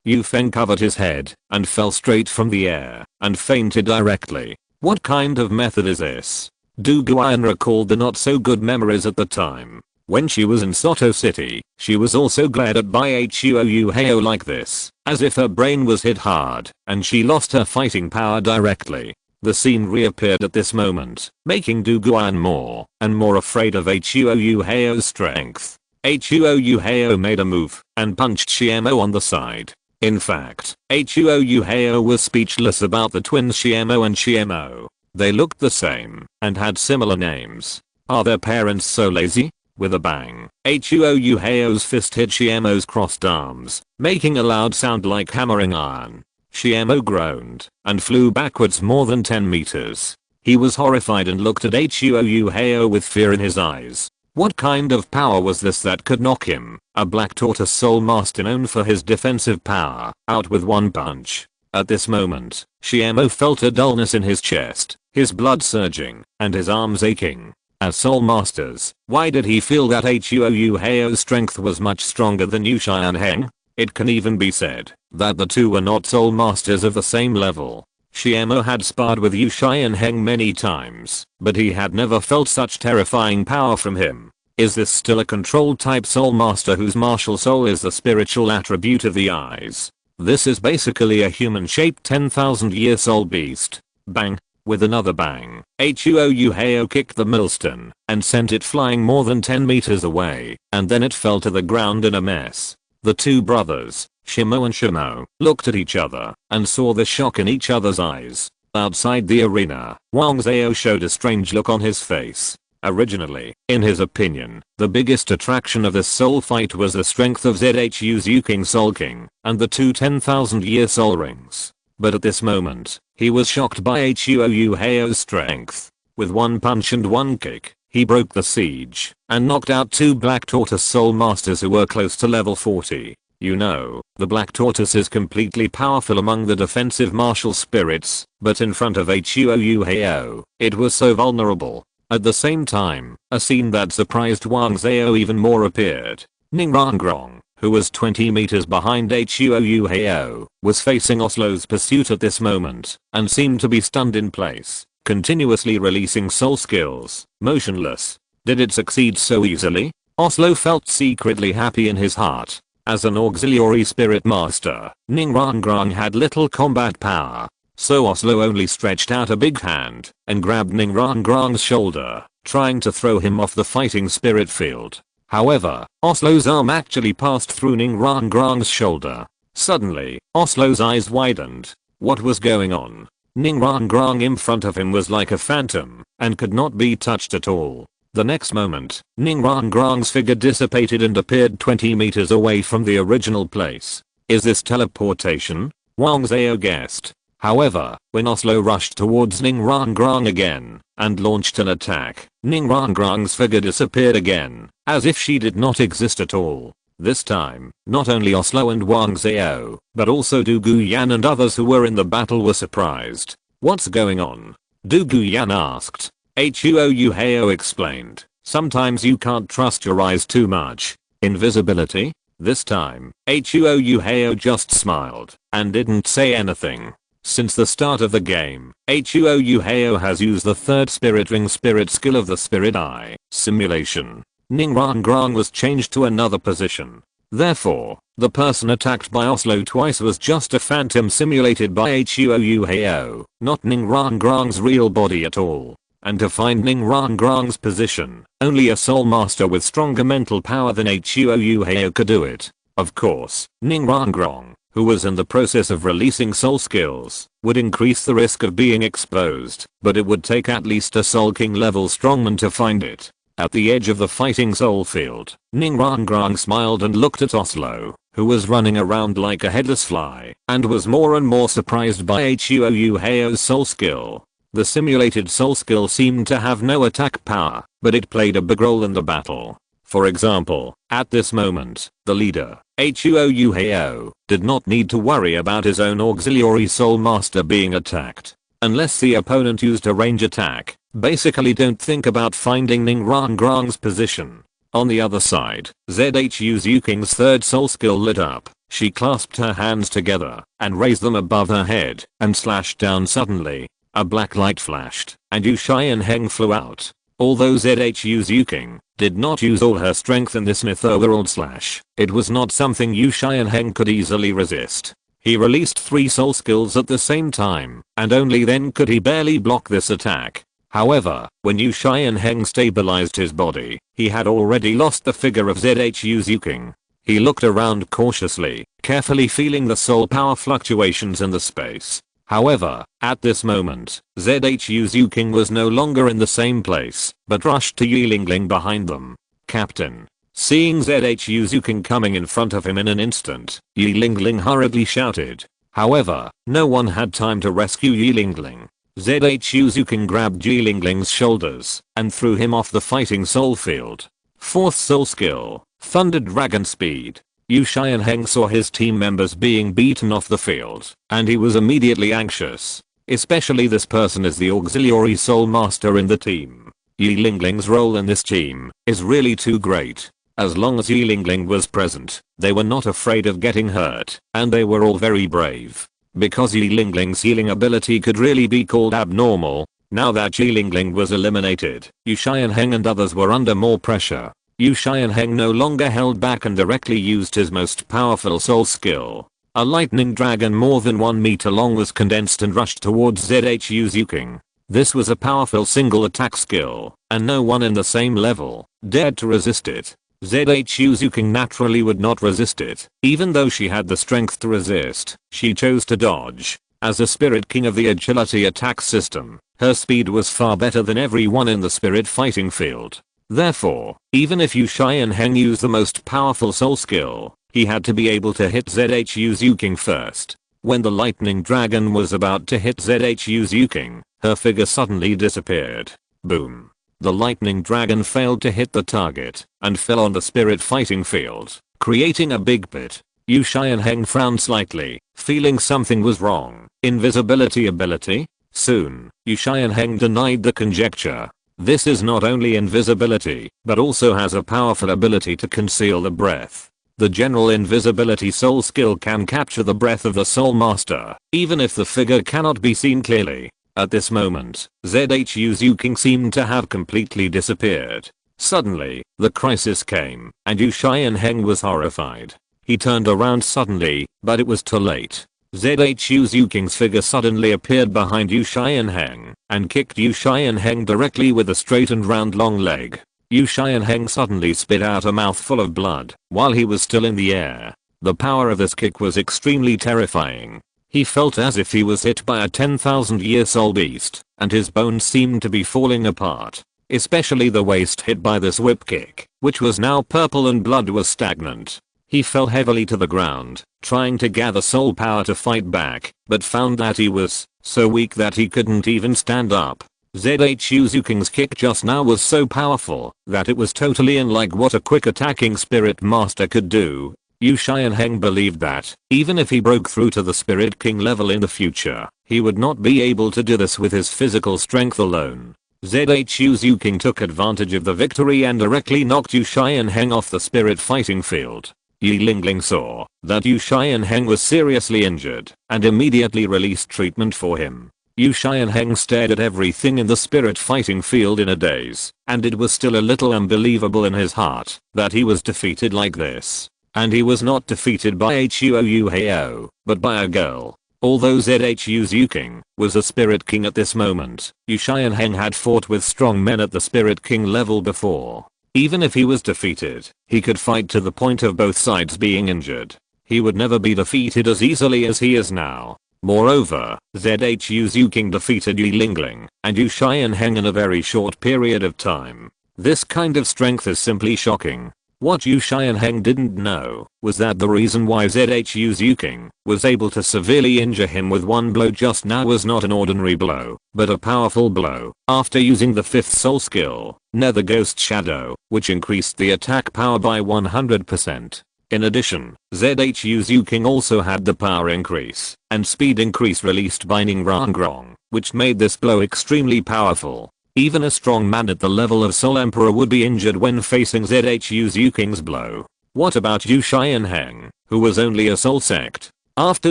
Yufeng covered his head and fell straight from the air and fainted directly. What kind of method is this? Du Guyan recalled the not so good memories at the time. When she was in Soto City, she was also glared at by Huo Yuhao like this, as if her brain was hit hard, and she lost her fighting power directly. The scene reappeared at this moment, making Du Guan more and more afraid of Huo Yuhao's strength. Huo Yuhao made a move and punched Xiamo on the side. In fact, Huo Yuhao was speechless about the twins Xiamo and Xiamo. They looked the same and had similar names. Are their parents so lazy? With a bang, Huo Yuhao's fist hit Xiamo's crossed arms, making a loud sound like hammering iron. Xiamo groaned and flew backwards more than 10 meters. He was horrified and looked at Huo Yuhao with fear in his eyes. What kind of power was this that could knock him, a Black Tortoise Soul Master known for his defensive power, out with one punch? At this moment, Xiamo felt a dullness in his chest, his blood surging, and his arms aching. As Soul Masters, why did he feel that Huo Yuhao's strength was much stronger than Yushai and Heng? It can even be said that the two were not Soul Masters of the same level. Xiamo had sparred with Yushai and Heng many times, but he had never felt such terrifying power from him. Is this still a controlled type Soul Master whose martial soul is the spiritual attribute of the eyes? This is basically a human-shaped 10,000-year soul beast. Bang. With another bang, Huo Yuhao kicked the millstone and sent it flying more than 10 meters away, and then it fell to the ground in a mess. The two brothers, Shimo and Shimo, looked at each other and saw the shock in each other's eyes. Outside the arena, Wang Zhao showed a strange look on his face. Originally, in his opinion, the biggest attraction of this soul fight was the strength of Zhu Zhuqing Soul King and the two 10,000-year soul rings. But at this moment, he was shocked by Huo Yuhao's strength. With one punch and one kick, he broke the siege and knocked out two Black Tortoise Soul Masters who were close to level 40. You know, the Black Tortoise is completely powerful among the defensive martial spirits, but in front of Huo Yuhao, it was so vulnerable. At the same time, a scene that surprised Wang Zhao even more appeared. Ning Rangrong, who was 20 meters behind Huo Yuhao, was facing Oslo's pursuit at this moment, and seemed to be stunned in place, continuously releasing soul skills, motionless. Did it succeed so easily? Oslo felt secretly happy in his heart. As an auxiliary spirit master, Ning Rangrong had little combat power, so Oslo only stretched out a big hand and grabbed Ning Rangrong's shoulder, trying to throw him off the fighting spirit field. However, Oslo's arm actually passed through Ning Rangrong's shoulder. Suddenly, Oslo's eyes widened. What was going on? Ning Rangrong in front of him was like a phantom and could not be touched at all. The next moment, Ning Rangrong's figure dissipated and appeared 20 meters away from the original place. Is this teleportation? Wang Zhao guessed. However, when Oslo rushed towards Ning Rangrong again and launched an attack, Ning Rangrong's figure disappeared again, as if she did not exist at all. This time, not only Oslo and Wang Zhao, but also Du Guyan and others who were in the battle were surprised. What's going on? Du Guyan asked. Huo Yuhao explained. Sometimes you can't trust your eyes too much. Invisibility? This time, Huo Yuhao just smiled and didn't say anything. Since the start of the game, Huo Yuhao has used the third spirit ring spirit skill of the spirit eye, simulation. Ning Rangrong was changed to another position. Therefore, the person attacked by Oslo twice was just a phantom simulated by Huo Yuhao, not Ning Rangrong's real body at all. And to find Ning Rangrong's position, only a soul master with stronger mental power than Huo Yuhao could do it. Of course, Ning Rangrong, who was in the process of releasing soul skills, would increase the risk of being exposed, but it would take at least a Soul King level strongman to find it. At the edge of the fighting soul field, Ning Rangrong smiled and looked at Oslo, who was running around like a headless fly, and was more and more surprised by Huo Yuhao's soul skill. The simulated soul skill seemed to have no attack power, but it played a big role in the battle. For example, at this moment, the leader, Huo Yuhao, did not need to worry about his own auxiliary soul master being attacked. Unless the opponent used a range attack, basically don't think about finding Ning Rangrong's position. On the other side, Zhu Zhuqing's third soul skill lit up. She clasped her hands together and raised them above her head and slashed down suddenly. A black light flashed, and Yushai and Heng flew out. Although Zhu Zhuqing did not use all her strength in this mythical slash, it was not something Yu Xianheng could easily resist. He released 3 soul skills at the same time, and only then could he barely block this attack. However, when Yu Xianheng stabilized his body, he had already lost the figure of Zhu Zhuqing. He looked around cautiously, carefully feeling the soul power fluctuations in the space. However, at this moment, Zhu Zhuqing was no longer in the same place, but rushed to Yilingling behind them. Captain. Seeing Zhu Zhuqing coming in front of him in an instant, Yilingling hurriedly shouted. However, no one had time to rescue Yilingling. Zhu Zhuqing grabbed Yilingling's shoulders and threw him off the fighting soul field. 4th soul skill, Thunder Dragon Speed. Yu Xianheng saw his team members being beaten off the field, and he was immediately anxious. Especially this person is the auxiliary soul master in the team. Yilingling's role in this team is really too great. As long as Yilingling was present, they were not afraid of getting hurt, and they were all very brave. Because Yilingling's healing ability could really be called abnormal, now that Yilingling was eliminated, Yu Xianheng and others were under more pressure. Yu Xianheng no longer held back and directly used his most powerful soul skill. A lightning dragon more than 1 meter long was condensed and rushed towards Zhu Zhuqing. This was a powerful single attack skill, and no one in the same level dared to resist it. Zhu Zhuqing naturally would not resist it, even though she had the strength to resist. She chose to dodge. As a spirit king of the agility attack system, her speed was far better than everyone in the spirit fighting field. Therefore, even if Yu Xianheng used the most powerful soul skill, he had to be able to hit Zhu Zhuqing first. When the lightning dragon was about to hit Zhu Zhuqing, her figure suddenly disappeared. Boom. The lightning dragon failed to hit the target and fell on the spirit fighting field, creating a big pit. Yu Xianheng frowned slightly, feeling something was wrong. Invisibility ability? Soon, Yu Xianheng denied the conjecture. This is not only invisibility, but also has a powerful ability to conceal the breath. The general invisibility soul skill can capture the breath of the soul master, even if the figure cannot be seen clearly. At this moment, Zhu Zhuqing seemed to have completely disappeared. Suddenly, the crisis came, and Yu Xianheng was horrified. He turned around suddenly, but it was too late. Zhu Zhuqing's figure suddenly appeared behind Yu Xianheng and kicked Yu Xianheng directly with a straight and round long leg. Yu Xianheng suddenly spit out a mouthful of blood while he was still in the air. The power of this kick was extremely terrifying. He felt as if he was hit by a 10,000-year-old beast, and his bones seemed to be falling apart. Especially the waist hit by this whip kick, which was now purple and blood was stagnant. He fell heavily to the ground, trying to gather soul power to fight back, but found that he was so weak that he couldn't even stand up. Zhu Zhuqing's kick just now was so powerful that it was totally unlike what a quick attacking spirit master could do. Yu Xianheng believed that, even if he broke through to the spirit king level in the future, he would not be able to do this with his physical strength alone. Zhu Zhuqing took advantage of the victory and directly knocked Yu Xianheng off the spirit fighting field. Yilingling saw that Yu Xianheng was seriously injured and immediately released treatment for him. Yu Xianheng stared at everything in the spirit fighting field in a daze, and it was still a little unbelievable in his heart that he was defeated like this. And he was not defeated by Huo Yuhao, but by a girl. Although Zhu Zhuqing was a spirit king at this moment, Yu Xianheng had fought with strong men at the spirit king level before. Even if he was defeated, he could fight to the point of both sides being injured. He would never be defeated as easily as he is now. Moreover, Zhu Zhuqing defeated Yilingling and Yu Xianheng in a very short period of time. This kind of strength is simply shocking. What Yu Xianheng didn't know was that the reason why Zhu Zhuqing was able to severely injure him with one blow just now was not an ordinary blow, but a powerful blow. After using the 5th soul skill, Nether Ghost Shadow, which increased the attack power by 100%. In addition, Zhu Zhuqing also had the power increase and speed increase released by Ningrangrong, which made this blow extremely powerful. Even a strong man at the level of Soul Emperor would be injured when facing Zhu Zhuqing's blow. What about Yu Xianheng, who was only a soul sect? After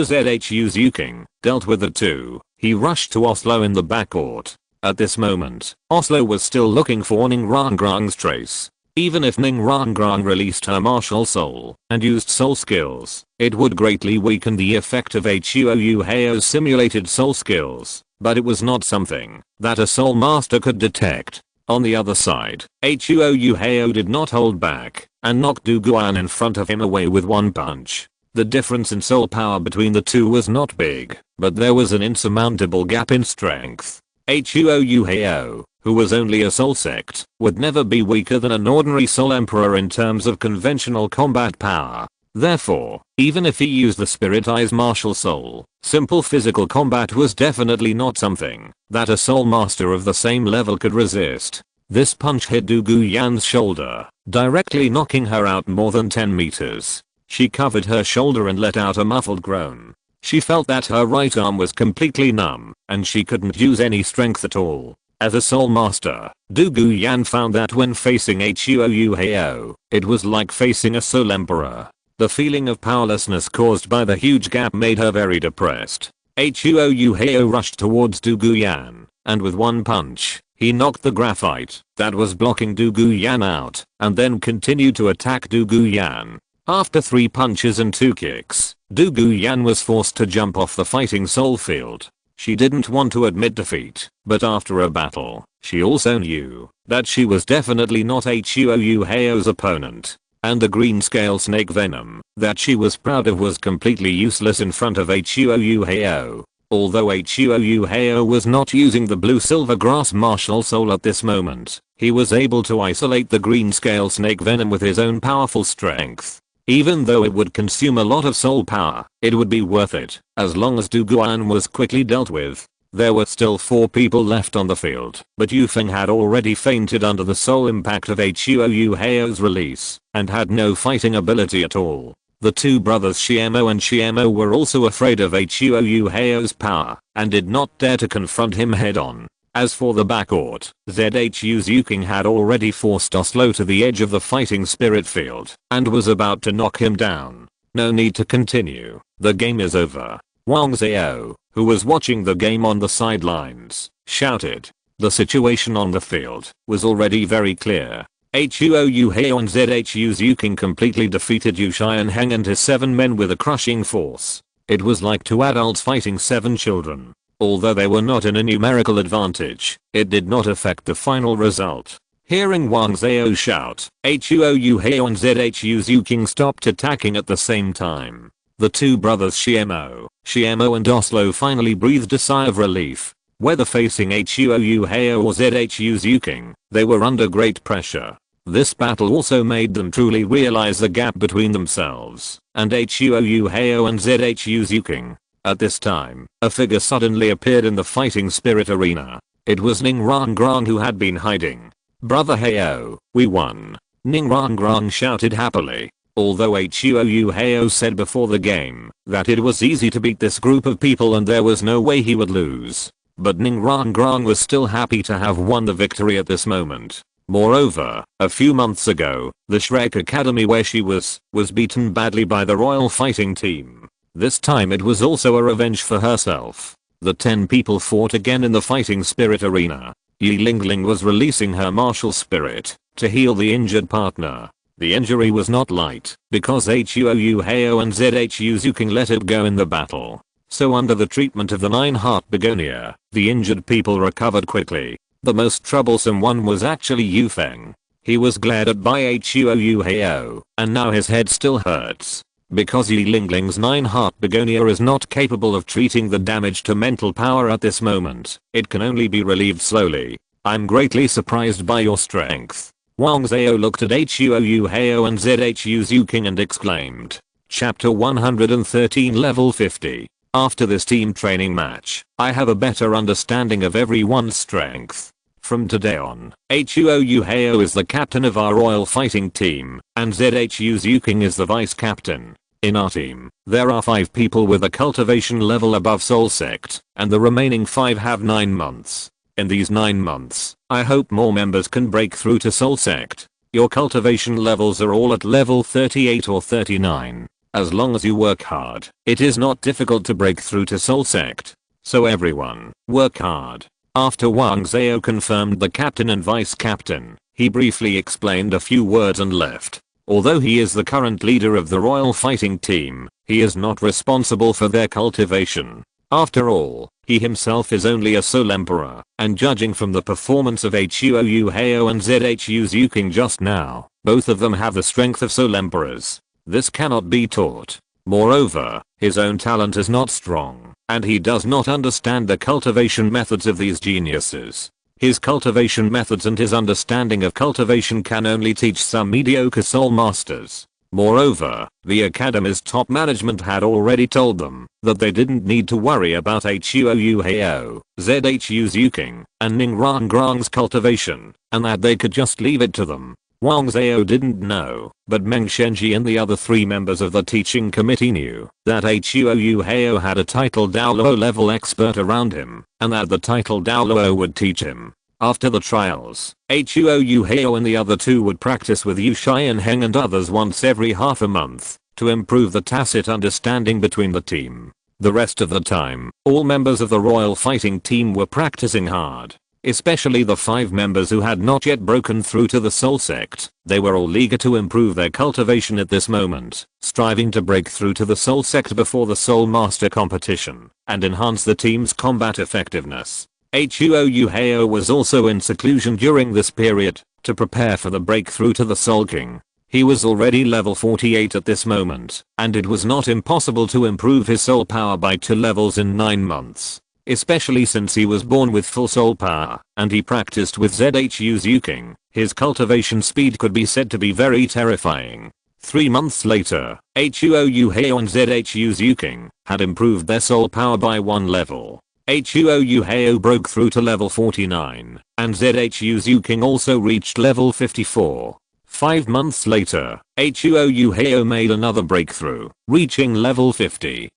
Zhu Zhuqing dealt with the two, he rushed to Oslo in the backcourt. At this moment, Oslo was still looking for Ning Rangrang's trace. Even if Ning Rangrang released her martial soul and used soul skills, it would greatly weaken the effect of Huo Yuhao's simulated soul skills, but it was not something that a soul master could detect. On the other side, Huo Yuhao did not hold back and knocked Du Guan in front of him away with one punch. The difference in soul power between the two was not big, but there was an insurmountable gap in strength. Huo Yuhao, who was only a soul sect, would never be weaker than an ordinary soul emperor in terms of conventional combat power. Therefore, even if he used the Spirit Eye's martial soul, simple physical combat was definitely not something that a soul master of the same level could resist. This punch hit Du Guyan's shoulder, directly knocking her out more than 10 meters. She covered her shoulder and let out a muffled groan. She felt that her right arm was completely numb, and she couldn't use any strength at all. As a soul master, Du Guyan found that when facing Huo Yuhao, it was like facing a soul emperor. The feeling of powerlessness caused by the huge gap made her very depressed. Huo Yuhao rushed towards Du Guyan, and with one punch, he knocked the graphite that was blocking Du Guyan out, and then continued to attack Du Guyan. After 3 punches and 2 kicks, Du Guyan was forced to jump off the fighting soul field. She didn't want to admit defeat, but after a battle, she also knew that she was definitely not Huo Yuhao's opponent. And the green scale snake venom that she was proud of was completely useless in front of Huo Yuhao. Although Huo Yuhao was not using the blue silver grass martial soul at this moment, he was able to isolate the green scale snake venom with his own powerful strength. Even though it would consume a lot of soul power, it would be worth it, as long as Du Guan was quickly dealt with. There were still 4 people left on the field, but Yu Feng had already fainted under the soul impact of Huo Yuhao's release, and had no fighting ability at all. The 2 brothers Xiemo and Xiemo were also afraid of Huo Yuhao's power, and did not dare to confront him head on. As for the backcourt, Zhu Zhuqing had already forced Oslo to the edge of the fighting spirit field, and was about to knock him down. No need to continue, the game is over. Wang Xiao, who was watching the game on the sidelines, shouted. The situation on the field was already very clear. Huo Yuhao and Zhu Zhuqing completely defeated Yu Xianheng and his 7 men with a crushing force. It was like 2 adults fighting 7 children. Although they were not in a numerical advantage, it did not affect the final result. Hearing Wang Xiao shout, Huo Yuhao and Zhu Zhuqing stopped attacking at the same time. The 2 brothers Xiemo and Oslo finally breathed a sigh of relief. Whether facing Huo Yuhao or Zhu Zhuqing, they were under great pressure. This battle also made them truly realize the gap between themselves and Huo Yuhao and Zhu Zhuqing. At this time, a figure suddenly appeared in the fighting spirit arena. It was Ning Rangrang who had been hiding. Brother Hao, we won. Ning Rangrang shouted happily. Although Huo Yuhao said before the game that it was easy to beat this group of people and there was no way he would lose. But Ning Rangrang was still happy to have won the victory at this moment. Moreover, a few months ago, the Shrek Academy where she was beaten badly by the royal fighting team. This time it was also a revenge for herself. The 10 people fought again in the fighting spirit arena. Yi Lingling was releasing her martial spirit to heal the injured partner. The injury was not light because Huo Yuhao and Zhu Zhuqing let it go in the battle. So under the treatment of the 9-heart begonia, the injured people recovered quickly. The most troublesome one was actually Yu Feng. He was glared at by Huo Yuhao, and now his head still hurts. Because Yi Lingling's 9-heart begonia is not capable of treating the damage to mental power at this moment, it can only be relieved slowly. I'm greatly surprised by your strength. Wang Xiao looked at Huo Yuhao and Zhu Zhuqing and exclaimed. Chapter 113 Level 50. After this team training match, I have a better understanding of everyone's strength. From today on, Huo Yuhao is the captain of our royal fighting team, and Zhu Zhuqing is the vice captain. In our team, there are 5 people with a cultivation level above Soul Sect, and the remaining 5 have 9 months. In these 9 months, I hope more members can break through to Soul Sect. Your cultivation levels are all at level 38 or 39. As long as you work hard, it is not difficult to break through to Soul Sect. So everyone, work hard. After Wang Zhao confirmed the captain and vice captain, he briefly explained a few words and left. Although he is the current leader of the royal fighting team, he is not responsible for their cultivation. After all, he himself is only a Soul Emperor, and judging from the performance of Huo Yuhao and Zhu Zhuqing just now, both of them have the strength of Soul Emperors. This cannot be taught. Moreover, his own talent is not strong, and he does not understand the cultivation methods of these geniuses. His cultivation methods and his understanding of cultivation can only teach some mediocre soul masters. Moreover, the academy's top management had already told them that they didn't need to worry about Huo Yuhao, Zhu Zhuqing, and Ning Rangrang's cultivation, and that they could just leave it to them. Wang Zhao didn't know, but Meng Shenji and the other 3 members of the teaching committee knew that Huo Yuhao had a titled Douluo level expert around him, and that the titled Douluo would teach him. After the trials, Huo Yuhao and the other 2 would practice with Yu Xianheng and others once every half a month to improve the tacit understanding between the team. The rest of the time, all members of the royal fighting team were practicing hard. Especially the 5 members who had not yet broken through to the Soul Sect. They were all eager to improve their cultivation at this moment, striving to break through to the Soul Sect before the Soul Master competition, and enhance the team's combat effectiveness. Huo Yuhao was also in seclusion during this period, to prepare for the breakthrough to the Soul King. He was already level 48 at this moment, and it was not impossible to improve his soul power by 2 levels in 9 months. Especially since he was born with full soul power, and he practiced with Zhu Zhuqing, his cultivation speed could be said to be very terrifying. 3 months later, Huo Yuhao and Zhu Zhuqing had improved their soul power by 1 level. Huo Yuhao broke through to level 49, and Zhu Zhuqing also reached level 54. 5 months later, Huo Yuhao made another breakthrough, reaching level 50.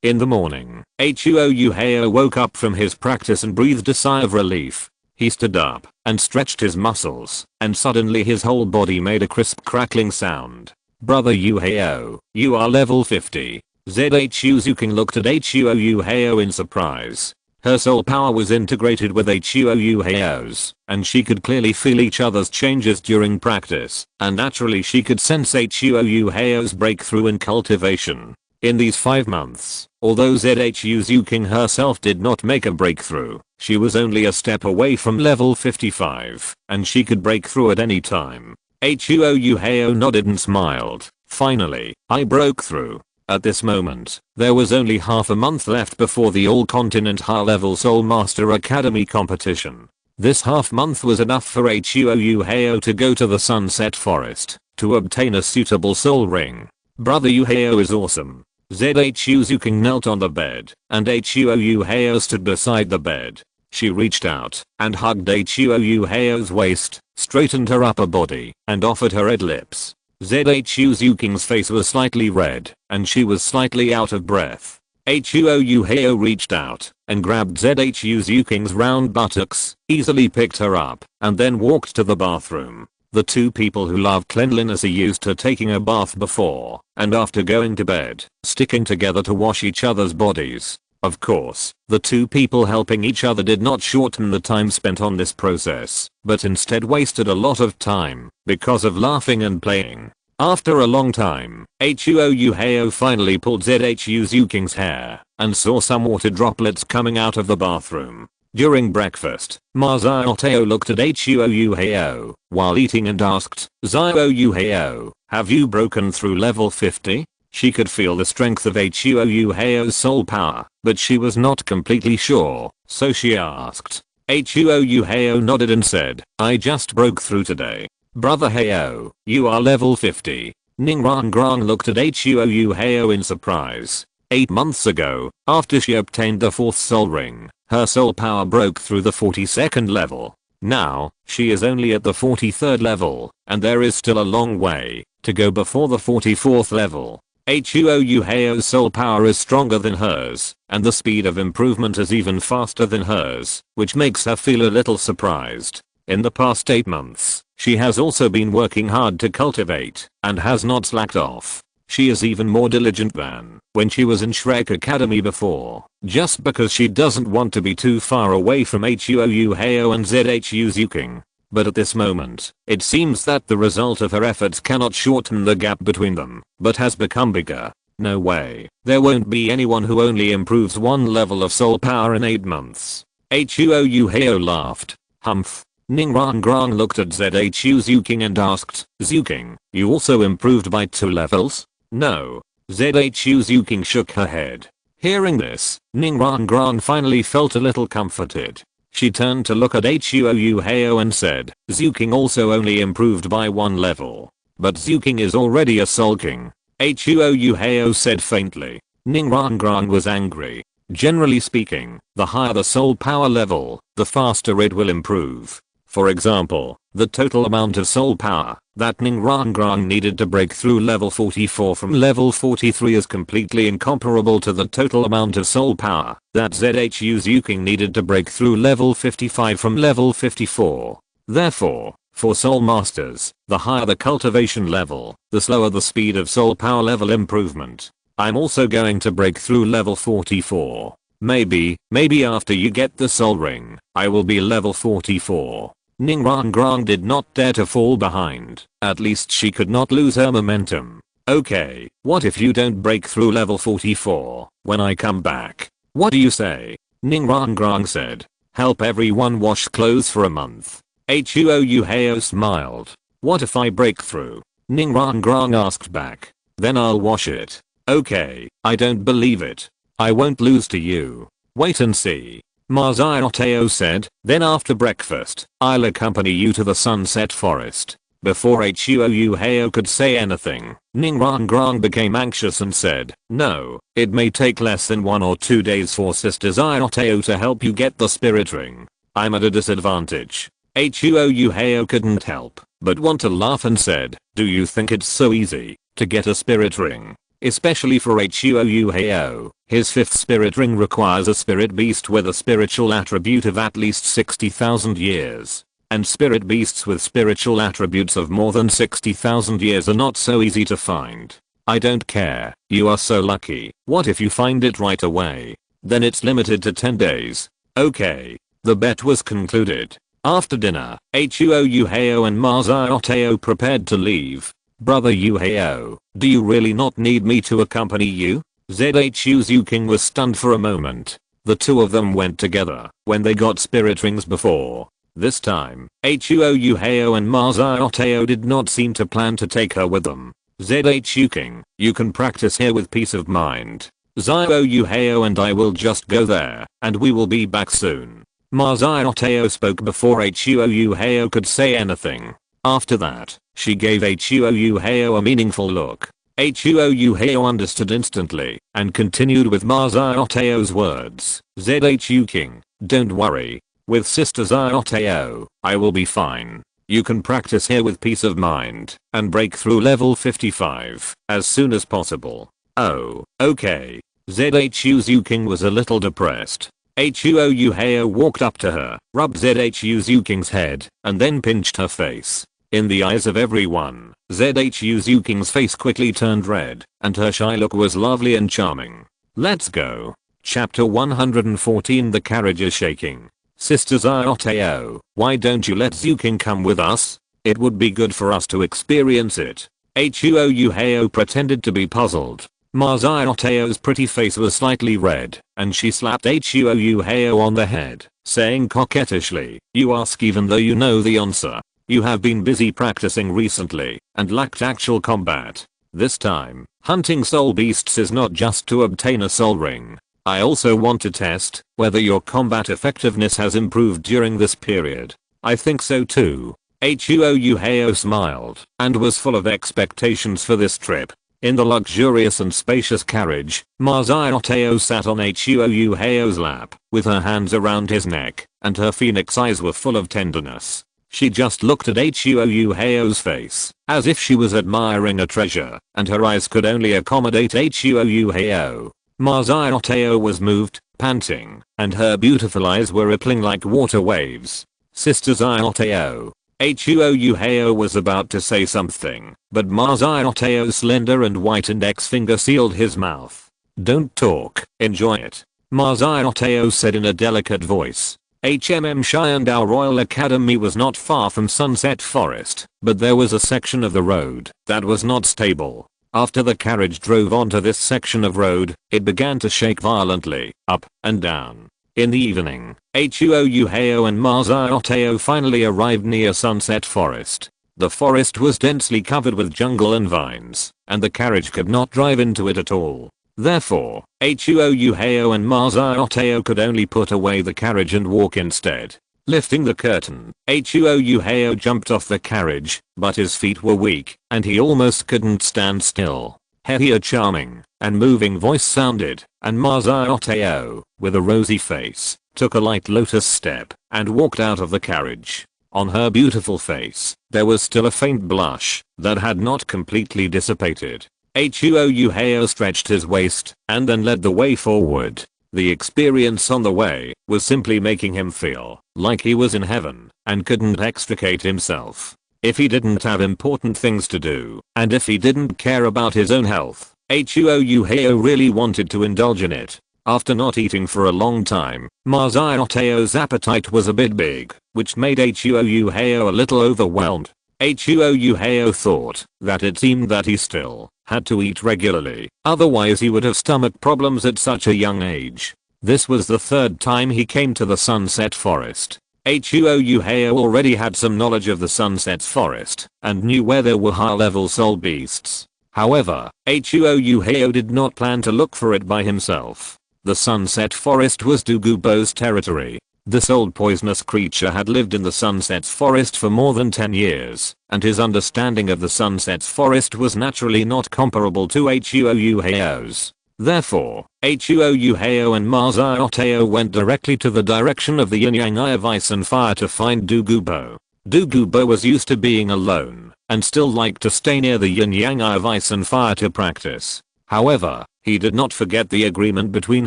In the morning, Huo Yuhao woke up from his practice and breathed a sigh of relief. He stood up and stretched his muscles, and suddenly his whole body made a crisp crackling sound. Brother Yuhao, you are level 50. Zhu Zhuqing looked at Huo Yuhao in surprise. Her soul power was integrated with Huo Yuhao's, and she could clearly feel each other's changes during practice, and naturally she could sense Huo Yuhao's breakthrough in cultivation. In these 5 months, although Zhu Zhuqing herself did not make a breakthrough, she was only a step away from level 55, and she could break through at any time. Huo Yuhao nodded and smiled. Finally, I broke through. At this moment, there was only half a month left before the all-continent high-level Soul Master Academy competition. This half month was enough for Huo Yuhao to go to the Sunset Forest to obtain a suitable soul ring. Brother Yuhao is awesome. Zhu Zhuqing knelt on the bed, and Huo Yuhao stood beside the bed. She reached out and hugged Huo Yuhao's waist, straightened her upper body, and offered her red lips. Zhu Zhuqing's face was slightly red, and she was slightly out of breath. Huo Yuhao reached out and grabbed Zhu Zhuqing's round buttocks, easily picked her up, and then walked to the bathroom. The 2 people who love cleanliness are used to taking a bath before and after going to bed, sticking together to wash each other's bodies. Of course, the 2 people helping each other did not shorten the time spent on this process, but instead wasted a lot of time because of laughing and playing. After a long time, Huo Yuhao finally pulled Zhu Zhuqing's hair and saw some water droplets coming out of the bathroom. During breakfast, Ma Xiaotao looked at Huo Yuhao while eating and asked, Zhao Yuhao, have you broken through level 50? She could feel the strength of Huo Yuhao's soul power, but she was not completely sure, so she asked. Huo Yuhao nodded and said, I just broke through today. Brother Hao, you are level 50. Ning Rangrang looked at Huo Yuhao in surprise. 8 months ago, after she obtained the 4th soul ring, her soul power broke through the 42nd level. Now, she is only at the 43rd level, and there is still a long way to go before the 44th level. Huo Yuhao's soul power is stronger than hers, and the speed of improvement is even faster than hers, which makes her feel a little surprised. In the past 8 months, she has also been working hard to cultivate, and has not slacked off. She is even more diligent than when she was in Shrek Academy before, just because she doesn't want to be too far away from Huo Yuhao and Zhu Zhuqing. But at this moment, it seems that the result of her efforts cannot shorten the gap between them, but has become bigger. No way. There won't be anyone who only improves one level of soul power in 8 months. Huo Yuhao laughed. Humph. Ningrangrang looked at Zhu Zhuqing and asked, Zhuqing, you also improved by 2 levels? No. Zhu Zhuqing shook her head. Hearing this, Ningrangrang finally felt a little comforted. She turned to look at Huo Yuhao and said, Zhuqing also only improved by 1 level. But Zhuqing is already a Soul King. Huo Yuhao said faintly. Ningrangrang was angry. Generally speaking, the higher the soul power level, the faster it will improve. For example, the total amount of soul power that Ningrangrang needed to break through level 44 from level 43 is completely incomparable to the total amount of soul power that Zhu Zhuqing needed to break through level 55 from level 54. Therefore, for soul masters, the higher the cultivation level, the slower the speed of soul power level improvement. I'm also going to break through level 44. Maybe after you get the soul ring, I will be level 44. Ningrangrang did not dare to fall behind. At least she could not lose her momentum. Okay, what if you don't break through level 44 when I come back? What do you say? Ningrangrang said. Help everyone wash clothes for a month. Huo Yuhao smiled. What if I break through? Ningrangrang asked back. Then I'll wash it. Okay, I don't believe it. I won't lose to you. Wait and see. Ma Xiaotao said, then after breakfast, I'll accompany you to the Sunset Forest. Before Huo Yuhao could say anything, Ningrangrang became anxious and said, no, it may take less than 1 or 2 days for Sister Xiaotao to help you get the spirit ring. I'm at a disadvantage. Huo Yuhao couldn't help but want to laugh and said, do you think it's so easy to get a spirit ring? Especially for Huo Yuhao, his 5th spirit ring requires a spirit beast with a spiritual attribute of at least 60,000 years. And spirit beasts with spiritual attributes of more than 60,000 years are not so easy to find. I don't care, you are so lucky. What if you find it right away? Then it's limited to 10 days. Okay. The bet was concluded. After dinner, Huo Yuhao and Ma Xiaotao prepared to leave. Brother Yuhao, do you really not need me to accompany you? Zhu Zhuqing was stunned for a moment. The two of them went together when they got spirit rings before. This time, Huo Yuhao and Ma Xiaotao did not seem to plan to take her with them. Zhu Zhuqing, you can practice here with peace of mind. Huo Yuhao and I will just go there, and we will be back soon. Ma Xiaotao spoke before Huo Yuhao could say anything. After that, she gave Huo Yuhao a meaningful look. Huo Yuhao understood instantly and continued with Ma Xiaotao's words. Zhu Zhuqing, don't worry. With Sister Xiaotao, I will be fine. You can practice here with peace of mind and break through level 55 as soon as possible. Oh, okay. Zhu Zhuqing was a little depressed. Huo Yuhao walked up to her, rubbed Zhu Zhuqing's head, and then pinched her face. In the eyes of everyone, Zhu Zhuqing's face quickly turned red, and her shy look was lovely and charming. Let's go. Chapter 114. The carriage is shaking. Sister Xiaotao, why don't you let Zhuqing come with us? It would be good for us to experience it. Huo Yuhao pretended to be puzzled. Ma Xiaotao's pretty face was slightly red, and she slapped Huo Yuhao on the head, saying coquettishly, you ask even though you know the answer. You have been busy practicing recently, and lacked actual combat. This time, hunting soul beasts is not just to obtain a soul ring. I also want to test whether your combat effectiveness has improved during this period. I think so too. Huo Yuhao smiled, and was full of expectations for this trip. In the luxurious and spacious carriage, Ma Xiaotao sat on Huo Yuhao's lap, with her hands around his neck, and her phoenix eyes were full of tenderness. She just looked at Huo Yuhao's face, as if she was admiring a treasure, and her eyes could only accommodate Huo Yuhao. Ma Xiaotao was moved, panting, and her beautiful eyes were rippling like water waves. Sister Xiaotao, Huo Yuhao was about to say something, but Masayoteo's slender and white index finger sealed his mouth. Don't talk, enjoy it. Masayoteo said in a delicate voice. Shiandao Royal Academy was not far from Sunset Forest, but there was a section of the road that was not stable. After the carriage drove onto this section of road, it began to shake violently, up and down. In the evening, Huo Yuhao and Masayoteo finally arrived near Sunset Forest. The forest was densely covered with jungle and vines, and the carriage could not drive into it at all. Therefore, Huo Yuhao and Masayoteo could only put away the carriage and walk instead. Lifting the curtain, Huo Yuhao jumped off the carriage, but his feet were weak, and he almost couldn't stand still. A charming and moving voice sounded, and Masayoteo, with a rosy face, took a light lotus step and walked out of the carriage. On her beautiful face, there was still a faint blush that had not completely dissipated. Huo Yuhao stretched his waist and then led the way forward. The experience on the way was simply making him feel like he was in heaven and couldn't extricate himself. If he didn't have important things to do, and if he didn't care about his own health, Huo Yuhao really wanted to indulge in it. After not eating for a long time, Masayoteo's appetite was a bit big, which made Huo Yuhao a little overwhelmed. Huo Yuhao thought that it seemed that he still had to eat regularly, otherwise he would have stomach problems at such a young age. This was the third time he came to the Sunset Forest. Huo Yuhao already had some knowledge of the Sunset Forest and knew where there were high-level soul beasts. However, Huo Yuhao did not plan to look for it by himself. The Sunset Forest was Douluo's territory. This old poisonous creature had lived in the Sunset's Forest for more than 10 years, and his understanding of the Sunset's Forest was naturally not comparable to Huo Yuhao's. Therefore, Huo Yuhao and Masayoteo went directly to the direction of the yin-yang eye of ice and fire to find Douluo. Douluo was used to being alone, and still liked to stay near the yin-yang eye of ice and fire to practice. However, he did not forget the agreement between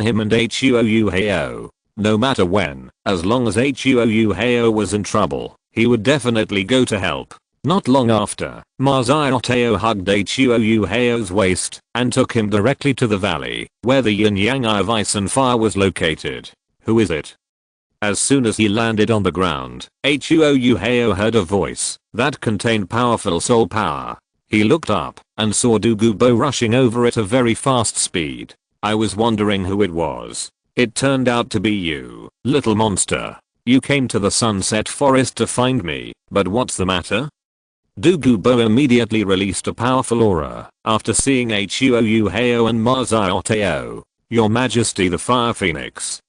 him and Huo Yuhao. No matter when, as long as Huo Yuhao was in trouble, he would definitely go to help. Not long after, Masayoteo hugged Huo Yuhao's waist and took him directly to the valley, where the yin-yang eye of ice and fire was located. Who is it? As soon as he landed on the ground, Huo Yuhao heard a voice that contained powerful soul power. He looked up and saw Douluo rushing over at a very fast speed. I was wondering who it was. It turned out to be you, little monster. You came to the Sunset Forest to find me, but what's the matter? Douluo immediately released a powerful aura after seeing Huo Yuhao and Masayoteo. Your Majesty the Fire Phoenix.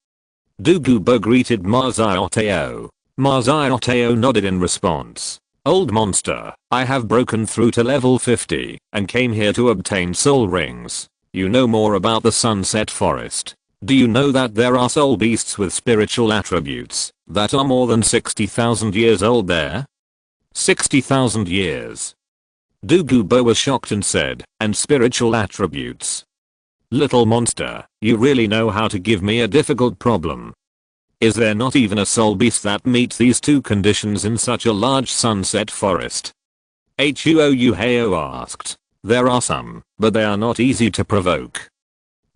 Douluo greeted Masayoteo. Masayoteo nodded in response. Old monster, I have broken through to level 50 and came here to obtain soul rings. You know more about the Sunset Forest. Do you know that there are soul beasts with spiritual attributes that are more than 60,000 years old there? 60,000 years. Douluo was shocked and said, and spiritual attributes. Little monster, you really know how to give me a difficult problem. Is there not even a soul beast that meets these two conditions in such a large Sunset Forest? Huo Yuhao asked. There are some, but they are not easy to provoke.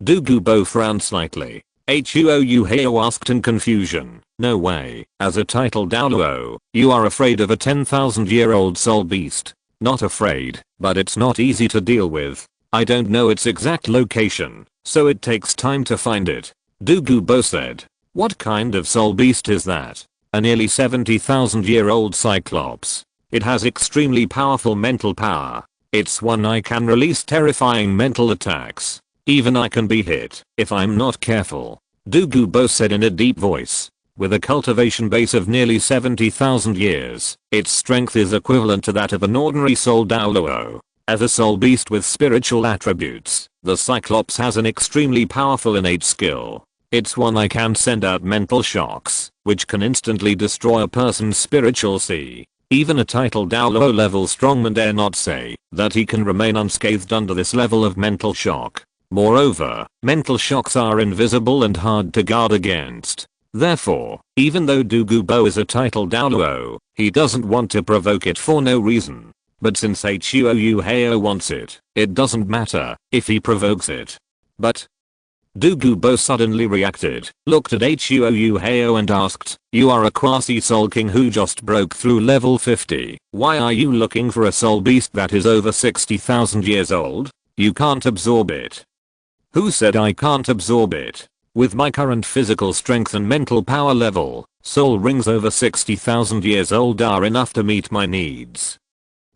Douluo frowned slightly. Huo Yuhao asked in confusion. No way, as a title Douluo, you are afraid of a 10,000-year-old soul beast. Not afraid, but it's not easy to deal with. I don't know its exact location, so it takes time to find it. Douluo said. What kind of soul beast is that? A nearly 70,000-year-old cyclops. It has extremely powerful mental power. It's one I can release terrifying mental attacks. Even I can be hit if I'm not careful. Douluo said in a deep voice. With a cultivation base of nearly 70,000 years, its strength is equivalent to that of an ordinary soul Douluo. As a soul beast with spiritual attributes, the Cyclops has an extremely powerful innate skill. It's one I can send out mental shocks, which can instantly destroy a person's spiritual sea. Even a title Douluo level strongman dare not say that he can remain unscathed under this level of mental shock. Moreover, mental shocks are invisible and hard to guard against. Therefore, even though Douluo is a title Douluo, he doesn't want to provoke it for no reason. But since Huo Yuhao wants it, it doesn't matter if he provokes it. But Douluo suddenly reacted, looked at Huo Yuhao and asked, "You are a quasi-soul king who just broke through level 50. Why are you looking for a soul beast that is over 60,000 years old? You can't absorb it." "Who said I can't absorb it? With my current physical strength and mental power level, soul rings over 60,000 years old are enough to meet my needs."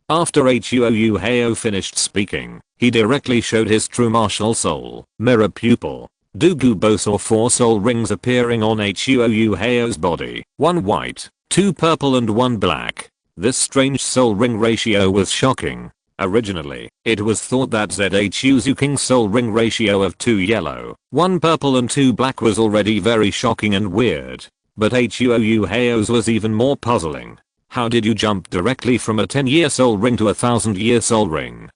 After Huo Yuhao finished speaking, he directly showed his true martial soul mirror pupil. Douluo saw 4 soul rings appearing on Huo Yuhao's body, 1 white, 2 purple and 1 black. This strange soul ring ratio was shocking. Originally, it was thought that Zhu Zhuqing's soul ring ratio of 2 yellow, 1 purple and 2 black was already very shocking and weird. But Huo Yuhao's was even more puzzling. How did you jump directly from a 10-year soul ring to a 1000-year soul ring?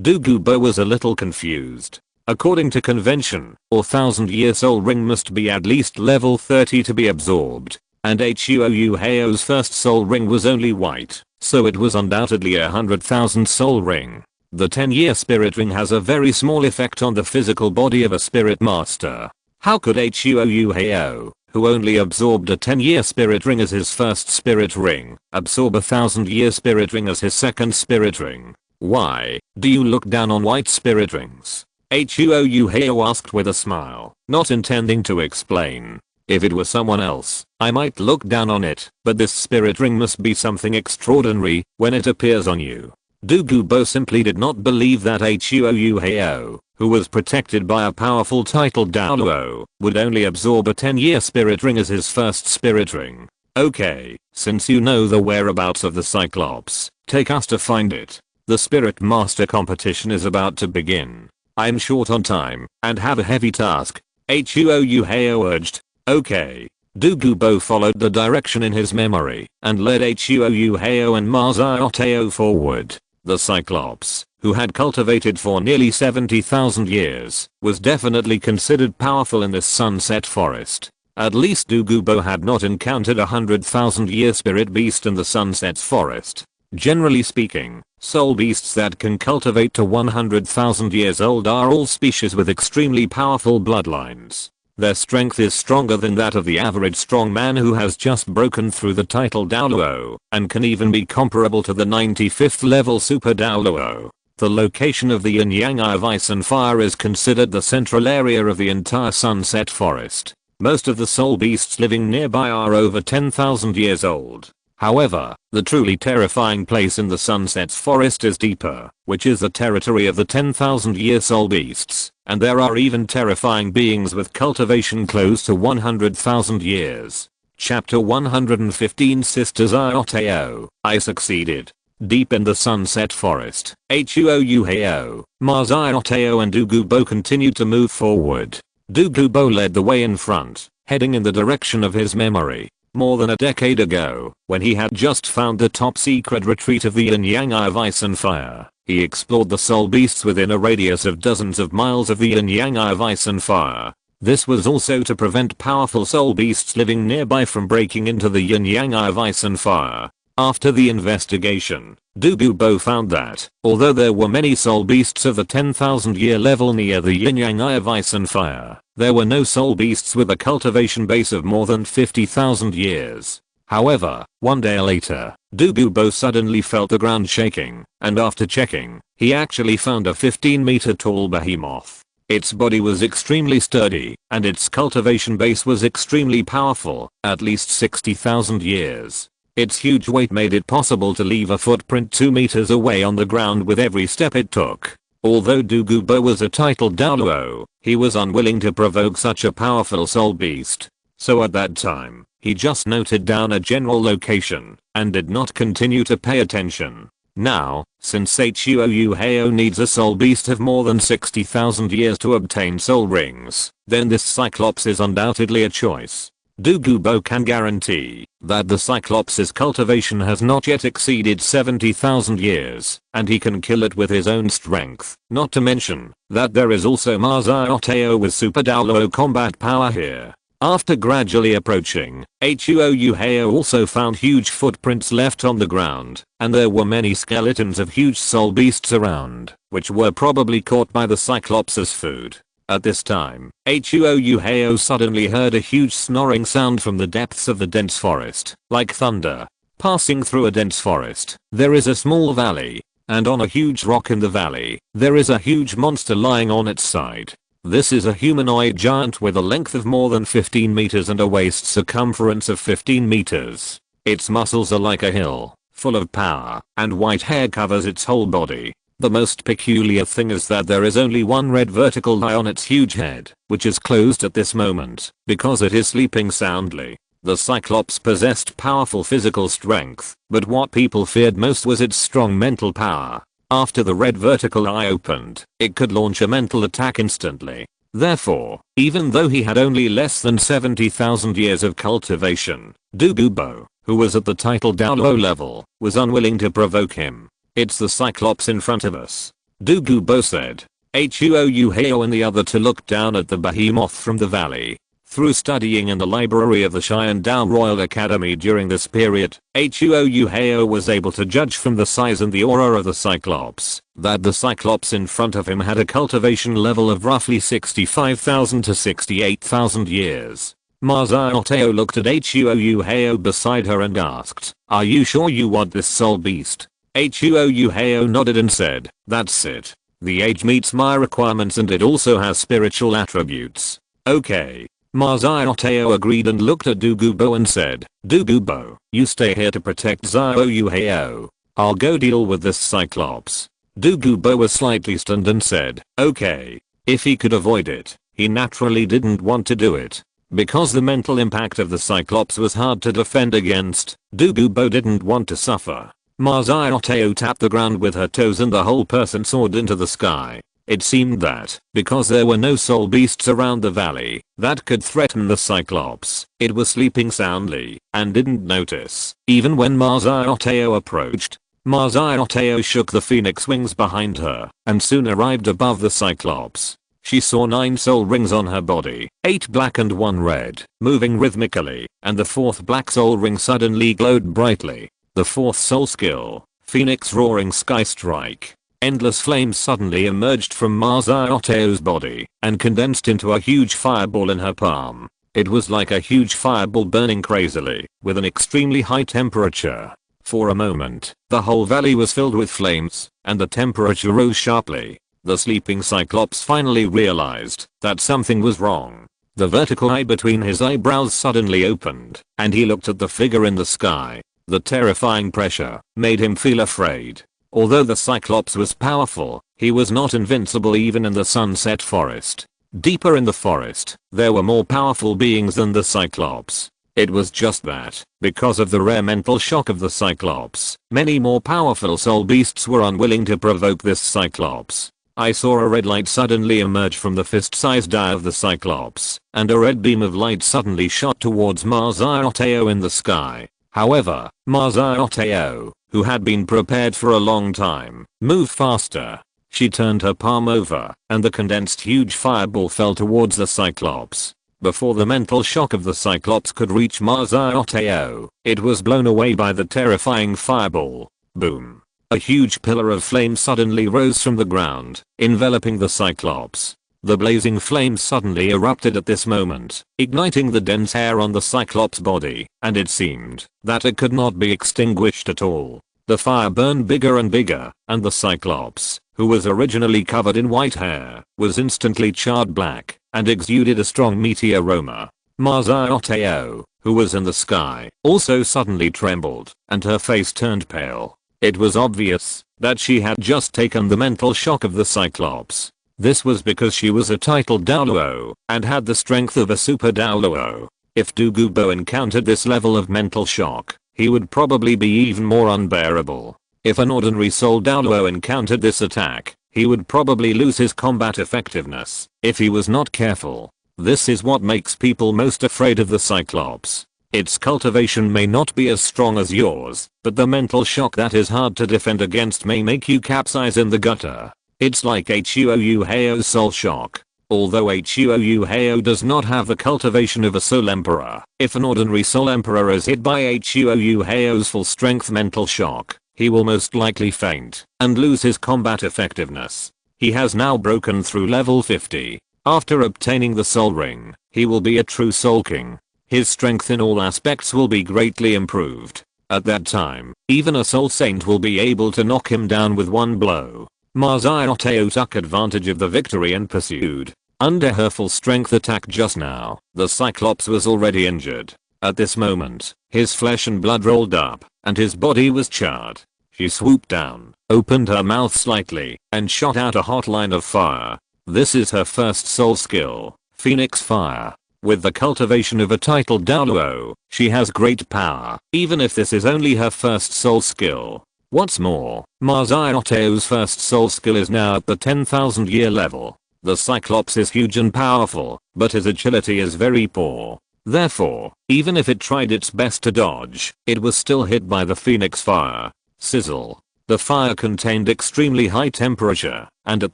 Douluo was a little confused. According to convention, a 1000-year soul ring must be at least level 30 to be absorbed. And Huo Yuhao's first soul ring was only white, so it was undoubtedly a 100,000 soul ring. The 10-year spirit ring has a very small effect on the physical body of a spirit master. How could Huo Yuhao, who only absorbed a 10-year spirit ring as his first spirit ring, absorb a 1000-year spirit ring as his second spirit ring? Why do you look down on white spirit rings? Huo Yuhao asked with a smile, not intending to explain. If it were someone else, I might look down on it, but this spirit ring must be something extraordinary when it appears on you. Douluo simply did not believe that Huo Yuhao, who was protected by a powerful title Douluo, would only absorb a 10-year spirit ring as his first spirit ring. "Okay, since you know the whereabouts of the Cyclops, take us to find it. The Spirit Master competition is about to begin. I'm short on time and have a heavy task," Huo Yuhao urged. "Okay." Douluo followed the direction in his memory and led Huo Yuhao and Ma Xiaotao forward. The Cyclops, who had cultivated for nearly 70,000 years, was definitely considered powerful in this sunset forest. At least Douluo had not encountered a 100,000-year spirit beast in the sunset's forest. Generally speaking, soul beasts that can cultivate to 100,000 years old are all species with extremely powerful bloodlines. Their strength is stronger than that of the average strongman who has just broken through the title Douluo, and can even be comparable to the 95th level Super Douluo. The location of the Yin-Yang Eye of Ice and Fire is considered the central area of the entire Sunset Forest. Most of the soul beasts living nearby are over 10,000 years old. However, the truly terrifying place in the Sunset's Forest is deeper, which is the territory of the 10,000-year soul beasts, and there are even terrifying beings with cultivation close to 100,000 years. Chapter 115 Sister Xiaotao, I succeeded. Deep in the Sunset Forest, Huo Yuhao, Ma Xiaotao and Douluo continued to move forward. Douluo led the way in front, heading in the direction of his memory. More than a decade ago, when he had just found the top secret retreat of the Yin-Yang Eye of Ice and Fire, he explored the soul beasts within a radius of dozens of miles of the Yin-Yang Eye of Ice and Fire. This was also to prevent powerful soul beasts living nearby from breaking into the Yin-Yang Eye of Ice and Fire. After the investigation, Douluo found that, although there were many soul beasts of the 10,000-year level near the Yin-Yang Eye of Ice and Fire, there were no soul beasts with a cultivation base of more than 50,000 years. However, one day later, Douluo suddenly felt the ground shaking, and after checking, he actually found a 15-meter tall behemoth. Its body was extremely sturdy, and its cultivation base was extremely powerful, at least 60,000 years. Its huge weight made it possible to leave a footprint 2 meters away on the ground with every step it took. Although Douluo was a titled Douluo, he was unwilling to provoke such a powerful soul beast. So at that time, he just noted down a general location, and did not continue to pay attention. Now, since Huo Yuhao needs a soul beast of more than 60,000 years to obtain soul rings, then this Cyclops is undoubtedly a choice. Douluo can guarantee that the Cyclops' cultivation has not yet exceeded 70,000 years, and he can kill it with his own strength. Not to mention that there is also Ma Xiaotao with Super Douluo combat power here. After gradually approaching, Huo Yuhao also found huge footprints left on the ground, and there were many skeletons of huge soul beasts around, which were probably caught by the Cyclops as food. At this time, Huo Yuhao suddenly heard a huge snoring sound from the depths of the dense forest, like thunder. Passing through a dense forest, there is a small valley, and on a huge rock in the valley, there is a huge monster lying on its side. This is a humanoid giant with a length of more than 15 meters and a waist circumference of 15 meters. Its muscles are like a hill, full of power, and white hair covers its whole body. The most peculiar thing is that there is only one red vertical eye on its huge head, which is closed at this moment, because it is sleeping soundly. The Cyclops possessed powerful physical strength, but what people feared most was its strong mental power. After the red vertical eye opened, it could launch a mental attack instantly. Therefore, even though he had only less than 70,000 years of cultivation, Douluo, who was at the title Douluo level, was unwilling to provoke him. "It's the Cyclops in front of us," Douluo said. Huo Yuhao and the other two looked down at the behemoth from the valley. Through studying in the library of the Xiandao Royal Academy during this period, Huo Yuhao was able to judge from the size and the aura of the Cyclops that the Cyclops in front of him had a cultivation level of roughly 65,000 to 68,000 years. Ma Xiaotao looked at Huo Yuhao beside her and asked, "Are you sure you want this soul beast?" Huo Yuhao nodded and said, "That's it. The age meets my requirements and it also has spiritual attributes." "Okay." Ma Xiaotao agreed and looked at Douluo and said, "Douluo, you stay here to protect Huo Yuhao. I'll go deal with this Cyclops." Douluo was slightly stunned and said, "Okay." If he could avoid it, he naturally didn't want to do it. Because the mental impact of the Cyclops was hard to defend against, Douluo didn't want to suffer. Ma Xiaotao tapped the ground with her toes and the whole person soared into the sky. It seemed that, because there were no soul beasts around the valley that could threaten the Cyclops, it was sleeping soundly and didn't notice. Even when Ma Xiaotao approached, Ma Xiaotao shook the phoenix wings behind her and soon arrived above the Cyclops. She saw 9 soul rings on her body, 8 black and 1 red, moving rhythmically, and the 4th black soul ring suddenly glowed brightly. The 4th soul skill, Phoenix Roaring Sky Strike. Endless flames suddenly emerged from Ma Xiaotao's body and condensed into a huge fireball in her palm. It was like a huge fireball burning crazily, with an extremely high temperature. For a moment, the whole valley was filled with flames, and the temperature rose sharply. The sleeping Cyclops finally realized that something was wrong. The vertical eye between his eyebrows suddenly opened, and he looked at the figure in the sky. The terrifying pressure made him feel afraid. Although the Cyclops was powerful, he was not invincible even in the Sunset Forest. Deeper in the forest, there were more powerful beings than the Cyclops. It was just that, because of the rare mental shock of the Cyclops, many more powerful soul beasts were unwilling to provoke this Cyclops. I saw a red light suddenly emerge from the fist-sized eye of the Cyclops, and a red beam of light suddenly shot towards Ma Xiaotao in the sky. However, Ma Xiaotao, who had been prepared for a long time, moved faster. She turned her palm over, and the condensed huge fireball fell towards the Cyclops. Before the mental shock of the Cyclops could reach Ma Xiaotao, it was blown away by the terrifying fireball. Boom. A huge pillar of flame suddenly rose from the ground, enveloping the Cyclops. The blazing flames suddenly erupted at this moment, igniting the dense hair on the Cyclops' body, and it seemed that it could not be extinguished at all. The fire burned bigger and bigger, and the Cyclops, who was originally covered in white hair, was instantly charred black and exuded a strong meaty aroma. Ma Xiaotao, who was in the sky, also suddenly trembled, and her face turned pale. It was obvious that she had just taken the mental shock of the Cyclops. This was because she was a titled Douluo and had the strength of a super Douluo. If Douluo encountered this level of mental shock, he would probably be even more unbearable. If an ordinary soul Douluo encountered this attack, he would probably lose his combat effectiveness if he was not careful. This is what makes people most afraid of the Cyclops. Its cultivation may not be as strong as yours, but the mental shock that is hard to defend against may make you capsize in the gutter. It's like Huo Yuhao's soul shock. Although Huo Yuhao does not have the cultivation of a Soul Emperor, if an ordinary Soul Emperor is hit by Huo Yuhao's full strength mental shock, he will most likely faint and lose his combat effectiveness. He has now broken through level 50. After obtaining the Soul Ring, he will be a true Soul King. His strength in all aspects will be greatly improved. At that time, even a Soul Saint will be able to knock him down with one blow. Ma Xiaotao took advantage of the victory and pursued. Under her full strength attack just now, the Cyclops was already injured. At this moment, his flesh and blood rolled up, and his body was charred. She swooped down, opened her mouth slightly, and shot out a hot line of fire. This is her first soul skill, Phoenix Fire. With the cultivation of a titled Douluo, she has great power, even if this is only her first soul skill. What's more, Ma Xiaotao's first soul skill is now at the 10,000 year level. The Cyclops is huge and powerful, but his agility is very poor. Therefore, even if it tried its best to dodge, it was still hit by the Phoenix Fire. Sizzle. The fire contained extremely high temperature, and at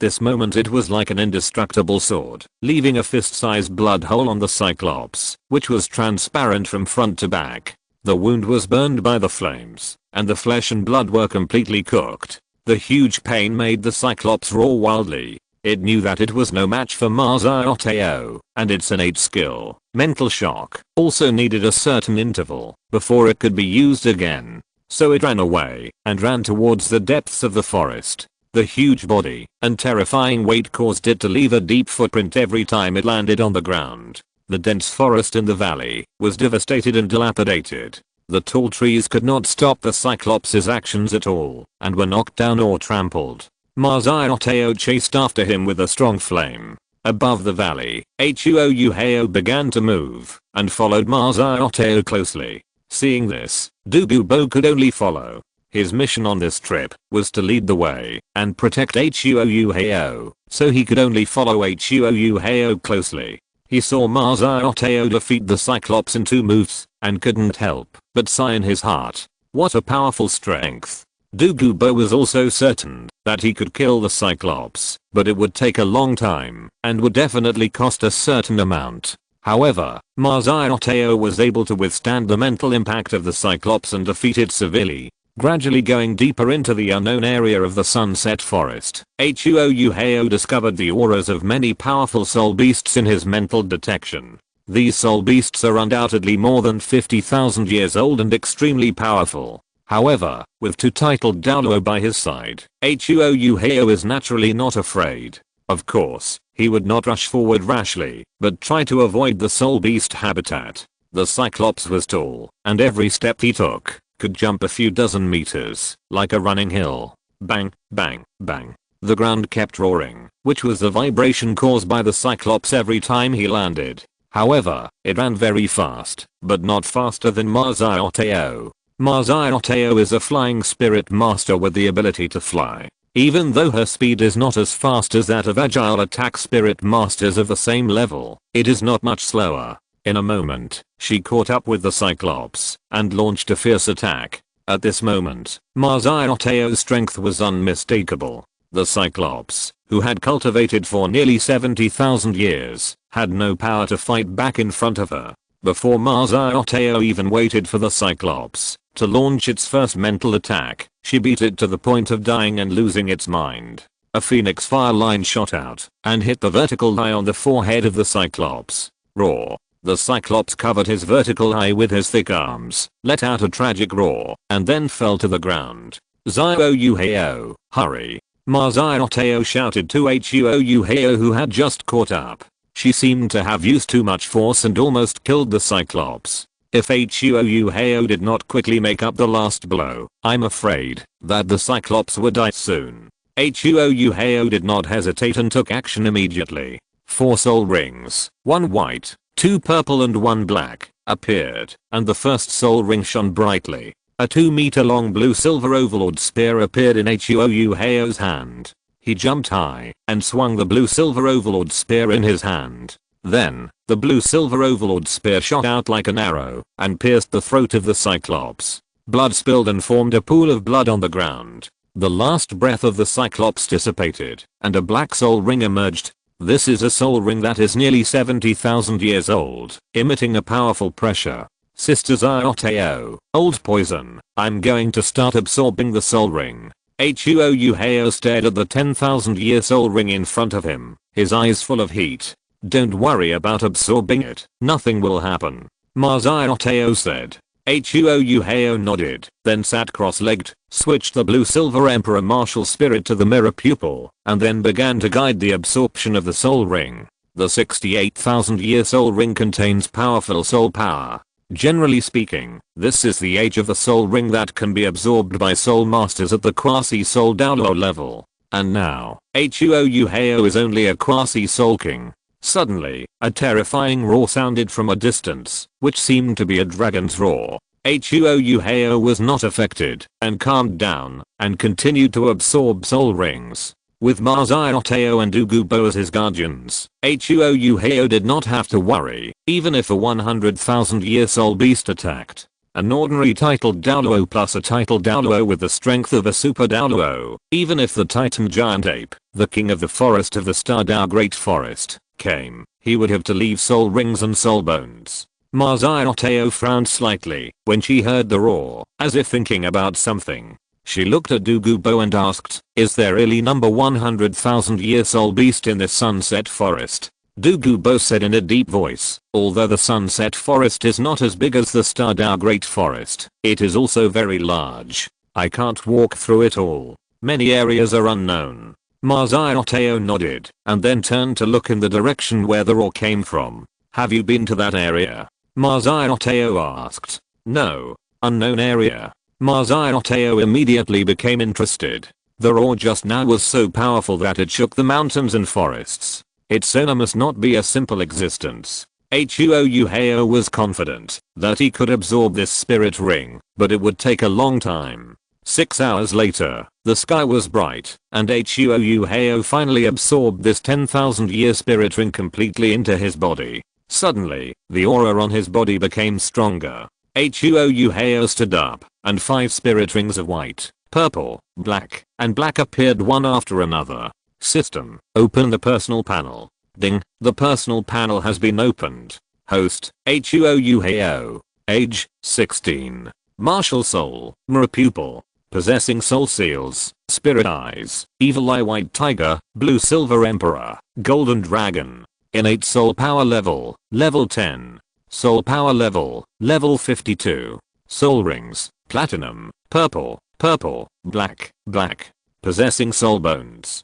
this moment it was like an indestructible sword, leaving a fist-sized blood hole on the Cyclops, which was transparent from front to back. The wound was burned by the flames, and the flesh and blood were completely cooked. The huge pain made the Cyclops roar wildly. It knew that it was no match for Ma Xiaotao, and its innate skill, Mental Shock, also needed a certain interval before it could be used again. So it ran away and ran towards the depths of the forest. The huge body and terrifying weight caused it to leave a deep footprint every time it landed on the ground. The dense forest in the valley was devastated and dilapidated. The tall trees could not stop the Cyclops' actions at all and were knocked down or trampled. Ma Xiaotao chased after him with a strong flame. Above the valley, Huo Yuhao began to move and followed Ma Xiaotao closely. Seeing this, Zhu Zhuqing could only follow. His mission on this trip was to lead the way and protect Huo Yuhao, so he could only follow Huo Yuhao closely. He saw Ma Xiaotao defeat the Cyclops in 2 moves and couldn't help but sigh in his heart. What a powerful strength. Zhu Zhuqing was also certain that he could kill the Cyclops, but it would take a long time and would definitely cost a certain amount. However, Ma Xiaotao was able to withstand the mental impact of the Cyclops and defeat it severely. Gradually going deeper into the unknown area of the Sunset Forest, Huo Yuhao discovered the auras of many powerful soul beasts in his mental detection. These soul beasts are undoubtedly more than 50,000 years old and extremely powerful. However, with 2 titled Douluo by his side, Huo Yuhao is naturally not afraid. Of course, he would not rush forward rashly, but try to avoid the soul beast habitat. The Cyclops was tall, and every step he took could jump a few dozen meters, like a running hill. Bang, bang, bang. The ground kept roaring, which was the vibration caused by the Cyclops every time he landed. However, it ran very fast, but not faster than Ma Xiaotao. Ma Xiaotao is a flying spirit master with the ability to fly. Even though her speed is not as fast as that of agile attack spirit masters of the same level, it is not much slower. In a moment, she caught up with the Cyclops and launched a fierce attack. At this moment, Ma Xiaotao's strength was unmistakable. The Cyclops, who had cultivated for nearly 70,000 years, had no power to fight back in front of her. Before Ma Xiaotao even waited for the Cyclops to launch its first mental attack, she beat it to the point of dying and losing its mind. A Phoenix Fire line shot out and hit the vertical eye on the forehead of the Cyclops. Roar. The Cyclops covered his vertical eye with his thick arms, let out a tragic roar, and then fell to the ground. Huo Yuhao, hurry. Ma Xiaotao shouted to Huo Yuhao, who had just caught up. She seemed to have used too much force and almost killed the Cyclops. If Huo Yuhao did not quickly make up the last blow, I'm afraid that the Cyclops would die soon. Huo Yuhao did not hesitate and took action immediately. 4 soul rings, 1 white, 2 purple and 1 black, appeared, and the first soul ring shone brightly. A 2-meter long blue-silver overlord spear appeared in Huo Yuhao's hand. He jumped high and swung the blue-silver overlord spear in his hand. Then, the blue-silver overlord spear shot out like an arrow and pierced the throat of the Cyclops. Blood spilled and formed a pool of blood on the ground. The last breath of the Cyclops dissipated, and a black soul ring emerged. This is a soul ring that is nearly 70,000 years old, emitting a powerful pressure. Sisters Ioteo, old poison, I'm going to start absorbing the soul ring. Huo Yuhao stared at the 10,000 year soul ring in front of him, his eyes full of heat. Don't worry about absorbing it, nothing will happen. Mars Ioteo said. Huo Yuhao nodded, then sat cross-legged, switched the blue silver emperor martial spirit to the mirror pupil, and then began to guide the absorption of the soul ring. The 68,000 year soul ring contains powerful soul power. Generally speaking, this is the age of the soul ring that can be absorbed by soul masters at the quasi-soul Douluo level. And now, Huo Yuhao is only a quasi-soul king. Suddenly, a terrifying roar sounded from a distance, which seemed to be a dragon's roar. Huo Yuhao was not affected, and calmed down, and continued to absorb soul rings. With Mars Ioteo and Ugubo as his guardians, Huo Yuhao did not have to worry, even if a 100,000 year soul beast attacked. An ordinary titled Douluo plus a titled Douluo with the strength of a super Douluo, even if the Titan giant ape, the king of the forest of the Stardao Great Forest, came, he would have to leave soul rings and soul bones. Mars Ioteo frowned slightly when she heard the roar, as if thinking about something. She looked at Ugubo and asked, is there really number 100,000 year soul beast in this sunset forest? Ugubo said in a deep voice, although the sunset forest is not as big as the Stardao Great Forest, it is also very large. I can't walk through it all. Many areas are unknown. Mars Ioteo nodded, and then turned to look in the direction where the roar came from. Have you been to that area? Mars Ioteo asked. No. Unknown area. Mars Ioteo immediately became interested. The roar just now was so powerful that it shook the mountains and forests. Its owner must not be a simple existence. Huo Yuhao was confident that he could absorb this spirit ring, but it would take a long time. 6 hours later, the sky was bright, and Huo Yuhao finally absorbed this 10,000 year spirit ring completely into his body. Suddenly, the aura on his body became stronger. Huo Yuhao stood up, and 5 spirit rings of white, purple, black, and black appeared one after another. System, open the personal panel. Ding, the personal panel has been opened. Host, Huo Yuhao. Age, 16. Martial soul, mirror pupil. Possessing soul seals, spirit eyes, evil eye white tiger, blue silver emperor, golden dragon. Innate soul power level, level 10. Soul power level, level 52. Soul rings, platinum, purple, purple, black, black. Possessing soul bones.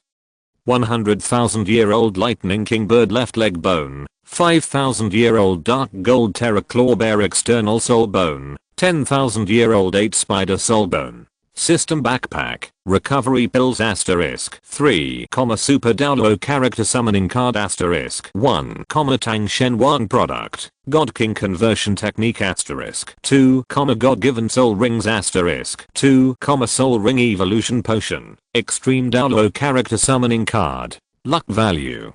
100,000 year old lightning king bird left leg bone, 5,000 year old dark gold terror claw bear external soul bone, 10,000 year old 8 spider soul bone. System backpack, recovery pills asterisk 3, super Douluo character summoning card asterisk 1, Tang Shen 1 product, God King conversion technique asterisk 2, God given soul rings asterisk 2, soul ring evolution potion, extreme Douluo character summoning card, luck value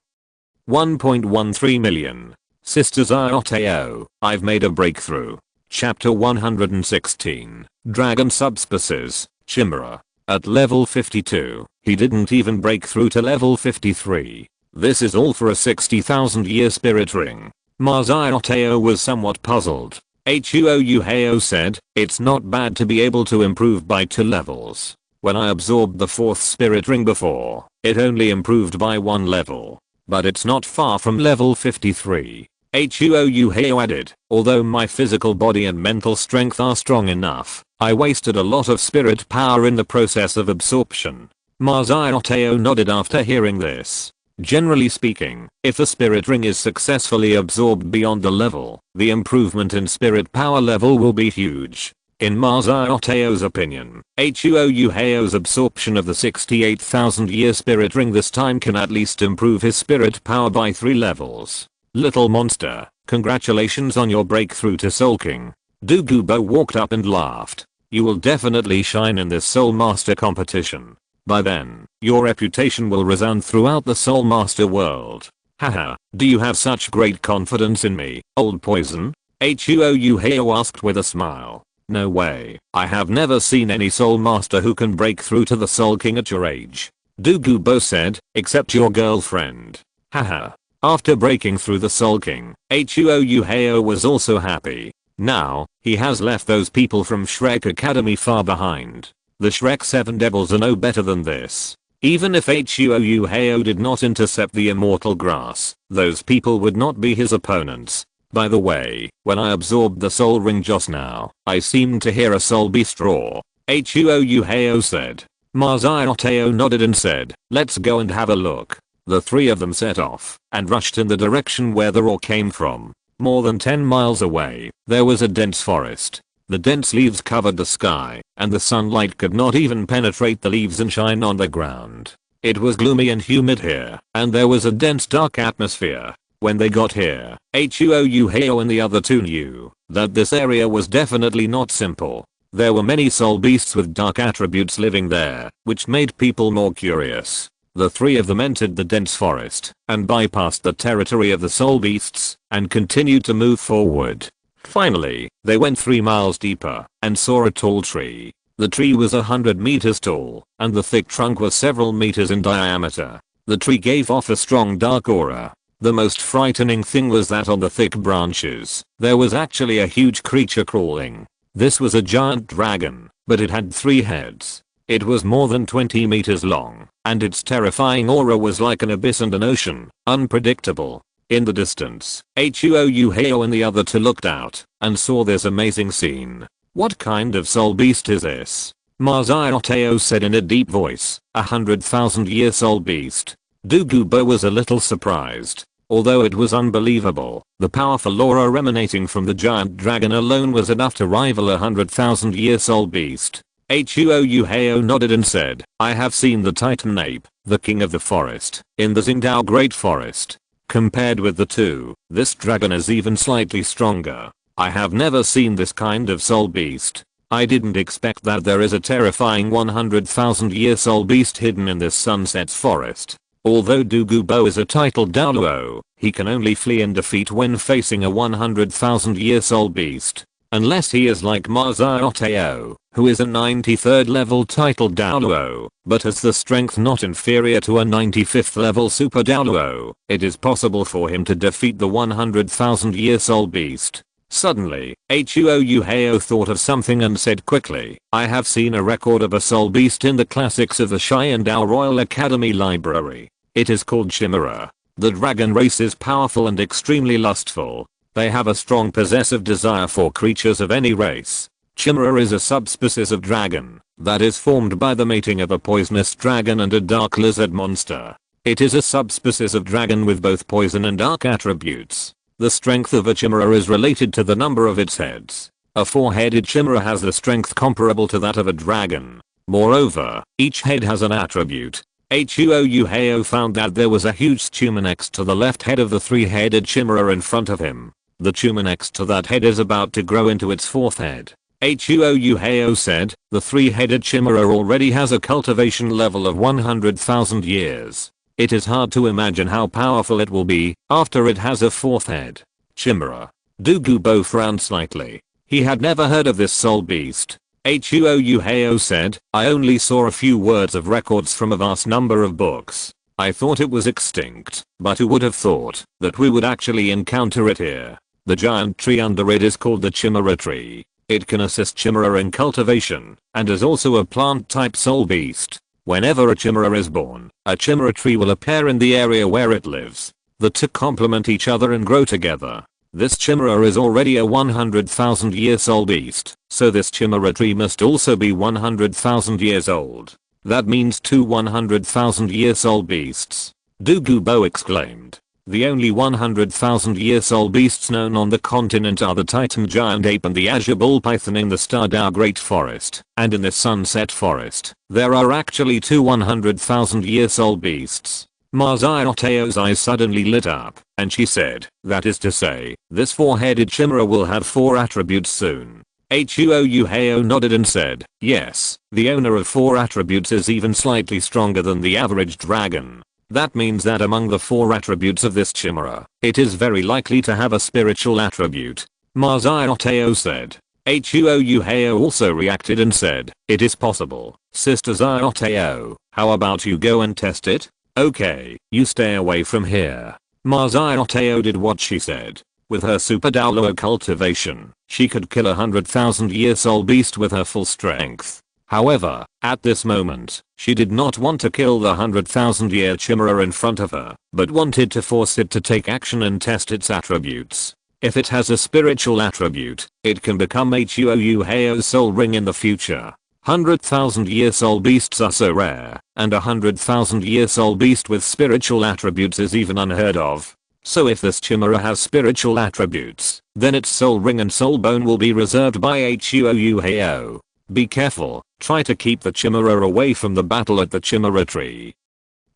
1.13 million. Sisters Ioteo, I've made a breakthrough. Chapter 116, Dragon Subspecies, Chimera. At level 52, he didn't even break through to level 53. This is all for a 60,000 year spirit ring. Mars Ioteo was somewhat puzzled. Huo Yuhao said, it's not bad to be able to improve by 2 levels. When I absorbed the 4th spirit ring before, it only improved by 1 level. But it's not far from level 53. Huo Yuhao added, although my physical body and mental strength are strong enough, I wasted a lot of spirit power in the process of absorption. Mars Ioteo nodded after hearing this. Generally speaking, if the spirit ring is successfully absorbed beyond the level, the improvement in spirit power level will be huge. In Mars Ioteo's opinion, Huo Yuhao's absorption of the 68,000 year spirit ring this time can at least improve his spirit power by 3 levels. Little monster, congratulations on your breakthrough to Soul King. Ugubo walked up and laughed. You will definitely shine in this Soul Master competition. By then, your reputation will resound throughout the Soul Master world. Haha, do you have such great confidence in me, old poison? Huo Yuhao asked with a smile. No way, I have never seen any Soul Master who can break through to the Soul King at your age. Ugubo said, except your girlfriend. Haha. After breaking through the sulking, Huo Yuhao was also happy. Now, he has left those people from Shrek Academy far behind. The Shrek 7 devils are no better than this. Even if Huo Yuhao did not intercept the immortal grass, those people would not be his opponents. By the way, when I absorbed the soul ring just now, I seemed to hear a soul beast roar. Huo Yuhao said. Masaoteo nodded and said, let's go and have a look. The three of them set off and rushed in the direction where the roar came from. More than 10 miles away, there was a dense forest. The dense leaves covered the sky, and the sunlight could not even penetrate the leaves and shine on the ground. It was gloomy and humid here, and there was a dense dark atmosphere. When they got here, Huo Yuhao and the other two knew that this area was definitely not simple. There were many soul beasts with dark attributes living there, which made people more curious. The three of them entered the dense forest and bypassed the territory of the soul beasts and continued to move forward. Finally, they went 3 miles deeper and saw a tall tree. The tree was 100 meters tall and the thick trunk was several meters in diameter. The tree gave off a strong dark aura. The most frightening thing was that on the thick branches, there was actually a huge creature crawling. This was a giant dragon, but it had 3 heads. It was more than 20 meters long, and its terrifying aura was like an abyss and an ocean, unpredictable. In the distance, Huo Yuhao and the other two looked out and saw this amazing scene. What kind of soul beast is this? Masaoteo said in a deep voice, 100,000-year soul beast. Douluo was a little surprised. Although it was unbelievable, the powerful aura emanating from the giant dragon alone was enough to rival a 100,000-year soul beast. Huo Yuhao nodded and said, I have seen the Titan ape, the king of the forest, in the Tsingtao Great Forest. Compared with the two, this dragon is even slightly stronger. I have never seen this kind of soul beast. I didn't expect that there is a terrifying 100,000-year soul beast hidden in this sunset forest. Although Douluo is a titled Douluo, he can only flee and defeat when facing a 100,000-year soul beast. Unless he is like Masaoteo, who is a 93rd level titled Douluo, but has the strength not inferior to a 95th level super Douluo, it is possible for him to defeat the 100,000-year soul beast. Suddenly, Huo Yuhao thought of something and said quickly, I have seen a record of a soul beast in the classics of the Xiandao Royal Academy library. It is called Chimera. The dragon race is powerful and extremely lustful. They have a strong possessive desire for creatures of any race. Chimera is a subspecies of dragon that is formed by the mating of a poisonous dragon and a dark lizard monster. It is a subspecies of dragon with both poison and dark attributes. The strength of a chimera is related to the number of its heads. A 4-headed chimera has the strength comparable to that of a dragon. Moreover, each head has an attribute. Huo Yuhao found that there was a huge tumor next to the left head of the 3-headed chimera in front of him. The tumor next to that head is about to grow into its 4th head. Huo Yuhao said, the 3-headed chimera already has a cultivation level of 100,000 years. It is hard to imagine how powerful it will be after it has a 4th head. Chimera. Douluo frowned slightly. He had never heard of this soul beast. Huo Yuhao said, I only saw a few words of records from a vast number of books. I thought it was extinct, but who would have thought that we would actually encounter it here? The giant tree under it is called the Chimera tree. It can assist Chimera in cultivation, and is also a plant-type soul beast. Whenever a Chimera is born, a Chimera tree will appear in the area where it lives. The two complement each other and grow together. This Chimera is already a 100,000-year soul beast, so this Chimera tree must also be 100,000 years old. That means 2 100,000-year soul beasts. Douluo exclaimed. The only 100,000-year soul beasts known on the continent are the Titan giant ape and the azure bull python in the Stardao Great Forest, and in the Sunset Forest, there are actually 2 100,000-year soul beasts. Masaoteo's eyes suddenly lit up, and she said, that is to say, this 4-headed chimera will have 4 attributes soon. Huo Yuhao nodded and said, yes, the owner of 4 attributes is even slightly stronger than the average dragon. That means that among the 4 attributes of this chimera, it is very likely to have a spiritual attribute. Masaoteo said. Huo Yuhao also reacted and said, it is possible, Sister Zaoteo, how about you go and test it? Okay, you stay away from here. Ma Xiaotao did what she said. With her super Douluo cultivation, she could kill a 100,000-year soul beast with her full strength. However, at this moment, she did not want to kill the 100,000-year chimera in front of her, but wanted to force it to take action and test its attributes. If it has a spiritual attribute, it can become Huo Yuhao's soul ring in the future. 100,000-year soul beasts are so rare, and a 100,000-year soul beast with spiritual attributes is even unheard of. So if this chimera has spiritual attributes, then its soul ring and soul bone will be reserved by Huo Yuhao. Be careful, try to keep the chimera away from the battle at the chimera tree.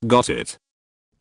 Got it.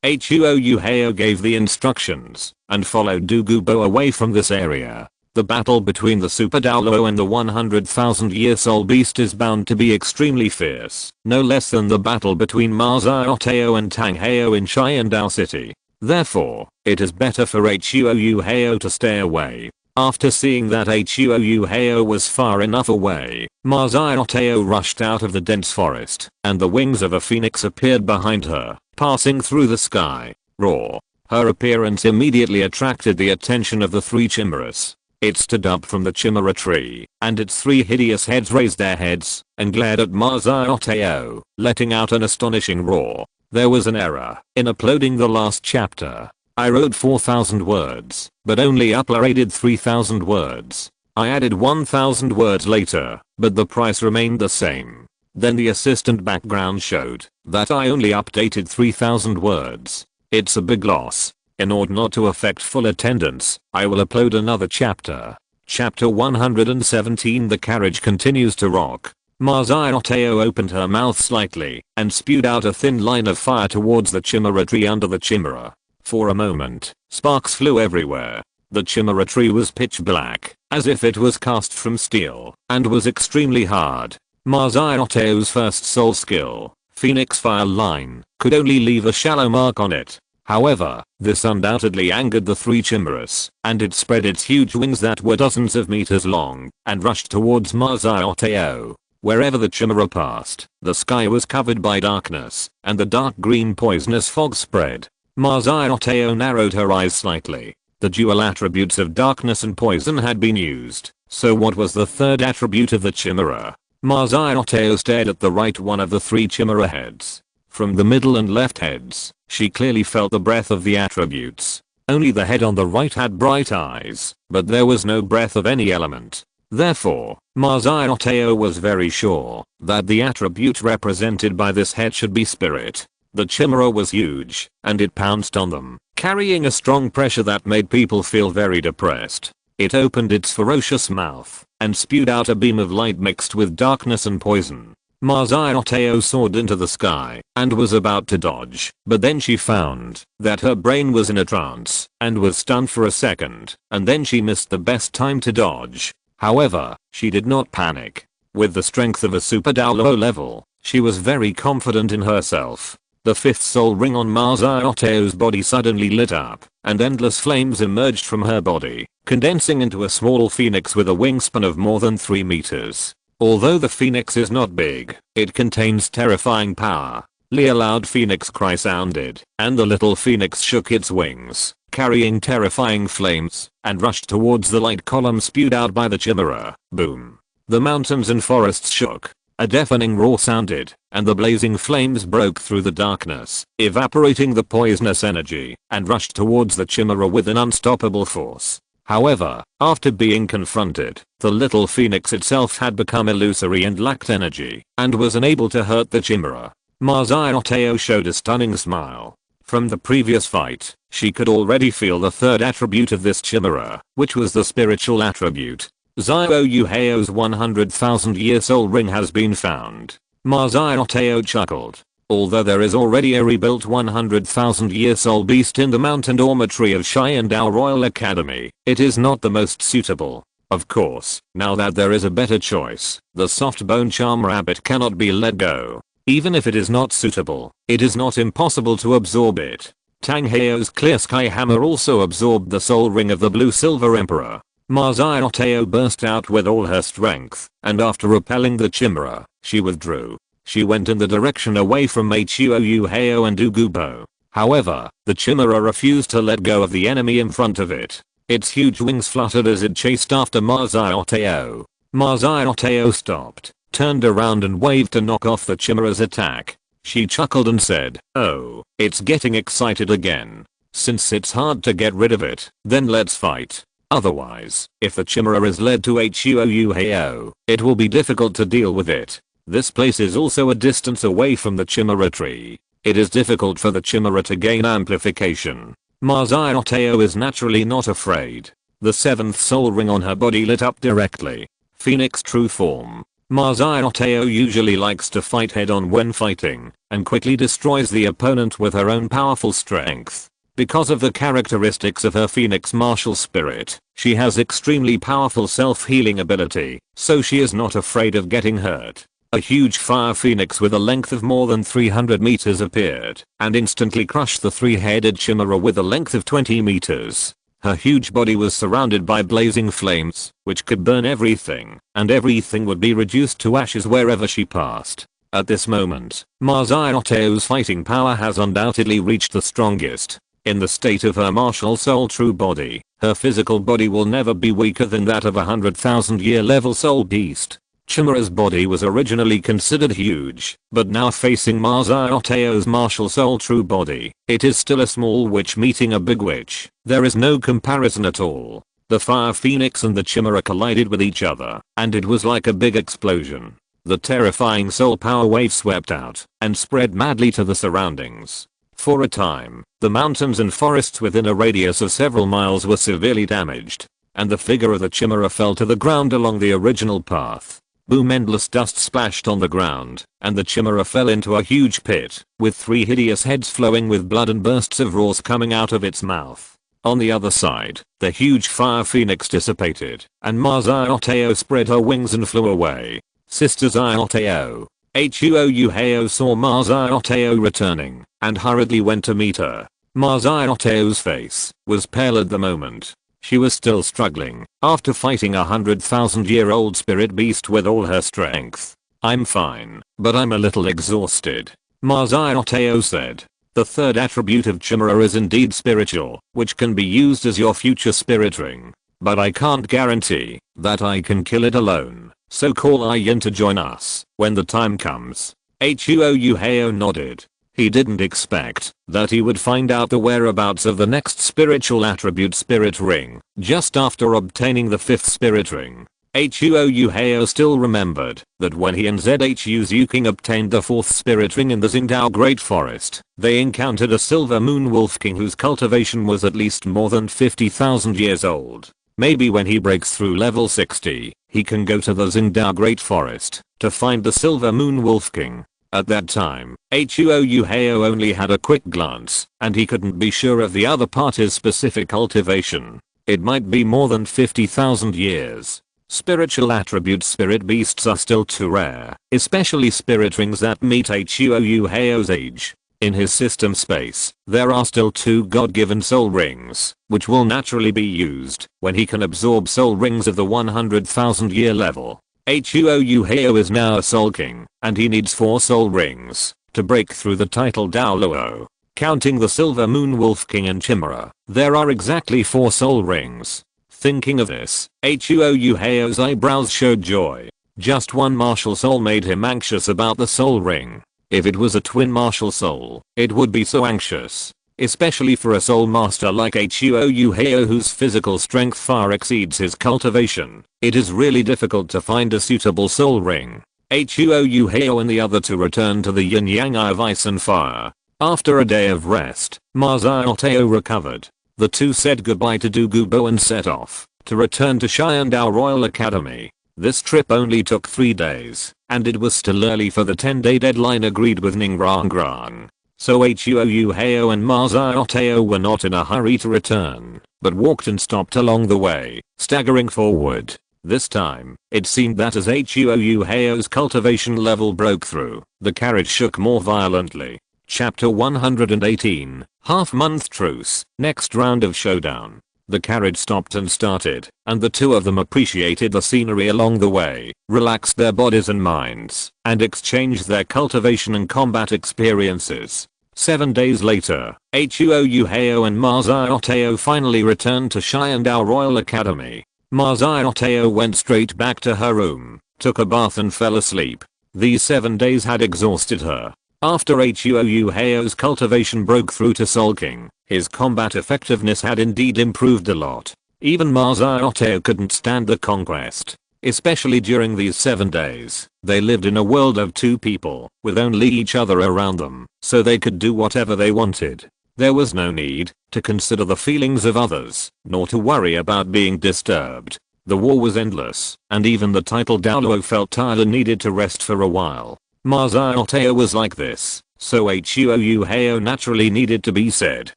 Huo Yuhao gave the instructions, and followed Du Gubo away from this area. The battle between the Super Douluo and the 100,000-year soul beast is bound to be extremely fierce, no less than the battle between Ma Xiaotao and Tang Hao in Xiandao City. Therefore, it is better for Huo Yuhao to stay away. After seeing that Huo Yuhao was far enough away, Ma Xiaotao rushed out of the dense forest, and the wings of a phoenix appeared behind her, passing through the sky. Roar. Her appearance immediately attracted the attention of the three chimeras. It stood up from the chimera tree, and its three hideous heads raised their heads, and glared at Ma Xiaotao, letting out an astonishing roar. There was an error in uploading the last chapter. I wrote 4,000 words, but only uploaded 3,000 words. I added 1,000 words later, but the price remained the same. Then the assistant background showed that I only updated 3,000 words. It's a big loss. In order not to affect full attendance, I will upload another chapter. Chapter 117. The carriage continues to rock. Ma Xiaotao opened her mouth slightly and spewed out a thin line of fire towards the chimera tree under the chimera. For a moment, sparks flew everywhere. The chimera tree was pitch black, as if it was cast from steel, and was extremely hard. Ma Xiaotao's first soul skill, Phoenix Fire Line, could only leave a shallow mark on it. However, this undoubtedly angered the three chimeras, and it spread its huge wings that were dozens of meters long, and rushed towards Ma Xiaotao. Wherever the chimera passed, the sky was covered by darkness, and the dark green poisonous fog spread. Ma Xiaotao narrowed her eyes slightly. The dual attributes of darkness and poison had been used, so what was the third attribute of the chimera? Ma Xiaotao stared at the right one of the three chimera heads. From the middle and left heads, she clearly felt the breath of the attributes. Only the head on the right had bright eyes, but there was no breath of any element. Therefore, Ma Xiaotao was very sure that the attribute represented by this head should be spirit. The chimera was huge, and it pounced on them, carrying a strong pressure that made people feel very depressed. It opened its ferocious mouth, and spewed out a beam of light mixed with darkness and poison. Ma Xiaotao soared into the sky, and was about to dodge, but then she found that her brain was in a trance, and was stunned for a second, and then she missed the best time to dodge. However, she did not panic. With the strength of a super Douluo level, she was very confident in herself. The fifth soul ring on Ma Xiaotao's body suddenly lit up, and endless flames emerged from her body, condensing into a small phoenix with a wingspan of more than 3 meters. Although the phoenix is not big, it contains terrifying power. A loud phoenix cry sounded, and the little phoenix shook its wings, carrying terrifying flames, and rushed towards the light column spewed out by the chimera. Boom. The mountains and forests shook. A deafening roar sounded, and the blazing flames broke through the darkness, evaporating the poisonous energy, and rushed towards the chimera with an unstoppable force. However, after being confronted, the little phoenix itself had become illusory and lacked energy, and was unable to hurt the chimera. Ma Xiaotao showed a stunning smile. From the previous fight, she could already feel the third attribute of this chimera, which was the spiritual attribute. Huo Yuhao's 100,000-year soul ring has been found. Ma Xiaotao chuckled. Although there is already a rebuilt 100,000-year soul beast in the mountain dormitory of Xiandao Royal Academy, it is not the most suitable. Of course, now that there is a better choice, the soft bone charm rabbit cannot be let go. Even if it is not suitable, it is not impossible to absorb it. Tang Hao's clear sky hammer also absorbed the soul ring of the blue silver emperor. Ma Xiaotao burst out with all her strength, and after repelling the chimera, she withdrew. She went in the direction away from Huo Yuhao and Ugubo. However, the chimera refused to let go of the enemy in front of it. Its huge wings fluttered as it chased after Ma Xiaotao. Ma Xiaotao stopped, turned around and waved to knock off the chimera's attack. She chuckled and said, "Oh, it's getting excited again. Since it's hard to get rid of it, then let's fight. Otherwise, if the chimera is led to Huo Yuhao, it will be difficult to deal with it. This place is also a distance away from the chimera tree. It is difficult for the chimera to gain amplification." Ma Xiaotao is naturally not afraid. The 7th soul ring on her body lit up directly. Phoenix true form. Ma Xiaotao usually likes to fight head on when fighting, and quickly destroys the opponent with her own powerful strength. Because of the characteristics of her phoenix martial spirit, she has extremely powerful self-healing ability, so she is not afraid of getting hurt. A huge fire phoenix with a length of more than 300 meters appeared, and instantly crushed the 3-headed chimera with a length of 20 meters. Her huge body was surrounded by blazing flames, which could burn everything, and everything would be reduced to ashes wherever she passed. At this moment, Ma Xiaotao's fighting power has undoubtedly reached the strongest. In the state of her martial soul true body, her physical body will never be weaker than that of a 100,000-year level soul beast. Chimera's body was originally considered huge, but now facing Ma Xiaotao's martial soul true body, it is still a small witch meeting a big witch. There is no comparison at all. The fire phoenix and the chimera collided with each other, and it was like a big explosion. The terrifying soul power wave swept out and spread madly to the surroundings. For a time, the mountains and forests within a radius of several miles were severely damaged, and the figure of the chimera fell to the ground along the original path. Boom, endless dust splashed on the ground, and the chimera fell into a huge pit, with 3 hideous heads flowing with blood and bursts of roars coming out of its mouth. On the other side, the huge fire phoenix dissipated, and Ma Xiaotao spread her wings and flew away. Sister Xiaotao. Huo Yuhao saw Ma Xiaotao returning, and hurriedly went to meet her. Ma Xiaotao's face was pale at the moment. She was still struggling, after fighting a 100,000-year-old spirit beast with all her strength. "I'm fine, but I'm a little exhausted," Ma Xiaotao said. The 3rd attribute of chimera is indeed spiritual, which can be used as your future spirit ring. But I can't guarantee that I can kill it alone, so call Ian to join us when the time comes. Huo Yuhao nodded. He didn't expect that he would find out the whereabouts of the next spiritual attribute spirit ring just after obtaining the 5th spirit ring. Huo Yuhao still remembered that when he and Zhu Zhuqing obtained the 4th spirit ring in the Xingdao Great Forest, they encountered a silver moon wolf king whose cultivation was at least more than 50,000 years old. Maybe when he breaks through level 60, he can go to the Xingdao Great Forest to find the silver moon wolf king. At that time, Huo Yuhao only had a quick glance, and he couldn't be sure of the other party's specific cultivation. It might be more than 50,000 years. Spiritual attribute spirit beasts are still too rare, especially spirit rings that meet Huo Yuhao's age. In his system space, there are still 2 god-given soul rings, which will naturally be used when he can absorb soul rings of the 100,000-year level. Huo Yuhao is now a soul king, and he needs 4 soul rings to break through the title Douluo. Counting the silver moon wolf king and chimera, there are exactly 4 soul rings. Thinking of this, Huo Yuhao's eyebrows showed joy. Just one martial soul made him anxious about the soul ring. If it was a twin martial soul, it would be so anxious. Especially for a soul master like Huo Yuhao whose physical strength far exceeds his cultivation. It is really difficult to find a suitable soul ring. Huo Yuhao and the other 2 returned to the yin-yang eye of ice and fire. After a day of rest, Ma Xiaotao recovered. The 2 said goodbye to Dugubo and set off to return to Xiandao Royal Academy. This trip only took 3 days, and it was still early for the 10-day deadline agreed with Ningrangrang. So Huo Yuhao and Ma Xiaotao were not in a hurry to return, but walked and stopped along the way, staggering forward. This time, it seemed that as Huo Yuhao's cultivation level broke through, the carriage shook more violently. Chapter 118, Half-month truce, next round of showdown. The carriage stopped and started, and the two of them appreciated the scenery along the way, relaxed their bodies and minds, and exchanged their cultivation and combat experiences. 7 days later, Huo Yuhao and Ma Xiaotao finally returned to Xiandao Royal Academy. Ma Xiaotao went straight back to her room, took a bath and fell asleep. These 7 days had exhausted her. After Huo Yuhao's cultivation broke through to sulking, his combat effectiveness had indeed improved a lot. Even Ma Xiaotao couldn't stand the conquest. Especially during these 7 days, they lived in a world of two people, with only each other around them, so they could do whatever they wanted. There was no need to consider the feelings of others, nor to worry about being disturbed. The war was endless, and even the title Douluo felt tired and needed to rest for a while. Ma Xiaotao was like this, so Huo Yuhao naturally needed to be said.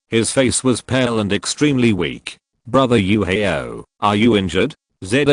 His face was pale and extremely weak. "Brother Yuhao, are you injured?" Zhu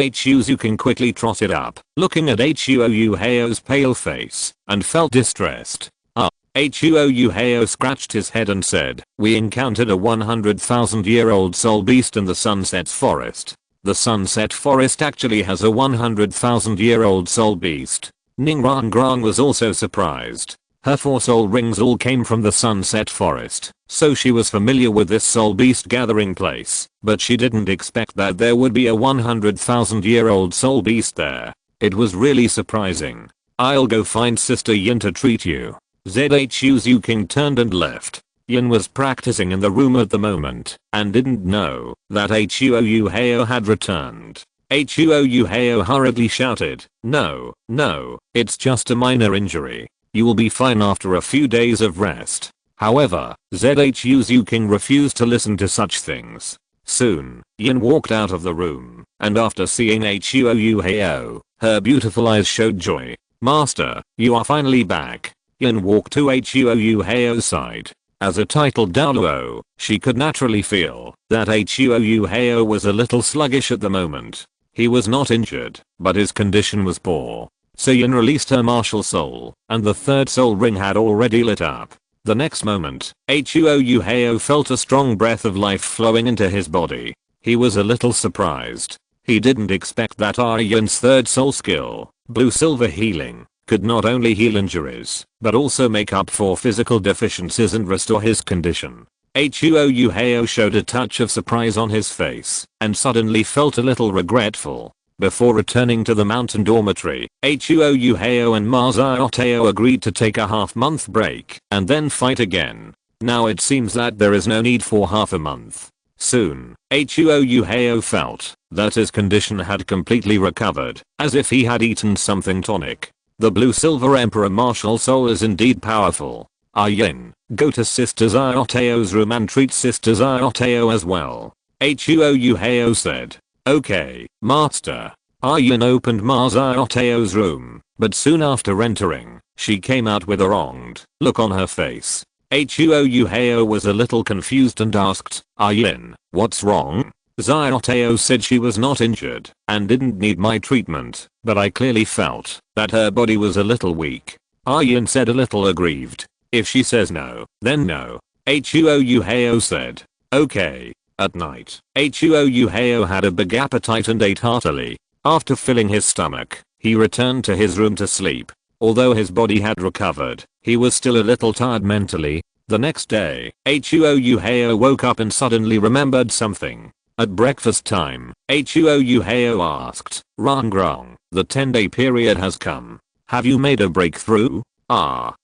Zhuqing quickly trotted up, looking at Huo Yuhao's pale face, and felt distressed. Huo Yuhao scratched his head and said, "We encountered a 100,000-year-old soul beast in the Sunset Forest." The Sunset Forest actually has a 100,000-year-old soul beast. Ningrangrang was also surprised. Her 4 soul rings all came from the Sunset Forest, so she was familiar with this soul beast gathering place, but she didn't expect that there would be a 100,000-year-old soul beast there. It was really surprising. "I'll go find Sister Yin to treat you." Zhu Zhuqing turned and left. Yin was practicing in the room at the moment, and didn't know that Huo Yuhao had returned. Huo Yuhao hurriedly shouted, "No, no, it's just a minor injury. You will be fine after a few days of rest." However, Zhu Zhuqing refused to listen to such things. Soon, Yin walked out of the room, and after seeing Huo Yuhao, her beautiful eyes showed joy. "Master, you are finally back." Yin walked to Huo Yuhao's side. As a titled Douluo, she could naturally feel that Huo Yuhao was a little sluggish at the moment. He was not injured, but his condition was poor. So Yin released her martial soul, and the 3rd soul ring had already lit up. The next moment, Huo Yuhao felt a strong breath of life flowing into his body. He was a little surprised. He didn't expect that Yin's 3rd soul skill, Blue Silver Healing, could not only heal injuries, but also make up for physical deficiencies and restore his condition. Huo Yuhao showed a touch of surprise on his face, and suddenly felt a little regretful. Before returning to the mountain dormitory, Huo Yuhao and Ma Xiaotao agreed to take a half-month break, and then fight again. Now it seems that there is no need for half a month. Soon, Huo Yuhao felt that his condition had completely recovered, as if he had eaten something tonic. The Blue Silver Emperor martial soul is indeed powerful. Yin, go to Sister Xiaotao's room and treat Sister Xiaotao as well. Huo Yuhao said. "Okay, master." Yin opened Ma Xiaotao's room, but soon after entering, she came out with a wronged look on her face. Huo Yuhao was a little confused and asked, "Yin, what's wrong?" Xiaotao said she was not injured and didn't need my treatment, but I clearly felt that her body was a little weak. Yin said a little aggrieved. "If she says no, then no." Huo Yuhao said. "Okay." At night, Huo Yuhao had a big appetite and ate heartily. After filling his stomach, he returned to his room to sleep. Although his body had recovered, he was still a little tired mentally. The next day, Huo Yuhao woke up and suddenly remembered something. At breakfast time, Huo Yuhao asked, "Rangrang, the 10-day period has come. Have you made a breakthrough?"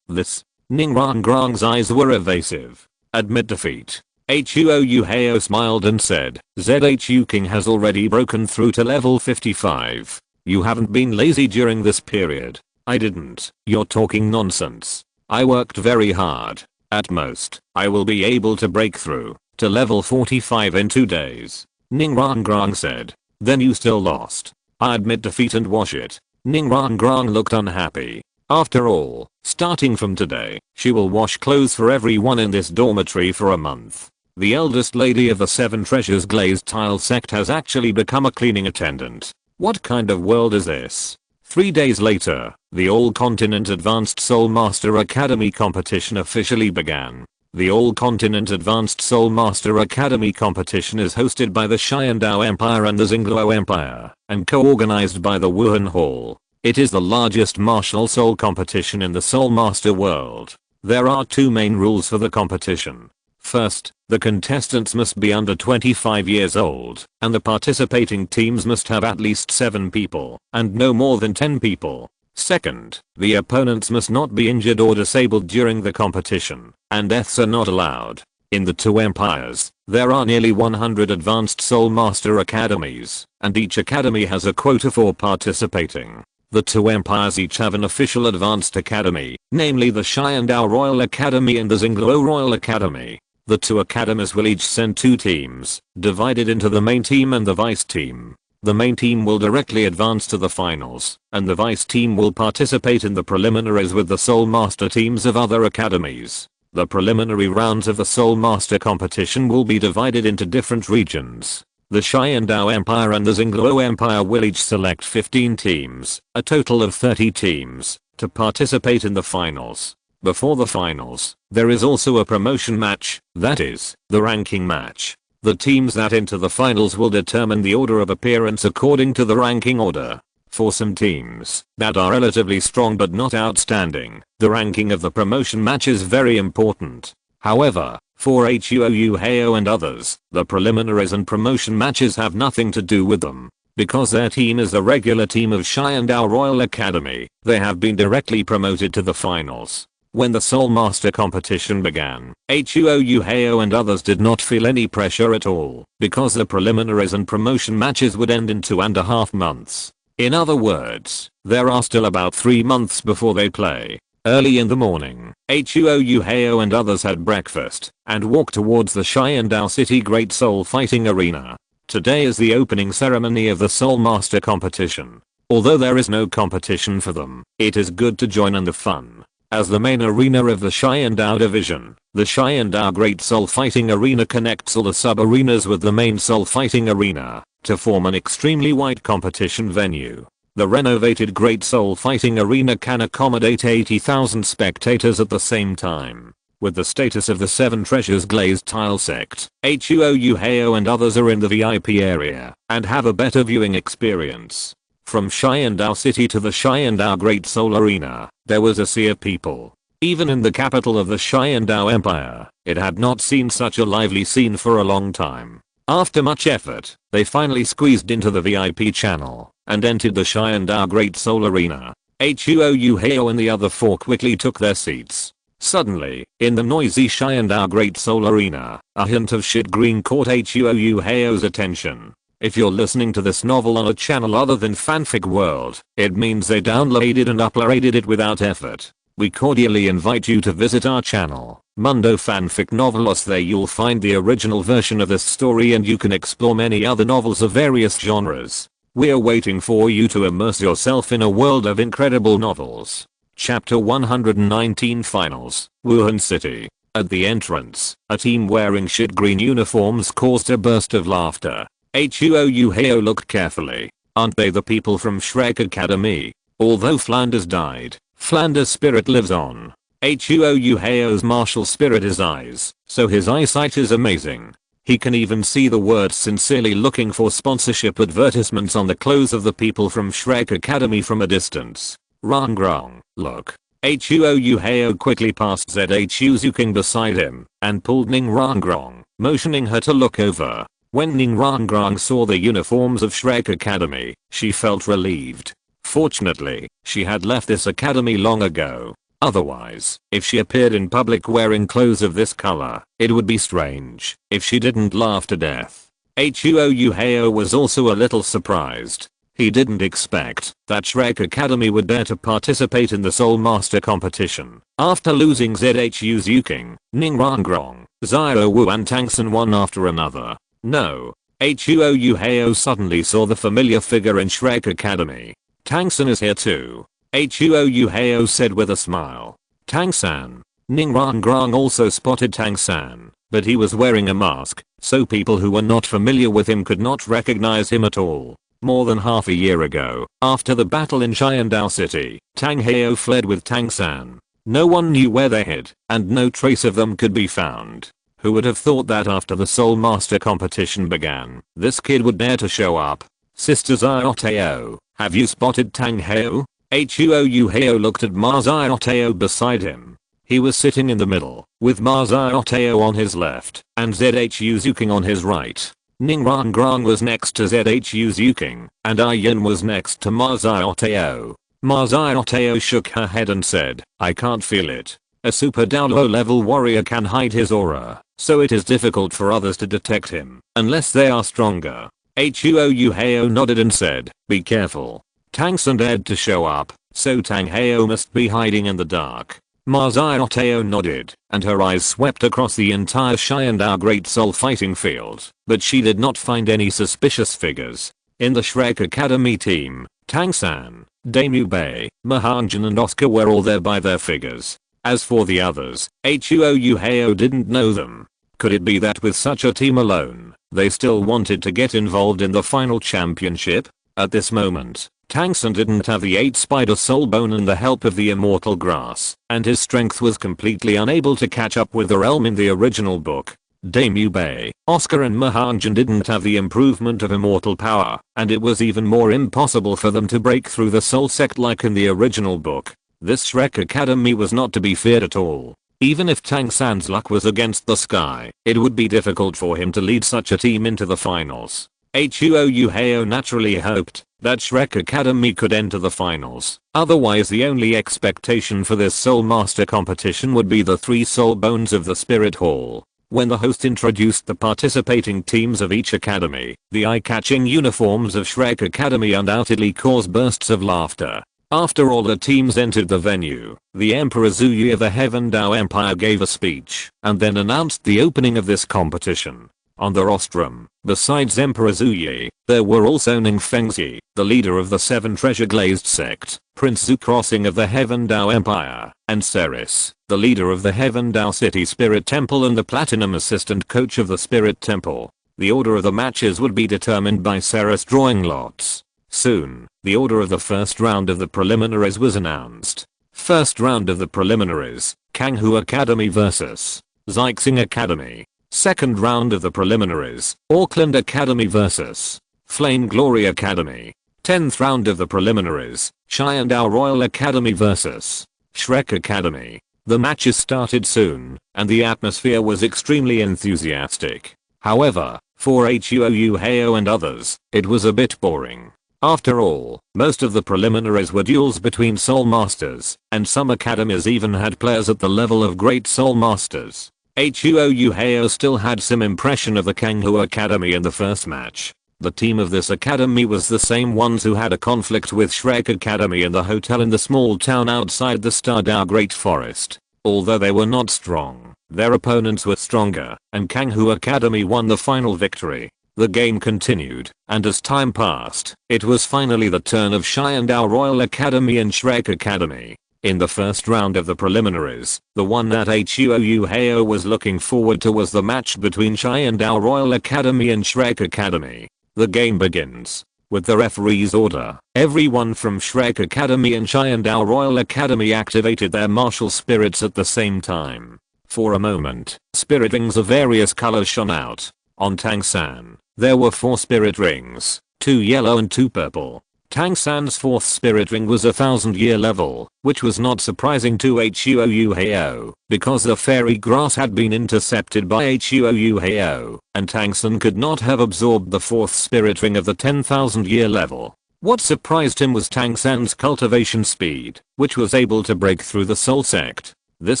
This. Ningrangrang's eyes were evasive. "Admit defeat." Huo Yuhao smiled and said, "Zhu Zhuqing has already broken through to level 55. You haven't been lazy during this period." "I didn't." "You're talking nonsense. I worked very hard. At most, I will be able to break through to level 45 in 2 days. Ningrangrang said. "Then you still lost." "I admit defeat and wash it." Ningrangrang looked unhappy. After all, starting from today, she will wash clothes for everyone in this dormitory for a month. The eldest lady of the 7 Treasures Glazed Tile sect has actually become a cleaning attendant. What kind of world is this? 3 days later, the All Continent Advanced Soul Master Academy competition officially began. The All Continent Advanced Soul Master Academy competition is hosted by the Xiandao Empire and the Xingluo Empire, and co-organized by the Wuhan Hall. It is the largest martial soul competition in the Soul Master world. There are two main rules for the competition. First, the contestants must be under 25 years old, and the participating teams must have at least 7 people, and no more than 10 people. Second, the opponents must not be injured or disabled during the competition, and deaths are not allowed. In the two empires, there are nearly 100 advanced Soul Master academies, and each academy has a quota for participating. The two empires each have an official advanced academy, namely the Xiandao Royal Academy and the Xingluo Royal Academy. The two academies will each send 2 teams, divided into the main team and the vice team. The main team will directly advance to the finals, and the vice team will participate in the preliminaries with the Soul Master teams of other academies. The preliminary rounds of the Soul Master competition will be divided into different regions. The Xiandao Empire and the Xingluo Empire will each select 15 teams, a total of 30 teams, to participate in the finals. Before the finals, there is also a promotion match, that is, the ranking match. The teams that enter the finals will determine the order of appearance according to the ranking order. For some teams that are relatively strong but not outstanding, the ranking of the promotion match is very important. However, for Huo Yuhao and others, the preliminaries and promotion matches have nothing to do with them. Because their team is the regular team of Xiandao Royal Academy, they have been directly promoted to the finals. When the Soul Master competition began, Huo Yuhao and others did not feel any pressure at all, because the preliminaries and promotion matches would end in 2.5 months. In other words, there are still about 3 months before they play. Early in the morning, Huo Yuhao and others had breakfast, and walked towards the Xiandao City Great Soul Fighting Arena. Today is the opening ceremony of the Soul Master competition. Although there is no competition for them, it is good to join in the fun. As the main arena of the Xiandao division, the Xiandao Great Soul Fighting Arena connects all the sub-arenas with the main Soul Fighting Arena to form an extremely wide competition venue. The renovated Great Soul Fighting Arena can accommodate 80,000 spectators at the same time. With the status of the 7 Treasures glazed tile sect, Huo Yuhao and others are in the VIP area and have a better viewing experience. From Xiandao City to the Xiandao Great Soul Arena, there was a sea of people. Even in the capital of the Xiandao Empire, it had not seen such a lively scene for a long time. After much effort, they finally squeezed into the VIP channel and entered the Xiandao Great Soul Arena. Huo Yuhao and the other 4 quickly took their seats. Suddenly, in the noisy Xiandao Great Soul Arena, a hint of shit green caught Huo Yuhao's attention. If you're listening to this novel on a channel other than Fanfic World, it means they downloaded and uploaded it without effort. We cordially invite you to visit our channel, Mundo Fanfic Novelos. There you'll find the original version of this story and you can explore many other novels of various genres. We're waiting for you to immerse yourself in a world of incredible novels. Chapter 119 Finals, Wuhan City. At the entrance, a team wearing shit green uniforms caused a burst of laughter. Huo Yuhao looked carefully. Aren't they the people from Shrek Academy? Although Flanders died, Flanders' spirit lives on. Huo Yuhao's martial spirit is eyes, so his eyesight is amazing. He can even see the words sincerely looking for sponsorship advertisements on the clothes of the people from Shrek Academy from a distance. Rong Rong, look. Huo Yuhao quickly passed Zhu Zhuqing beside him and pulled Ning Rong Rong, motioning her to look over. When Ning Rong Rong saw the uniforms of Shrek Academy, she felt relieved. Fortunately, she had left this academy long ago. Otherwise, if she appeared in public wearing clothes of this color, it would be strange if she didn't laugh to death. Huo Yuhao was also a little surprised. He didn't expect that Shrek Academy would dare to participate in the Soul Master competition. After losing Zhu Zhuqing, Ning Rong Rong, Xiao Wu and Tang San one after another. No. Huo Yuhao suddenly saw the familiar figure in Shrek Academy. Tang San is here too. Huo Yuhao said with a smile. Tang San. Ning Rong Rong also spotted Tang San, but he was wearing a mask, so people who were not familiar with him could not recognize him at all. More than half a year ago, after the battle in Xiandao City, Tang Hao fled with Tang San. No one knew where they hid, and no trace of them could be found. Who would have thought that after the Soul Master competition began, this kid would dare to show up? Sister Xiaotao, have you spotted Tang Heo? Huo Yuhao looked at Ma Xiaotao beside him. He was sitting in the middle, with Ma Xiaotao on his left, and Zhu Zhuqing on his right. Ning Rangrang was next to Zhu Zhuqing, and Yin was next to Ma Xiaotao. Ma Xiaotao shook her head and said, I can't feel it. A super Douluo level warrior can hide his aura, so it is difficult for others to detect him, unless they are stronger. Huo Yuhao nodded and said, be careful. Tangsun dared to show up, so Tang Heo must be hiding in the dark. Ma Xiaotao nodded, and her eyes swept across the entire Xiandao Great Soul fighting field, but she did not find any suspicious figures. In the Shrek Academy team, Tang San, Damu Bei, Mahanjan and Oscar were all there by their figures. As for the others, Huo Yuhao didn't know them. Could it be that with such a team alone, they still wanted to get involved in the final championship? At this moment, Tangsun didn't have the 8 spider soul bone and the help of the immortal grass, and his strength was completely unable to catch up with the realm in the original book. Damu Bei, Oscar and Mahanjan didn't have the improvement of immortal power, and it was even more impossible for them to break through the soul sect like in the original book. This Shrek Academy was not to be feared at all. Even if Tang San's luck was against the sky, it would be difficult for him to lead such a team into the finals. Huo Yuhao naturally hoped that Shrek Academy could enter the finals. Otherwise the only expectation for this Soul Master competition would be the 3 soul bones of the Spirit Hall. When the host introduced the participating teams of each academy, the eye-catching uniforms of Shrek Academy undoubtedly caused bursts of laughter. After all the teams entered the venue, the Emperor Zhu Yi of the Heavenly Empire gave a speech, and then announced the opening of this competition. On the rostrum, besides Emperor Zhu Yi, there were also Ning Fengzi, the leader of the 7 treasure glazed sect, Prince Zhu Crossing of the Heavenly Empire, and Ceres, the leader of the Heavenly City Spirit Temple and the Platinum Assistant Coach of the Spirit Temple. The order of the matches would be determined by Ceres drawing lots. Soon, the order of the first round of the preliminaries was announced. First round of the preliminaries, Kanghu Academy vs. Zixing Academy. Second round of the preliminaries, Auckland Academy vs. Flame Glory Academy. 10th round of the preliminaries, Xiandao Royal Academy vs. Shrek Academy. The matches started soon, and the atmosphere was extremely enthusiastic. However, for Huo Yuhao and others, it was a bit boring. After all, most of the preliminaries were duels between Soul Masters, and some academies even had players at the level of Great Soul Masters. Huo Yuhao still had some impression of the Kanghu Academy in the first match. The team of this academy was the same ones who had a conflict with Shrek Academy in the hotel in the small town outside the Stardao Great Forest. Although they were not strong, their opponents were stronger, and Kanghu Academy won the final victory. The game continued, and as time passed, it was finally the turn of Xiandao Royal Academy and Shrek Academy. In the first round of the preliminaries, the one that Huo Yuhao was looking forward to was the match between Xiandao Royal Academy and Shrek Academy. The game begins. With the referee's order, everyone from Shrek Academy and Xiandao Royal Academy activated their martial spirits at the same time. For a moment, spirit rings of various colors shone out. On Tang San, there were 4 spirit rings, 2 yellow and 2 purple. Tang San's 4th spirit ring was 1,000-year level, which was not surprising to Huo Yuhao, because the fairy grass had been intercepted by Huo Yuhao, and Tang San could not have absorbed the 4th spirit ring of the 10,000-year level. What surprised him was Tang San's cultivation speed, which was able to break through the soul sect. This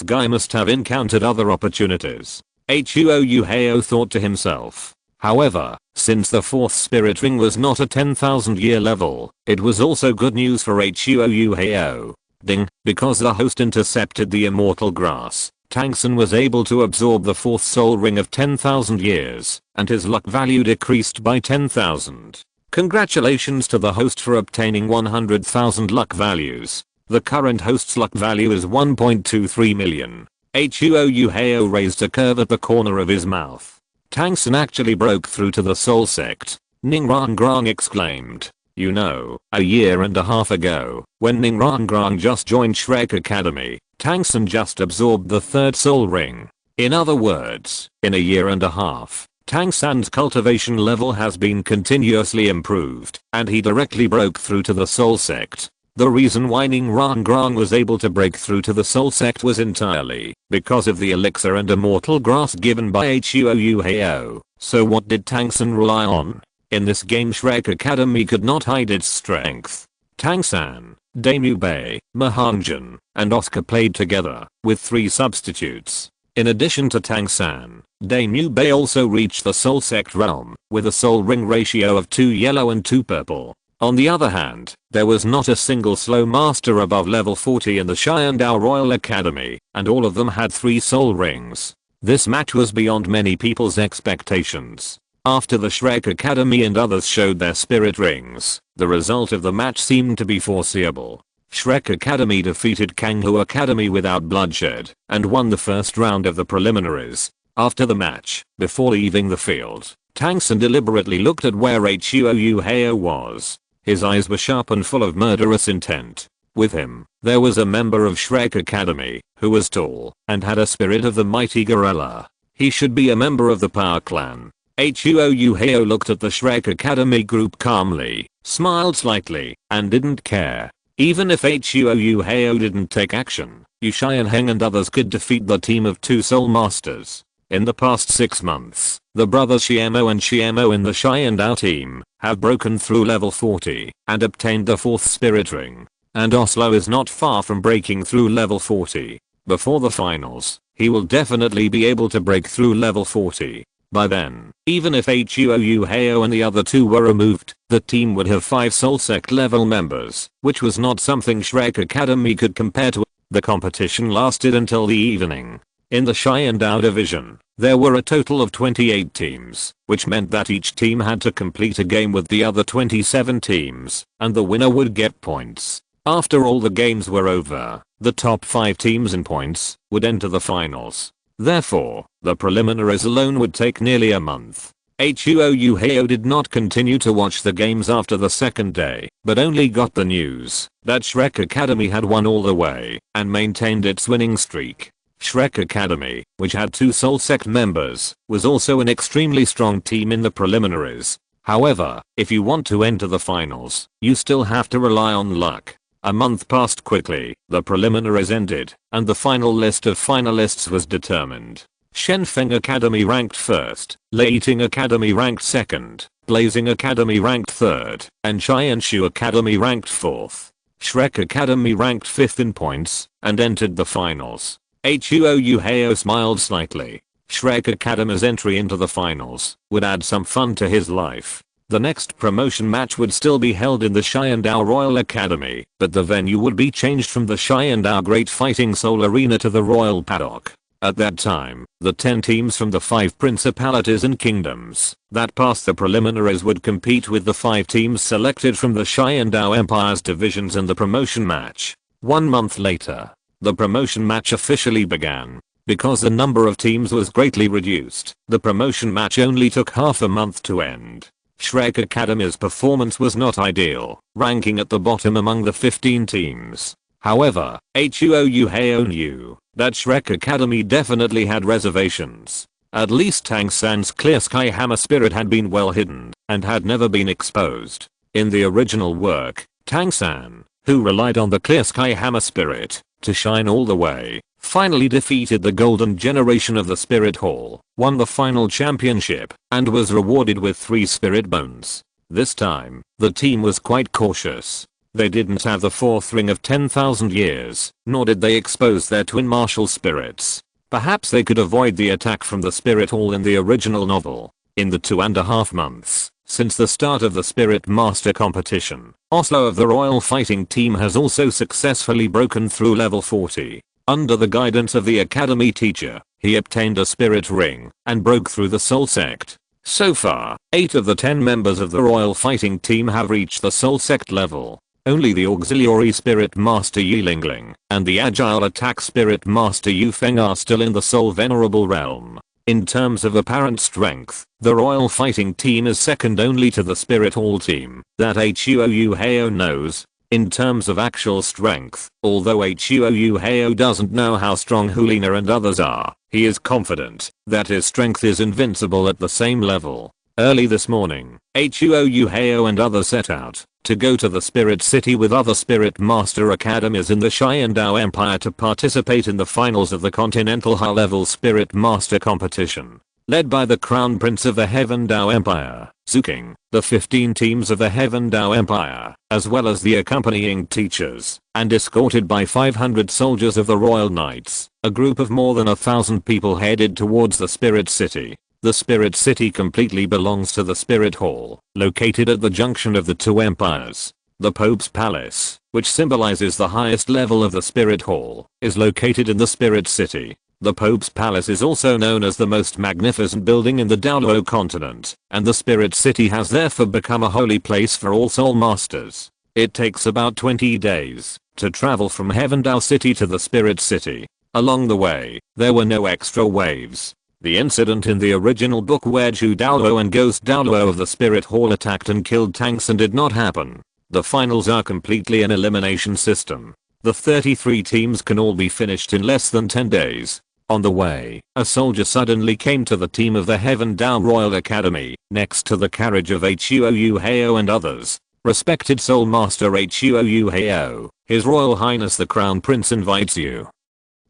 guy must have encountered other opportunities. Huo Yuhao thought to himself. However, since the 4th spirit ring was not a 10,000-year level, it was also good news for Huo Yuhao. Ding, because the host intercepted the immortal grass, Tang San was able to absorb the 4th soul ring of 10,000 years, and his luck value decreased by 10,000. Congratulations to the host for obtaining 100,000 luck values. The current host's luck value is 1.23 million. Huo Yuhao raised a curve at the corner of his mouth. Tang San actually broke through to the soul sect. Ning Rangrang exclaimed. You know, a year and a half ago, when Ningrangrang just joined Shrek Academy, Tang San just absorbed the third soul ring. In other words, in a year and a half, Tang San's cultivation level has been continuously improved, and he directly broke through to the soul sect. The reason why Ningrangrang was able to break through to the soul sect was entirely because of the elixir and immortal grass given by Huo Yuhao. So what did Tang San rely on? In this game Shrek Academy could not hide its strength. Tang San, Damu Bei, Mahangjin, and Oscar played together, with 3 substitutes. In addition to Tang San, Damu Bei also reached the soul sect realm, with a soul ring ratio of 2 yellow and 2 purple. On the other hand, there was not a single slow master above level 40 in the Xiandao Royal Academy, and all of them had 3 soul rings. This match was beyond many people's expectations. After the Shrek Academy and others showed their spirit rings, the result of the match seemed to be foreseeable. Shrek Academy defeated Kanghu Academy without bloodshed, and won the first round of the preliminaries. After the match, before leaving the field, Tang San deliberately looked at where Huo Yuhao was. His eyes were sharp and full of murderous intent. With him, there was a member of Shrek Academy, who was tall, and had a spirit of the mighty gorilla. He should be a member of the Power Clan. Huo Yuhao looked at the Shrek Academy group calmly, smiled slightly, and didn't care. Even if Huo Yuhao didn't take action, Yu Xianheng and others could defeat the team of 2 soul masters. In the past 6 months, the brothers Xiamo and Xiamo in the Xiandao team have broken through level 40 and obtained the 4th spirit ring. And Oslo is not far from breaking through level 40. Before the finals, he will definitely be able to break through level 40. By then, even if Huo Yuhao and the other 2 were removed, the team would have 5 soul sect level members, which was not something Shrek Academy could compare to. The competition lasted until the evening. In the Xiandao division, there were a total of 28 teams, which meant that each team had to complete a game with the other 27 teams, and the winner would get points. After all the games were over, the top 5 teams in points would enter the finals. Therefore, the preliminaries alone would take nearly a month. Huo Yuhao did not continue to watch the games after the second day, but only got the news that Shrek Academy had won all the way and maintained its winning streak. Shrek Academy, which had 2 soul sect members, was also an extremely strong team in the preliminaries. However, if you want to enter the finals, you still have to rely on luck. A month passed quickly, the preliminaries ended, and the final list of finalists was determined. Shenfeng Academy ranked 1st, Leiting Academy ranked 2nd, Blazing Academy ranked 3rd, and Qianshu Academy ranked 4th. Shrek Academy ranked 5th in points, and entered the finals. Huo Yuhao smiled slightly. Shrek Academy's entry into the finals would add some fun to his life. The next promotion match would still be held in the Xiandao Royal Academy, but the venue would be changed from the Xiandao Great Fighting Soul Arena to the Royal Paddock. At that time, the 10 teams from the 5 principalities and kingdoms that passed the preliminaries would compete with the 5 teams selected from the Xiandao Empire's divisions in the promotion match. 1 month later, the promotion match officially began. Because the number of teams was greatly reduced, the promotion match only took half a month to end. Shrek Academy's performance was not ideal, ranking at the bottom among the 15 teams. However, Huo Yuhao knew that Shrek Academy definitely had reservations. At least Tang San's Clear Sky Hammer spirit had been well hidden and had never been exposed. In the original work, Tang San, who relied on the Clear Sky Hammer spirit to shine all the way, finally defeated the golden generation of the Spirit Hall, won the final championship, and was rewarded with 3 spirit bones. This time, the team was quite cautious. They didn't have the 4th ring of 10,000 years, nor did they expose their twin martial spirits. Perhaps they could avoid the attack from the Spirit Hall in the original novel. In the 2.5 months since the start of the Spirit Master competition, Oslo of the Royal Fighting Team has also successfully broken through level 40. Under the guidance of the Academy teacher, he obtained a spirit ring and broke through the Soul Sect. So far, 8 of the 10 members of the Royal Fighting Team have reached the Soul Sect level. Only the Auxiliary Spirit Master Yilingling and the Agile Attack Spirit Master Yufeng are still in the Soul Venerable realm. In terms of apparent strength, the royal fighting team is second only to the spirit hall team that Huo Yuhao knows. In terms of actual strength, although Huo Yuhao doesn't know how strong Hulina and others are, he is confident that his strength is invincible at the same level. Early this morning, Huo Yuhao and others set out to go to the Spirit City with other Spirit Master Academies in the Xiandao Empire to participate in the finals of the Continental High-Level Spirit Master Competition. Led by the Crown Prince of the Heavenly Empire, Zhu Zhuqing, the 15 teams of the Heavenly Empire, as well as the accompanying teachers, and escorted by 500 soldiers of the Royal Knights, a group of more than 1,000 people headed towards the Spirit City. The Spirit City completely belongs to the Spirit Hall, located at the junction of the two empires. The Pope's Palace, which symbolizes the highest level of the Spirit Hall, is located in the Spirit City. The Pope's Palace is also known as the most magnificent building in the Douluo Continent, and the Spirit City has therefore become a holy place for all soul masters. It takes about 20 days to travel from Heavendao City to the Spirit City. Along the way, there were no extra waves. The incident in the original book where Zhu Douluo and Ghost Douluo of the Spirit Hall attacked and killed tanks and did not happen. The finals are completely an elimination system. The 33 teams can all be finished in less than 10 days. On the way, a soldier suddenly came to the team of the Heavendao Royal Academy, next to the carriage of Huo Yuhao and others. Respected Soul Master Huo Yuhao, His Royal Highness the Crown Prince invites you.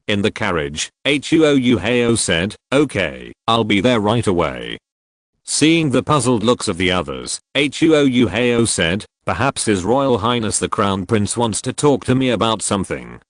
In the carriage, Huo Yuhao said, "Okay, I'll be there right away." Seeing the puzzled looks of the others, Huo Yuhao said, "Perhaps His Royal Highness the Crown Prince wants to talk to me about something."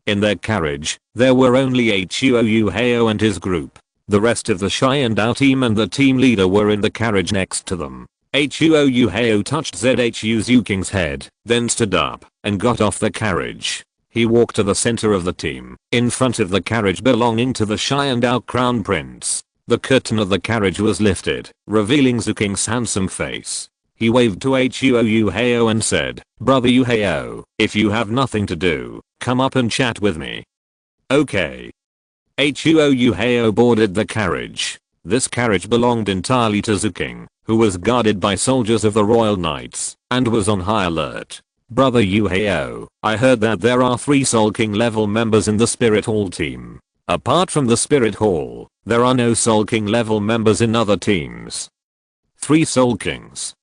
In their carriage, there were only Huo Yuhao and his group. The rest of the Xiandao team and the team leader were in the carriage next to them. Huo Yuhao touched Zhu Zhuqing's head, then stood up and got off the carriage. He walked to the center of the team, in front of the carriage belonging to the Xiandao Crown Prince. The curtain of the carriage was lifted, revealing Zhu Zhuqing's handsome face. He waved to Huo Yuhao and said, "Brother Yuhao, if you have nothing to do, come up and chat with me." Okay. Huo Yuhao boarded the carriage. This carriage belonged entirely to Zhu Zhuqing, who was guarded by soldiers of the Royal Knights, and was on high alert. "Brother Yuhao, I heard that there are 3 Soul King level members in the Spirit Hall team. Apart from the Spirit Hall, there are no Soul King level members in other teams." 3 Soul Kings.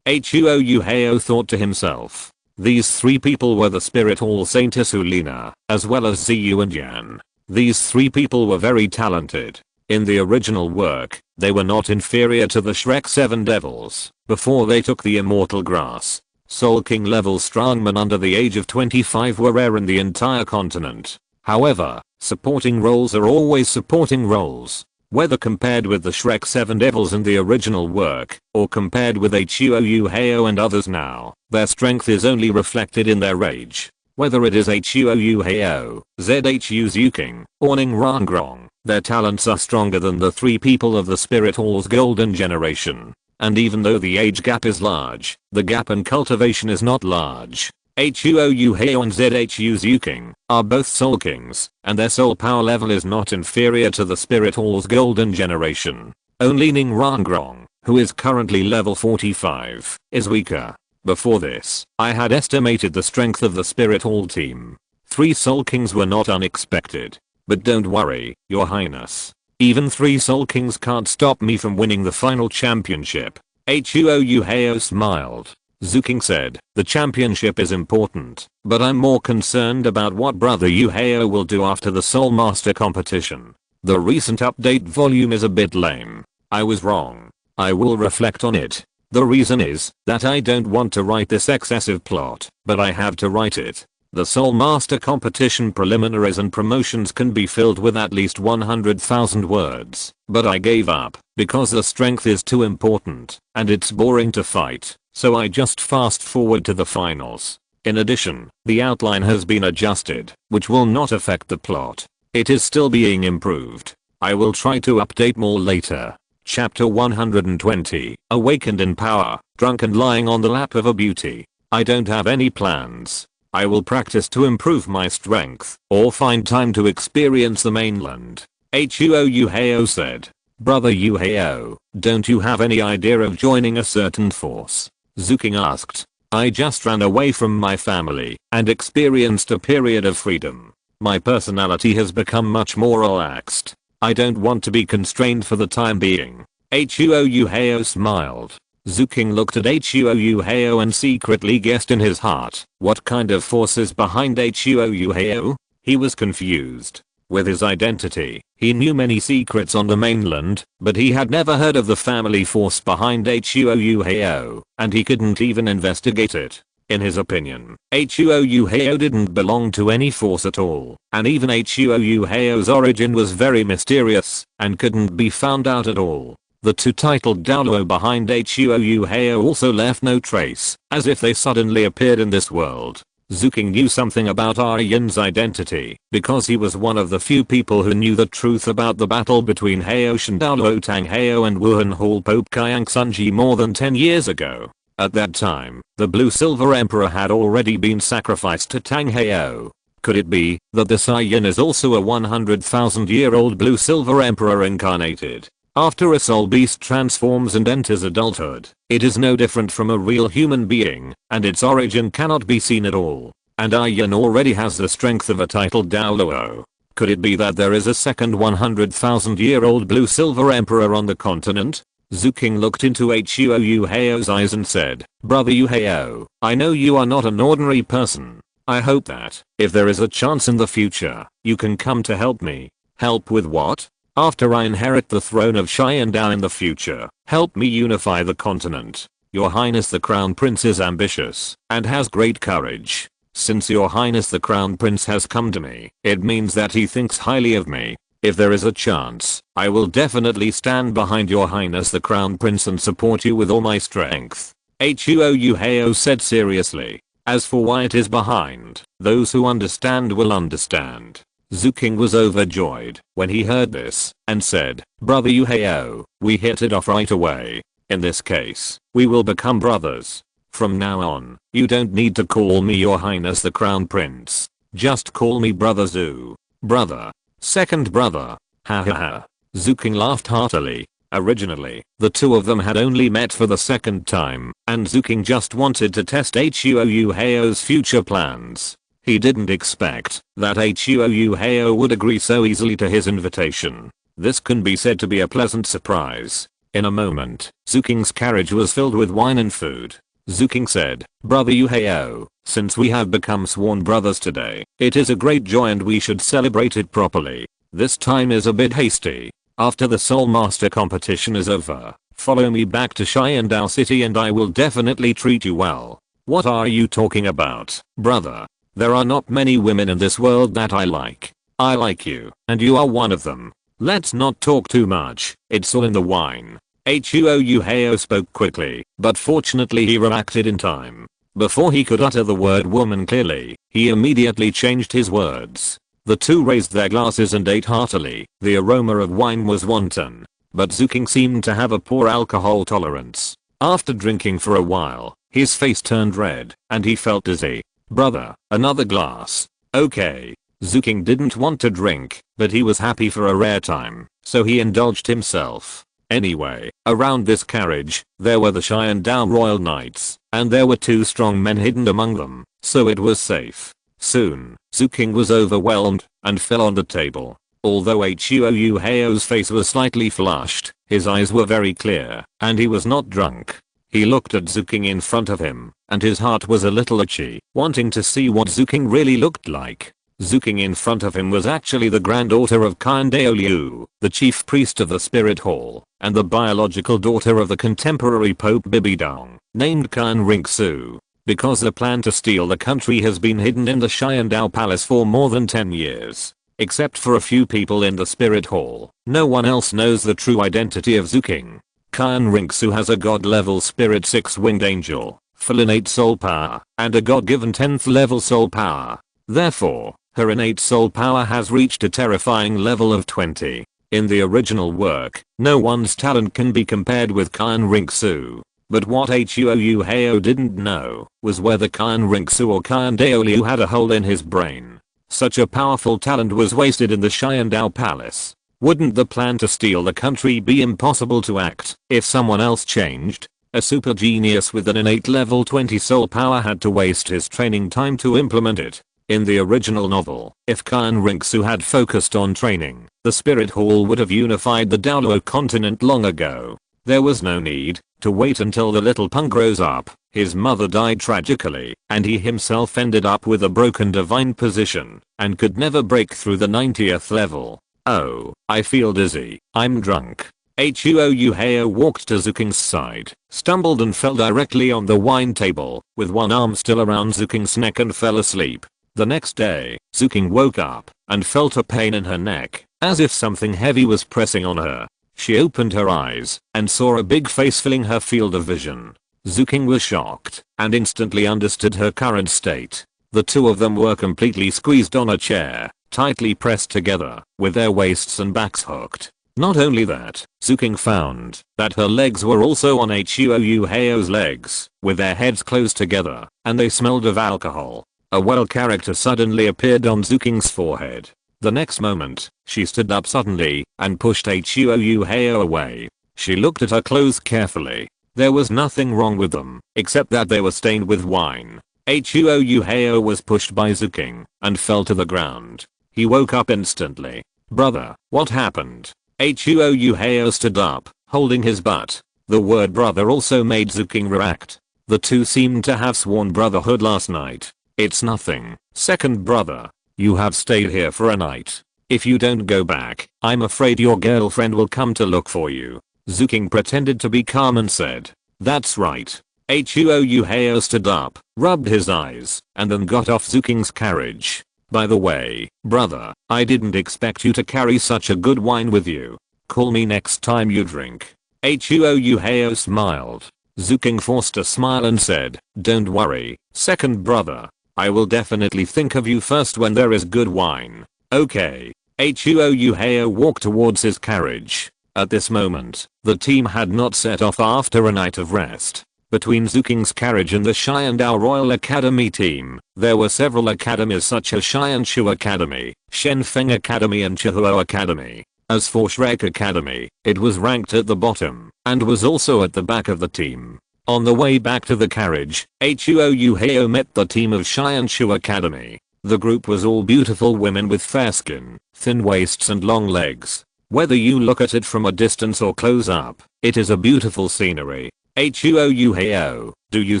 Huo Yuhao thought to himself. These 3 people were the Spirit Hall Saintess Hulina, as well as Ziyu and Yan. These 3 people were very talented. In the original work, they were not inferior to the Shrek 7 Devils, before they took the immortal grass. Soul King level strongmen under the age of 25 were rare in the entire continent. However, supporting roles are always supporting roles. Whether compared with the Shrek 7 Devils in the original work, or compared with Huo Yuhao and others now, their strength is only reflected in their age. Whether it is Huo Yuhao, Zhu Zhuqing, or Ning Rangrong, their talents are stronger than the 3 people of the Spirit Hall's golden generation. And even though the age gap is large, the gap in cultivation is not large. Huo Yuhao and Zhu Zhuqing are both Soul Kings, and their soul power level is not inferior to the Spirit Hall's golden generation. Only Ning Rangrong, who is currently level 45, is weaker. Before this, I had estimated the strength of the Spirit Hall team. 3 Soul Kings were not unexpected. But don't worry, Your Highness. Even 3 Soul Kings can't stop me from winning the final championship. Huo Yuhao smiled. Zhu Zhuqing said, "The championship is important, but I'm more concerned about what Brother Yuhao will do after the Soul Master competition. The recent update volume is a bit lame. I was wrong. I will reflect on it. The reason is that I don't want to write this excessive plot, but I have to write it. The Soul Master competition preliminaries and promotions can be filled with at least 100,000 words, but I gave up because the strength is too important and it's boring to fight, so I just fast forward to the finals. In addition, the outline has been adjusted, which will not affect the plot. It is still being improved. I will try to update more later." Chapter 120, Awakened in Power, Drunk and Lying on the Lap of a Beauty. I don't have any plans. I will practice to improve my strength, or find time to experience the mainland. Huo Yuhao said. Brother Yuhao, don't you have any idea of joining a certain force? Zhuqing asked. I just ran away from my family and experienced a period of freedom. My personality has become much more relaxed. I don't want to be constrained for the time being. Huo Yuhao smiled. Zhuqing looked at Huo Yuhao and secretly guessed in his heart what kind of force is behind Huo Yuhao. He was confused. With his identity, he knew many secrets on the mainland, but he had never heard of the family force behind Huo Yuhao, and he couldn't even investigate it. In his opinion, Huo Yuhao didn't belong to any force at all, and even Huo Yuhao's origin was very mysterious and couldn't be found out at all. The two titled Douluo behind Huo Yuhao also left no trace, as if they suddenly appeared in this world. Zhuqing knew something about Aryan's identity because he was one of the few people who knew the truth about the battle between Haoshan Douluo Tang Hao and Wuhan Hall Pope Kayang Sunji more than 10 years ago. At that time, the Blue Silver Emperor had already been sacrificed to Tang Hao. Could it be that this Aryan is also a 100,000-year-old Blue Silver Emperor incarnated? After a soul beast transforms and enters adulthood, it is no different from a real human being, and its origin cannot be seen at all. And Aryan already has the strength of a titled Douluo. Could it be that there is a second 100,000-year-old Blue Silver Emperor on the continent? Zhuqing looked into Huo Yuhao's eyes and said, Brother Yuhao, I know you are not an ordinary person. I hope that, if there is a chance in the future, you can come to help me. Help with what? After I inherit the throne of Xiandao in the future, help me unify the continent. Your Highness the Crown Prince is ambitious and has great courage. Since Your Highness the Crown Prince has come to me, it means that he thinks highly of me. If there is a chance, I will definitely stand behind Your Highness the Crown Prince and support you with all my strength. Huo Yuhao said seriously. As for why it is behind, those who understand will understand. Zhuqing was overjoyed when he heard this and said, Brother Yuhao, we hit it off right away. In this case, we will become brothers. From now on, you don't need to call me Your Highness the Crown Prince. Just call me Brother Zhu. Brother. Second brother. Ha ha ha. Zhuqing laughed heartily. Originally, the two of them had only met for the second time, and Zhuqing just wanted to test Huo Yuhao's future plans. He didn't expect that Huo Yuhao would agree so easily to his invitation. This can be said to be a pleasant surprise. In a moment, Zhuqing's carriage was filled with wine and food. Zhuqing said, Brother Yuhao, since we have become sworn brothers today, it is a great joy and we should celebrate it properly. This time is a bit hasty. After the Soul Master competition is over, follow me back to Xiandao City and I will definitely treat you well. What are you talking about, brother? There are not many women in this world that I like. I like you, and you are one of them. Let's not talk too much, it's all in the wine. Huo Yuhao spoke quickly, but fortunately he reacted in time. Before he could utter the word woman clearly, he immediately changed his words. The two raised their glasses and ate heartily. The aroma of wine was wanton, but Zhuqing seemed to have a poor alcohol tolerance. After drinking for a while, his face turned red, and he felt dizzy. Brother, another glass. Okay. Zhuqing didn't want to drink, but he was happy for a rare time, so he indulged himself. Anyway, around this carriage, there were the Xiandao Royal Knights, and there were two strong men hidden among them, so it was safe. Soon, Zhuqing was overwhelmed and fell on the table. Although Huo Yuhao's face was slightly flushed, his eyes were very clear, and he was not drunk. He looked at Zhuqing in front of him, and his heart was a little itchy, wanting to see what Zhuqing really looked like. Zhuqing in front of him was actually the granddaughter of Qin Daoliu, the chief priest of the Spirit Hall, and the biological daughter of the contemporary Pope Bibidong, named Qin Ringsu. Because the plan to steal the country has been hidden in the Xiandao Palace for more than 10 years. Except for a few people in the Spirit Hall, no one else knows the true identity of Zhuqing. Qin Ringsu has a god-level spirit 6-winged angel, full innate soul power, and a god-given 10th level soul power. Therefore, her innate soul power has reached a terrifying level of 20. In the original work, no one's talent can be compared with Qin Ringsu. But what Huo Yuhao didn't know was whether Qin Ringsu or Qin Daoliu had a hole in his brain. Such a powerful talent was wasted in the Xiandao Palace. Wouldn't the plan to steal the country be impossible to act if someone else changed? A super genius with an innate level 20 soul power had to waste his training time to implement it. In the original novel, if Khan Rinksu had focused on training, the Spirit Hall would have unified the Douluo Continent long ago. There was no need to wait until the little punk grows up. His mother died tragically, and he himself ended up with a broken divine position, and could never break through the 90th level. Oh, I feel dizzy. I'm drunk. Huo Yuhao walked to Zhuqing's side, stumbled and fell directly on the wine table, with one arm still around Zhuqing's neck and fell asleep. The next day, Zhuqing woke up and felt a pain in her neck, as if something heavy was pressing on her. She opened her eyes and saw a big face filling her field of vision. Zhuqing was shocked and instantly understood her current state. The two of them were completely squeezed on a chair, tightly pressed together, with their waists and backs hooked. Not only that, Zhuqing found that her legs were also on Huo Yuhao's legs, with their heads close together, and they smelled of alcohol. A well character suddenly appeared on Zhuqing's forehead. The next moment, she stood up suddenly and pushed Huo Yuhao away. She looked at her clothes carefully. There was nothing wrong with them, except that they were stained with wine. Huo Yuhao was pushed by Zhuqing and fell to the ground. He woke up instantly. Brother, what happened? Huo Yuhao stood up, holding his butt. The word brother also made Zhuqing react. The two seemed to have sworn brotherhood last night. It's nothing, second brother. You have stayed here for a night. If you don't go back, I'm afraid your girlfriend will come to look for you. Zhuqing pretended to be calm and said, that's right. Huo Yuhao stood up, rubbed his eyes, and then got off Zhuqing's carriage. By the way, brother, I didn't expect you to carry such a good wine with you. Call me next time you drink. Huo Yuhao smiled. Zhuqing forced a smile and said, don't worry, second brother. I will definitely think of you first when there is good wine. Okay. Huo Yuhao walked towards his carriage. At this moment, the team had not set off after a night of rest. Between Zhuqing's carriage and the Xiandao Royal Academy team, there were several academies such as Xianshu Academy, Shenfeng Academy and Chihuo Academy. As for Shrek Academy, it was ranked at the bottom, and was also at the back of the team. On the way back to the carriage, Huo Yuhao met the team of Xianshu Academy. The group was all beautiful women with fair skin, thin waists and long legs. Whether you look at it from a distance or close up, it is a beautiful scenery. Huo Yuhao, do you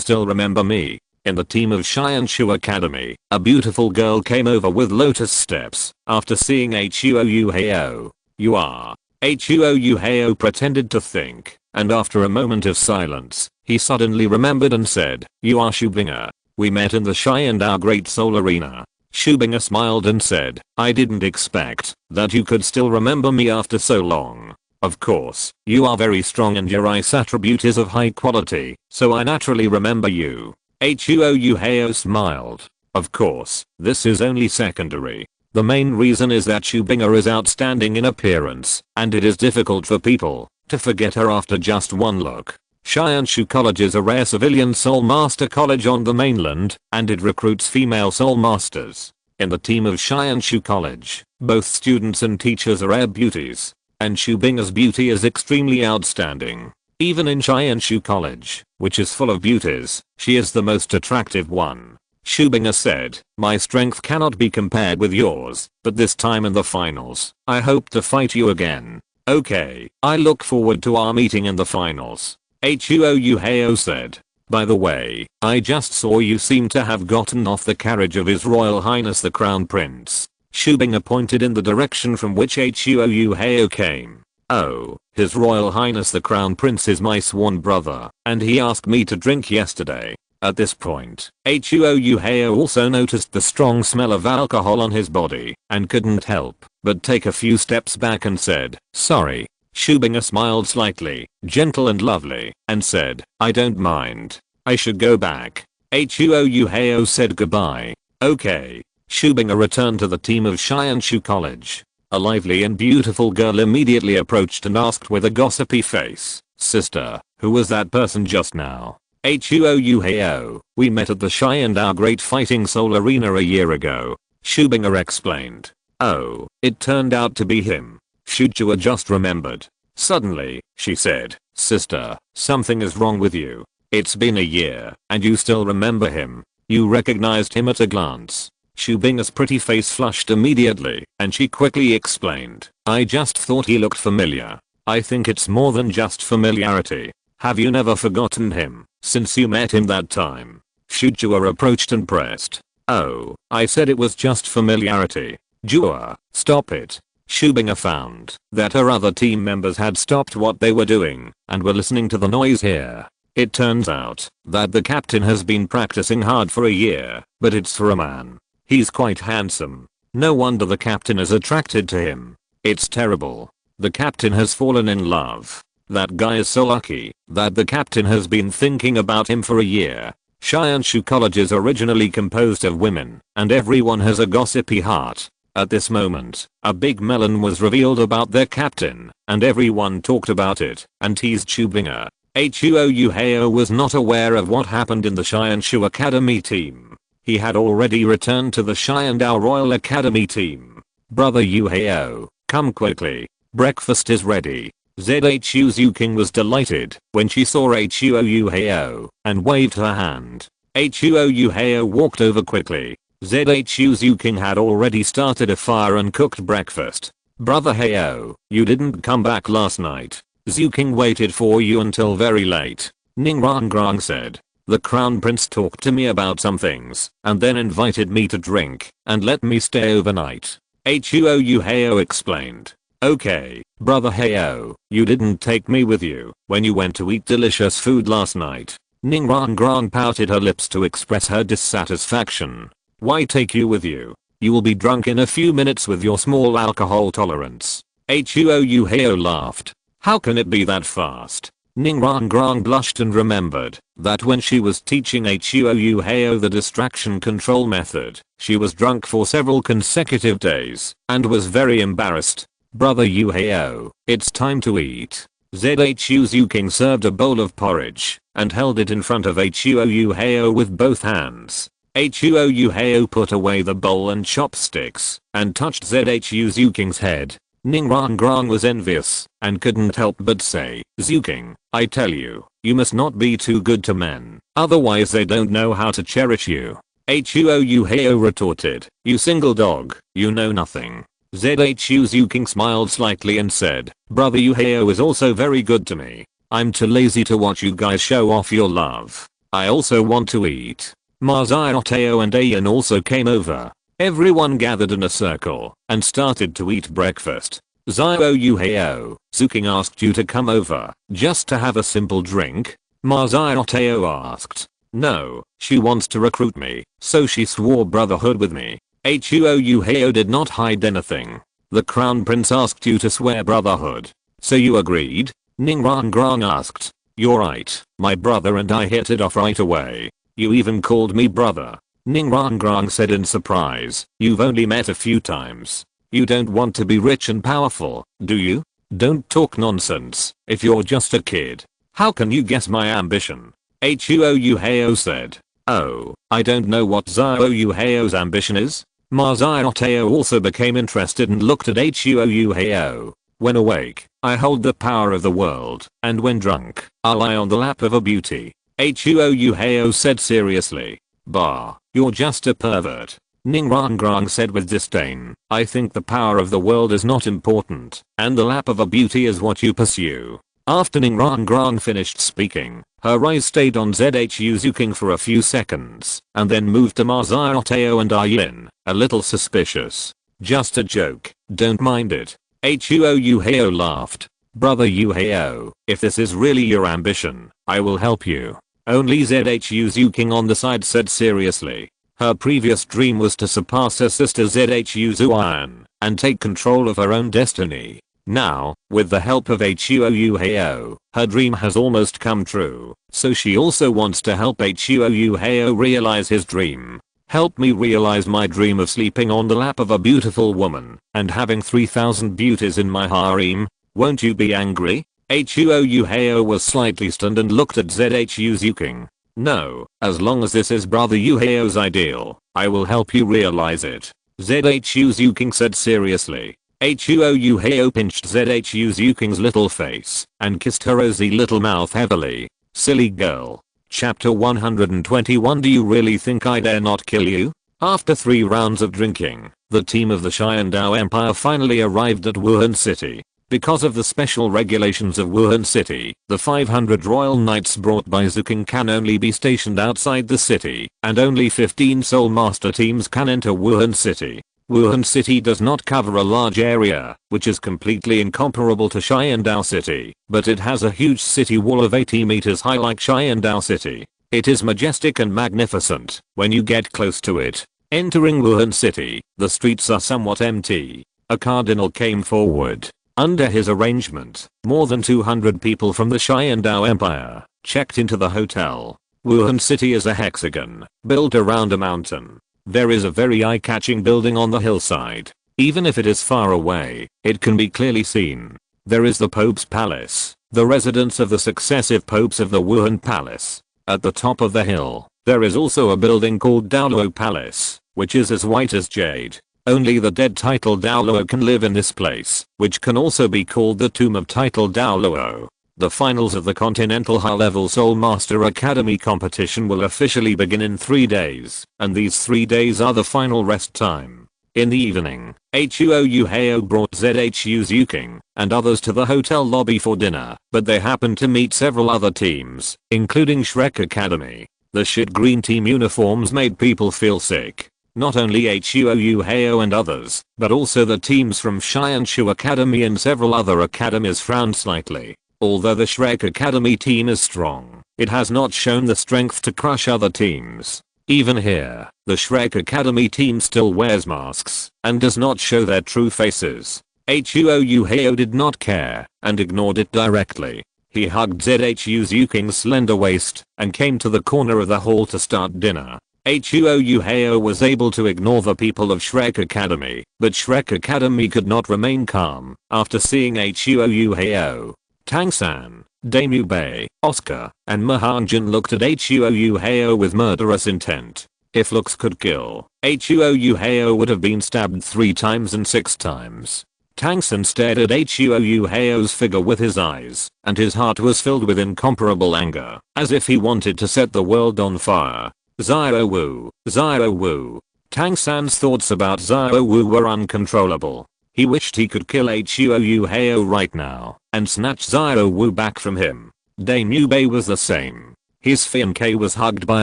still remember me? In the team of Xianshu Academy, a beautiful girl came over with lotus steps after seeing Huo Yuhao. You are. Huo Yuhao pretended to think, and after a moment of silence, he suddenly remembered and said, you are Shubinga. We met in the Xiandao Great Soul Arena. Shubinga smiled and said, I didn't expect that you could still remember me after so long. Of course, you are very strong and your ice attribute is of high quality, so I naturally remember you. Huo Yuhao smiled. Of course, this is only secondary. The main reason is that Shubinga is outstanding in appearance, and it is difficult for people to forget her after just one look. Xianshu College is a rare civilian soul master college on the mainland, and it recruits female soul masters. In the team of Xianshu College, both students and teachers are rare beauties, and Shubinga's beauty is extremely outstanding. Even in Xianshu College, which is full of beauties, she is the most attractive one. Shubinga said, my strength cannot be compared with yours, but this time in the finals, I hope to fight you again. Okay, I look forward to our meeting in the finals. Huo Yuhao said. By the way, I just saw you seem to have gotten off the carriage of His Royal Highness the Crown Prince. Shubinga pointed in the direction from which Huo Yuhao came. Oh, His Royal Highness the Crown Prince is my sworn brother, and he asked me to drink yesterday. At this point, Huo Yuhao also noticed the strong smell of alcohol on his body, and couldn't help but take a few steps back and said, sorry. Shubinga smiled slightly, gentle and lovely, and said, I don't mind. I should go back. Huo Yuhao said goodbye. Okay. Shubinga returned to the team of Xianshu College. A lively and beautiful girl immediately approached and asked with a gossipy face, sister, who was that person just now? Huo Yuhao, we met at the Xiandao Great Fighting Soul Arena a year ago. Shubinga explained. Oh, it turned out to be him. Zhu just remembered. Suddenly, she said, "Sister, something is wrong with you. It's been a year, and you still remember him. You recognized him at a glance." Xu Bing's pretty face flushed immediately, and she quickly explained, "I just thought he looked familiar. I think it's more than just familiarity. Have you never forgotten him, since you met him that time?" Zhu approached and pressed. "Oh, I said it was just familiarity. Zhu, stop it." Xu Bing found that her other team members had stopped what they were doing and were listening to the noise here. It turns out that the captain has been practicing hard for a year, but it's for a man. He's quite handsome. No wonder the captain is attracted to him. It's terrible. The captain has fallen in love. That guy is so lucky that the captain has been thinking about him for a year. Xianshu College is originally composed of women, and everyone has a gossipy heart. At this moment, a big melon was revealed about their captain, and everyone talked about it and teased Xu Bing. Huo Yuhao was not aware of what happened in the Xianshu Academy team. He had already returned to the Xiandao Royal Academy team. "Brother Yuhao, come quickly. Breakfast is ready." Zhu Zhuqing was delighted when she saw Huo Yuhao and waved her hand. Huo Yuhao walked over quickly. Zhu Zhuqing had already started a fire and cooked breakfast. "Brother Hao, you didn't come back last night. Zhuqing waited for you until very late." Ningrangrang said. "The crown prince talked to me about some things and then invited me to drink and let me stay overnight." Huo Yuhao explained. "Okay, brother Hao, you didn't take me with you when you went to eat delicious food last night." Ningrangrang pouted her lips to express her dissatisfaction. "Why take you with you? You will be drunk in a few minutes with your small alcohol tolerance." Huo Yuhao laughed. "How can it be that fast?" Ningrangrang blushed and remembered that when she was teaching Huo Yuhao the distraction control method, she was drunk for several consecutive days and was very embarrassed. "Brother Yuhao, it's time to eat." Zhu Zhuqing served a bowl of porridge and held it in front of Huo Yuhao with both hands. Huo Yuhao put away the bowl and chopsticks and touched Zhu Zhuqing's head. Ningrangrang was envious and couldn't help but say, "Zhuqing, I tell you, you must not be too good to men, otherwise they don't know how to cherish you." Huo Yuhao retorted, "You single dog, you know nothing." Zhu Zhuqing smiled slightly and said, "Brother Yuhao is also very good to me. I'm too lazy to watch you guys show off your love. I also want to eat." Ma Xiaotao and Ayan also came over. Everyone gathered in a circle and started to eat breakfast. "Huo Yuhao, Zhuqing asked you to come over just to have a simple drink?" Ma Xiaotao asked. "No, she wants to recruit me, so she swore brotherhood with me." Huo Yuhao did not hide anything. "The crown prince asked you to swear brotherhood, so you agreed?" Ningrangrang asked. "You're right, my brother and I hit it off right away. You even called me brother." Ningrangrang said in surprise, "You've only met a few times. You don't want to be rich and powerful, do you? Don't talk nonsense if you're just a kid. How can you guess my ambition?" Huo Yuhao said. "Oh, I don't know what Huo Yuhao's ambition is." Ma Xiaotao also became interested and looked at Huo Yuhao. "When awake, I hold the power of the world, and when drunk, I lie on the lap of a beauty." Huo Yuhao said seriously. "Bah, you're just a pervert." Ningrangrang said with disdain, "I think the power of the world is not important, and the lap of a beauty is what you pursue." After Ningrangrang finished speaking, her eyes stayed on Zhu Zhuqing for a few seconds, and then moved to Ma Xiaotao and Ayin, a little suspicious. "Just a joke, don't mind it." Huo Yuhao laughed. "Brother Yuhao, if this is really your ambition, I will help you." Only Zhu Zhuqing on the side said seriously. Her previous dream was to surpass her sister Zhu Zhuqing and take control of her own destiny. Now, with the help of Huo Yuhao, her dream has almost come true, so she also wants to help Huo Yuhao realize his dream. "Help me realize my dream of sleeping on the lap of a beautiful woman and having 3,000 beauties in my harem. Won't you be angry?" Huo Yuhao was slightly stunned and looked at Zhu Zhuqing. "No, as long as this is brother Yuhao's ideal, I will help you realize it." Zhu Zhuqing said seriously. Huo Yuhao pinched Zhu Zhuqing's little face and kissed her rosy little mouth heavily. Silly girl. Chapter 121. Do you really think I dare not kill you? After 3 rounds of drinking, the team of the Xiandao Empire finally arrived at Wuhan City. Because of the special regulations of Wuhan City, the 500 royal knights brought by Zhuqing can only be stationed outside the city, and only 15 Soul Master teams can enter Wuhan City. Wuhan City does not cover a large area, which is completely incomparable to Xiandao City, but it has a huge city wall of 80 meters high like Xiandao City. It is majestic and magnificent when you get close to it. Entering Wuhan City, the streets are somewhat empty. A cardinal came forward. Under his arrangement, more than 200 people from the Xiandao Empire checked into the hotel. Wuhan City is a hexagon, built around a mountain. There is a very eye-catching building on the hillside. Even if it is far away, it can be clearly seen. There is the Pope's Palace, the residence of the successive popes of the Wuhan Palace. At the top of the hill, there is also a building called Douluo Palace, which is as white as jade. Only the dead title Douluo can live in this place, which can also be called the tomb of title Douluo. The finals of the Continental High-Level Soul Master Academy competition will officially begin in 3 days, and these 3 days are the final rest time. In the evening, Huo Yuhao brought Zhu Zhuqing and others to the hotel lobby for dinner, but they happened to meet several other teams, including Shrek Academy. The shit green team uniforms made people feel sick. Not only Huo Yuhao and others, but also the teams from Xianshu Academy and several other academies frowned slightly. Although the Shrek Academy team is strong, it has not shown the strength to crush other teams. Even here, the Shrek Academy team still wears masks and does not show their true faces. Huo Yuhao did not care and ignored it directly. He hugged Zhu Zhuqing's slender waist and came to the corner of the hall to start dinner. Huo Yuhao was able to ignore the people of Shrek Academy, but Shrek Academy could not remain calm after seeing Huo Yuhao. Tang-san, Daimyu Bei, Oscar, and Mahanjin looked at Huo Yuhao with murderous intent. If looks could kill, Huo Yuhao would have been stabbed 3 times and 6 times. Tang-san stared at Huo Yuhao's figure with his eyes, and his heart was filled with incomparable anger, as if he wanted to set the world on fire. Xiao Wu, Xiao Wu. Tang-san's thoughts about Xiao Wu were uncontrollable. He wished he could kill Huo Yuhao right now and snatch Xiao Wu back from him. Daimyu Bei was the same. His fiancé was hugged by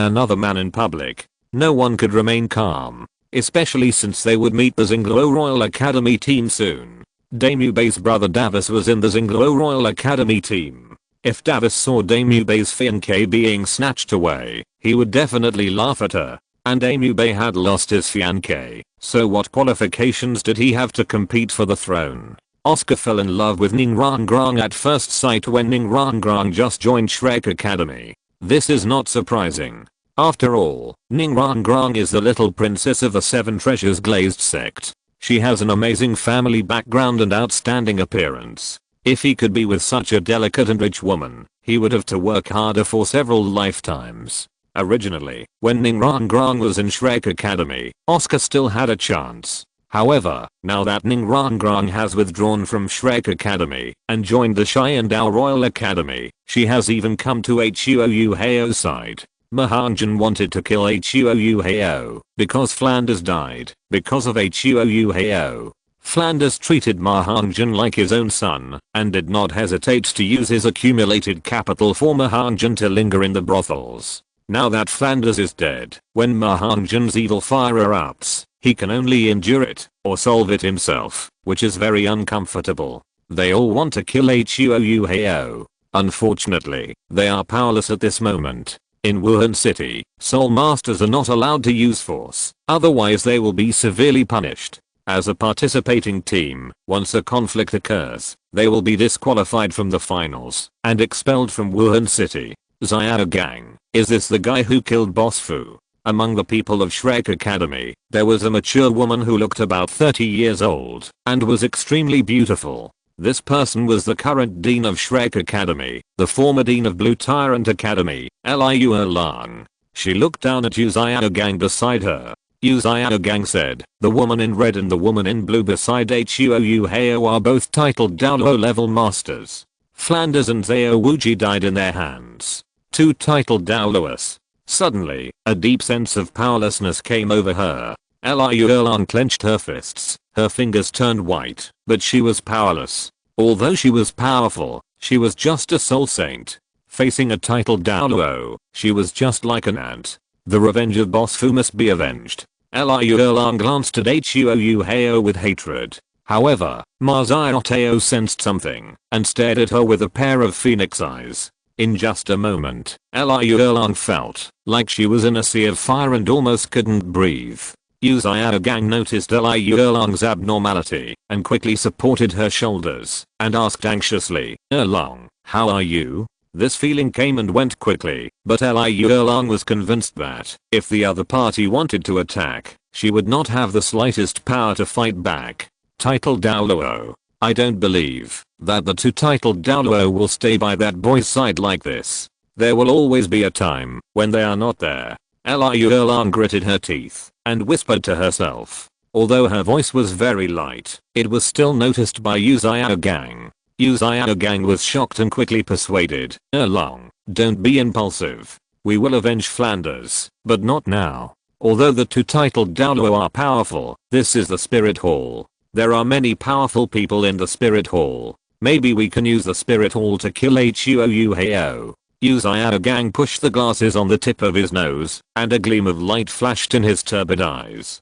another man in public. No one could remain calm, especially since they would meet the Xingluo Royal Academy team soon. Daimyu Bei's brother Davis was in the Xingluo Royal Academy team. If Davis saw Daimyu Bei's fiancé being snatched away, he would definitely laugh at her. And Daimyu Bei had lost his fiancé, so what qualifications did he have to compete for the throne? Oscar fell in love with Ning Rangrang at first sight when Ning Rangrang just joined Shrek Academy. This is not surprising. After all, Ning Rangrang is the little princess of the 7 Treasures Glazed sect. She has an amazing family background and outstanding appearance. If he could be with such a delicate and rich woman, he would have to work harder for several lifetimes. Originally, when Ning Rangrang was in Shrek Academy, Oscar still had a chance. However, now that Ning Rangrang has withdrawn from Shrek Academy and joined the Xiandao Royal Academy, she has even come to Huo Yuhao's side. Mahanjin wanted to kill Huo Yuhao because Flanders died because of Huo Yuhao. Flanders treated Mahanjin like his own son and did not hesitate to use his accumulated capital for Mahanjin to linger in the brothels. Now that Flanders is dead, when Mahanjin's evil fire erupts, he can only endure it or solve it himself, which is very uncomfortable. They all want to kill Huo Yuhao. Unfortunately, they are powerless at this moment. In Wuhan City, Soul Masters are not allowed to use force, otherwise they will be severely punished. As a participating team, once a conflict occurs, they will be disqualified from the finals and expelled from Wuhan City. Xiao Gang, is this the guy who killed Boss Fu? Among the people of Shrek Academy, there was a mature woman who looked about 30 years old and was extremely beautiful. This person was the current dean of Shrek Academy, the former dean of Blue Tyrant Academy, Liu Erlang. She looked down at Xiao Gang beside her. Yu Gang said. The woman in red and the woman in blue beside Huo Yuhao are both titled Douluo level masters. Flanders and Zhao Wuji died in their hands. Two titled Douluos. Suddenly, a deep sense of powerlessness came over her. Liu Erlang clenched her fists, her fingers turned white, but she was powerless. Although she was powerful, she was just a soul saint. Facing a titled Douluo, she was just like an ant. The revenge of boss Fu must be avenged. Liu Erlang glanced at Huo Yuhao with hatred. However, Ma Xiaotao sensed something, and stared at her with a pair of phoenix eyes. In just a moment, Liu Erlang felt like she was in a sea of fire and almost couldn't breathe. Yu Gang noticed Liu Erlang's abnormality, and quickly supported her shoulders, and asked anxiously, Erlang, how are you? This feeling came and went quickly, but Liu Erlang was convinced that, if the other party wanted to attack, she would not have the slightest power to fight back. Titled Douluo. I don't believe that the two titled Douluo will stay by that boy's side like this. There will always be a time when they are not there. Liu Erlang gritted her teeth and whispered to herself. Although her voice was very light, it was still noticed by Yu Gang. Yu Gang was shocked and quickly persuaded. Erlang, don't be impulsive. We will avenge Flanders, but not now. Although the two titled Douluo are powerful, this is the Spirit Hall. There are many powerful people in the Spirit Hall. Maybe we can use the Spirit Hall to kill Huo Yuhao. Yu Gang pushed the glasses on the tip of his nose, and a gleam of light flashed in his turbid eyes.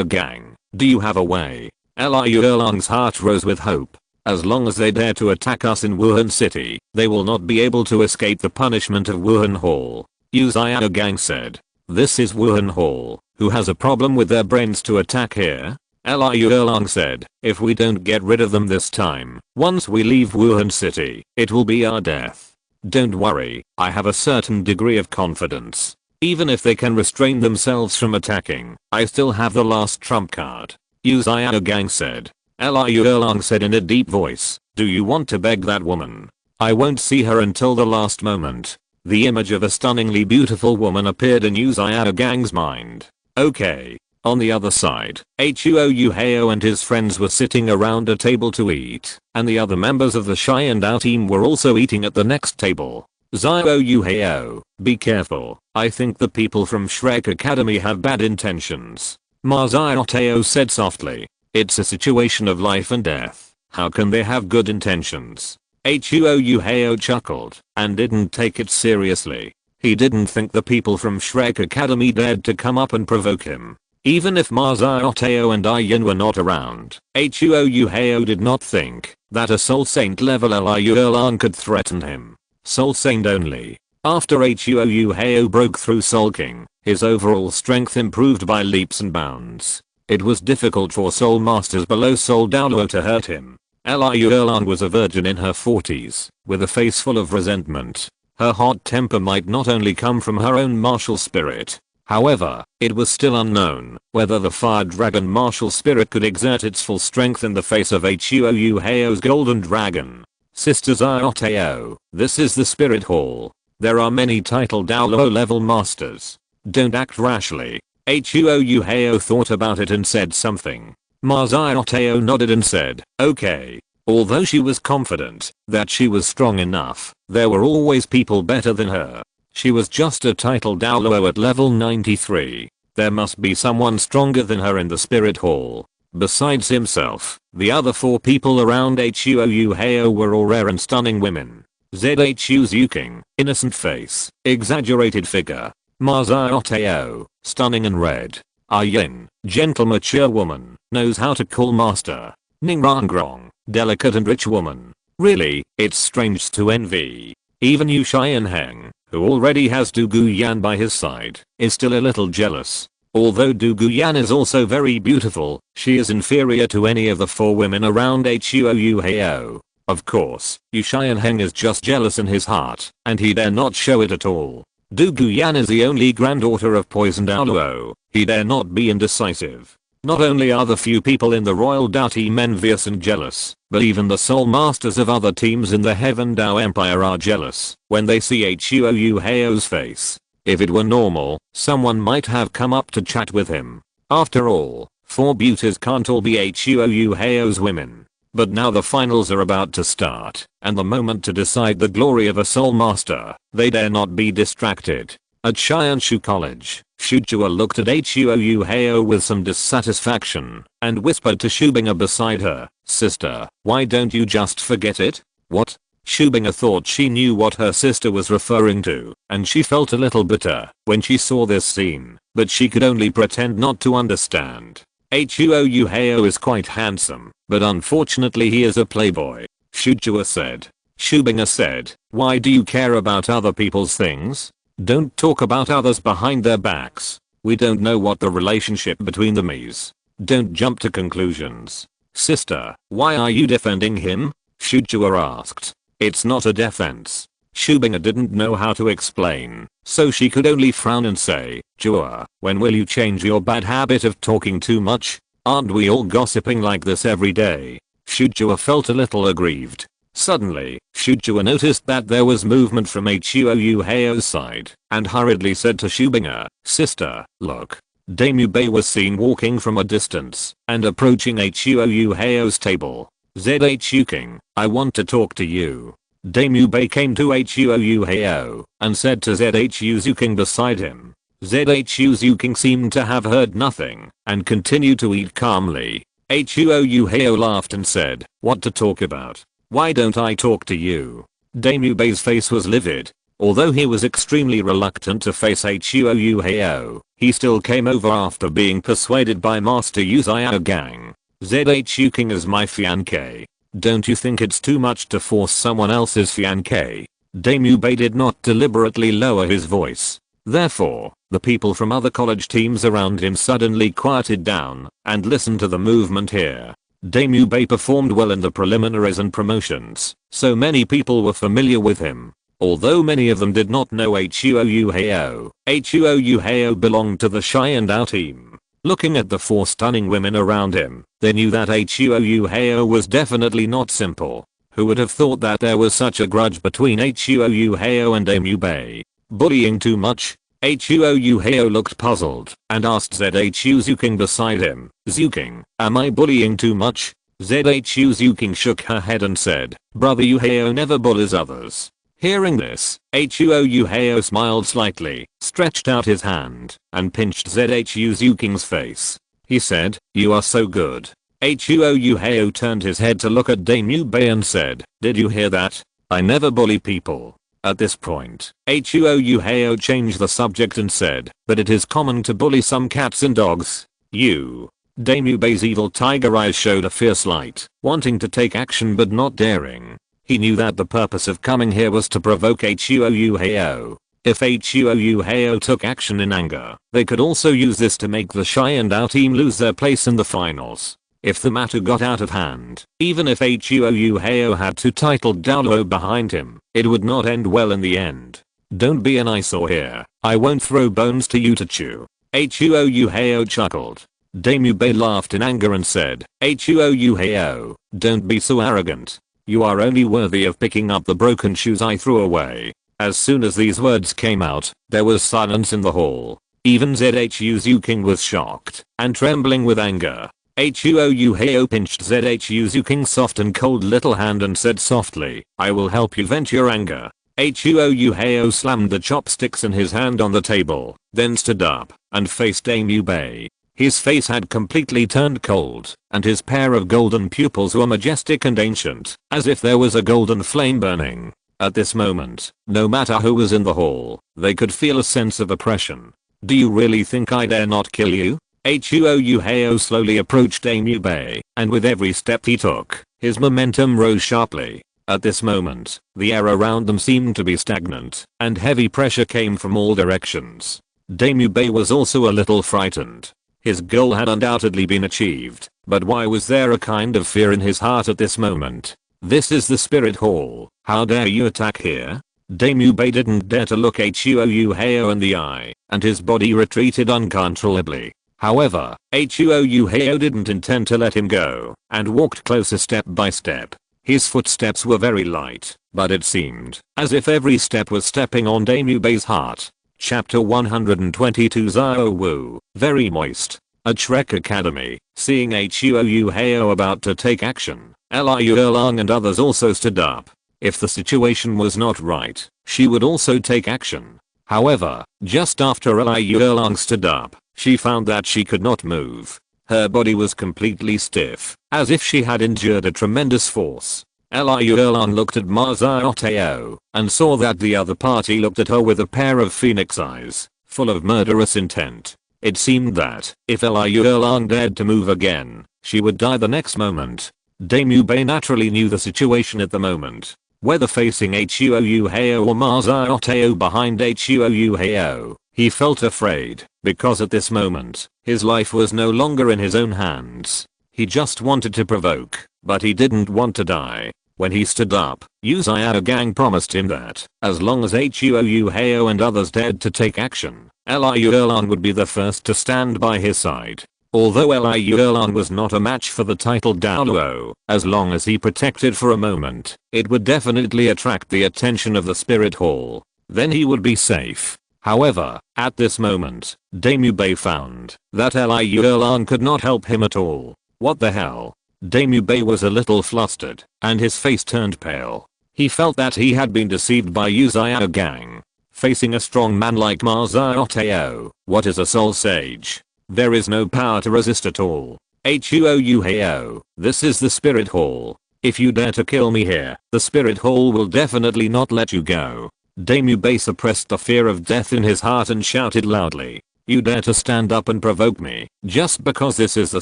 Gang, do you have a way? Liu Erlang's heart rose with hope. As long as they dare to attack us in Wuhan City, they will not be able to escape the punishment of Wuhan Hall. Yu Gang said. This is Wuhan Hall. Who has a problem with their brains to attack here? Liu Erlang said. If we don't get rid of them this time, once we leave Wuhan City, it will be our death. Don't worry, I have a certain degree of confidence. Even if they can restrain themselves from attacking, I still have the last trump card. Yu Gang said. Liu Erlang said in a deep voice, do you want to beg that woman? I won't see her until the last moment. The image of a stunningly beautiful woman appeared in Yu Gang's mind. Okay. On the other side, Huo Yuhao and his friends were sitting around a table to eat, and the other members of the Shy and Out team were also eating at the next table. Huo Yuhao, be careful. I think the people from Shrek Academy have bad intentions. Ma Xiaotao said softly. It's a situation of life and death. How can they have good intentions? Huo Yuhao chuckled, and didn't take it seriously. He didn't think the people from Shrek Academy dared to come up and provoke him. Even if Ma Xiaotao and Yin were not around, Huo Yuhao did not think that a Soul Saint level Liu Erlang could threaten him. Soul Saint only. After Huo Yuhao broke through sulking, his overall strength improved by leaps and bounds. It was difficult for Soul Masters below Soul Douluo to hurt him. Liu Erlang was a virgin in her 40s, with a face full of resentment. Her hot temper might not only come from her own martial spirit. However, it was still unknown whether the Fire Dragon martial spirit could exert its full strength in the face of Huo Yuhao's Golden Dragon. Sister Xiaotao, this is the Spirit Hall. There are many titled Douluo level masters. Don't act rashly. Huo Yuhao thought about it and said something. Ma Xiaotao nodded and said, okay. Although she was confident that she was strong enough, there were always people better than her. She was just a titled Douluo at level 93. There must be someone stronger than her in the Spirit Hall. Besides himself, the other 4 people around Huo Yuhao were all rare and stunning women. Zhu Zhuqing, innocent face, exaggerated figure. Ma Xiaotao, stunning and red. Yin, gentle mature woman, knows how to call master. Ningrangrong, delicate and rich woman. Really, it's strange to envy. Even Yu Xianheng, who already has Du Guyan by his side, is still a little jealous. Although Du Guyan is also very beautiful, she is inferior to any of the 4 women around Huo Yuhao. Of course, Yu Xianheng is just jealous in his heart, and he dare not show it at all. Du Guyan is the only granddaughter of Poison Douluo. He dare not be indecisive. Not only are the few people in the Royal Dao team envious and jealous, but even the Soul Masters of other teams in the Heaven Dao Empire are jealous when they see Huo Yuhao's face. If it were normal, someone might have come up to chat with him. After all, 4 beauties can't all be Huo Yuhao's women. But now the finals are about to start, and the moment to decide the glory of a soul master, they dare not be distracted. At Shianshu College, Shujua looked at Huo Yuhao with some dissatisfaction, and whispered to Shubinga beside her, "Sister, why don't you just forget it?" What? Shubinga thought she knew what her sister was referring to, and she felt a little bitter when she saw this scene, but she could only pretend not to understand. Huo Yuhao is quite handsome, but unfortunately he is a playboy, Shujua said. Shubinga said, "Why do you care about other people's things? Don't talk about others behind their backs. We don't know what the relationship between them is. Don't jump to conclusions." "Sister, why are you defending him?" Shujua asked. "It's not a defense." Shubinga didn't know how to explain, so she could only frown and say, "Jua, when will you change your bad habit of talking too much? Aren't we all gossiping like this every day?" Shujua felt a little aggrieved. Suddenly, Shujua noticed that there was movement from Huo Yuhao's side, and hurriedly said to Shubinga, "Sister, look." Daimubei was seen walking from a distance, and approaching Huo Yuhao's table. "Zhu Zhuqing, I want to talk to you." Daimubei came to Huo Yuhao, and said to Zhu Zhuqing beside him. Zhu Zhuqing seemed to have heard nothing, and continued to eat calmly. Huo Yuhao laughed and said, "What to talk about? Why don't I talk to you?" Daimubei's face was livid. Although he was extremely reluctant to face Huo Yuhao, he still came over after being persuaded by Master Yuziao Gang. "Zhu Zhuqing is my fiancé. Don't you think it's too much to force someone else's fiancé?" Daimubei did not deliberately lower his voice. Therefore, the people from other college teams around him suddenly quieted down and listened to the movement here. Daimubei performed well in the preliminaries and promotions, so many people were familiar with him. Although many of them did not know Huo Yuhao, Huo Yuhao belonged to the Shiandao team. Looking at the 4 stunning women around him, they knew that Huo Yuhao was definitely not simple. Who would have thought that there was such a grudge between Huo Yuhao and Daimubei? Bullying too much? Huo Yuhao looked puzzled and asked Zhu Zhuqing beside him, "Zhuqing, am I bullying too much?" Zhu Zhuqing shook her head and said, "Brother Yuhao never bullies others." Hearing this, Huo Yuhao smiled slightly, stretched out his hand, and pinched Zhu Zhuqing's face. He said, "You are so good." Huo Yuhao turned his head to look at Daimubei and said, "Did you hear that? I never bully people." At this point, Huo Yuhao changed the subject and said, "But it is common to bully some cats and dogs." "You." Daimubei's evil tiger eyes showed a fierce light, wanting to take action but not daring. He knew that the purpose of coming here was to provoke Huo Yuhao. If Huo Yuhao took action in anger, they could also use this to make the Shiandao team lose their place in the finals. If the matter got out of hand, even if Huo Yuhao had 2 titled Douluo behind him, it would not end well in the end. "Don't be an eyesore here. I won't throw bones to you to chew." Huo Yuhao chuckled. Daimubei laughed in anger and said, "Huo Yuhao, don't be so arrogant. You are only worthy of picking up the broken shoes I threw away." As soon as these words came out, there was silence in the hall. Even Zhu Zhuqing was shocked and trembling with anger. Huo Yuhao pinched Zhu Zhuqing's soft and cold little hand and said softly, "I will help you vent your anger." Huo Yuhao slammed the chopsticks in his hand on the table, then stood up and faced Daimubei. His face had completely turned cold, and his pair of golden pupils were majestic and ancient, as if there was a golden flame burning. At this moment, no matter who was in the hall, they could feel a sense of oppression. "Do you really think I dare not kill you?" Huo Yuhao slowly approached Daimubei, and with every step he took, his momentum rose sharply. At this moment, the air around them seemed to be stagnant, and heavy pressure came from all directions. Daimubei was also a little frightened. His goal had undoubtedly been achieved, but why was there a kind of fear in his heart at this moment? "This is the spirit hall. How dare you attack here?" Daimubei didn't dare to look Huo Yuhao in the eye, and his body retreated uncontrollably. However, Huo Yuhao didn't intend to let him go, and walked closer step by step. His footsteps were very light, but it seemed as if every step was stepping on Daimubei's heart. Chapter 122 Zhao Wu, very moist. At Shrek Academy, seeing Huo Yuhao about to take action, Liu Erlang and others also stood up. If the situation was not right, she would also take action. However, just after Liu Erlang stood up, she found that she could not move. Her body was completely stiff, as if she had endured a tremendous force. Liu Erlang looked at Ma Xiaotao and saw that the other party looked at her with a pair of phoenix eyes, full of murderous intent. It seemed that, if Liu Erlang dared to move again, she would die the next moment. Dame Bei naturally knew the situation at the moment. Whether facing Huo Yuhao or Ma Xiaotao behind Huo Yuhao, he felt afraid, because at this moment, his life was no longer in his own hands. He just wanted to provoke, but he didn't want to die. When he stood up, Yu Xiaogang promised him that, as long as Huo Yuhao and others dared to take action, Liu Erlang would be the first to stand by his side. Although Liu Erlang was not a match for the titled Douluo, as long as he protected for a moment, it would definitely attract the attention of the Spirit Hall. Then he would be safe. However, at this moment, Dame Bei found that Liu Erlang could not help him at all. What the hell? Dame Bei was a little flustered, and his face turned pale. He felt that he had been deceived by Yu Xiaogang. Facing a strong man like Ma Xiaotao, what is a soul sage? There is no power to resist at all. Huo Yuhao, this is the Spirit Hall. If you dare to kill me here, the Spirit Hall will definitely not let you go. Dame Bei suppressed the fear of death in his heart and shouted loudly. You dare to stand up and provoke me, just because this is the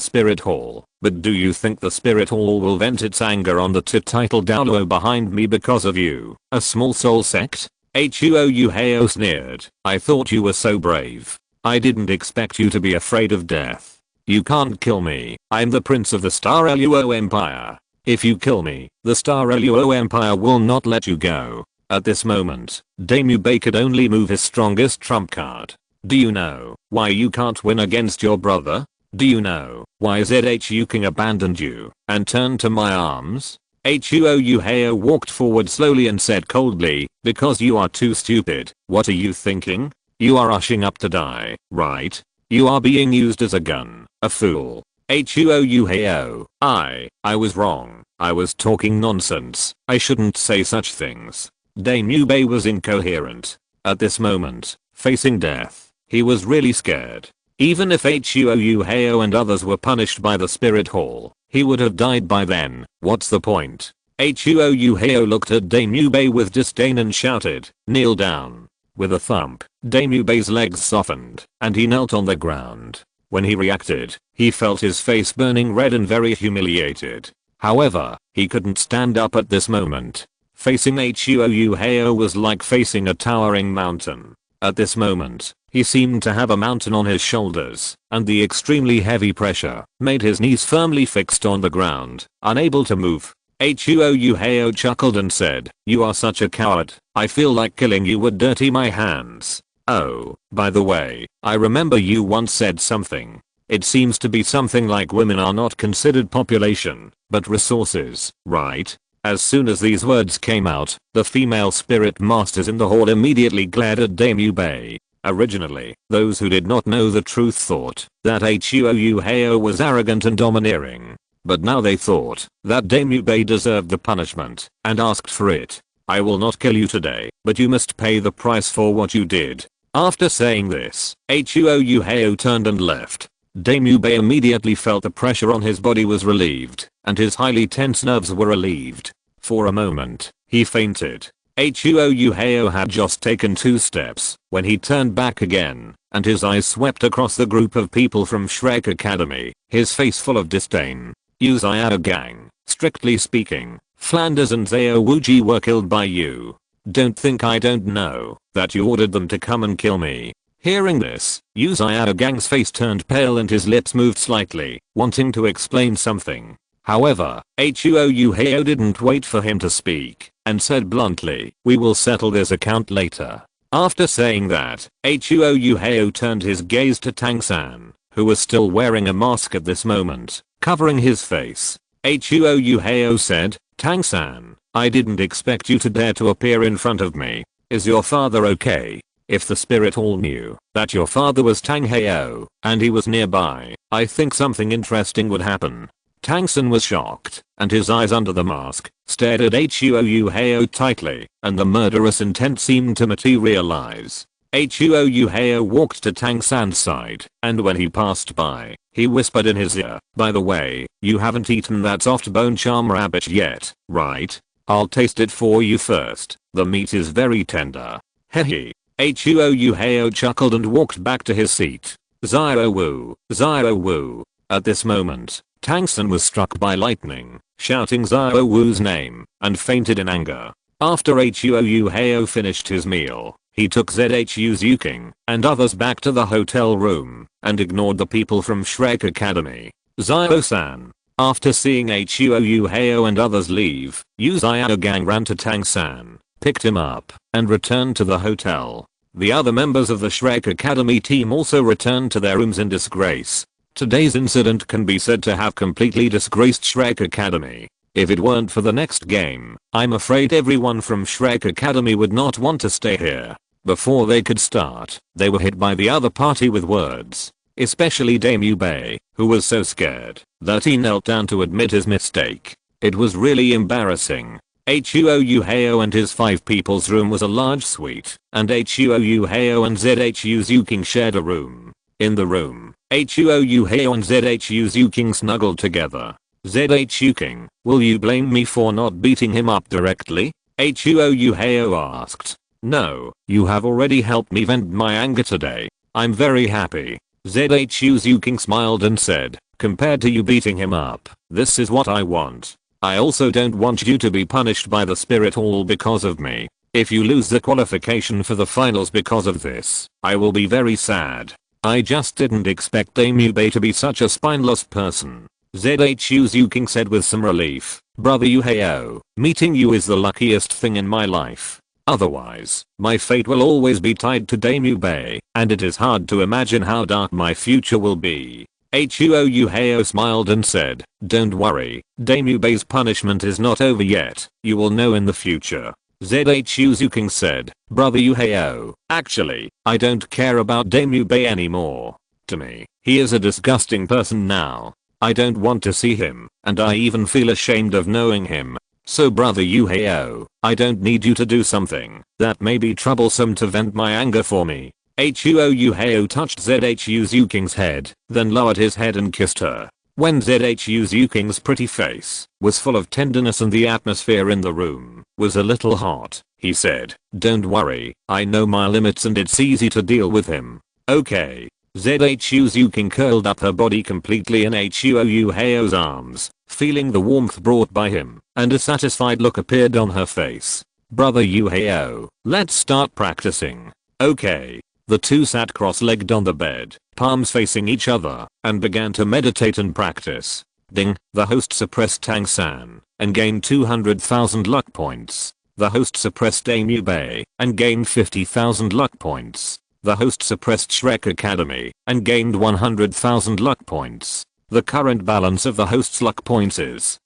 Spirit Hall. But do you think the Spirit Hall will vent its anger on the titled Douluo behind me because of you, a small soul sect? Huo Yuhao sneered. I thought you were so brave. I didn't expect you to be afraid of death. You can't kill me. I'm the prince of the Star Luo Empire. If you kill me, the Star Luo Empire will not let you go. At this moment, Dame Bei could only move his strongest trump card. Do you know why you can't win against your brother? Do you know why Zhu Zhuqing abandoned you and turned to my arms? Huo Yuhao walked forward slowly and said coldly, because you are too stupid. What are you thinking? You are rushing up to die, right? You are being used as a gun, a fool. Huo Yuhao, I was wrong. I was talking nonsense. I shouldn't say such things. Dame Bei was incoherent. At this moment, facing death, he was really scared. Even if Huo Yuhao and others were punished by the Spirit Hall, he would have died by then. What's the point? Huo Yuhao looked at Dame Bei with disdain and shouted, kneel down. With a thump, Dame Bei's legs softened, and he knelt on the ground. When he reacted, he felt his face burning red and very humiliated. However, he couldn't stand up at this moment. Facing Huo Yuhao was like facing a towering mountain. At this moment, he seemed to have a mountain on his shoulders, and the extremely heavy pressure made his knees firmly fixed on the ground, unable to move. Huo Yuhao chuckled and said, you are such a coward. I feel like killing you would dirty my hands. Oh, by the way, I remember you once said something. It seems to be something like women are not considered population, but resources, right? As soon as these words came out, the female spirit masters in the hall immediately glared at Dame Bei. Originally, those who did not know the truth thought that Huo Yuhao was arrogant and domineering. But now they thought that Dame Bei deserved the punishment and asked for it. I will not kill you today, but you must pay the price for what you did. After saying this, Huo Yuhao turned and left. Dame Bei immediately felt the pressure on his body was relieved, and his highly tense nerves were relieved. For a moment, he fainted. Huo Yuhao had just taken 2 steps when he turned back again, and his eyes swept across the group of people from Shrek Academy, his face full of disdain. Yu Xiaogang, strictly speaking, Flanders and Zhao Wuji were killed by you. Don't think I don't know that you ordered them to come and kill me. Hearing this, Yu Xiaogang's face turned pale and his lips moved slightly, wanting to explain something. However, Huo Yuhao didn't wait for him to speak, and said bluntly, we will settle this account later. After saying that, Huo Yuhao turned his gaze to Tang San, who was still wearing a mask at this moment, covering his face. Huo Yuhao said, Tang San, I didn't expect you to dare to appear in front of me. Is your father okay? If the spirit all knew that your father was Tang Heo and he was nearby, I think something interesting would happen. Tang San was shocked, and his eyes under the mask stared at Huo Yuhao tightly, and the murderous intent seemed to materialize. Huo Yuhao walked to Tang San's side, and when he passed by, he whispered in his ear, "By the way, you haven't eaten that soft bone charm rabbit yet, right? I'll taste it for you first. The meat is very tender." Hehe. Huo Yuhao chuckled and walked back to his seat. Zio Wu, Zio Wu. At this moment, Tang San was struck by lightning, shouting Zio Wu's name, and fainted in anger. After Huo Yuhao finished his meal, he took Zhu Zhuqing and others back to the hotel room, and ignored the people from Shrek Academy. Zio-san. After seeing Huo Yuhao and others leave, Zio gang ran to Tang San, picked him up, and returned to the hotel. The other members of the Shrek Academy team also returned to their rooms in disgrace. Today's incident can be said to have completely disgraced Shrek Academy. If it weren't for the next game, I'm afraid everyone from Shrek Academy would not want to stay here. Before they could start, they were hit by the other party with words. Especially Damu Bei, who was so scared that he knelt down to admit his mistake. It was really embarrassing. Huo Yuhao and his 5 people's room was a large suite, and Huo Yuhao and Zhu Zhuqing shared a room. In the room, Huo Yuhao and Zhu Zhuqing snuggled together. Zhu Zhuqing, will you blame me for not beating him up directly? Huo Yuhao asked. No, you have already helped me vent my anger today. I'm very happy. Zhu Zhuqing smiled and said, compared to you beating him up, this is what I want. I also don't want you to be punished by the spirit all because of me. If you lose the qualification for the finals because of this, I will be very sad. I just didn't expect Damu Bei to be such a spineless person. Zhu Zhuqing said with some relief, Brother Yuhao, meeting you is the luckiest thing in my life. Otherwise, my fate will always be tied to Damu Bei, and it is hard to imagine how dark my future will be. Huo Yuhao smiled and said, don't worry, Damu Bei's punishment is not over yet, you will know in the future. Zhu Zhuqing said, Brother Yuhao, actually, I don't care about Damu Bei anymore. To me, he is a disgusting person now. I don't want to see him, and I even feel ashamed of knowing him. So Brother Yuhao, I don't need you to do something that may be troublesome to vent my anger for me. Huo Yuhao touched Zhu Zhuqing's head, then lowered his head and kissed her. When Zhu Zhuqing's pretty face was full of tenderness and the atmosphere in the room was a little hot, he said, don't worry, I know my limits and it's easy to deal with him. Okay. Zhu Zhuqing curled up her body completely in Huo Yuhao's arms, feeling the warmth brought by him, and a satisfied look appeared on her face. Brother Yuhao, let's start practicing. Okay. The two sat cross-legged on the bed, palms facing each other, and began to meditate and practice. Ding, the host suppressed Tang San, and gained 200,000 luck points. The host suppressed Damu Bei, and gained 50,000 luck points. The host suppressed Shrek Academy, and gained 100,000 luck points. The current balance of the host's luck points is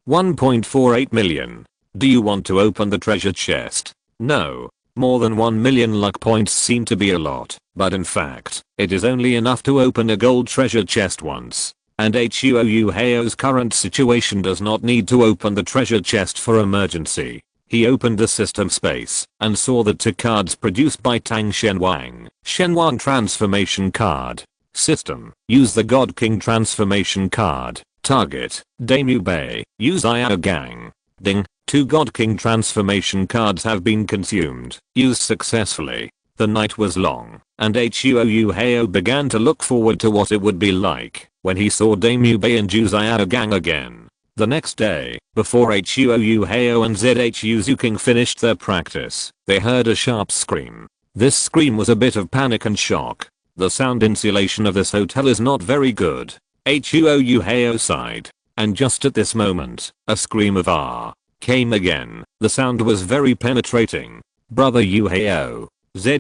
1.48 million. Do you want to open the treasure chest? No. More than 1 million luck points seem to be a lot, but in fact, it is only enough to open a gold treasure chest once. And Huo Yuhao's current situation does not need to open the treasure chest for emergency. He opened the system space and saw the 2 cards produced by Tang Shenwang. Shenwang transformation card. System. Use the God King transformation card. Target. Damu Bei. Use Zio gang. Ding. 2 God King transformation cards have been consumed. Used successfully. The night was long, and Huo Yuhao began to look forward to what it would be like when he saw Damu Bei and Zio gang again. The next day, before Huo Yuhao and Zhu Zhuqing finished their practice, they heard a sharp scream. This scream was a bit of panic and shock. The sound insulation of this hotel is not very good. Huo Yuhao sighed. And just at this moment, a scream of "Ah!" came again. The sound was very penetrating. Brother Yuhao. Zhu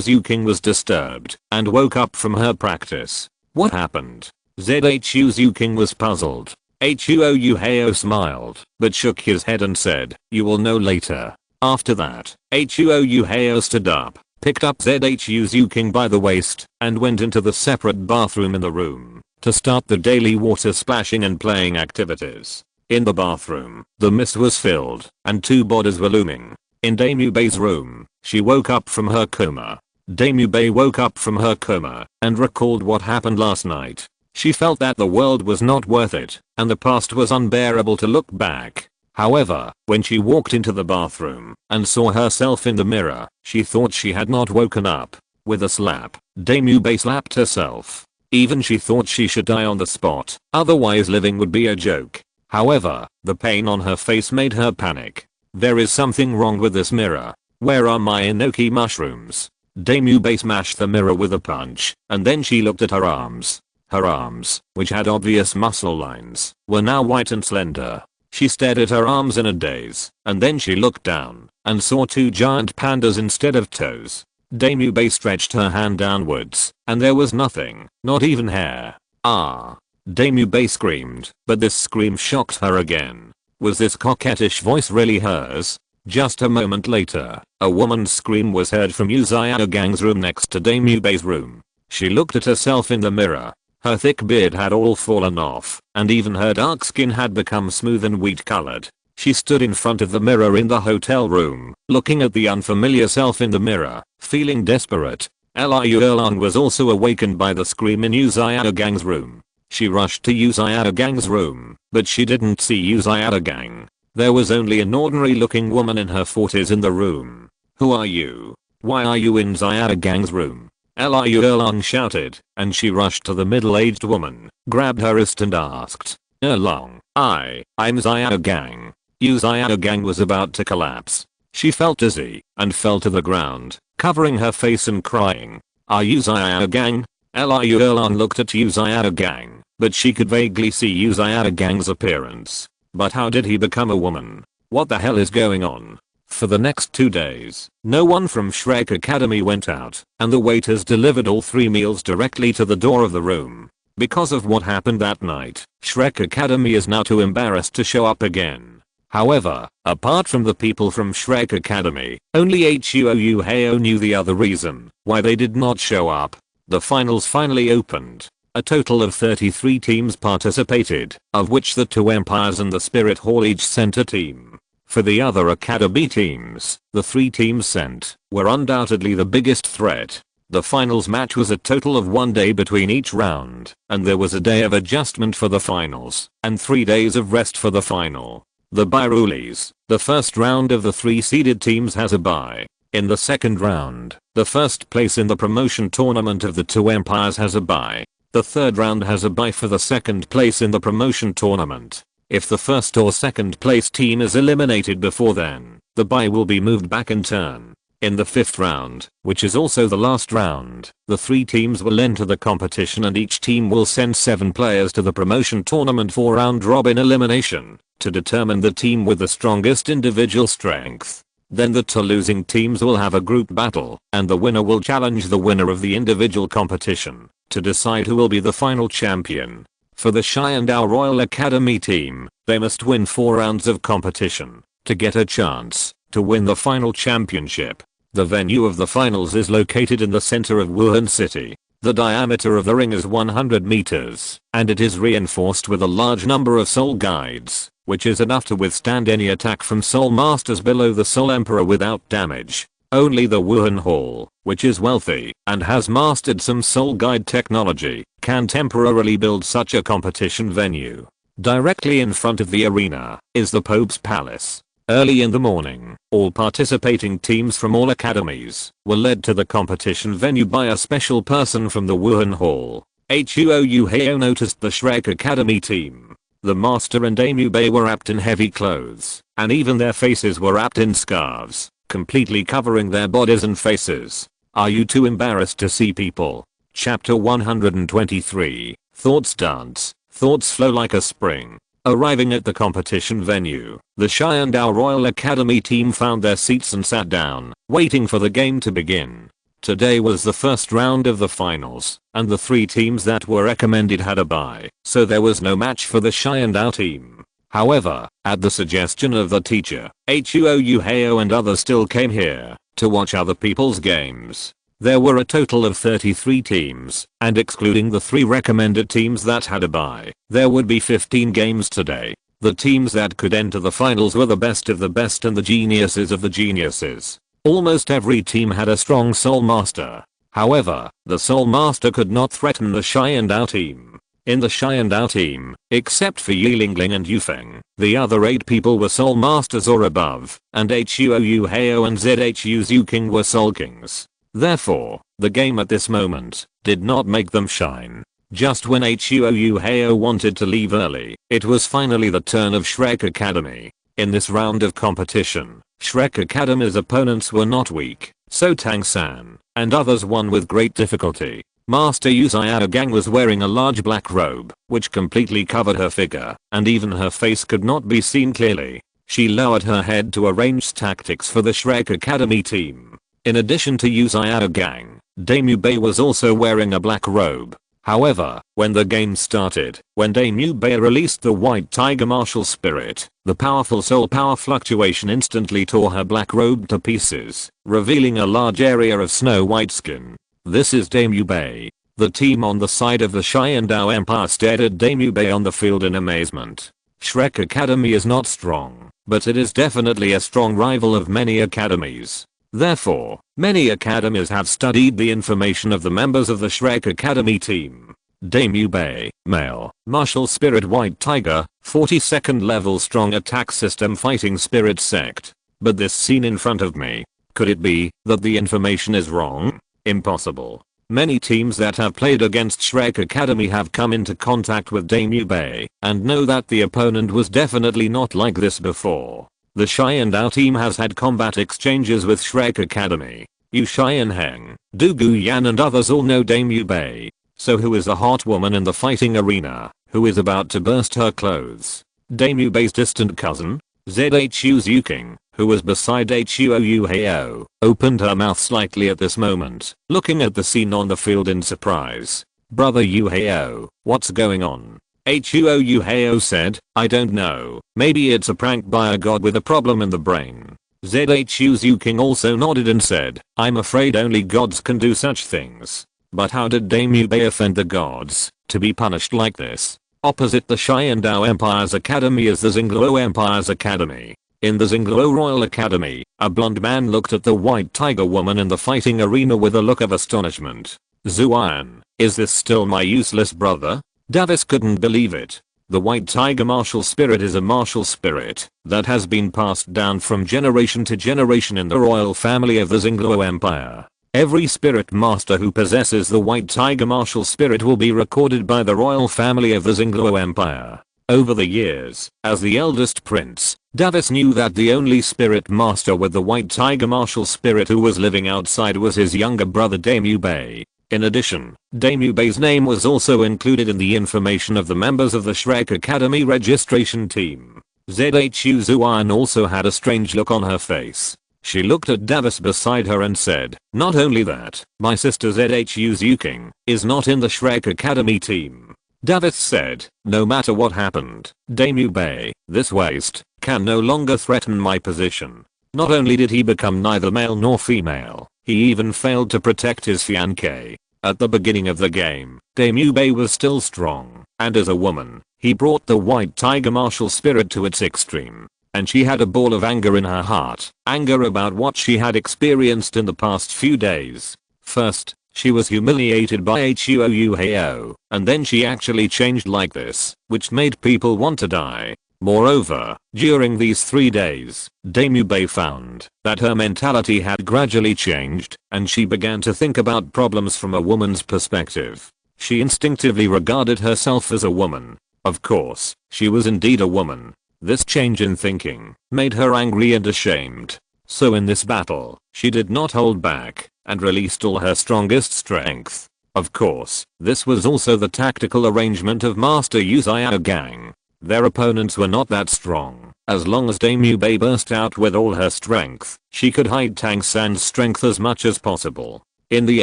Zhuqing was disturbed and woke up from her practice. What happened? Zhu Zhuqing was puzzled. Huo Yuhao smiled, but shook his head and said, you will know later. After that, Huo Yuhao stood up picked up Zhu Zhuqing by the waist, and went into the separate bathroom in the room to start the daily water splashing and playing activities. In the bathroom, the mist was filled, and 2 bodies were looming. In Damubei's room, she woke up from her coma. Damubei woke up from her coma and recalled what happened last night. She felt that the world was not worth it, and the past was unbearable to look back. However, when she walked into the bathroom and saw herself in the mirror, she thought she had not woken up. With a slap, Damubei slapped herself. Even she thought she should die on the spot, otherwise living would be a joke. However, the pain on her face made her panic. There is something wrong with this mirror. Where are my enoki mushrooms? Damubei smashed the mirror with a punch, and then she looked at her arms. Her arms, which had obvious muscle lines, were now white and slender. She stared at her arms in a daze, and then she looked down and saw 2 giant pandas instead of toes. Damubei stretched her hand downwards, and there was nothing, not even hair. Ah! Damubei screamed, but this scream shocked her again. Was this coquettish voice really hers? Just a moment later, a woman's scream was heard from Yu Xiaogang's room next to Damubei's room. She looked at herself in the mirror. Her thick beard had all fallen off, and even her dark skin had become smooth and wheat colored. She stood in front of the mirror in the hotel room, looking at the unfamiliar self in the mirror, feeling desperate. Liu Erlang was also awakened by the scream in Yu Xiaogang's room. She rushed to Yu Xiaogang's room, but she didn't see Yu Xiaogang. There was only an ordinary looking woman in her 40s in the room. Who are you? Why are you in Xiaogang's room? Liu Erlang shouted, and she rushed to the middle-aged woman, grabbed her wrist and asked, Erlang, I'm Xiaogang. Yu Xiaogang was about to collapse. She felt dizzy and fell to the ground, covering her face and crying. Are you Xiaogang? Liu Erlang looked at Yu Xiaogang, but she could vaguely see Yu Xiaogang's appearance. But how did he become a woman? What the hell is going on? For the next 2 days, no one from Shrek Academy went out, and the waiters delivered all 3 meals directly to the door of the room. Because of what happened that night, Shrek Academy is now too embarrassed to show up again. However, apart from the people from Shrek Academy, only Huo Yuhao knew the other reason why they did not show up. The finals finally opened. A total of 33 teams participated, of which the 2 empires and the Spirit Hall each sent a team. For the other academy teams, the 3 teams sent were undoubtedly the biggest threat. The finals match was a total of 1 day between each round, and there was a day of adjustment for the finals, and 3 days of rest for the final. The bye rules. The first round of the 3 seeded teams has a bye. In the second round, the first place in the promotion tournament of the 2 empires has a bye. The third round has a bye for the second place in the promotion tournament. If the first or second place team is eliminated before then, the bye will be moved back in turn. In the 5th round, which is also the last round, the 3 teams will enter the competition and each team will send 7 players to the promotion tournament for round robin elimination to determine the team with the strongest individual strength. Then the 2 losing teams will have a group battle, and the winner will challenge the winner of the individual competition to decide who will be the final champion. For the Xiandao Royal Academy team, they must win 4 rounds of competition to get a chance to win the final championship. The venue of the finals is located in the center of Wuhan City. The diameter of the ring is 100 meters, and it is reinforced with a large number of soul guides, which is enough to withstand any attack from soul masters below the Soul Emperor without damage. Only the Wuhan Hall, which is wealthy and has mastered some soul guide technology, can temporarily build such a competition venue. Directly in front of the arena is the Pope's Palace. Early in the morning, all participating teams from all academies were led to the competition venue by a special person from the Wuhan Hall. Huo Yuhao noticed the Shrek Academy team. The master and Damubei were wrapped in heavy clothes, and even their faces were wrapped in scarves, completely covering their bodies and faces. Are you too embarrassed to see people? Chapter 123. Thoughts dance. Thoughts flow like a spring. Arriving at the competition venue, the Xiandao Royal Academy team found their seats and sat down, waiting for the game to begin. Today was the first round of the finals, and the 3 teams that were recommended had a bye, so there was no match for the Xiandao team. However, at the suggestion of the teacher, Huo Yuhao and others still came here to watch other people's games. There were a total of 33 teams, and excluding the 3 recommended teams that had a bye, there would be 15 games today. The teams that could enter the finals were the best of the best and the geniuses of the geniuses. Almost every team had a strong Soul Master. However, the Soul Master could not threaten the Xiandao team. In the Xiandao team, except for Yilingling and Yufeng, the other 8 people were Soul Masters or above, and Huo Yuhao and Zhu Zhuqing were Soul Kings. Therefore, the game at this moment did not make them shine. Just when Huo Yuhao wanted to leave early, it was finally the turn of Shrek Academy. In this round of competition, Shrek Academy's opponents were not weak, so Tang San and others won with great difficulty. Master Yu Xiao Gang was wearing a large black robe, which completely covered her figure, and even her face could not be seen clearly. She lowered her head to arrange tactics for the Shrek Academy team. In addition to Yu Xiao Gang, Dame Yu Bei was also wearing a black robe. However, when the game started, when Dame Yu Bei released the White Tiger Martial Spirit, the powerful soul power fluctuation instantly tore her black robe to pieces, revealing a large area of snow white skin. This is Dame Yu Bei. The team on the side of the Xiandao Empire stared at Dame Yu Bei on the field in amazement. Shrek Academy is not strong, but it is definitely a strong rival of many academies. Therefore, many academies have studied the information of the members of the Shrek Academy team. Dame Yu Bei, male, martial spirit white tiger, 42nd level strong attack system fighting spirit sect. But this scene in front of me, could it be that the information is wrong? Impossible. Many teams that have played against Shrek Academy have come into contact with Dame Yu Bei and know that the opponent was definitely not like this before. The Xiandao team has had combat exchanges with Shrek Academy. Yu Xianheng, Du Guyan and others all know Dame Yu Bei. So who is the hot woman in the fighting arena, who is about to burst her clothes? Dame Yu Bei's distant cousin? Zhu Zhuqing, who was beside Huo Yuhao, opened her mouth slightly at this moment, looking at the scene on the field in surprise. Brother Yuhao, what's going on? Huo Yuhao said, I don't know, maybe it's a prank by a god with a problem in the brain. Zhu Zhuqing also nodded and said, I'm afraid only gods can do such things. But how did Dame Yu Bei offend the gods, to be punished like this? Opposite the Xiandao Empire's academy is the Xingluo Empire's academy. In the Xingluo Royal Academy, a blonde man looked at the white tiger woman in the fighting arena with a look of astonishment. Zuan, is this still my useless brother? Davis couldn't believe it. The white tiger martial spirit is a martial spirit that has been passed down from generation to generation in the royal family of the Xingluo Empire. Every spirit master who possesses the white tiger martial spirit will be recorded by the royal family of the Xingluo Empire. Over the years, as the eldest prince, Davis knew that the only spirit master with the white tiger martial spirit who was living outside was his younger brother Dame Yu Bei. In addition, Dame Yu Bei's name was also included in the information of the members of the Shrek Academy registration team. Zhu Zuan also had a strange look on her face. She looked at Davis beside her and said, not only that, my sister Zhu Zhuqing is not in the Shrek Academy team. Davis said, no matter what happened, Dame Yu Bei, this waste, can no longer threaten my position. Not only did he become neither male nor female, he even failed to protect his fiancée. At the beginning of the game, Dame Yu Bei was still strong, and as a woman, he brought the white tiger martial spirit to its extreme. And she had a ball of anger in her heart, anger about what she had experienced in the past few days. First, she was humiliated by Huo Yuhao, and then she actually changed like this, which made people want to die. Moreover, during these 3 days, Dame Yu Bei found that her mentality had gradually changed, and she began to think about problems from a woman's perspective. She instinctively regarded herself as a woman. Of course, she was indeed a woman. This change in thinking made her angry and ashamed. So in this battle, she did not hold back and released all her strongest strength. Of course, this was also the tactical arrangement of Master Yu Xiao Gang. Their opponents were not that strong. As long as Dame Yu Bei burst out with all her strength, she could hide Tang San's strength as much as possible. In the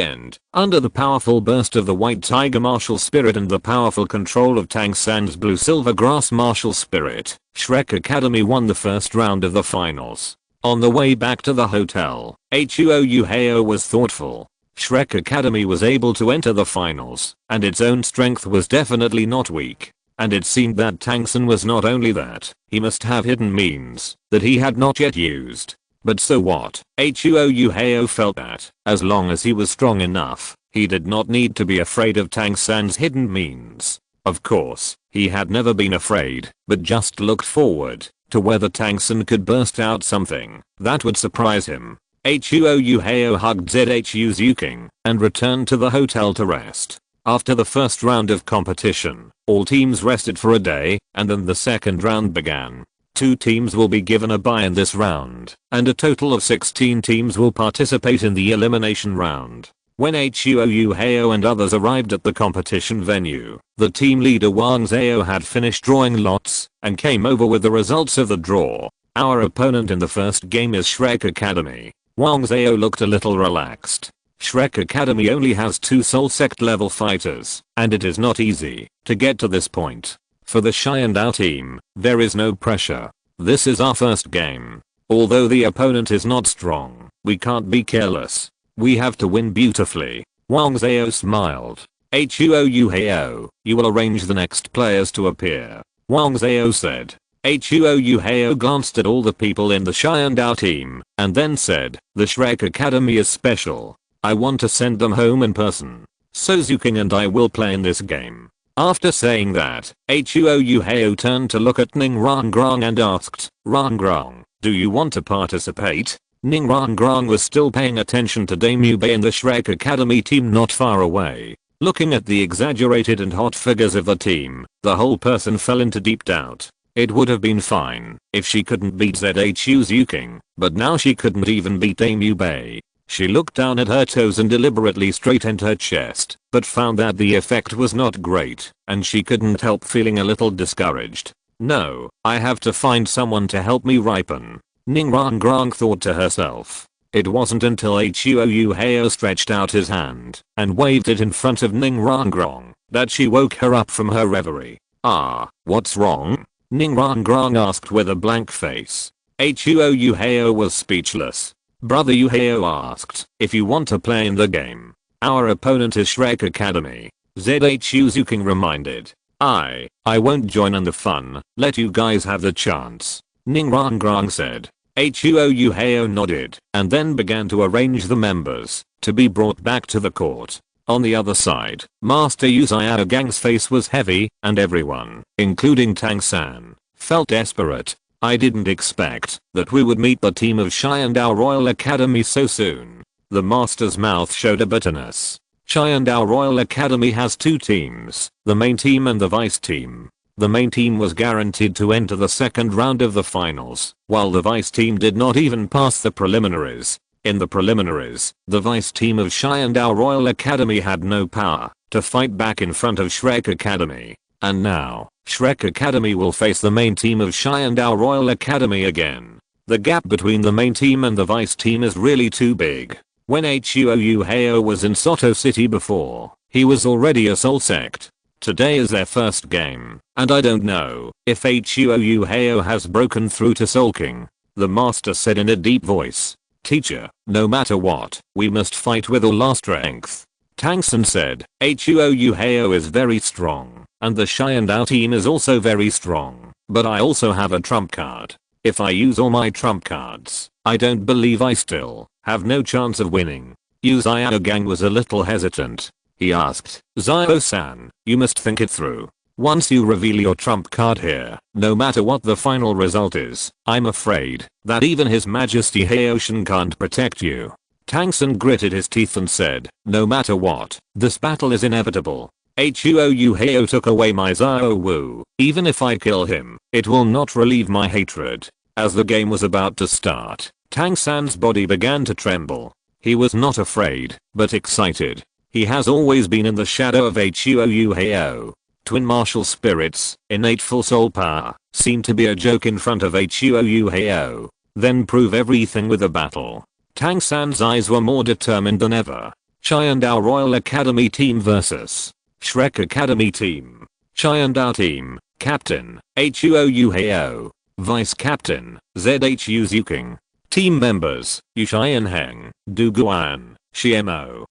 end, under the powerful burst of the white tiger martial spirit and the powerful control of Tang San's blue silver grass martial spirit, Shrek Academy won the first round of the finals. On the way back to the hotel, Huo Yuhao was thoughtful. Shrek Academy was able to enter the finals, and its own strength was definitely not weak. And it seemed that Tang San was not only that, he must have hidden means that he had not yet used. But so what? Huo Yuhao felt that, as long as he was strong enough, he did not need to be afraid of Tang San's hidden means. Of course, he had never been afraid, but just looked forward to whether Tang San could burst out something that would surprise him. Huo Yuhao hugged Zhu Zhuqing and returned to the hotel to rest. After the first round of competition, all teams rested for a day, and then the second round began. 2 teams will be given a bye in this round, and a total of 16 teams will participate in the elimination round. When Huo Yuhao and others arrived at the competition venue, the team leader Wang Zhao had finished drawing lots and came over with the results of the draw. Our opponent in the first game is Shrek Academy. Wang Zhao looked a little relaxed. Shrek Academy only has 2 Soul Sect level fighters, and it is not easy to get to this point. For the Xiandao team, there is no pressure. This is our first game. Although the opponent is not strong, we can't be careless. We have to win beautifully. Wang Zhao smiled. Huo Yuhao, you will arrange the next players to appear. Wang Zhao said. Huo Yuhao glanced at all the people in the Xiandao team, and then said, the Shrek Academy is special. I want to send them home in person. So Zhuqing and I will play in this game. After saying that, Huo Yuhao turned to look at Ning Rangrang and asked, Rangrang, do you want to participate? Ning Rangrang was still paying attention to Dame Yubei and the Shrek Academy team not far away. Looking at the exaggerated and hot figures of the team, the whole person fell into deep doubt. It would have been fine if she couldn't beat Zhu Zhuqing, but now she couldn't even beat Dame Yubei. She looked down at her toes and deliberately straightened her chest, but found that the effect was not great, and she couldn't help feeling a little discouraged. No, I have to find someone to help me ripen. Ning Rangrang thought to herself. It wasn't until Huo Yuhao stretched out his hand and waved it in front of Ning Rangrang that she woke her up from her reverie. Ah, what's wrong? Ning Rangrang asked with a blank face. Huo Yuhao was speechless. Brother Yuhao asked, if you want to play in the game. Our opponent is Shrek Academy. Zhu Zhuqing reminded. I won't join in the fun, let you guys have the chance. Ning Rangrang said. Huo Yuhao nodded, and then began to arrange the members to be brought back to the court. On the other side, Master Yu Gang's face was heavy, and everyone, including Tang San, felt desperate. I didn't expect that we would meet the team of Xiandao Royal Academy so soon. The master's mouth showed a bitterness. Xiandao Royal Academy has 2 teams, the main team and the vice team. The main team was guaranteed to enter the second round of the finals, while the vice team did not even pass the preliminaries. In the preliminaries, the vice team of Xiandao Royal Academy had no power to fight back in front of Shrek Academy. And now, Shrek Academy will face the main team of Xiandao Royal Academy again. The gap between the main team and the vice team is really too big. When Huo Yuhao was in Soto City before, he was already a Soul Sect. Today is their first game, and I don't know if Huo Yuhao has broken through to Soul King. The master said in a deep voice. Teacher, no matter what, we must fight with all our strength. Tang San said. Huo Yuhao is very strong, and the Xiandao team is also very strong, but I also have a trump card. If I use all my trump cards, I don't believe I still have no chance of winning. Yu Gang was a little hesitant. He asked, Zio-san, you must think it through. Once you reveal your trump card here, no matter what the final result is, I'm afraid that even His Majesty Haoshan can't protect you. Tang San gritted his teeth and said, no matter what, this battle is inevitable. Huo Yuhao took away my Zio Wu. Even if I kill him, it will not relieve my hatred. As the game was about to start, Tang San's body began to tremble. He was not afraid, but excited. He has always been in the shadow of Huo Yuhao. Twin martial spirits, innate full soul power, seem to be a joke in front of Huo Yuhao. Then prove everything with a battle. Tang San's eyes were more determined than ever. Xiandao Royal Academy team vs. Shrek Academy team. Xiandao team, Captain, Huo Yuhao. Vice Captain, Zhu Zhuqing. Team members: Yu Xianheng, Du Guan, Xiemo,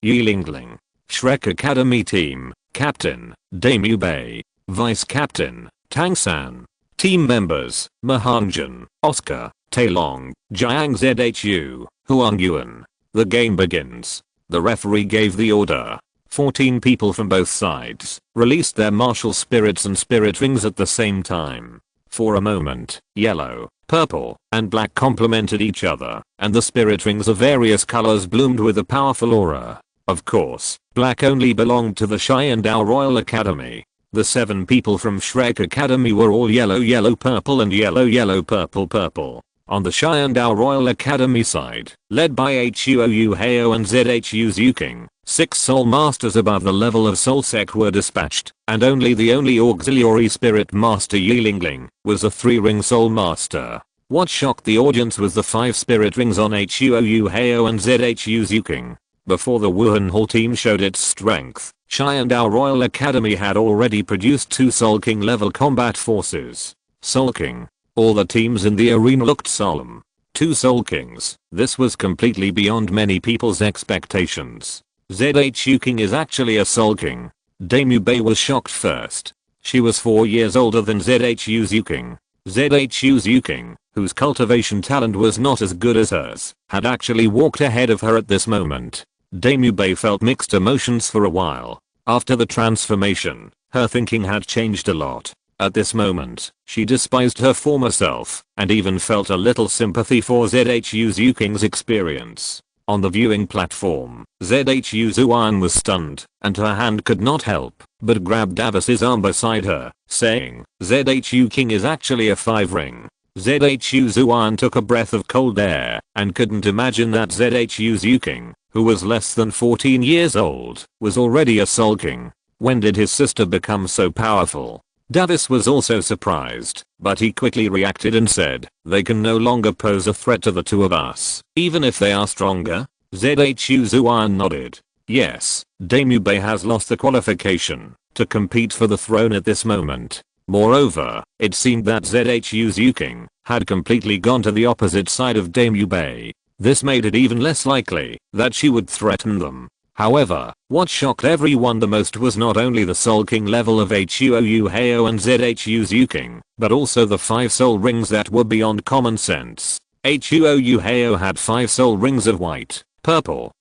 Yilingling. Shrek Academy Team: Captain, Damu Bei. Vice Captain, Tang San. Team members: Mahanjin, Oscar, Tailong, Jiang Zhu, Huang Yuan. The game begins. The referee gave the order. 14 people from both sides released their martial spirits and spirit rings at the same time. For a moment, yellow, purple, and black complemented each other, and the spirit rings of various colors bloomed with a powerful aura. Of course, black only belonged to the Xiandao Royal Academy. The 7 people from Shrek Academy were all yellow purple and yellow purple. On the Xiandao Royal Academy side, led by Huo Yuhao and Zhu Zhuqing, 6 soul masters above the level of soul sec were dispatched, and only the auxiliary spirit master Yilingling was a 3-ring soul master. What shocked the audience was the 5 spirit rings on Huo Yuhao and Zhu Zhuqing. Before the Wuhan Hall team showed its strength, Xiandao Royal Academy had already produced 2 Soul King level combat forces. Soul King. All the teams in the arena looked solemn. 2 Soul Kings. This was completely beyond many people's expectations. Zhu Zhuqing is actually a Soul King. Damu Bei was shocked first. She was 4 years older than Zhu Zhuqing. Zhu Zhuqing, whose cultivation talent was not as good as hers, had actually walked ahead of her at this moment. Damu Bei felt mixed emotions for a while. After the transformation, her thinking had changed a lot. At this moment, she despised her former self, and even felt a little sympathy for Zhu Zhuqing's experience. On the viewing platform, Zhu Zhuqing was stunned, and her hand could not help but grab Davis's arm beside her, saying, Zhu Zhuqing is actually a 5-ring. Zhu Zhuqing took a breath of cold air, and couldn't imagine that Zhu Zhuqing, who was less than 14 years old, was already a Soul King. When did his sister become so powerful? Davis was also surprised, but he quickly reacted and said, they can no longer pose a threat to the 2 of us, even if they are stronger? Zhu Zhuqing nodded. Yes, Damu Bei has lost the qualification to compete for the throne at this moment. Moreover, it seemed that Zhu Zhuqing had completely gone to the opposite side of Damu Bei. This made it even less likely that she would threaten them. However, what shocked everyone the most was not only the Soul King level of Huo Yuhao and Zhu Zhuqing, but also the 5 soul rings that were beyond common sense. Huo Yuhao had 5 soul rings of white, purple,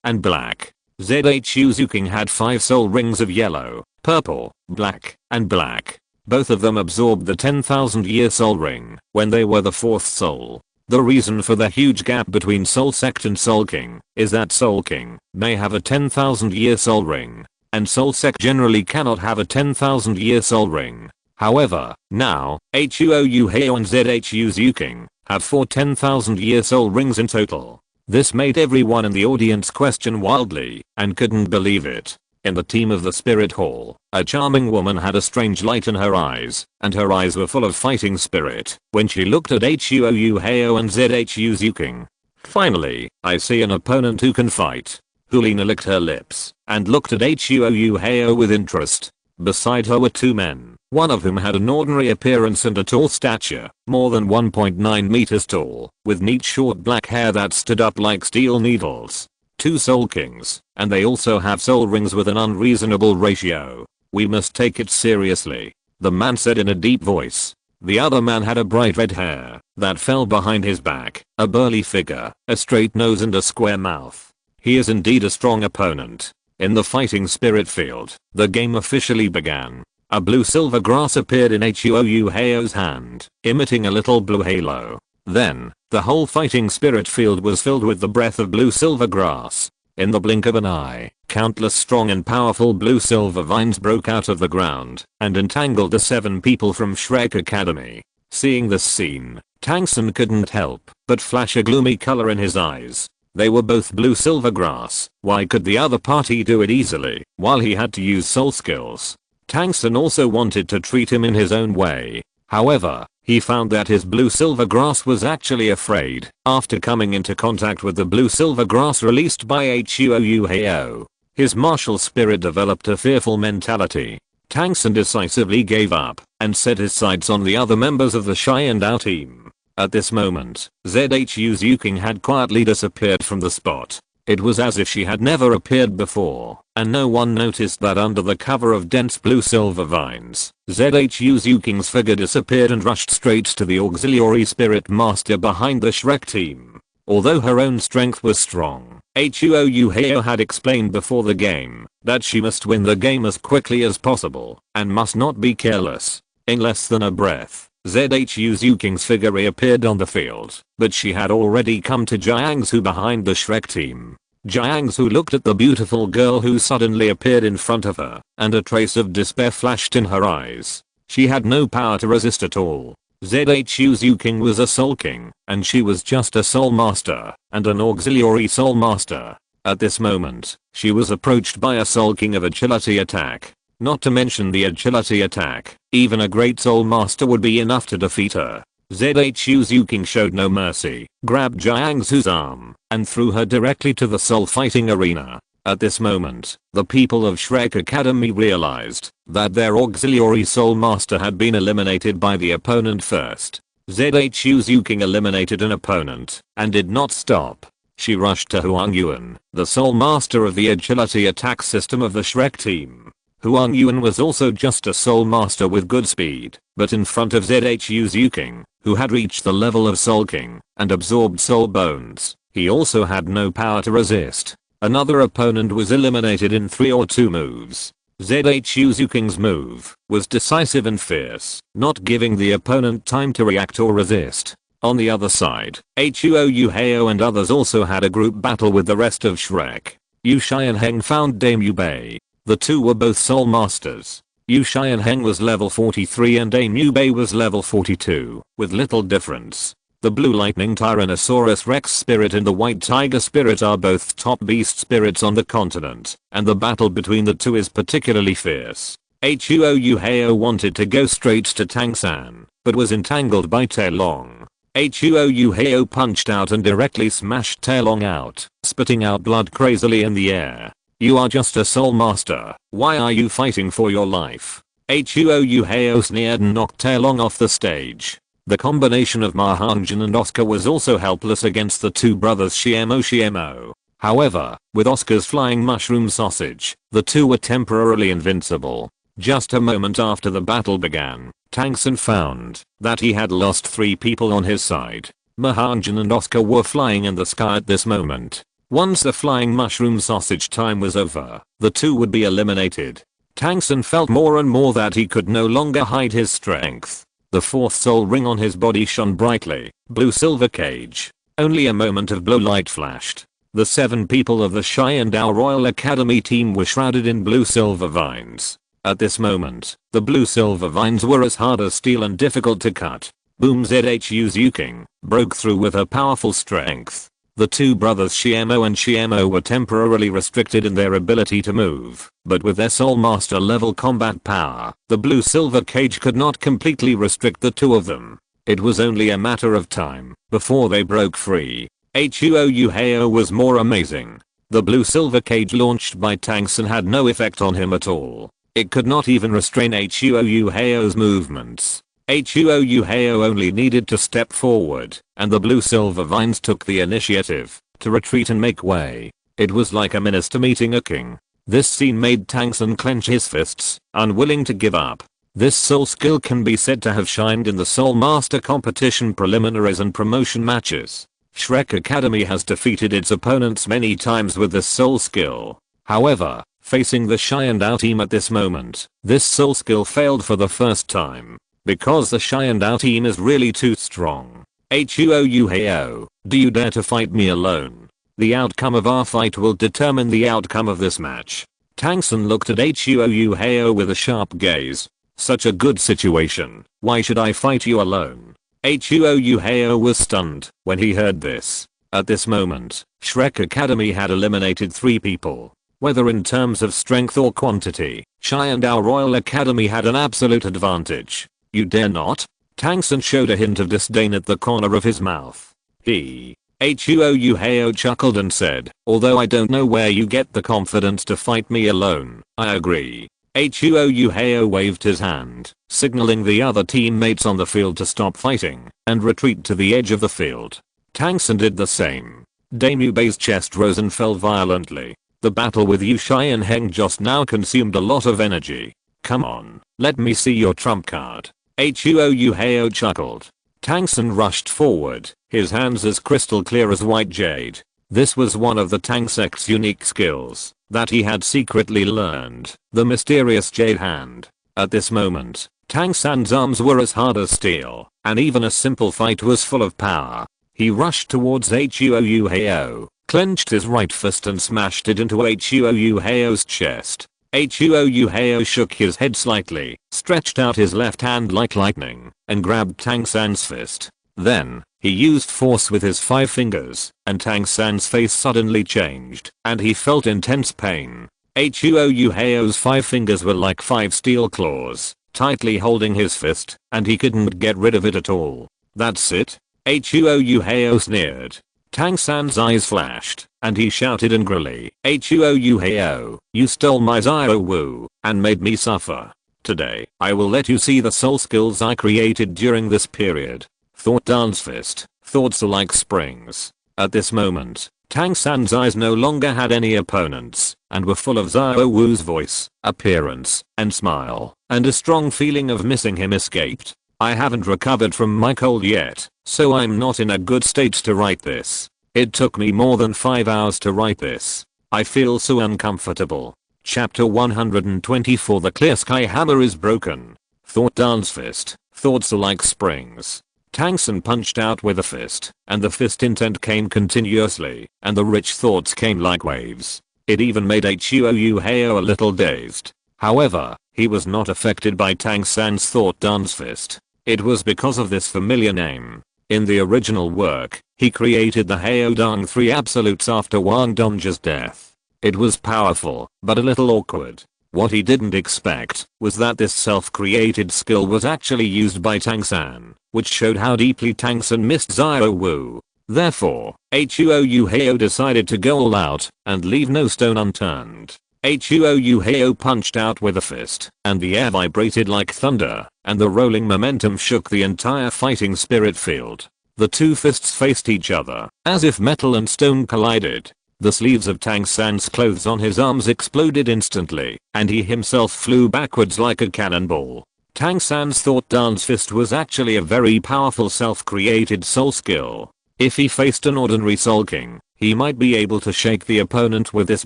and black. Zhu Zhuqing had 5 soul rings of yellow, purple, black, and black. Both of them absorbed the 10,000 year soul ring when they were the 4th soul. The reason for the huge gap between Soul Sect and Soul King is that Soul King may have a 10,000 year soul ring, and Soul Sect generally cannot have a 10,000 year soul ring. However, now, Huo Yuhao and Zhu Zhuqing have 4 10,000 year soul rings in total. This made everyone in the audience question wildly, and couldn't believe it. In the team of the Spirit Hall, a charming woman had a strange light in her eyes, and her eyes were full of fighting spirit when she looked at Huo Yuhao and Zhu Zhuqing. Finally, I see an opponent who can fight. Hulina licked her lips and looked at Huo Yuhao with interest. Beside her were 2 men, one of whom had an ordinary appearance and a tall stature, more than 1.9 meters tall, with neat short black hair that stood up like steel needles. 2 Soul Kings, and they also have soul rings with an unreasonable ratio. We must take it seriously, the man said in a deep voice. The other man had a bright red hair that fell behind his back, a burly figure, a straight nose and a square mouth. He is indeed a strong opponent. In the fighting spirit field, the game officially began. A blue silver grass appeared in Huo Yuhao's hand, emitting a little blue halo. Then, the whole fighting spirit field was filled with the breath of blue silver grass. In the blink of an eye, countless strong and powerful blue silver vines broke out of the ground and entangled the 7 people from Shrek Academy. Seeing this scene, Tangsen couldn't help but flash a gloomy color in his eyes. They were both blue silver grass. Why could the other party do it easily while he had to use soul skills? Tangsen also wanted to treat him in his own way. However, he found that his blue silver grass was actually afraid after coming into contact with the blue silver grass released by Huo Yuhao. His martial spirit developed a fearful mentality. Tangsen decisively gave up and set his sights on the other members of the Xiandao team. At this moment, Zhu Zhuqing had quietly disappeared from the spot. It was as if she had never appeared before, and no one noticed that under the cover of dense blue silver vines, Zhu Zhuqing's figure disappeared and rushed straight to the auxiliary spirit master behind the Shrek team. Although her own strength was strong, Huo Yuhao had explained before the game that she must win the game as quickly as possible and must not be careless. In less than a breath, Zhu Zhuqing's figure reappeared on the field, but she had already come to Jiangsu behind the Shrek team. Jiangsu looked at the beautiful girl who suddenly appeared in front of her, and a trace of despair flashed in her eyes. She had no power to resist at all. Zhu Zhuqing was a Soul King, and she was just a Soul Master, and an auxiliary Soul Master. At this moment, she was approached by a Soul King of agility attack. Not to mention the agility attack, even a great Soul Master would be enough to defeat her. Zhu Zhuqing showed no mercy, grabbed Jiangsu's arm, and threw her directly to the soul fighting arena. At this moment, the people of Shrek Academy realized that their auxiliary Soul Master had been eliminated by the opponent first. Zhu Zhuqing eliminated an opponent, and did not stop. She rushed to Huang Yuan, the Soul Master of the agility attack system of the Shrek team. Huang Yuan was also just a Soul Master with good speed, but in front of Zhu Zhuqing, who had reached the level of Soul King and absorbed soul bones, he also had no power to resist. Another opponent was eliminated in 3 or 2 moves. Zhu Zhuqing's move was decisive and fierce, not giving the opponent time to react or resist. On the other side, Huo Yuhao and others also had a group battle with the rest of Shrek. Yu Xianheng found Dame Yu Bei. The two were both Soul Masters. Yu Xianheng was level 43 and Dame Yu Bei was level 42, with little difference. The Blue Lightning Tyrannosaurus Rex spirit and the White Tiger spirit are both top beast spirits on the continent, and the battle between the two is particularly fierce. Huo Yuhao wanted to go straight to Tang San, but was entangled by Taelong. Huo Yuhao punched out and directly smashed Taelong out, spitting out blood crazily in the air. You are just a Soul Master, why are you fighting for your life? Huo Yuhao sneered and knocked Taelong off the stage. The combination of Ma Hangjin and Oscar was also helpless against the two brothers Xiemo. However, with Oscar's flying mushroom sausage, the two were temporarily invincible. Just a moment after the battle began, Tang San found that he had lost 3 people on his side. Ma Hangjin and Oscar were flying in the sky at this moment. Once the flying mushroom sausage time was over, the two would be eliminated. Tang San felt more and more that he could no longer hide his strength. The 4th soul ring on his body shone brightly, blue silver cage. Only a moment of blue light flashed. The 7 people of the Xiandao Royal Academy team were shrouded in blue silver vines. At this moment, the blue silver vines were as hard as steel and difficult to cut. Boom! Zhu Zhuqing broke through with her powerful strength. The two brothers Xiemo were temporarily restricted in their ability to move, but with their Soul Master level combat power, the blue silver cage could not completely restrict the two of them. It was only a matter of time before they broke free. Huo Yuhao was more amazing. The blue silver cage launched by Tang San had no effect on him at all. It could not even restrain Huo Yuhao's movements. Huo Yuhao only needed to step forward, and the blue silver vines took the initiative to retreat and make way. It was like a minister meeting a king. This scene made Tang San clench his fists, unwilling to give up. This soul skill can be said to have shined in the Soul Master competition preliminaries and promotion matches. Shrek Academy has defeated its opponents many times with this soul skill. However, facing the Xiandao team at this moment, this soul skill failed for the first time. Because the Xiandao team is really too strong. Huo Yuhao, do you dare to fight me alone? The outcome of our fight will determine the outcome of this match. Tang San looked at Huo Yuhao with a sharp gaze. Such a good situation, why should I fight you alone? Huo Yuhao was stunned when he heard this. At this moment, Shrek Academy had eliminated 3 people. Whether in terms of strength or quantity, Xiandao Royal Academy had an absolute advantage. You dare not? Tang San showed a hint of disdain at the corner of his mouth. Huo Yuhao chuckled and said, although I don't know where you get the confidence to fight me alone, I agree. Huo Yuhao waved his hand, signaling the other teammates on the field to stop fighting and retreat to the edge of the field. Tang San did the same. Damu Bei's chest rose and fell violently. The battle with Yu Shai and Heng just now consumed a lot of energy. Come on, let me see your trump card. Huo Yuhao chuckled. Tang San rushed forward, his hands as crystal clear as white jade. This was one of the Tang sect's unique skills that he had secretly learned, the mysterious jade hand. At this moment, Tang San's arms were as hard as steel, and even a simple fight was full of power. He rushed towards Huo Yuhao, clenched his right fist and smashed it into Huo Yuhao's chest. Huo Yuhao shook his head slightly, stretched out his left hand like lightning, and grabbed Tang San's fist. Then, he used force with his 5 fingers, and Tang San's face suddenly changed, and he felt intense pain. Huo Yuhao's 5 fingers were like 5 steel claws, tightly holding his fist, and he couldn't get rid of it at all. That's it? Huo Yuhao sneered. Tang San's eyes flashed, and he shouted angrily, Huo Yuhao, you stole my Zhao Wu, and made me suffer. Today, I will let you see the soul skills I created during this period. Thought Dance Fist. Thoughts are like springs. At this moment, Tang San's eyes no longer had any opponents, and were full of Zhao Wu's voice, appearance, and smile, and a strong feeling of missing him escaped. I haven't recovered from my cold yet, so I'm not in a good state to write this. It took me more than 5 hours to write this. I feel so uncomfortable. Chapter 124. The clear sky hammer is broken. Thought Dance Fist. Thoughts are like springs. Tang San punched out with a fist, and the fist intent came continuously, and the rich thoughts came like waves. It even made Huo Yuhao a little dazed. However, he was not affected by Tang San's thought dance fist. It was because of this familiar name. In the original work, he created the Haodong 3 absolutes after Wang Dong's death. It was powerful, but a little awkward. What he didn't expect was that this self-created skill was actually used by Tang San, which showed how deeply Tang San missed Zhao Wu. Therefore, Huo Yuhao decided to go all out and leave no stone unturned. Huo Yuhao punched out with a fist, and the air vibrated like thunder, and the rolling momentum shook the entire fighting spirit field. The two fists faced each other, as if metal and stone collided. The sleeves of Tang San's clothes on his arms exploded instantly, and he himself flew backwards like a cannonball. Tang San's thought dance fist was actually a very powerful self-created soul skill. If he faced an ordinary Soul King, he might be able to shake the opponent with this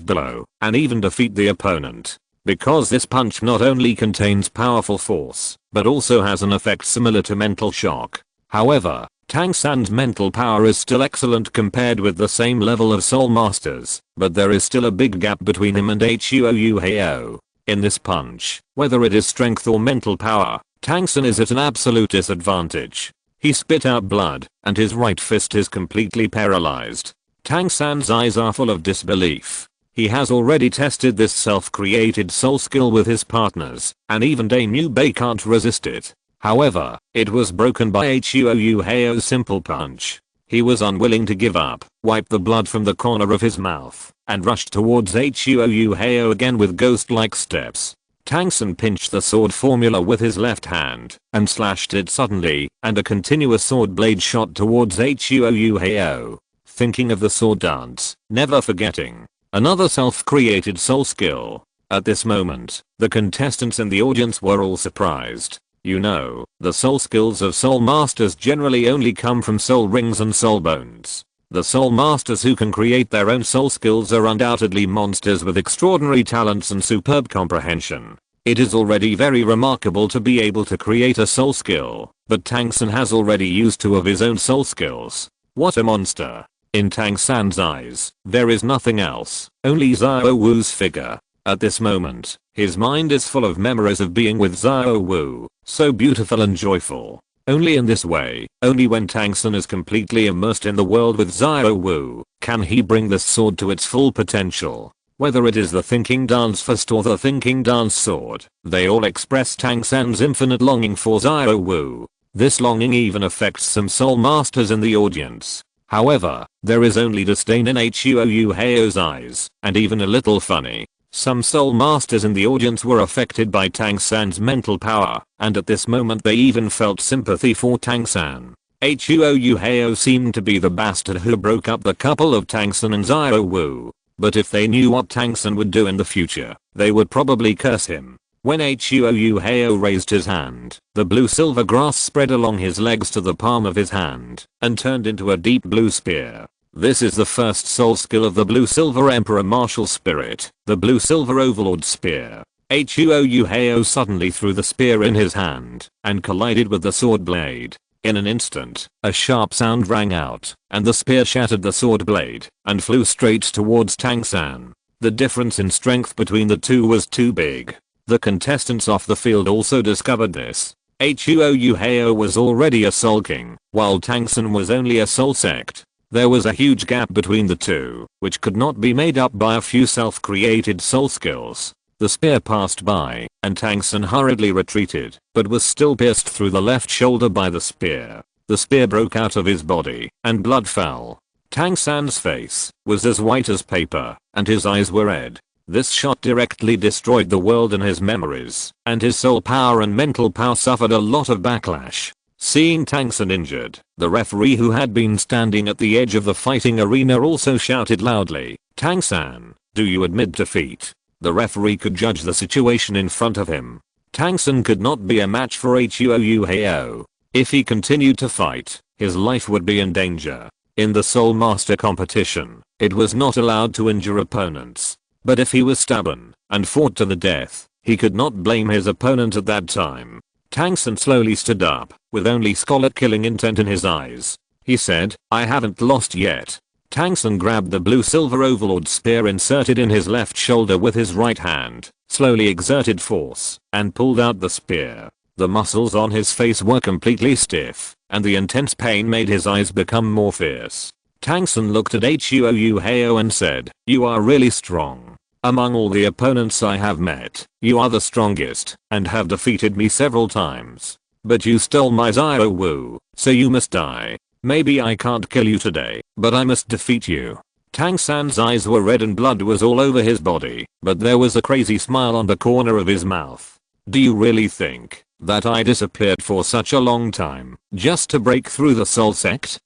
blow, and even defeat the opponent. Because this punch not only contains powerful force, but also has an effect similar to mental shock. However, Tang San's mental power is still excellent compared with the same level of Soul Masters, but there is still a big gap between him and Huo Yuhao. In this punch, whether it is strength or mental power, Tang San is at an absolute disadvantage. He spit out blood, and his right fist is completely paralyzed. Tang San's eyes are full of disbelief. He has already tested this self-created soul skill with his partners, and even Damu Bei can't resist it. However, it was broken by Huo Yuhao's simple punch. He was unwilling to give up, wiped the blood from the corner of his mouth, and rushed towards Huo Yuhao again with ghost-like steps. Tang San pinched the sword formula with his left hand, and slashed it suddenly, and a continuous sword blade shot towards Huo Yuhao. Thinking of the sword dance, never forgetting. Another self-created soul skill. At this moment, the contestants in the audience were all surprised. You know, the soul skills of soul masters generally only come from soul rings and soul bones. The soul masters who can create their own soul skills are undoubtedly monsters with extraordinary talents and superb comprehension. It is already very remarkable to be able to create a soul skill, but Tang San has already used 2 of his own soul skills. What a monster. In Tang San's eyes, there is nothing else, only Zhao Wu's figure. At this moment, his mind is full of memories of being with Zhao Wu, so beautiful and joyful. Only in this way, only when Tang San is completely immersed in the world with Zhao Wu, can he bring this sword to its full potential. Whether it is the thinking dance fist or the thinking dance sword, they all express Tang San's infinite longing for Zhao Wu. This longing even affects some soul masters in the audience. However, there is only disdain in Huo Yuhao's eyes, and even a little funny. Some soul masters in the audience were affected by Tang San's mental power, and at this moment they even felt sympathy for Tang San. Huo Yuhao seemed to be the bastard who broke up the couple of Tang San and Xiao Wu. But if they knew what Tang San would do in the future, they would probably curse him. When Huo Yuhao raised his hand, the blue-silver grass spread along his legs to the palm of his hand, and turned into a deep blue spear. This is the first soul skill of the blue-silver emperor martial spirit, the blue-silver overlord spear. Huo Yuhao suddenly threw the spear in his hand, and collided with the sword blade. In an instant, a sharp sound rang out, and the spear shattered the sword blade, and flew straight towards Tang San. The difference in strength between the two was too big. The contestants off the field also discovered this. Huo Yuhao was already a Soul King, while Tang San was only a Soul Sect. There was a huge gap between the two, which could not be made up by a few self-created soul skills. The spear passed by, and Tang San hurriedly retreated, but was still pierced through the left shoulder by the spear. The spear broke out of his body, and blood fell. Tang San's face was as white as paper, and his eyes were red. This shot directly destroyed the world and his memories, and his soul power and mental power suffered a lot of backlash. Seeing Tang San injured, the referee who had been standing at the edge of the fighting arena also shouted loudly, "Tang San, do you admit defeat?" The referee could judge the situation in front of him. Tang San could not be a match for Huo Yuhao. If he continued to fight, his life would be in danger. In the Soul Master competition, it was not allowed to injure opponents. But if he was stubborn and fought to the death, he could not blame his opponent at that time. Tang San slowly stood up, with only scholar-killing intent in his eyes. He said, "I haven't lost yet." Tang San grabbed the blue-silver overlord spear inserted in his left shoulder with his right hand, slowly exerted force, and pulled out the spear. The muscles on his face were completely stiff, and the intense pain made his eyes become more fierce. Tang San looked at Huo Yuhao and said, "You are really strong. Among all the opponents I have met, you are the strongest, and have defeated me several times. But you stole my Xiao Wu, so you must die. Maybe I can't kill you today, but I must defeat you." Tang San's eyes were red and blood was all over his body, but there was a crazy smile on the corner of his mouth. "Do you really think that I disappeared for such a long time, just to break through the Soul Sect?"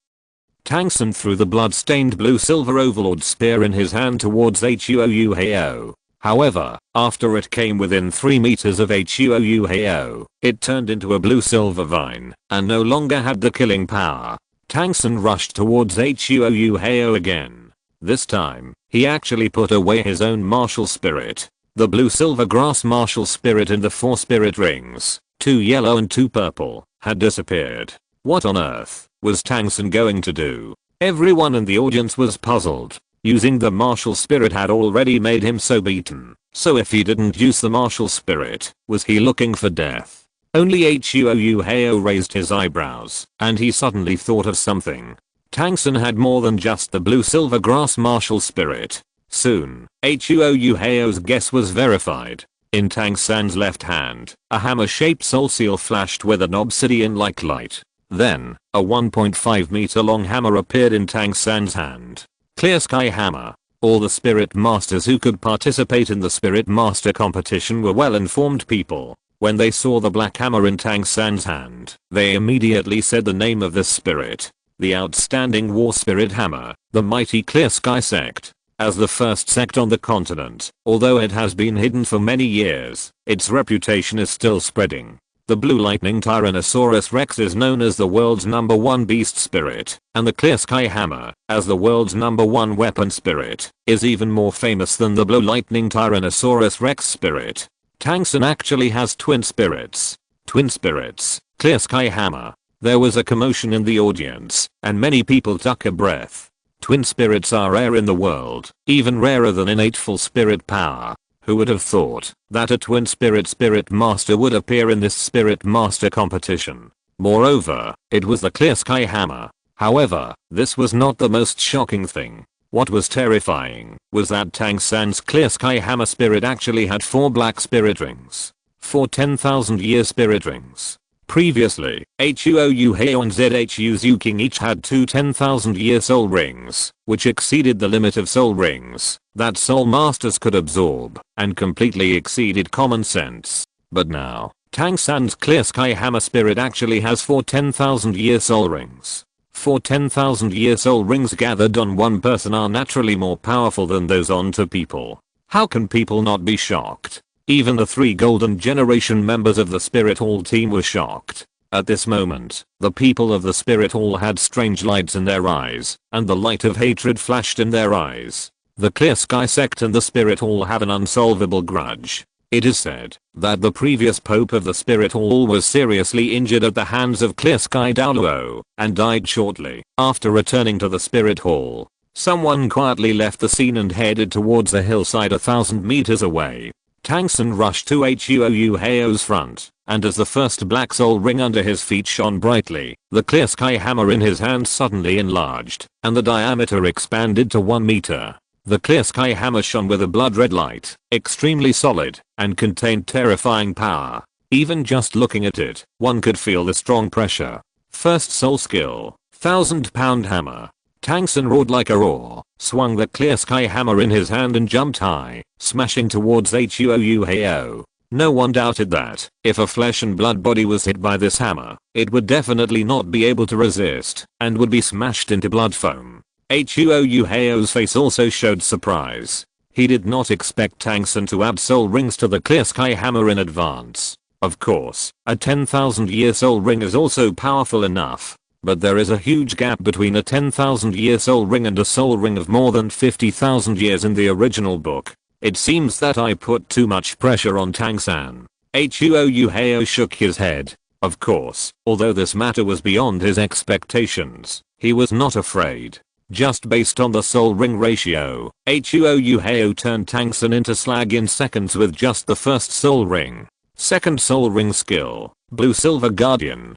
Tang San threw the blood-stained blue-silver overlord spear in his hand towards Huo Yuhao. However, after it came within 3 meters of Huo Yuhao, it turned into a blue-silver vine, and no longer had the killing power. Tang San rushed towards Huo Yuhao again. This time, he actually put away his own martial spirit. The blue-silver grass martial spirit and the 4 spirit rings, 2 yellow and 2 purple, had disappeared. What on earth was Tang San going to do? Everyone in the audience was puzzled. Using the martial spirit had already made him so beaten, so if he didn't use the martial spirit, was he looking for death? Only Huo Yuhao raised his eyebrows, and he suddenly thought of something. Tang San had more than just the blue-silver grass martial spirit. Soon, Huo Yuhao's guess was verified. In Tang San's left hand, a hammer-shaped soul seal flashed with an obsidian-like light. Then, a 1.5 meter long hammer appeared in Tang San's hand. Clear Sky Hammer. All the Spirit Masters who could participate in the Spirit Master competition were well-informed people. When they saw the black hammer in Tang San's hand, they immediately said the name of this spirit. The outstanding war spirit hammer, the mighty Clear Sky sect. As the first sect on the continent, although it has been hidden for many years, its reputation is still spreading. The Blue Lightning Tyrannosaurus Rex is known as the world's #1 beast spirit, and the Clear Sky Hammer, as the world's #1 weapon spirit, is even more famous than the Blue Lightning Tyrannosaurus Rex spirit. Tang San actually has twin spirits. Twin spirits, Clear Sky Hammer. There was a commotion in the audience, and many people took a breath. Twin spirits are rare in the world, even rarer than innate full spirit power. Who would have thought that a twin spirit master would appear in this spirit master competition? Moreover, it was the Clear Sky Hammer. However, this was not the most shocking thing. What was terrifying was that Tang San's Clear Sky Hammer spirit actually had 4 black spirit rings. 4 10,000-year spirit rings. Previously, Huo Yuhao and Zhu Zhuqing each had two 10,000-year soul rings, which exceeded the limit of soul rings that soul masters could absorb, and completely exceeded common sense. But now, Tang San's clear sky hammer spirit actually has four 10,000-year soul rings. Four 10,000-year soul rings gathered on one person are naturally more powerful than those on two people. How can people not be shocked? Even the three golden generation members of the Spirit Hall team were shocked. At this moment, the people of the Spirit Hall had strange lights in their eyes, and the light of hatred flashed in their eyes. The Clear Sky sect and the Spirit Hall have an unsolvable grudge. It is said that the previous Pope of the Spirit Hall was seriously injured at the hands of Clear Sky Douluo, and died shortly after returning to the Spirit Hall. Someone quietly left the scene and headed towards a hillside 1,000 meters away. Tang San rushed to Huo Yuhao's front, and as the first black soul ring under his feet shone brightly, the clear sky hammer in his hand suddenly enlarged, and the diameter expanded to 1 meter. The clear sky hammer shone with a blood red light, extremely solid, and contained terrifying power. Even just looking at it, one could feel the strong pressure. First soul skill, 1,000-pound hammer. Tang San roared like a roar, swung the clear sky hammer in his hand and jumped high, smashing towards Huo Yuhao. No one doubted that, if a flesh and blood body was hit by this hammer, it would definitely not be able to resist, and would be smashed into blood foam. Huo Yuhao's face also showed surprise. He did not expect Tang San to add soul rings to the clear sky hammer in advance. Of course, a 10,000-year soul ring is also powerful enough. But there is a huge gap between a 10,000-year soul ring and a soul ring of more than 50,000 years in the original book. It seems that I put too much pressure on Tang San. Huo Yuhao shook his head. Of course, although this matter was beyond his expectations, he was not afraid. Just based on the soul ring ratio, Huo Yuhao turned Tang San into slag in seconds with just the first soul ring. Second soul ring skill, Blue Silver Guardian.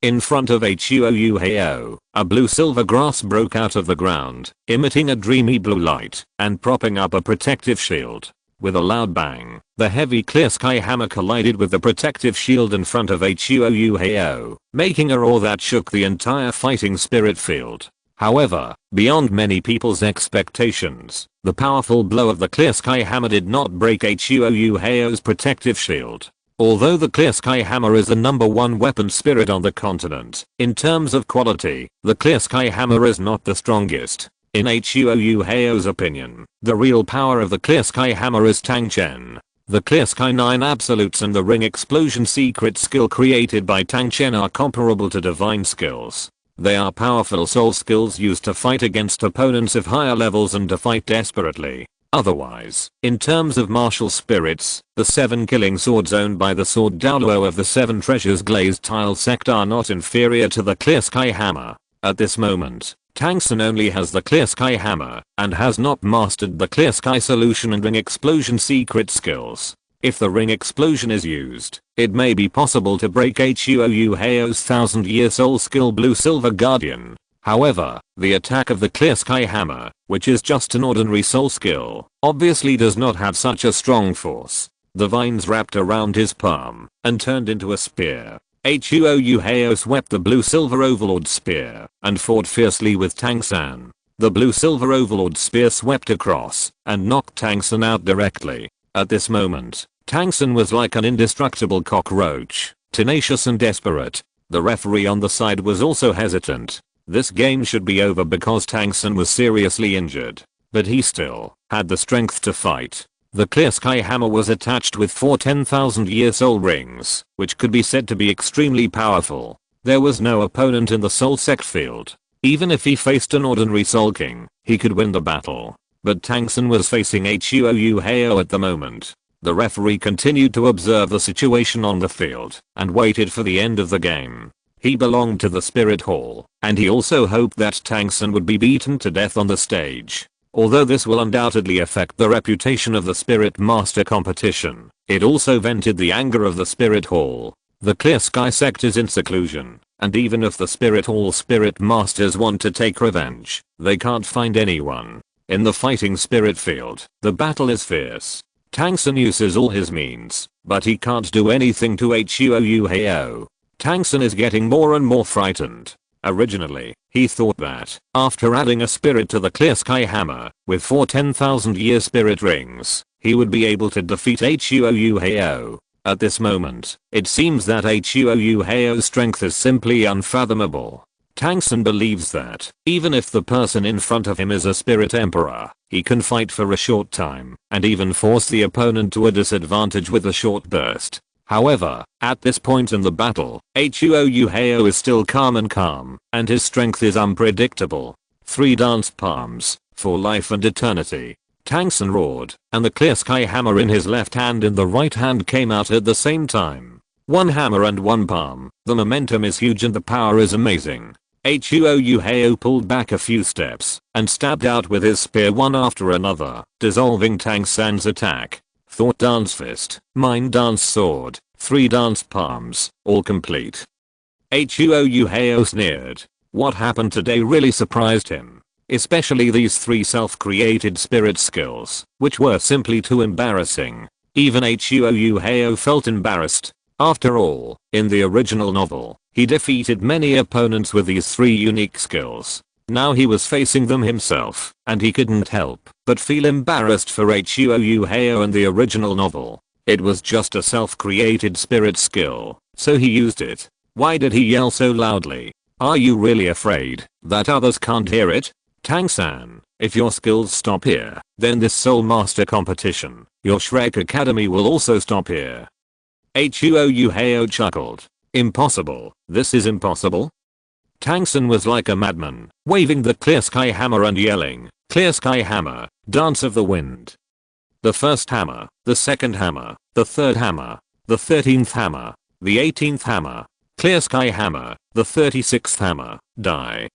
In front of Huo Yuhao, a blue-silver grass broke out of the ground, emitting a dreamy blue light, and propping up a protective shield. With a loud bang, the heavy clear sky hammer collided with the protective shield in front of Huo Yuhao, making a roar that shook the entire fighting spirit field. However, beyond many people's expectations, the powerful blow of the clear sky hammer did not break Huo Yuhao's protective shield. Although the clear sky hammer is the #1 weapon spirit on the continent, in terms of quality, the clear sky hammer is not the strongest. In Huo Yuhao's opinion, the real power of the clear sky hammer is Tang Chen. The clear sky 9 absolutes and the ring explosion secret skill created by Tang Chen are comparable to divine skills. They are powerful soul skills used to fight against opponents of higher levels and to fight desperately. Otherwise, in terms of martial spirits, the 7 killing swords owned by the sword Douluo of the 7 treasures glazed tile sect are not inferior to the clear sky hammer. At this moment, Tang San only has the clear sky hammer, and has not mastered the clear sky solution and ring explosion secret skills. If the ring explosion is used, it may be possible to break Huo Yuhao's 1,000-year soul skill Blue Silver Guardian. However, the attack of the clear sky hammer, which is just an ordinary soul skill, obviously does not have such a strong force. The vines wrapped around his palm and turned into a spear. Huo Yuhao swept the blue silver overlord spear and fought fiercely with Tang San. The blue silver overlord spear swept across and knocked Tang San out directly. At this moment, Tang San was like an indestructible cockroach, tenacious and desperate. The referee on the side was also hesitant. This game should be over because Tang San was seriously injured, but he still had the strength to fight. The clear sky hammer was attached with 4 10,000-year soul rings, which could be said to be extremely powerful. There was no opponent in the soul sect field. Even if he faced an ordinary soul king, he could win the battle. But Tang San was facing Huo Yuhao at the moment. The referee continued to observe the situation on the field and waited for the end of the game. He belonged to the Spirit Hall, and he also hoped that Tang San would be beaten to death on the stage. Although this will undoubtedly affect the reputation of the Spirit Master competition, it also vented the anger of the Spirit Hall. The Clear Sky sect is in seclusion, and even if the Spirit Hall Spirit Masters want to take revenge, they can't find anyone. In the fighting spirit field, the battle is fierce. Tang San uses all his means, but he can't do anything to Huo Yuhao. Tang San is getting more and more frightened. Originally, he thought that, after adding a spirit to the clear sky hammer, with 4 10,000-year spirit rings, he would be able to defeat Huo Yuhao. At this moment, it seems that Huo Yuhao's strength is simply unfathomable. Tang San believes that, even if the person in front of him is a spirit emperor, he can fight for a short time, and even force the opponent to a disadvantage with a short burst. However, at this point in the battle, Huo Yuhao is still calm, and his strength is unpredictable. 3 dance palms, for life and eternity. Tang San roared, and the clear sky hammer in his left hand and the right hand came out at the same time. 1 hammer and 1 palm, the momentum is huge and the power is amazing. Huo Yuhao pulled back a few steps, and stabbed out with his spear one after another, dissolving Tang San's attack. Thought dance fist, mind dance sword, 3 dance palms, all complete. Huo Yuhao sneered. What happened today really surprised him. Especially these 3 self-created spirit skills, which were simply too embarrassing. Even Huo Yuhao felt embarrassed. After all, in the original novel, he defeated many opponents with these 3 unique skills. Now he was facing them himself, and he couldn't help but feel embarrassed for Huo Yuhao in the original novel. It was just a self-created spirit skill, so he used it. Why did he yell so loudly? Are you really afraid that others can't hear it? Tang San, if your skills stop here, then this Soul Master competition, your Shrek Academy will also stop here. Huo Yuhao chuckled. Impossible, this is impossible? Tang San was like a madman, waving the clear sky hammer and yelling, "Clear sky hammer, dance of the wind." The first hammer, the second hammer, the third hammer, the 13th hammer, the 18th hammer, clear sky hammer, the 36th hammer, die.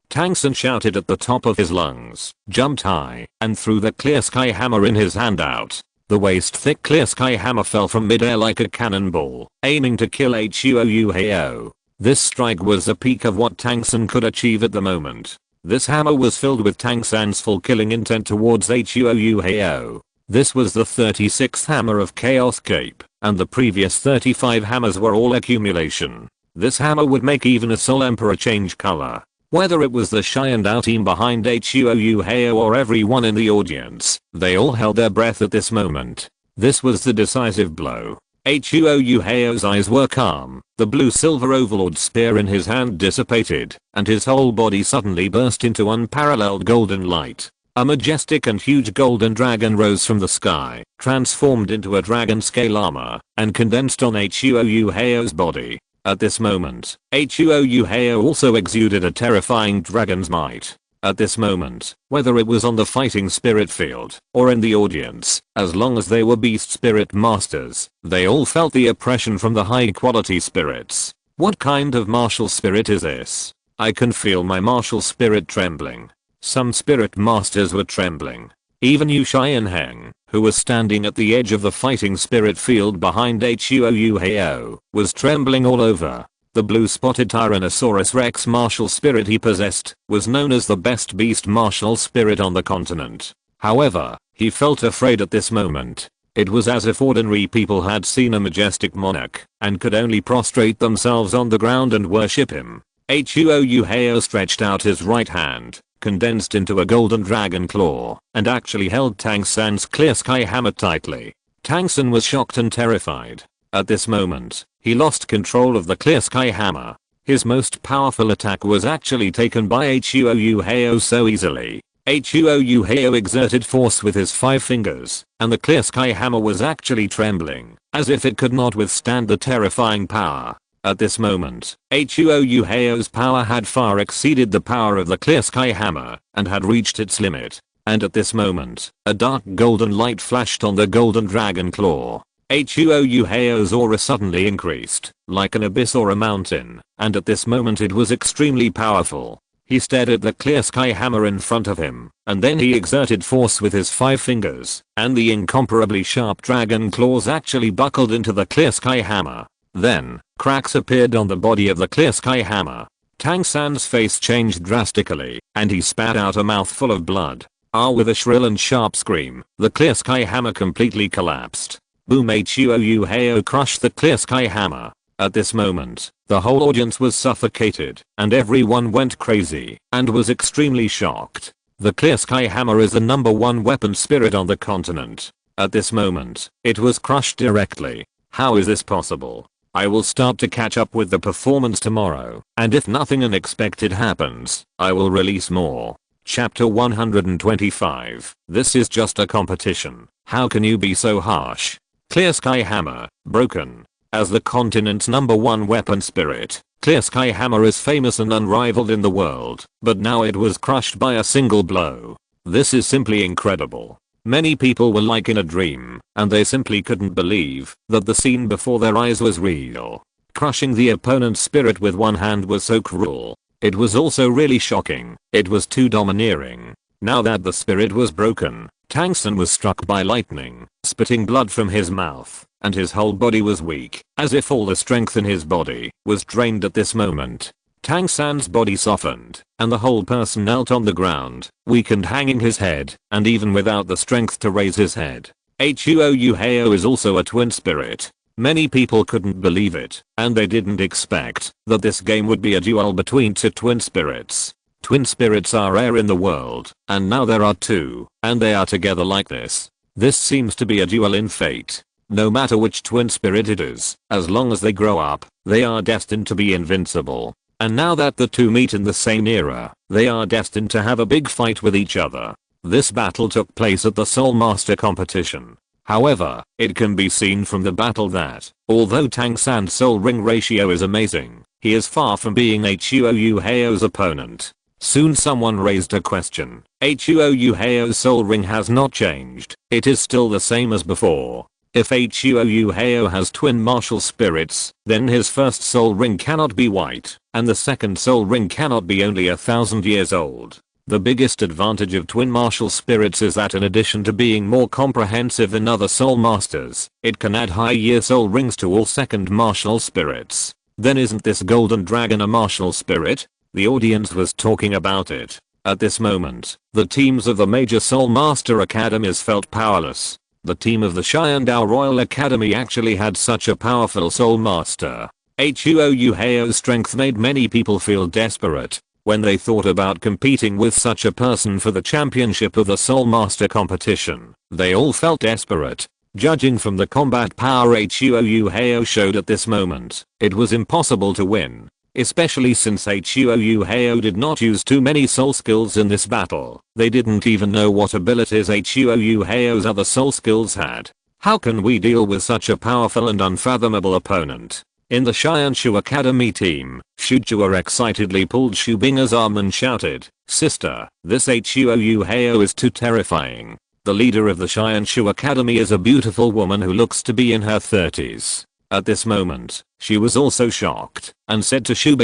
Tang San shouted at the top of his lungs, jumped high, and threw the clear sky hammer in his hand out. The waist-thick clear sky hammer fell from midair like a cannonball, aiming to kill Huo Yuhao. This strike was the peak of what Tang San could achieve at the moment. This hammer was filled with Tang San's full killing intent towards Huo Yuhao. This was the 36th hammer of Chaos Cape, and the previous 35 hammers were all accumulation. This hammer would make even a Soul Emperor change color. Whether it was the shy and out team behind Huo Yuhao or everyone in the audience, they all held their breath at this moment. This was the decisive blow. Huo Yuhao's eyes were calm, the blue-silver overlord spear in his hand dissipated, and his whole body suddenly burst into unparalleled golden light. A majestic and huge golden dragon rose from the sky, transformed into a dragon-scale armor, and condensed on Huo Yuhao's body. At this moment, Huo Yuhao also exuded a terrifying dragon's might. At this moment, whether it was on the fighting spirit field, or in the audience, as long as they were beast spirit masters, they all felt the oppression from the high quality spirits. What kind of martial spirit is this? I can feel my martial spirit trembling. Some spirit masters were trembling. Even Yu Xianheng, who was standing at the edge of the fighting spirit field behind Huo Yuhao, was trembling all over. The blue-spotted Tyrannosaurus Rex martial spirit he possessed was known as the best beast martial spirit on the continent. However, he felt afraid at this moment. It was as if ordinary people had seen a majestic monarch and could only prostrate themselves on the ground and worship him. Huo Yuhao stretched out his right hand, condensed into a golden dragon claw, and actually held Tang San's clear sky hammer tightly. Tang San was shocked and terrified. At this moment, he lost control of the clear sky hammer. His most powerful attack was actually taken by Huo Yuhao so easily. Huo Yuhao exerted force with his 5 fingers, and the clear sky hammer was actually trembling, as if it could not withstand the terrifying power. At this moment, Huo Yuhao's power had far exceeded the power of the clear sky hammer, and had reached its limit. And at this moment, a dark golden light flashed on the golden dragon claw. Huo Yuhao's aura suddenly increased, like an abyss or a mountain, and at this moment it was extremely powerful. He stared at the clear sky hammer in front of him, and then he exerted force with his 5 fingers, and the incomparably sharp dragon claws actually buckled into the clear sky hammer. Then, cracks appeared on the body of the clear sky hammer. Tang San's face changed drastically, and he spat out a mouthful of blood. With a shrill and sharp scream, the clear sky hammer completely collapsed. Boom! Huo Yuhao crushed the clear sky hammer. At this moment, The whole audience was suffocated, and everyone went crazy, and was extremely shocked. The Clear Sky Hammer is the #1 weapon spirit on the continent. At this moment, it was crushed directly. How is this possible? I will start to catch up with the performance tomorrow, and if nothing unexpected happens, I will release more. Chapter 125. This is just a competition. How can you be so harsh? Clear Sky Hammer, broken. As the continent's #1 weapon spirit, Clear Sky Hammer is famous and unrivaled in the world, but now it was crushed by a single blow. This is simply incredible. Many people were like in a dream, and they simply couldn't believe that the scene before their eyes was real. Crushing the opponent's spirit with one hand was so cruel. It was also really shocking. It was too domineering. Now that the spirit was broken, Tang San was struck by lightning, spitting blood from his mouth, and his whole body was weak, as if all the strength in his body was drained at this moment. Tang San's body softened, and the whole person knelt on the ground, weakened, hanging his head, and even without the strength to raise his head. Huo Yuhao is also a twin spirit. Many people couldn't believe it, and they didn't expect that this game would be a duel between two twin spirits. Twin spirits are rare in the world, and now there are two, and they are together like this. This seems to be a duel in fate. No matter which twin spirit it is, as long as they grow up, they are destined to be invincible. And now that the two meet in the same era, they are destined to have a big fight with each other. This battle took place at the Soul Master competition. However, it can be seen from the battle that, although Tang San's soul ring ratio is amazing, he is far from being Huo Yuhao's opponent. Soon someone raised a question. Huo Yuhao's soul ring has not changed. It is still the same as before. If Huo Yuhao has twin martial spirits, then his first soul ring cannot be white, and the second soul ring cannot be only 1,000 years old. The biggest advantage of twin martial spirits is that in addition to being more comprehensive than other soul masters, it can add high year soul rings to all second martial spirits. Then isn't this golden dragon a martial spirit? The audience was talking about it. At this moment, the teams of the major soul master academies felt powerless. The team of the Xiandao Royal Academy actually had such a powerful soul master. Huo Yuhao's strength made many people feel desperate when they thought about competing with such a person for the championship of the Soul Master competition. They all felt desperate. Judging from the combat power Huo Yuhao showed at this moment, it was impossible to win. Especially since Huo Yuhao did not use too many soul skills in this battle. They didn't even know what abilities Huo Yuhao's other soul skills had. How can we deal with such a powerful and unfathomable opponent? In the Xianshu Academy team, Shu Zhuqing excitedly pulled Xu Bing's arm and shouted, "Sister, this Huo Yuhao is too terrifying." The leader of the Xianshu Academy is a beautiful woman who looks to be in her 30s. At this moment, she was also shocked, and said to Xu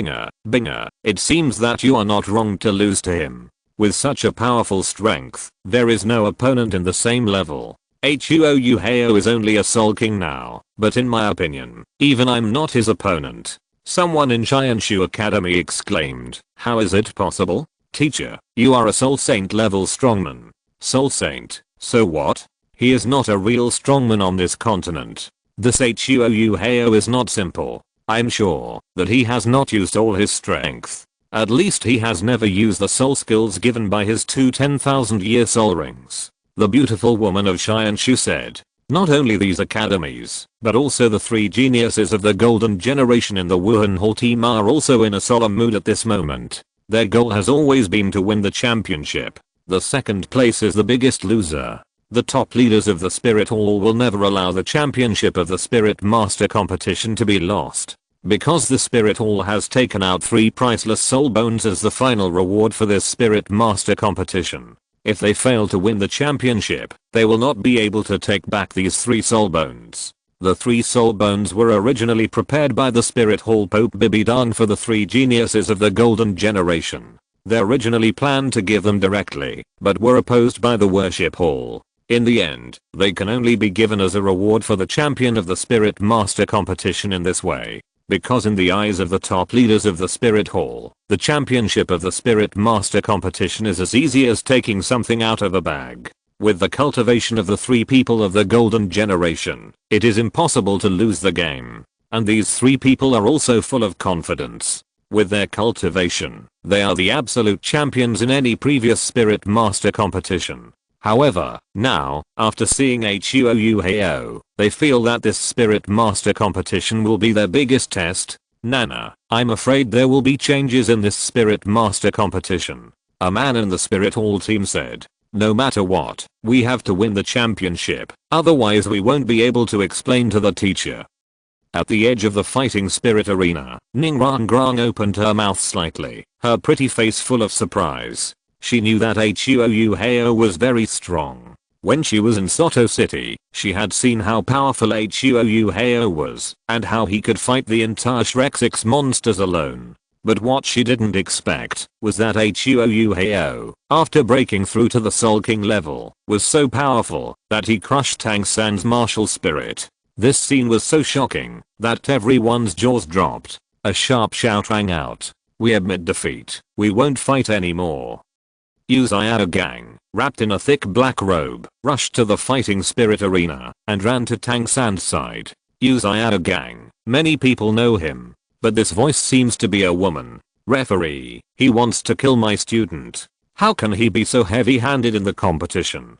Bing, "It seems that you are not wrong to lose to him. With such a powerful strength, there is no opponent in the same level. Huo Yuhao is only a Soul King now, but in my opinion, even I'm not his opponent." Someone in Xianshu Academy exclaimed, "How is it possible? Teacher, you are a Soul Saint level strongman." Soul Saint, so what? He is not a real strongman on this continent. This Huo Yuhao is not simple. I'm sure that he has not used all his strength. At least he has never used the soul skills given by his two 10,000 year soul rings. The beautiful woman of Xianshu said, "Not only these academies, but also the three geniuses of the golden generation in the Wuhan Hall team are also in a solemn mood at this moment. Their goal has always been to win the championship. The second place is the biggest loser. The top leaders of the Spirit Hall will never allow the championship of the Spirit Master competition to be lost. Because the Spirit Hall has taken out 3 priceless soul bones as the final reward for this Spirit Master competition. If they fail to win the championship, they will not be able to take back these 3 soul bones. The 3 soul bones were originally prepared by the Spirit Hall Pope Bibidan for the 3 geniuses of the Golden Generation. They originally planned to give them directly, but were opposed by the Worship Hall. In the end, they can only be given as a reward for the champion of the Spirit Master competition in this way. Because in the eyes of the top leaders of the Spirit Hall, the championship of the Spirit Master competition is as easy as taking something out of a bag. With the cultivation of the 3 people of the Golden Generation, it is impossible to lose the game. and these 3 people are also full of confidence. With their cultivation, they are the absolute champions in any previous Spirit Master competition. However, now, after seeing Huo Yuhao, they feel that this Spirit Master competition will be their biggest test. Nana, I'm afraid there will be changes in this Spirit Master competition. A man in the Spirit Hall team said. No matter what, we have to win the championship, otherwise we won't be able to explain to the teacher. At the edge of the fighting spirit arena, Ningrangrang opened her mouth slightly, her pretty face full of surprise. She knew that Huo Yuhao was very strong. When she was in Soto City, she had seen how powerful Huo Yuhao was, and how he could fight the entire Shrek 6 monsters alone. But what she didn't expect was that Huo Yuhao, after breaking through to the Soul King level, was so powerful that he crushed Tang San's martial spirit. This scene was so shocking that everyone's jaws dropped. A sharp shout rang out. We admit defeat. We won't fight anymore. Uzayada Gang, wrapped in a thick black robe, rushed to the fighting spirit arena and ran to Tang San's side. Uzayada Gang, many people know him. But this voice seems to be a woman. Referee, he wants to kill my student. How can he be so heavy-handed in the competition?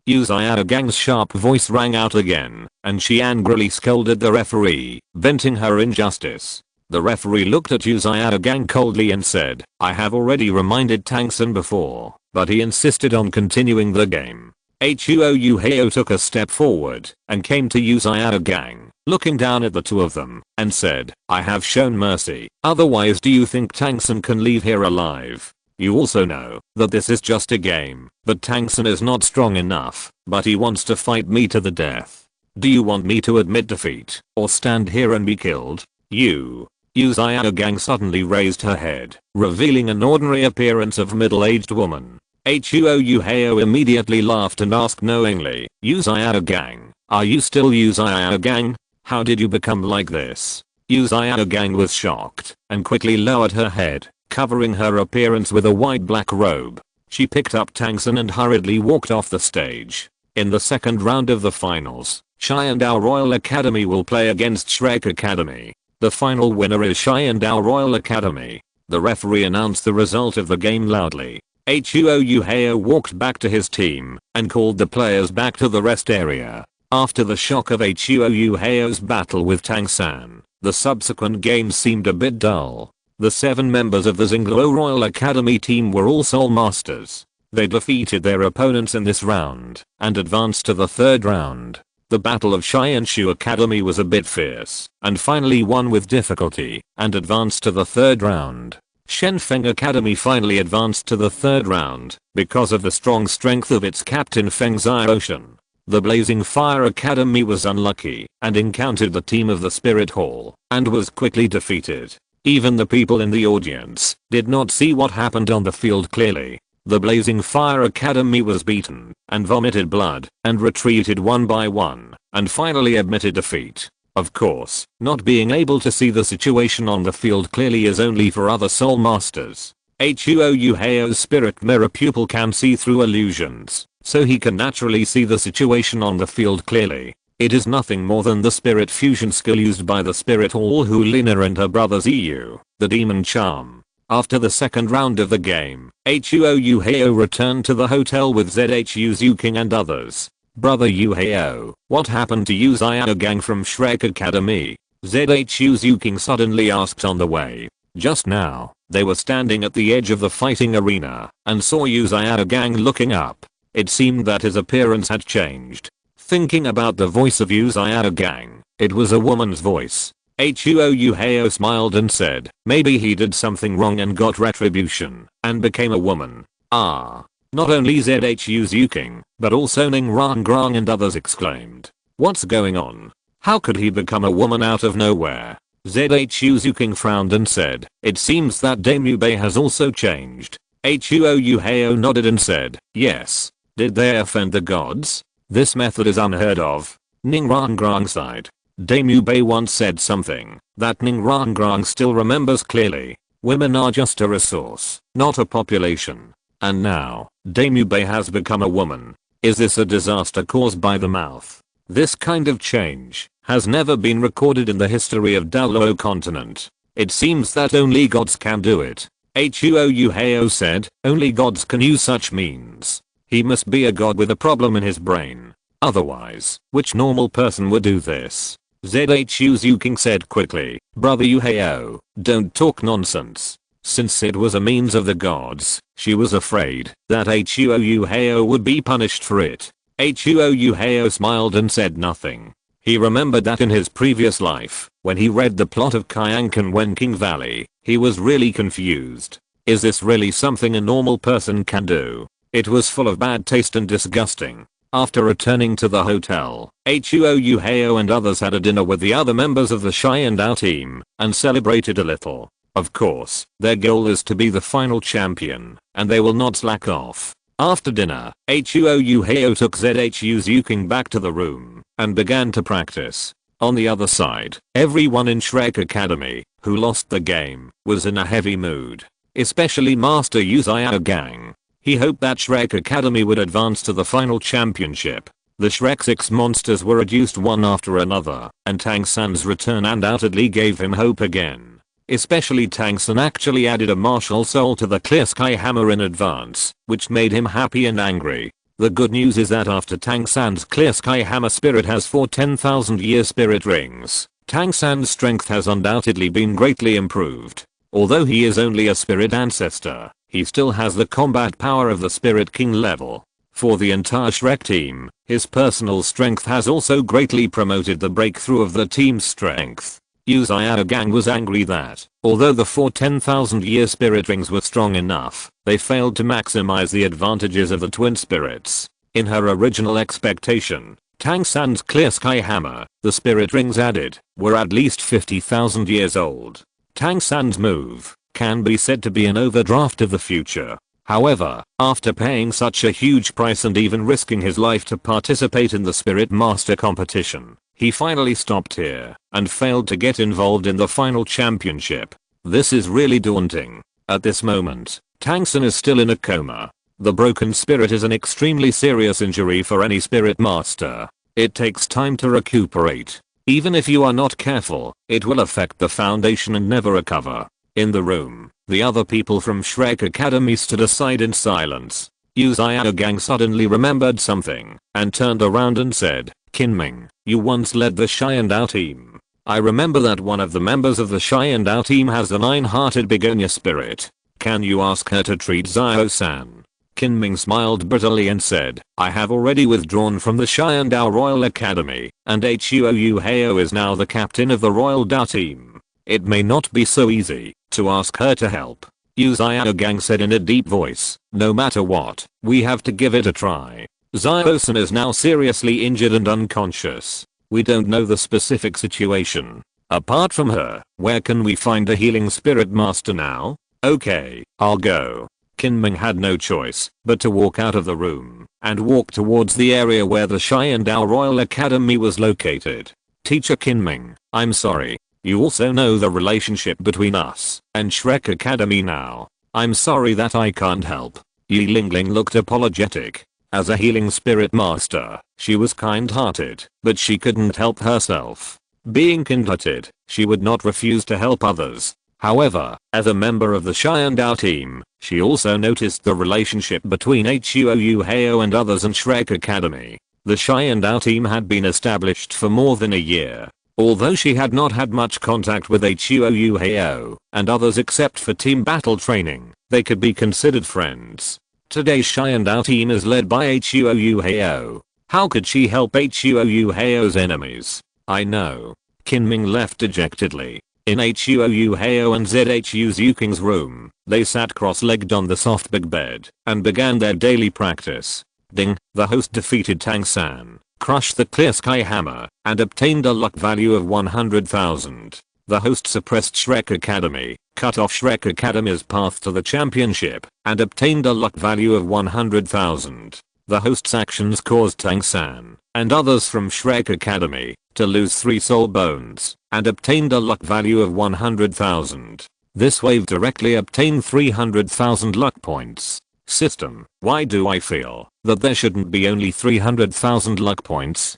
Uzayada Gang's sharp voice rang out again, and she angrily scolded the referee, venting her injustice. The referee looked at Uzayada Gang coldly and said, I have already reminded Tang San before, but he insisted on continuing the game. Huo Yuhao took a step forward and came to Uzayada Gang, looking down at the 2 of them, and said, I have shown mercy, otherwise do you think Tang San can leave here alive? You also know that this is just a game, but Tang San is not strong enough, but he wants to fight me to the death. Do you want me to admit defeat, or stand here and be killed? Uzayada Gang suddenly raised her head, revealing an ordinary appearance of middle-aged woman. Huo Yuhao immediately laughed and asked knowingly, Uzayada Gang, are you still Uzayada Gang? How did you become like this? Uzayada Gang was shocked, and quickly lowered her head, covering her appearance with a white black robe. She picked up Tang San and hurriedly walked off the stage. In the second round of the finals, Xiandao Royal Academy will play against Shrek Academy. The final winner is Xiandao Royal Academy. The referee announced the result of the game loudly. Huo Yuhao walked back to his team and called the players back to the rest area. After the shock of Huo Yuhao's battle with Tang San, the subsequent games seemed a bit dull. The 7 members of the Xingluo Royal Academy team were all Soul Masters. They defeated their opponents in this round and advanced to the 3rd round. The Battle of Xianshu Academy was a bit fierce and finally won with difficulty and advanced to the 3rd round. Shenfeng Academy finally advanced to the 3rd round because of the strong strength of its captain Feng Xiaoshan. The Blazing Fire Academy was unlucky and encountered the team of the Spirit Hall and was quickly defeated. Even the people in the audience did not see what happened on the field clearly. The Blazing Fire Academy was beaten and vomited blood and retreated one by one and finally admitted defeat. Of course, not being able to see the situation on the field clearly is only for other Soul Masters. Huo Yuhao's spirit mirror pupil can see through illusions, so he can naturally see the situation on the field clearly. It is nothing more than the spirit fusion skill used by the Spirit Hall Hulina and her brother Ziyu, the demon charm. After the second round of the game, Huo Yuhao returned to the hotel with Zhu Zhuqing and others. Brother Yuhao, what happened to Uzayada Gang from Shrek Academy? Zhu Zhuqing suddenly asked on the way. Just now, they were standing at the edge of the fighting arena and saw Uzayada Gang looking up. It seemed that his appearance had changed. Thinking about the voice of Uzayada Gang, it was a woman's voice. Huo Yuhao smiled and said, maybe he did something wrong and got retribution and became a woman. Ah. Not only Zhu Zhuqing, but also Ningrangrang and others exclaimed. What's going on? How could he become a woman out of nowhere? Zhu Zhuqing frowned and said, it seems that Daemube has also changed. Huo Yuhao nodded and said, yes. Did they offend the gods? This method is unheard of. Ningrangrang sighed. Daemube once said something that Ningrangrang still remembers clearly. Women are just a resource, not a population. And now, Daemube has become a woman. Is this a disaster caused by the mouth? This kind of change has never been recorded in the history of Douluo Continent. It seems that only gods can do it. Huo Yuhao said, only gods can use such means. He must be a god with a problem in his brain. Otherwise, which normal person would do this? Zhu Zhuqing said quickly, Brother Yuhao, don't talk nonsense. Since it was a means of the gods, she was afraid that Huo Yuhao would be punished for it. Huo Yuhao smiled and said nothing. He remembered that in his previous life, when he read the plot of Kyankan Wenking Valley, he was really confused. Is this really something a normal person can do? It was full of bad taste and disgusting. After returning to the hotel, Huo Yuhao and others had a dinner with the other members of the Xiandao team and celebrated a little. Of course, their goal is to be the final champion, and they will not slack off. After dinner, Huo Yuhao took Zhu Zhuqing back to the room and began to practice. On the other side, everyone in Shrek Academy, who lost the game, was in a heavy mood. Especially Master Yuhao Gang. He hoped that Shrek Academy would advance to the final championship. The Shrek 6 monsters were reduced one after another, and Tang San's return undoubtedly gave him hope again. Especially Tang San actually added a martial soul to the Clear Sky Hammer in advance, which made him happy and angry. The good news is that after Tang San's Clear Sky Hammer spirit has 4 10,000-year spirit rings, Tang San's strength has undoubtedly been greatly improved. Although he is only a spirit ancestor, he still has the combat power of the Spirit King level. For the entire Shrek team, his personal strength has also greatly promoted the breakthrough of the team's strength. Yuhao Gang was angry that, although the 4 10,000-year spirit rings were strong enough, they failed to maximize the advantages of the twin spirits. In her original expectation, Tang San's Clear Sky Hammer, the spirit rings added, were at least 50,000 years old. Tang San's move can be said to be an overdraft of the future. However, after paying such a huge price and even risking his life to participate in the Spirit Master competition, he finally stopped here and failed to get involved in the final championship. This is really daunting. At this moment, Tang San is still in a coma. The broken spirit is an extremely serious injury for any Spirit Master. It takes time to recuperate. Even if you are not careful, it will affect the foundation and never recover. In the room, the other people from Shrek Academy stood aside in silence. Yuhao Gang suddenly remembered something and turned around and said, Kinming, you once led the Xiandao team. I remember that one of the members of the Xiandao team has the 9-hearted begonia spirit. Can you ask her to treat Zhao-san? Kinming smiled bitterly and said, I have already withdrawn from the Xiandao Royal Academy, and Huo Yuhao is now the captain of the Royal Dao team. It may not be so easy to ask her to help. Yuhao Gang said in a deep voice, no matter what, we have to give it a try. Zhao-san is now seriously injured and unconscious. We don't know the specific situation. Apart from her, where can we find a healing spirit master now? Okay, I'll go. Kinming had no choice but to walk out of the room and walk towards the area where the Xiandao Royal Academy was located. Teacher Kinming, I'm sorry. You also know the relationship between us and Shrek Academy now. I'm sorry that I can't help. Yi Lingling looked apologetic. As a healing spirit master, she was kind-hearted, but she couldn't help herself. Being kind-hearted, she would not refuse to help others. However, as a member of the Xiandao team, she also noticed the relationship between Huo Yuhao and others in Shrek Academy. The Xiandao team had been established for more than a year. Although she had not had much contact with Huo Yuhao and others except for team battle training, they could be considered friends. Today's Xiandao team is led by Huo Yuhao. How could she help Huo Yuhao's enemies? I know. Kinming left dejectedly. In Huo Yuhao and Zhu Zhuqing's room, they sat cross-legged on the soft big bed and began their daily practice. Ding, the host defeated Tang San, crushed the Clear Sky Hammer, and obtained a luck value of 100,000. The host suppressed Shrek Academy, cut off Shrek Academy's path to the championship, and obtained a luck value of 100,000. The host's actions caused Tang San and others from Shrek Academy to lose 3 soul bones and obtained a luck value of 100,000. This wave directly obtained 300,000 luck points. System, why do I feel that there shouldn't be only 300,000 luck points?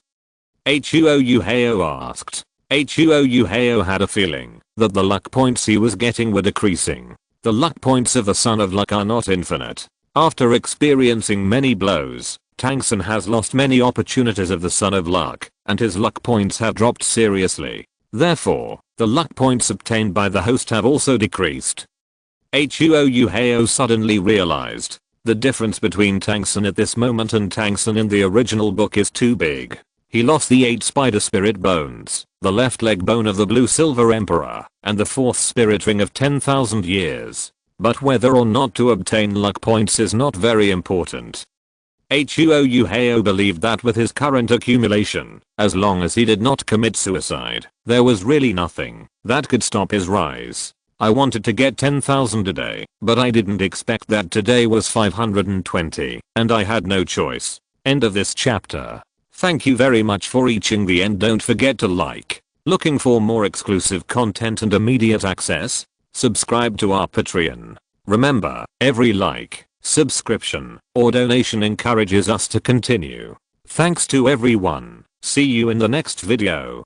Huo Yuhao asked. Huo Yuhao had a feeling that the luck points he was getting were decreasing. The luck points of the Son of Luck are not infinite. After experiencing many blows, Tang San has lost many opportunities of the Son of Luck, and his luck points have dropped seriously. Therefore, the luck points obtained by the host have also decreased. Huo Yuhao suddenly realized the difference between Tang San at this moment and Tang San in the original book is too big. He lost the 8 spider spirit bones, the left leg bone of the blue silver emperor, and the 4th spirit ring of 10,000 years. But whether or not to obtain luck points is not very important. Huo Yuhao believed that with his current accumulation, as long as he did not commit suicide, there was really nothing that could stop his rise. I wanted to get 10,000 a day, but I didn't expect that today was 520, and I had no choice. End of this chapter. Thank you very much for reaching the end. Don't forget to like. Looking for more exclusive content and immediate access? Subscribe to our Patreon. Remember, every like, subscription, or donation encourages us to continue. Thanks to everyone. See you in the next video.